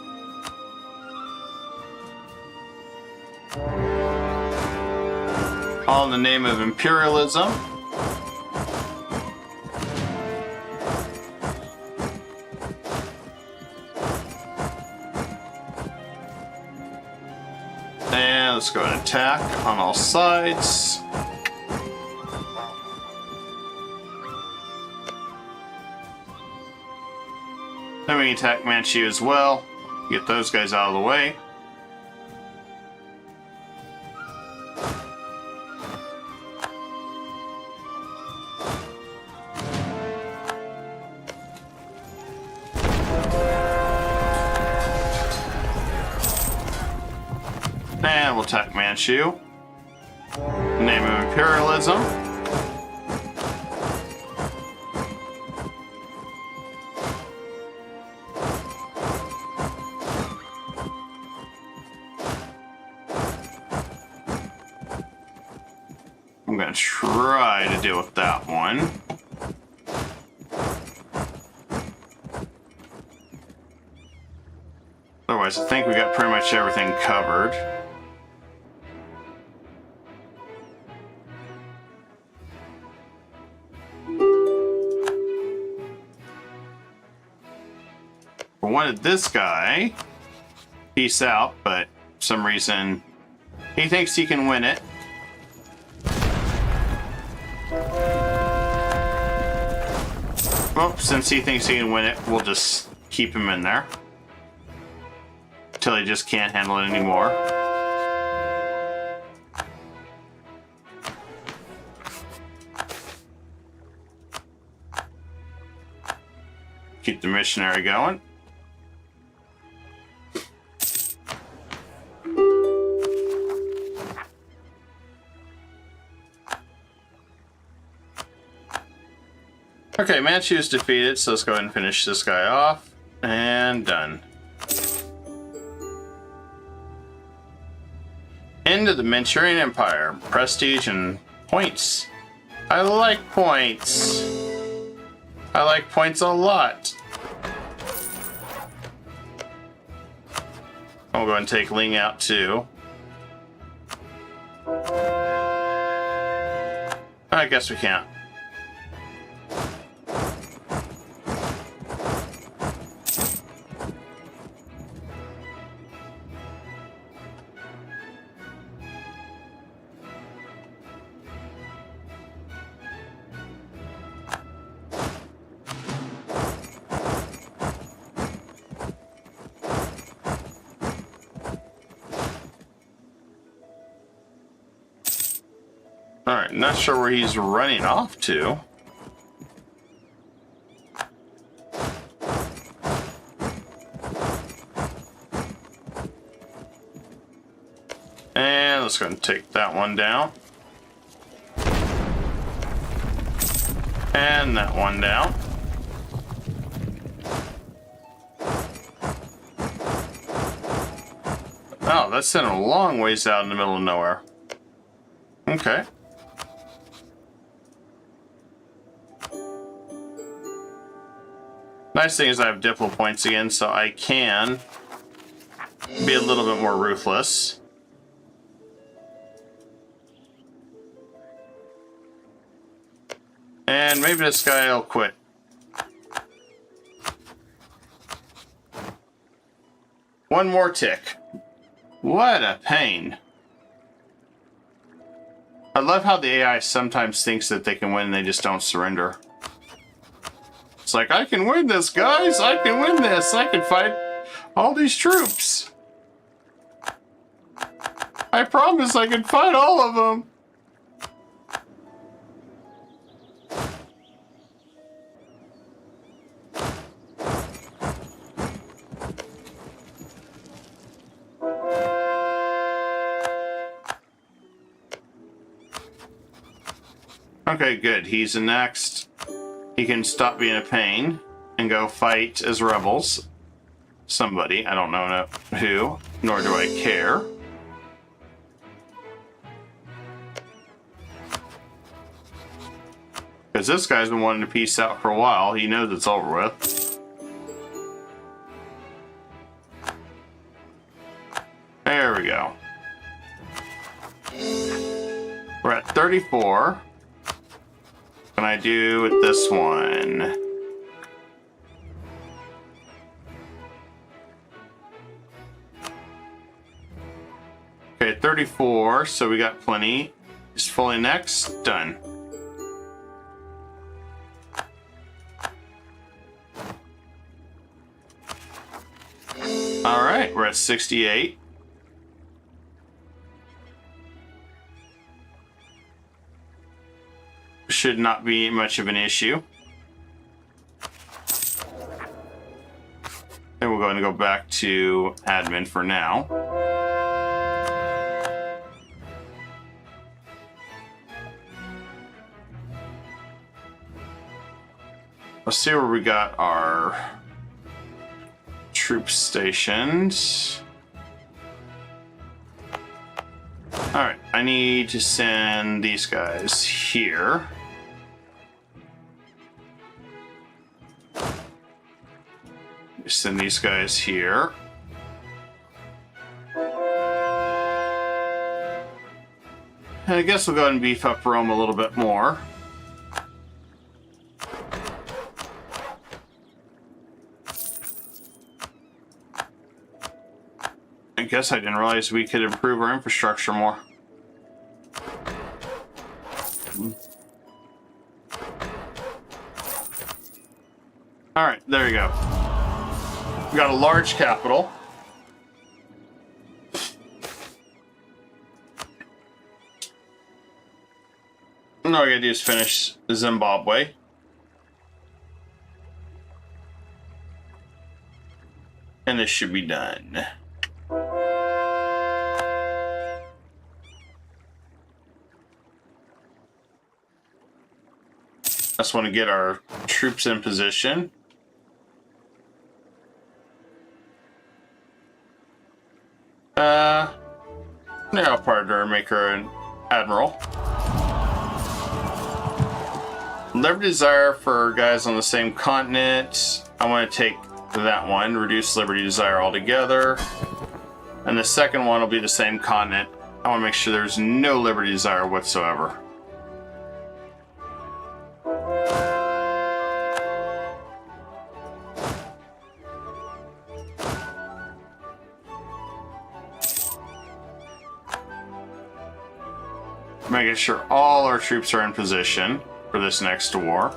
All in the name of imperialism. And let's go ahead and attack on all sides. Then we can attack Manchu as well. Get those guys out of the way. And we'll attack Manchu. Name of imperialism. I'm going to try to deal with that one. Otherwise, I think we got pretty much everything covered. wanted this guy. Peace out, but for some reason he thinks he can win it. Well, since he thinks he can win it, we'll just keep him in there. Until he just can't handle it anymore. Keep the missionary going. Okay, Manchu's defeated, so let's go ahead and finish this guy off. And done. End of the Manchurian Empire. Prestige and points. I like points. I like points a lot. I'll go ahead and take Ling out too. I guess we can't. Alright, not sure where he's running off to. And let's go and take that one down. And that one down. Oh, that's sent a long ways out in the middle of nowhere. Okay. Nice thing is I have Diplo points again, so I can be a little bit more ruthless. And maybe this guy will quit. One more tick. What a pain. I love how the AI sometimes thinks that they can win and they just don't surrender. It's like, I can win this, guys! I can win this! I can fight all these troops! I promise I can fight all of them! Okay, good. He's the next. He can stop being a pain and go fight as rebels. Somebody. I don't know who, nor do I care. Because this guy's been wanting to peace out for a while. He knows it's over with. There we go. We're at 34. What can I do with this one? Okay, 34, so we got plenty. Just fully next, done. Alright, we're at 68. Should not be much of an issue. Then we're going to go back to admin for now. Let's see where we got our troops stationed. Alright, I need to send these guys here. Send these guys here. And I guess we'll go ahead and beef up Rome a little bit more. guess I didn't realize we could improve our infrastructure more. Alright, there you go. We got a large capital. And all we gotta do is finish Zimbabwe. And this should be done. Just want to get our troops in position. Now partner, make her an admiral. Liberty Desire for guys on the same continent. I want to take that one, reduce Liberty Desire altogether. And the second one will be the same continent. I want to make sure there's no Liberty Desire whatsoever. Making sure all our troops are in position for this next war.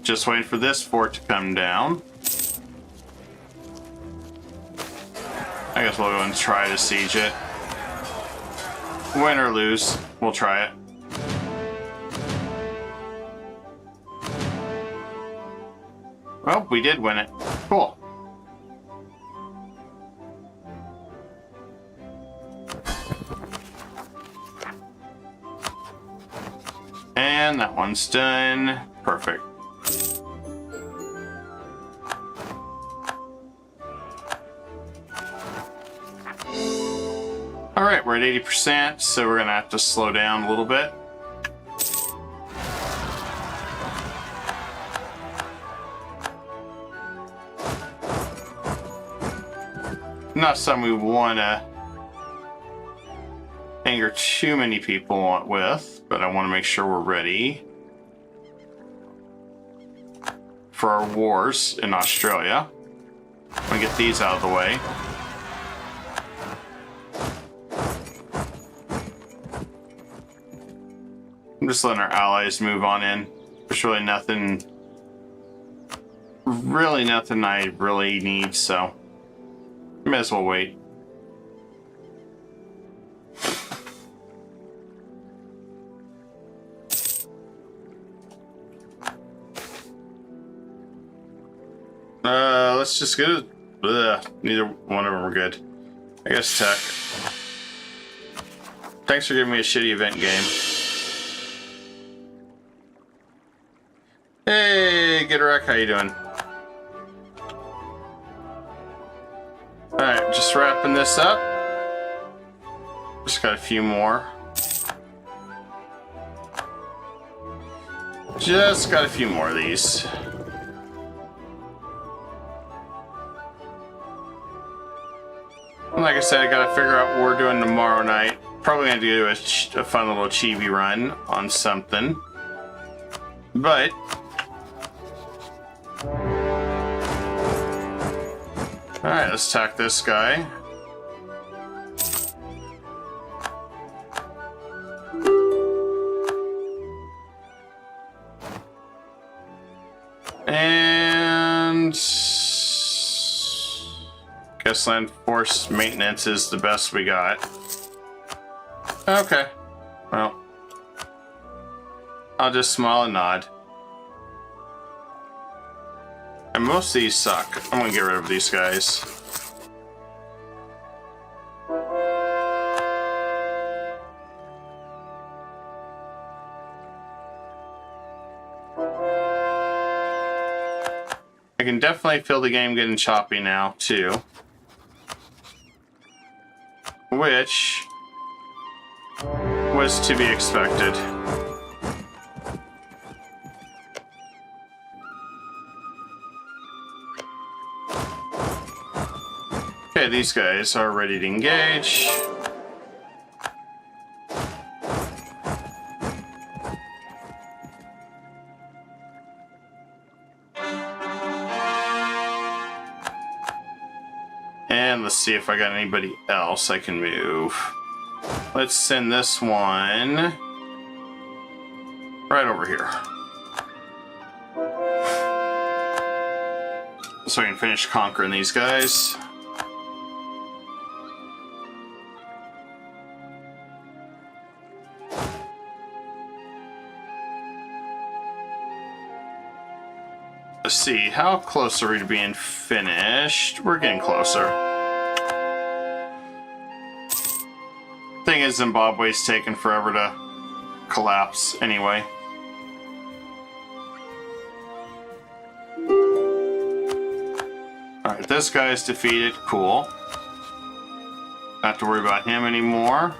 Just waiting for this fort to come down. I guess we'll go and try to siege it. Win or lose, we'll try it. Well, we did win it. Cool. And that one's done. Perfect. Alright, we're at 80%, so we're gonna have to slow down a little bit. Not something we want to anger too many people with, but I want to make sure we're ready for our wars in Australia. I'm going to get these out of the way. I'm just letting our allies move on in. There's really nothing I really need, so may as well wait. Let's just go. Neither one of them are good. I guess tech. Thanks for giving me a shitty event game. Hey, Get a Wreck, how you doing? Alright, just wrapping this up. Just got a few more. Just got a few more of these. And like I said, I gotta figure out what we're doing tomorrow night. Probably gonna do a fun little chibi run on something. But alright, let's attack this guy. And guess land force maintenance is the best we got. Okay. Well, I'll just smile and nod. And most of these suck. I'm gonna get rid of these guys. I can definitely feel the game getting choppy now, too. Which was to be expected. Okay, these guys are ready to engage. And let's see if I got anybody else I can move. Let's send this one right over here. So I can finish conquering these guys. Let's see, how close are we to being finished? We're getting closer. Thing is, Zimbabwe's taken forever to collapse anyway. Alright, this guy's defeated. Cool. Not have to worry about him anymore.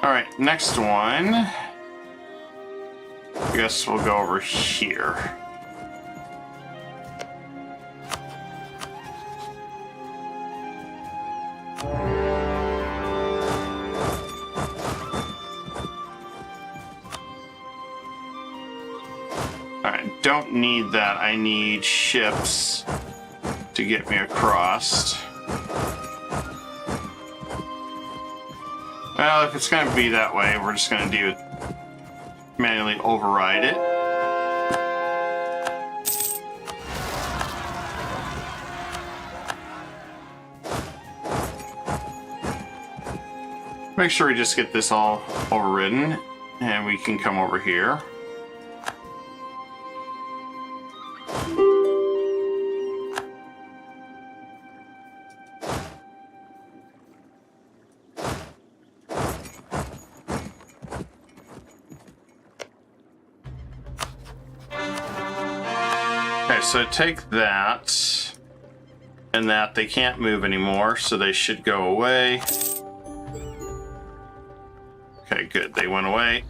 Alright, next one. I guess we'll go over here. Alright, don't need that. I need ships to get me across. Well, if it's going to be that way, we're just going to manually override it. Make sure we just get this all overridden, and we can come over here. So take that, and that they can't move anymore, so they should go away. Okay, good, they went away.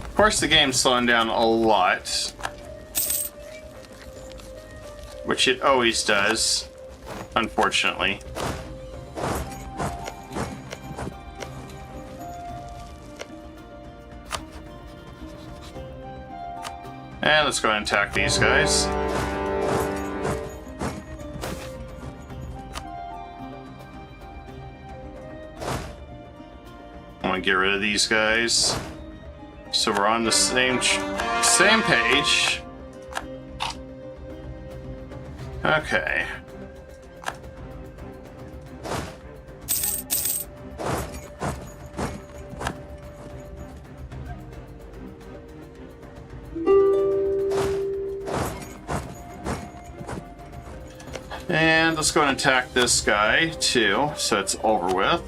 Of course, the game's slowing down a lot. Which it always does, unfortunately. And let's go ahead and attack these guys. I want to get rid of these guys. So we're on the same page. Okay. And let's go and attack this guy too, so it's over with.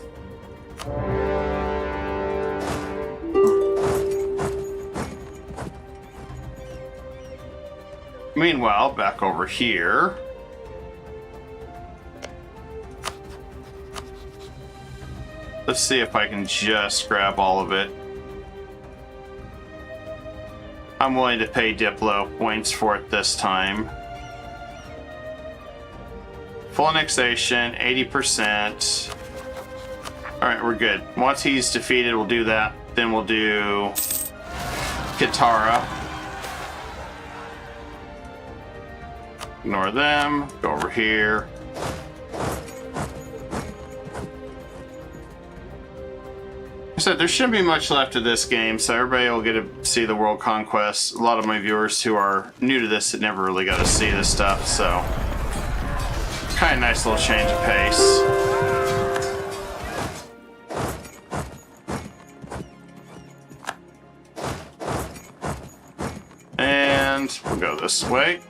Meanwhile, back over here. Let's see if I can just grab all of it. I'm willing to pay Diplo points for it this time. Full annexation, 80%. Alright, we're good. Once he's defeated, we'll do that. Then we'll do Kitara. Ignore them. Go over here. I said there shouldn't be much left of this game, so everybody will get to see the world conquest. A lot of my viewers who are new to this that never really got to see this stuff, so kind of nice little change of pace. And we'll go this way.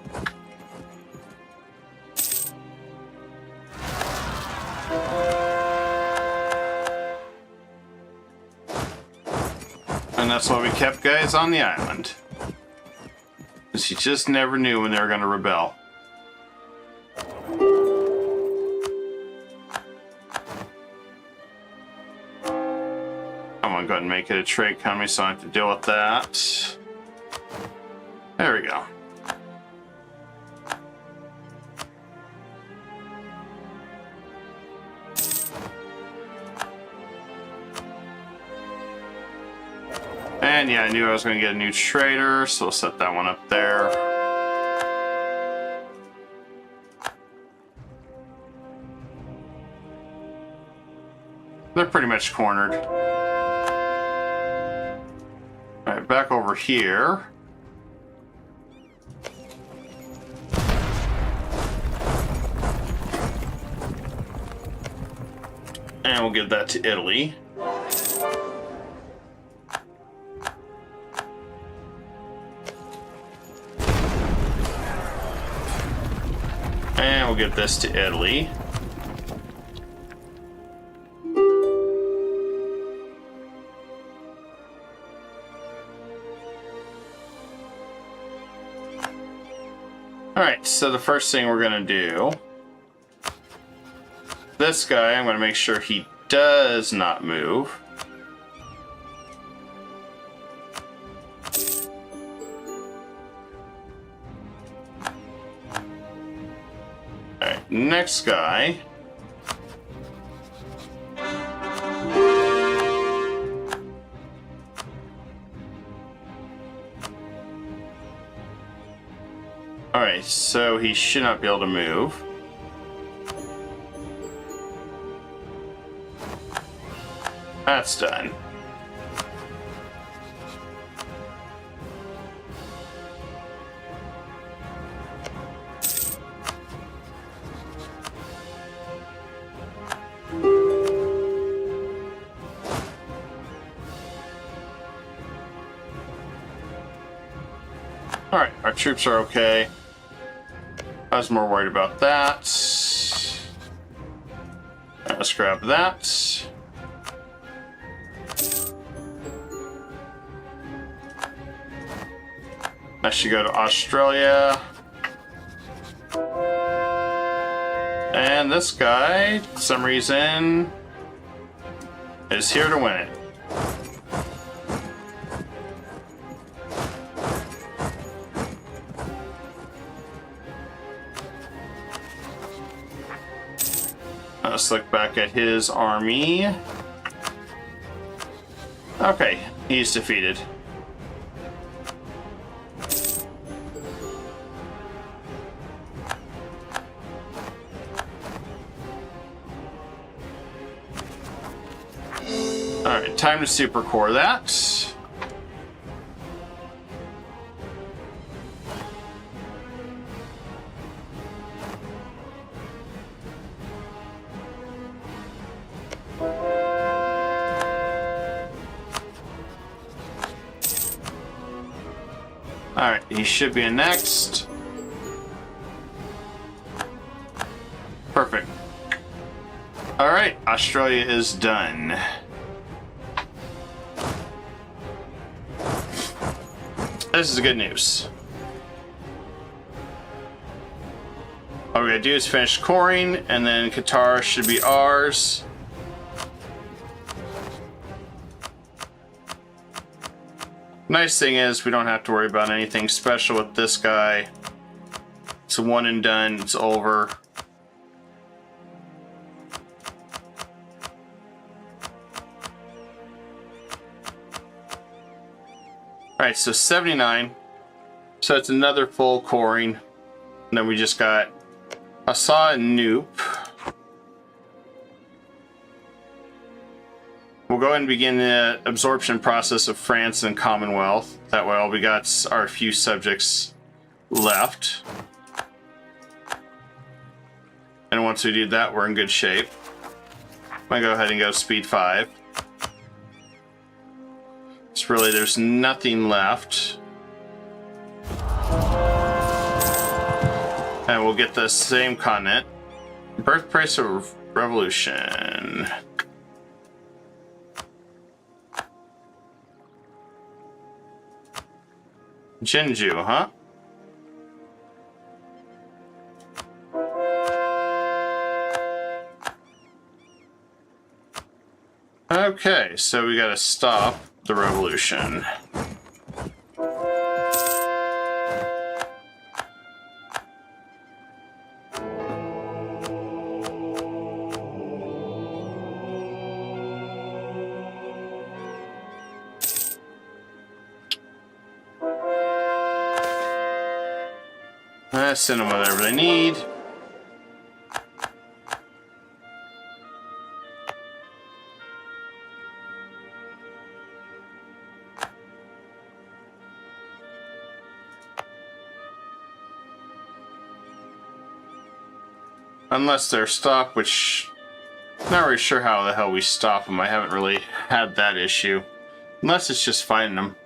And that's why we kept guys on the island. Because you just never knew when they were going to rebel. I'm going to go ahead and make it a trade economy so I don't have to deal with that. go. And yeah, I knew I was going to get a new trader, so we'll set that one up there. They're pretty much cornered. Alright, back over here. And we'll give that to Italy. And we'll give this to Italy. Alright, so the first thing we're going to do, this guy, I'm going to make sure he does not move. Alright, next guy. Alright, so he should not be able to move. That's done. Alright, our troops are okay. I was more worried about that. Let's grab that. I should go to Australia. And this guy, for some reason, is here to win it. Let's look back at his army. Okay, he's defeated. Alright, time to supercore that. Alright, he should be in next. Perfect. Alright, Australia is done. This is good news. All we gotta do is finish coring, and then Qatar should be ours. Nice thing is we don't have to worry about anything special with this guy. It's a one and done, it's over. Alright, so 79. So it's another full coring. And then we just got Asa and Noop. We'll go ahead and begin the absorption process of France and Commonwealth. That way all we got are a few subjects left. And once we do that, we're in good shape. I'm gonna go ahead and go speed 5. So really there's nothing left. And we'll get the same continent. Birthplace of Revolution. Jinju, huh? Okay, so we gotta stop the revolution. Send them whatever they need. Unless they're stopped, which I'm not really sure how the hell we stop them. I haven't really had that issue. Unless it's just finding them.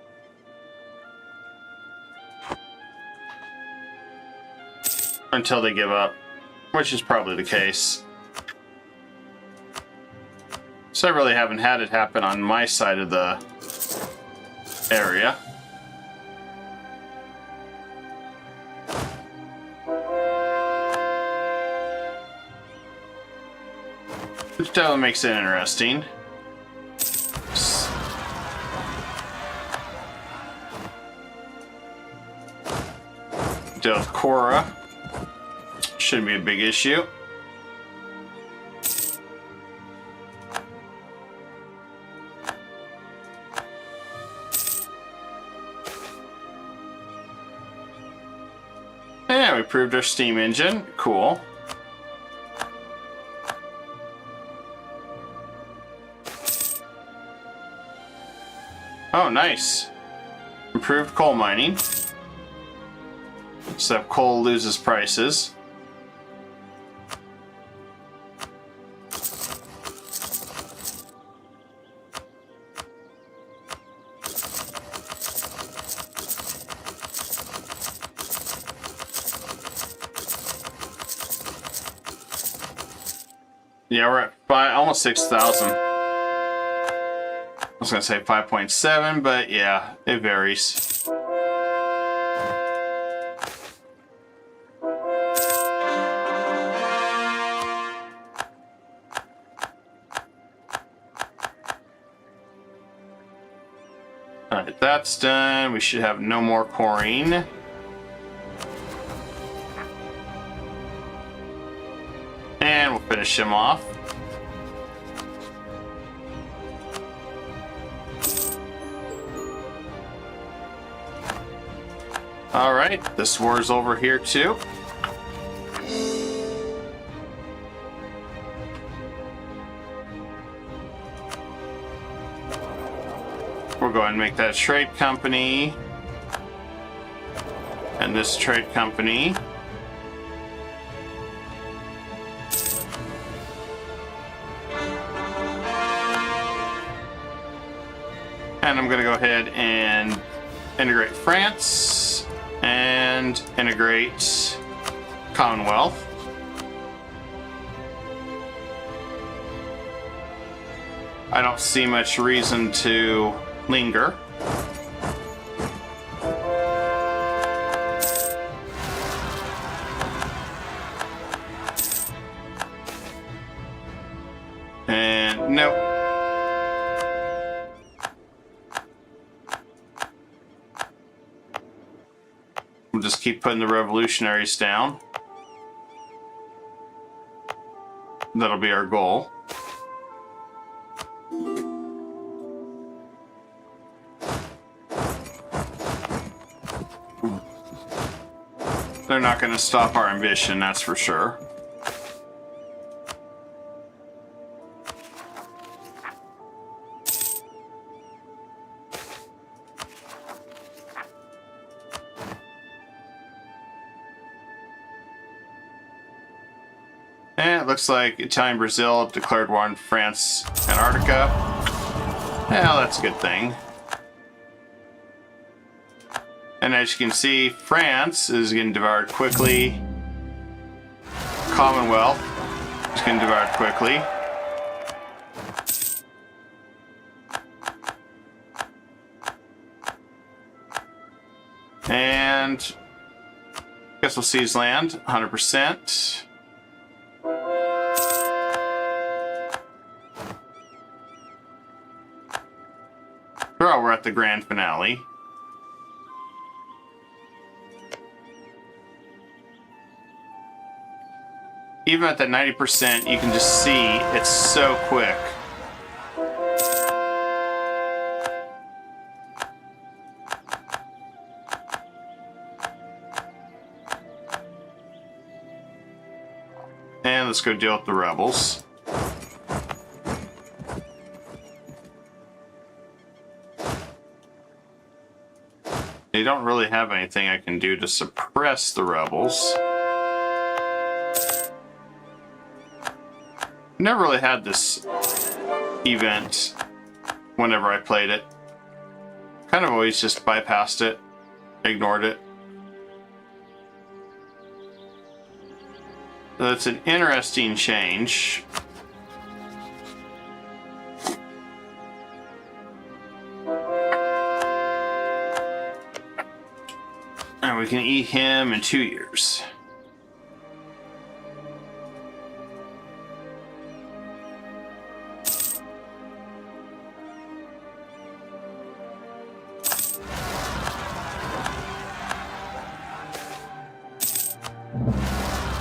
Until they give up, which is probably the case. So I really haven't had it happen on my side of the area. Which definitely makes it interesting. Deal with Cora. Shouldn't be a big issue. Yeah, we proved our steam engine. Cool. Oh, nice. Improved coal mining. So coal loses prices. Yeah, we're at almost 6,000. I was gonna say 5.7, but yeah, it varies. Alright, that's done. We should have no more coring. And we'll finish him off. Alright, this war's over here too. We'll go ahead and make that a trade company. And this trade company. And I'm going to go ahead and integrate France and integrate Commonwealth. I don't see much reason to linger. And nope. We'll just keep putting the revolutionaries down. That'll be our goal. They're not going to stop our ambition, that's for sure. And it looks like Italian Brazil declared war on France, Antarctica. Well, that's a good thing. And as you can see, France is getting devoured quickly. Commonwealth is getting devoured quickly. And I guess we'll seize land, 100%. Oh, we're at the grand finale. Even at that 90%, you can just see it's so quick. let's go deal with the rebels. They don't really have anything I can do to suppress the rebels. Never really had this event whenever I played it. Kind of always just bypassed it, ignored it. That's an interesting change. And we can eat him in 2 years.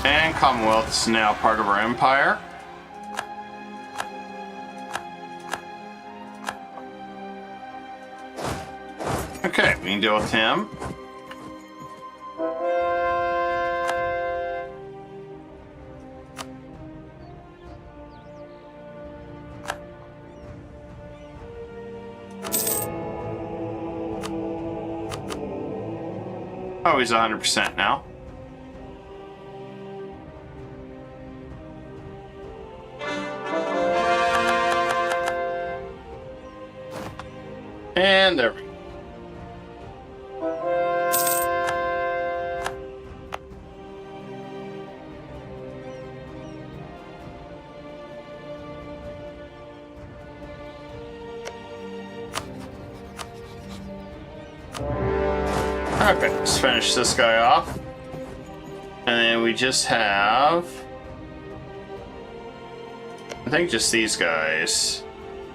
And Commonwealth is now part of our empire. Okay, we can deal with him. Oh, he's 100% now. And there we go. Okay, let's finish this guy off. And then we just have, I think, just these guys.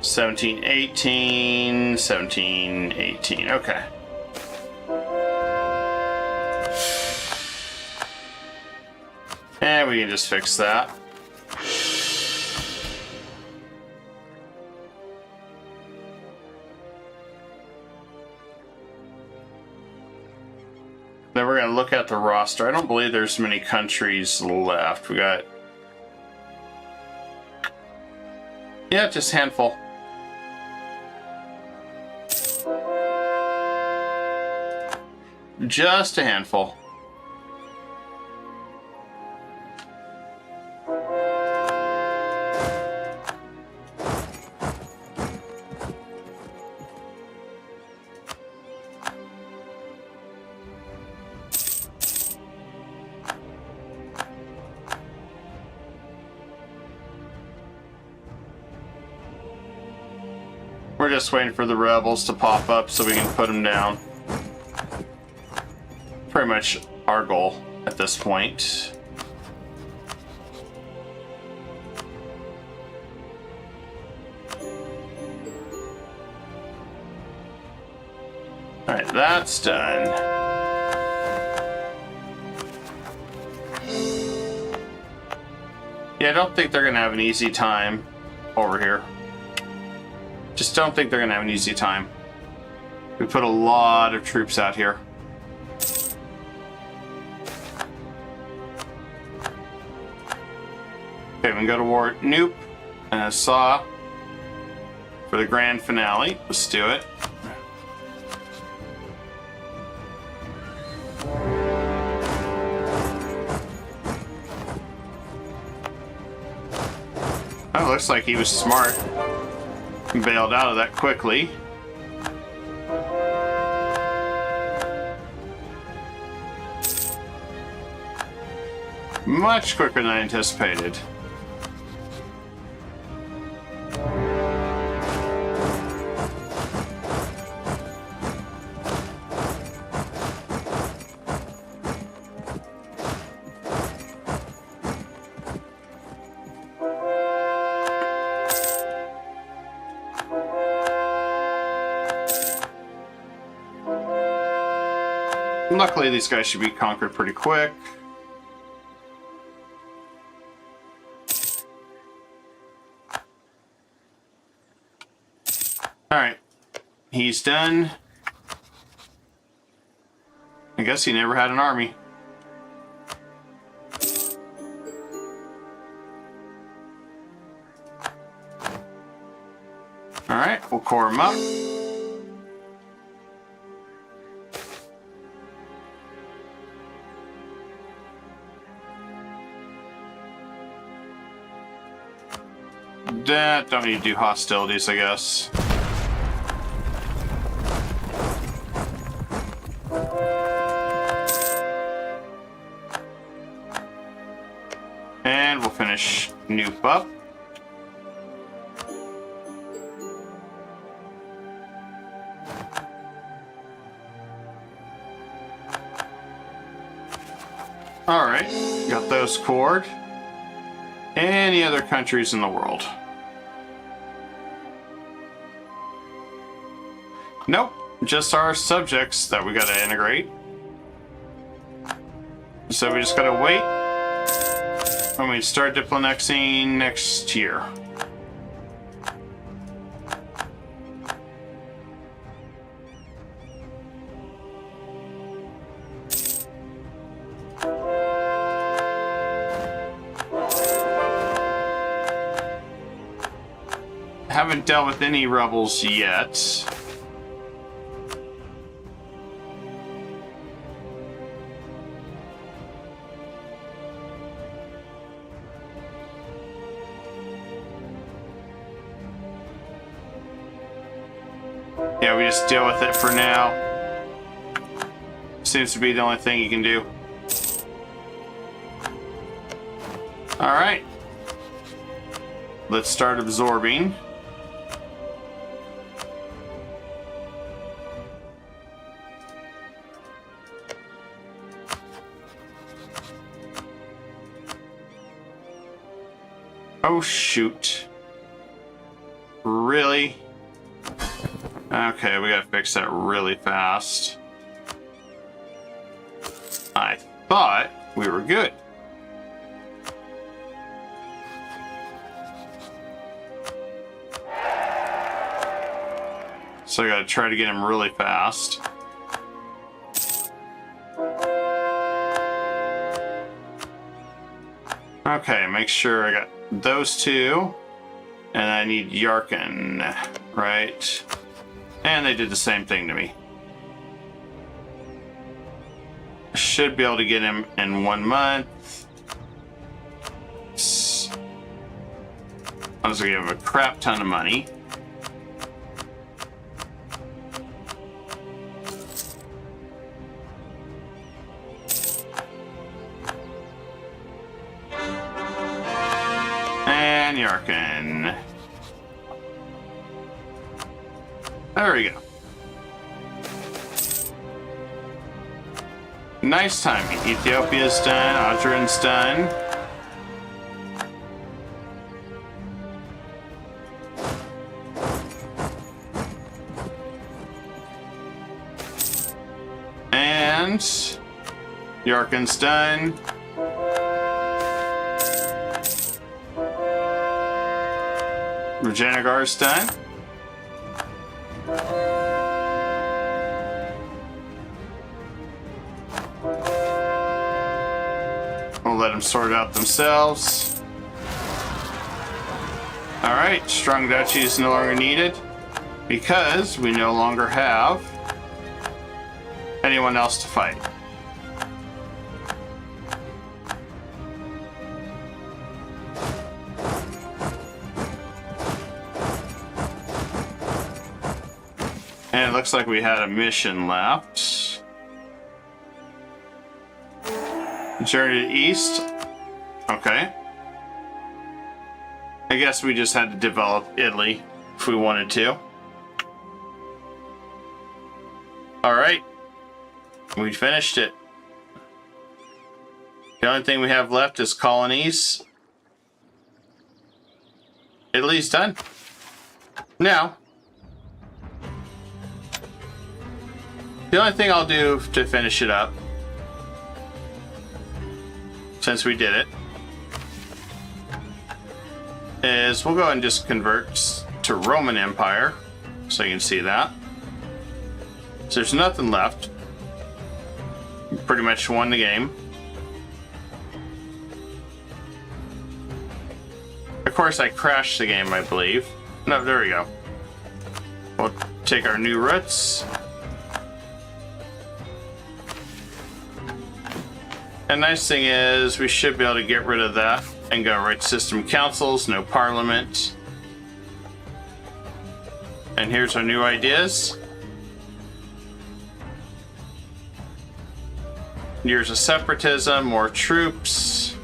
17, 18, 17, 18. Okay. And we can just fix that. Then we're going to look at the roster. I don't believe there's many countries left. We got, yeah, just a handful. Just a handful. We're just waiting for the rebels to pop up so we can put them down. Pretty much our goal at this point. Alright, that's done. Yeah, I don't think they're gonna have an easy time over here. Just don't think they're gonna have an easy time. We put a lot of troops out here. Okay, we can go to war. Nope. And Saw for the grand finale. Let's do it. Oh, looks like he was smart. Bailed out of that quickly. Much quicker than I anticipated. Luckily, these guys should be conquered pretty quick. Alright. He's done. I guess he never had an army. Alright, we'll core them up. Don't need to do hostilities, I guess. And we'll finish Nuke up. Alright, got those cored. Any other countries in the world? Nope, just our subjects that we gotta integrate. So we just gotta wait when we start Diploannexing next year. Haven't dealt with any rebels yet. Yeah, we just deal with it for now. Seems to be the only thing you can do. Alright. Let's start absorbing. Oh, shoot. Really? Okay, we gotta fix that really fast. I thought we were good. So I gotta try to get him really fast. Okay, make sure I got those two. And I need Yarkin, right? And they did the same thing to me. Should be able to get him in 1 month. I was gonna give him a crap ton of money. And Yarkin. There we go. Nice timing. Ethiopia's done. Audrin's done. And Yarkin's done. Rajanagar's done. We'll let them sort it out themselves. Alright, strong duchy is no longer needed because we no longer have anyone else to fight. And it looks like we had a mission left. Journey to the east. Okay. I guess we just had to develop Italy if we wanted to. Alright. We finished it. The only thing we have left is colonies. Italy's done. Now, the only thing I'll do to finish it up, since we did it, is we'll go ahead and just convert to Roman Empire, so you can see that. So there's nothing left. Pretty much won the game. Of course, I crashed the game, I believe. No, there we go. We'll take our new roots. And nice thing is we should be able to get rid of that and go right system councils, no parliament. And here's our new ideas. Years of separatism, more troops.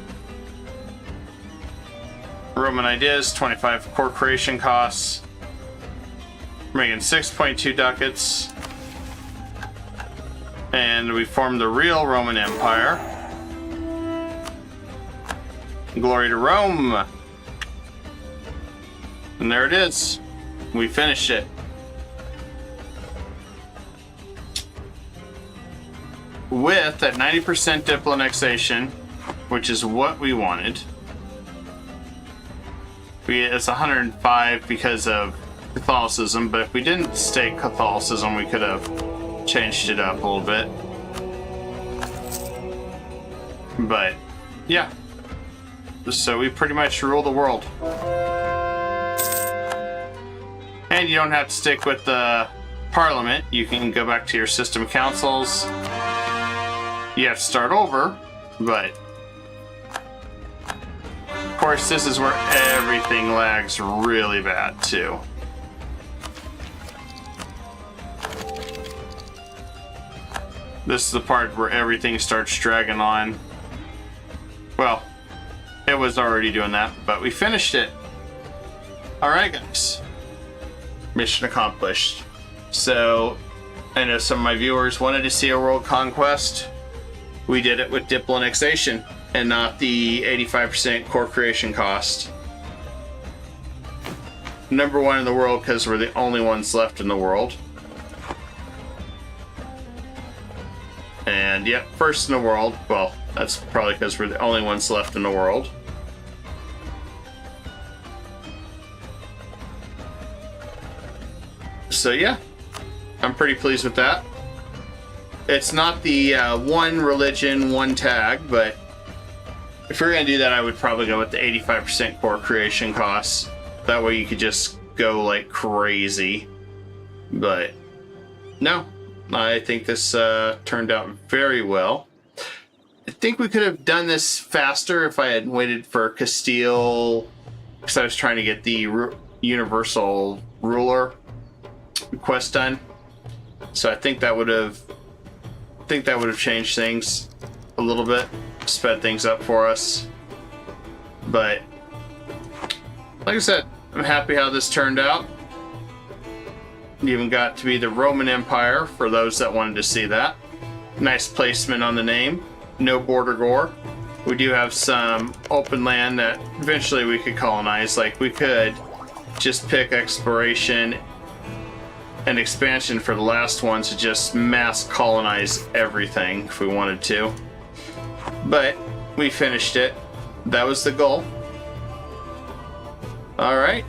Roman ideas, 25 core creation costs. Making 6.2 ducats. And we formed the real Roman Empire. Glory to Rome. And there it is. We finished it. With that 90% Diploannexation, which is what we wanted. It's 105 because of Catholicism, but if we didn't stay Catholicism, we could have changed it up a little bit. But, yeah. So we pretty much rule the world. And you don't have to stick with the Parliament. You can go back to your system councils. You have to start over, but of course this is where everything lags really bad too. This is the part where everything starts dragging on. Well, it was already doing that, but we finished it. Alright guys, mission accomplished. So, I know some of my viewers wanted to see a world conquest. We did it with Diploannexation and not the 85% core creation cost. Number one in the world because we're the only ones left in the world. And yep, first in the world. Well, that's probably because we're the only ones left in the world. So yeah, I'm pretty pleased with that. It's not the one religion, one tag, but if you're going to do that, I would probably go with the 85% core creation costs. That way you could just go like crazy. But no, I think this turned out very well. I think we could have done this faster if I had waited for Castile, because I was trying to get the universal ruler quest done. So I think that would have changed things a little bit, sped things up for us. But like I said, I'm happy how this turned out. You even got to be the Roman Empire for those that wanted to see that. Nice placement on the name. No border gore. We do have some open land that eventually we could colonize. Like we could just pick exploration and expansion for the last one to just mass colonize everything if we wanted to. But we finished it. That was the goal. All right.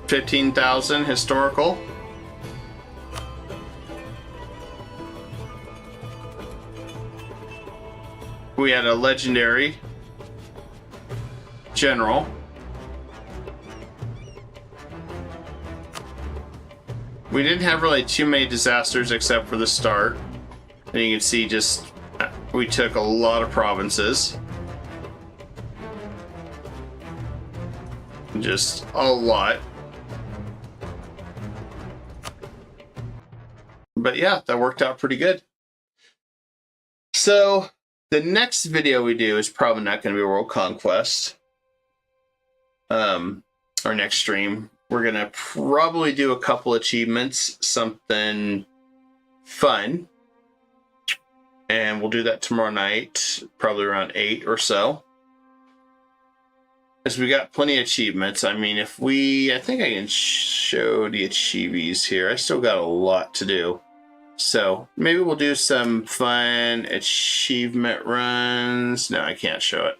$15,000 historical. We had a legendary general. We didn't have really too many disasters except for the start. And you can see just we took a lot of provinces. Just a lot. But yeah, that worked out pretty good. So the next video we do is probably not going to be World Conquest. Our next stream, we're going to probably do a couple achievements, something fun. And we'll do that tomorrow night, probably around 8 or so. As we got plenty of achievements. I mean, I think I can show the achievees here. I still got a lot to do. So maybe we'll do some fun achievement runs. No, I can't show it.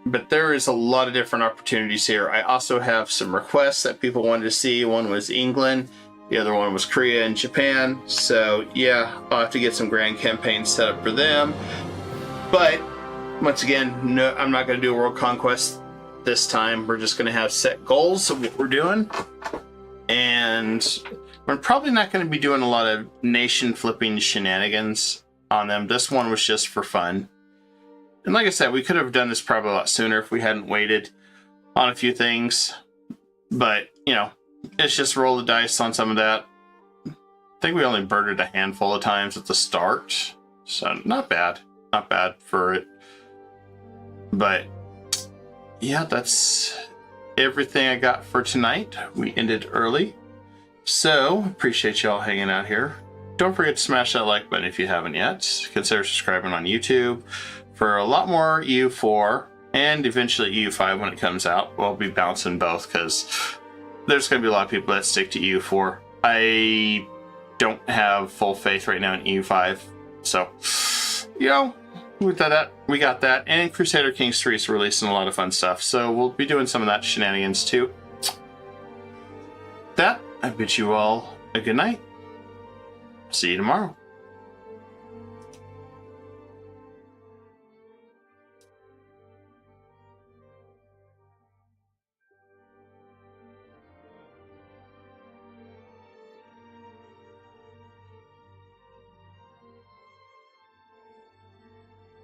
But there is a lot of different opportunities here. I also have some requests that people wanted to see. One was England. The other one was Korea and Japan. So yeah, I'll have to get some grand campaigns set up for them. But once again, no, I'm not going to do a world conquest this time. We're just going to have set goals of what we're doing. And we're probably not going to be doing a lot of nation flipping shenanigans on them. This one was just for fun. And like I said, we could have done this probably a lot sooner if we hadn't waited on a few things. But, you know, it's just roll the dice on some of that. I think we only birded a handful of times at the start. So not bad. Not bad for it. But yeah, that's everything I got for tonight. We ended early. So appreciate y'all hanging out here. Don't forget to smash that like button if you haven't yet. Consider subscribing on YouTube for a lot more EU4 and eventually EU5 when it comes out. We'll be bouncing both because there's going to be a lot of people that stick to EU4. I don't have full faith right now in EU5. So, you know, we got that. And Crusader Kings 3 is releasing a lot of fun stuff. So we'll be doing some of that shenanigans too. That, I bid you all a good night. See you tomorrow.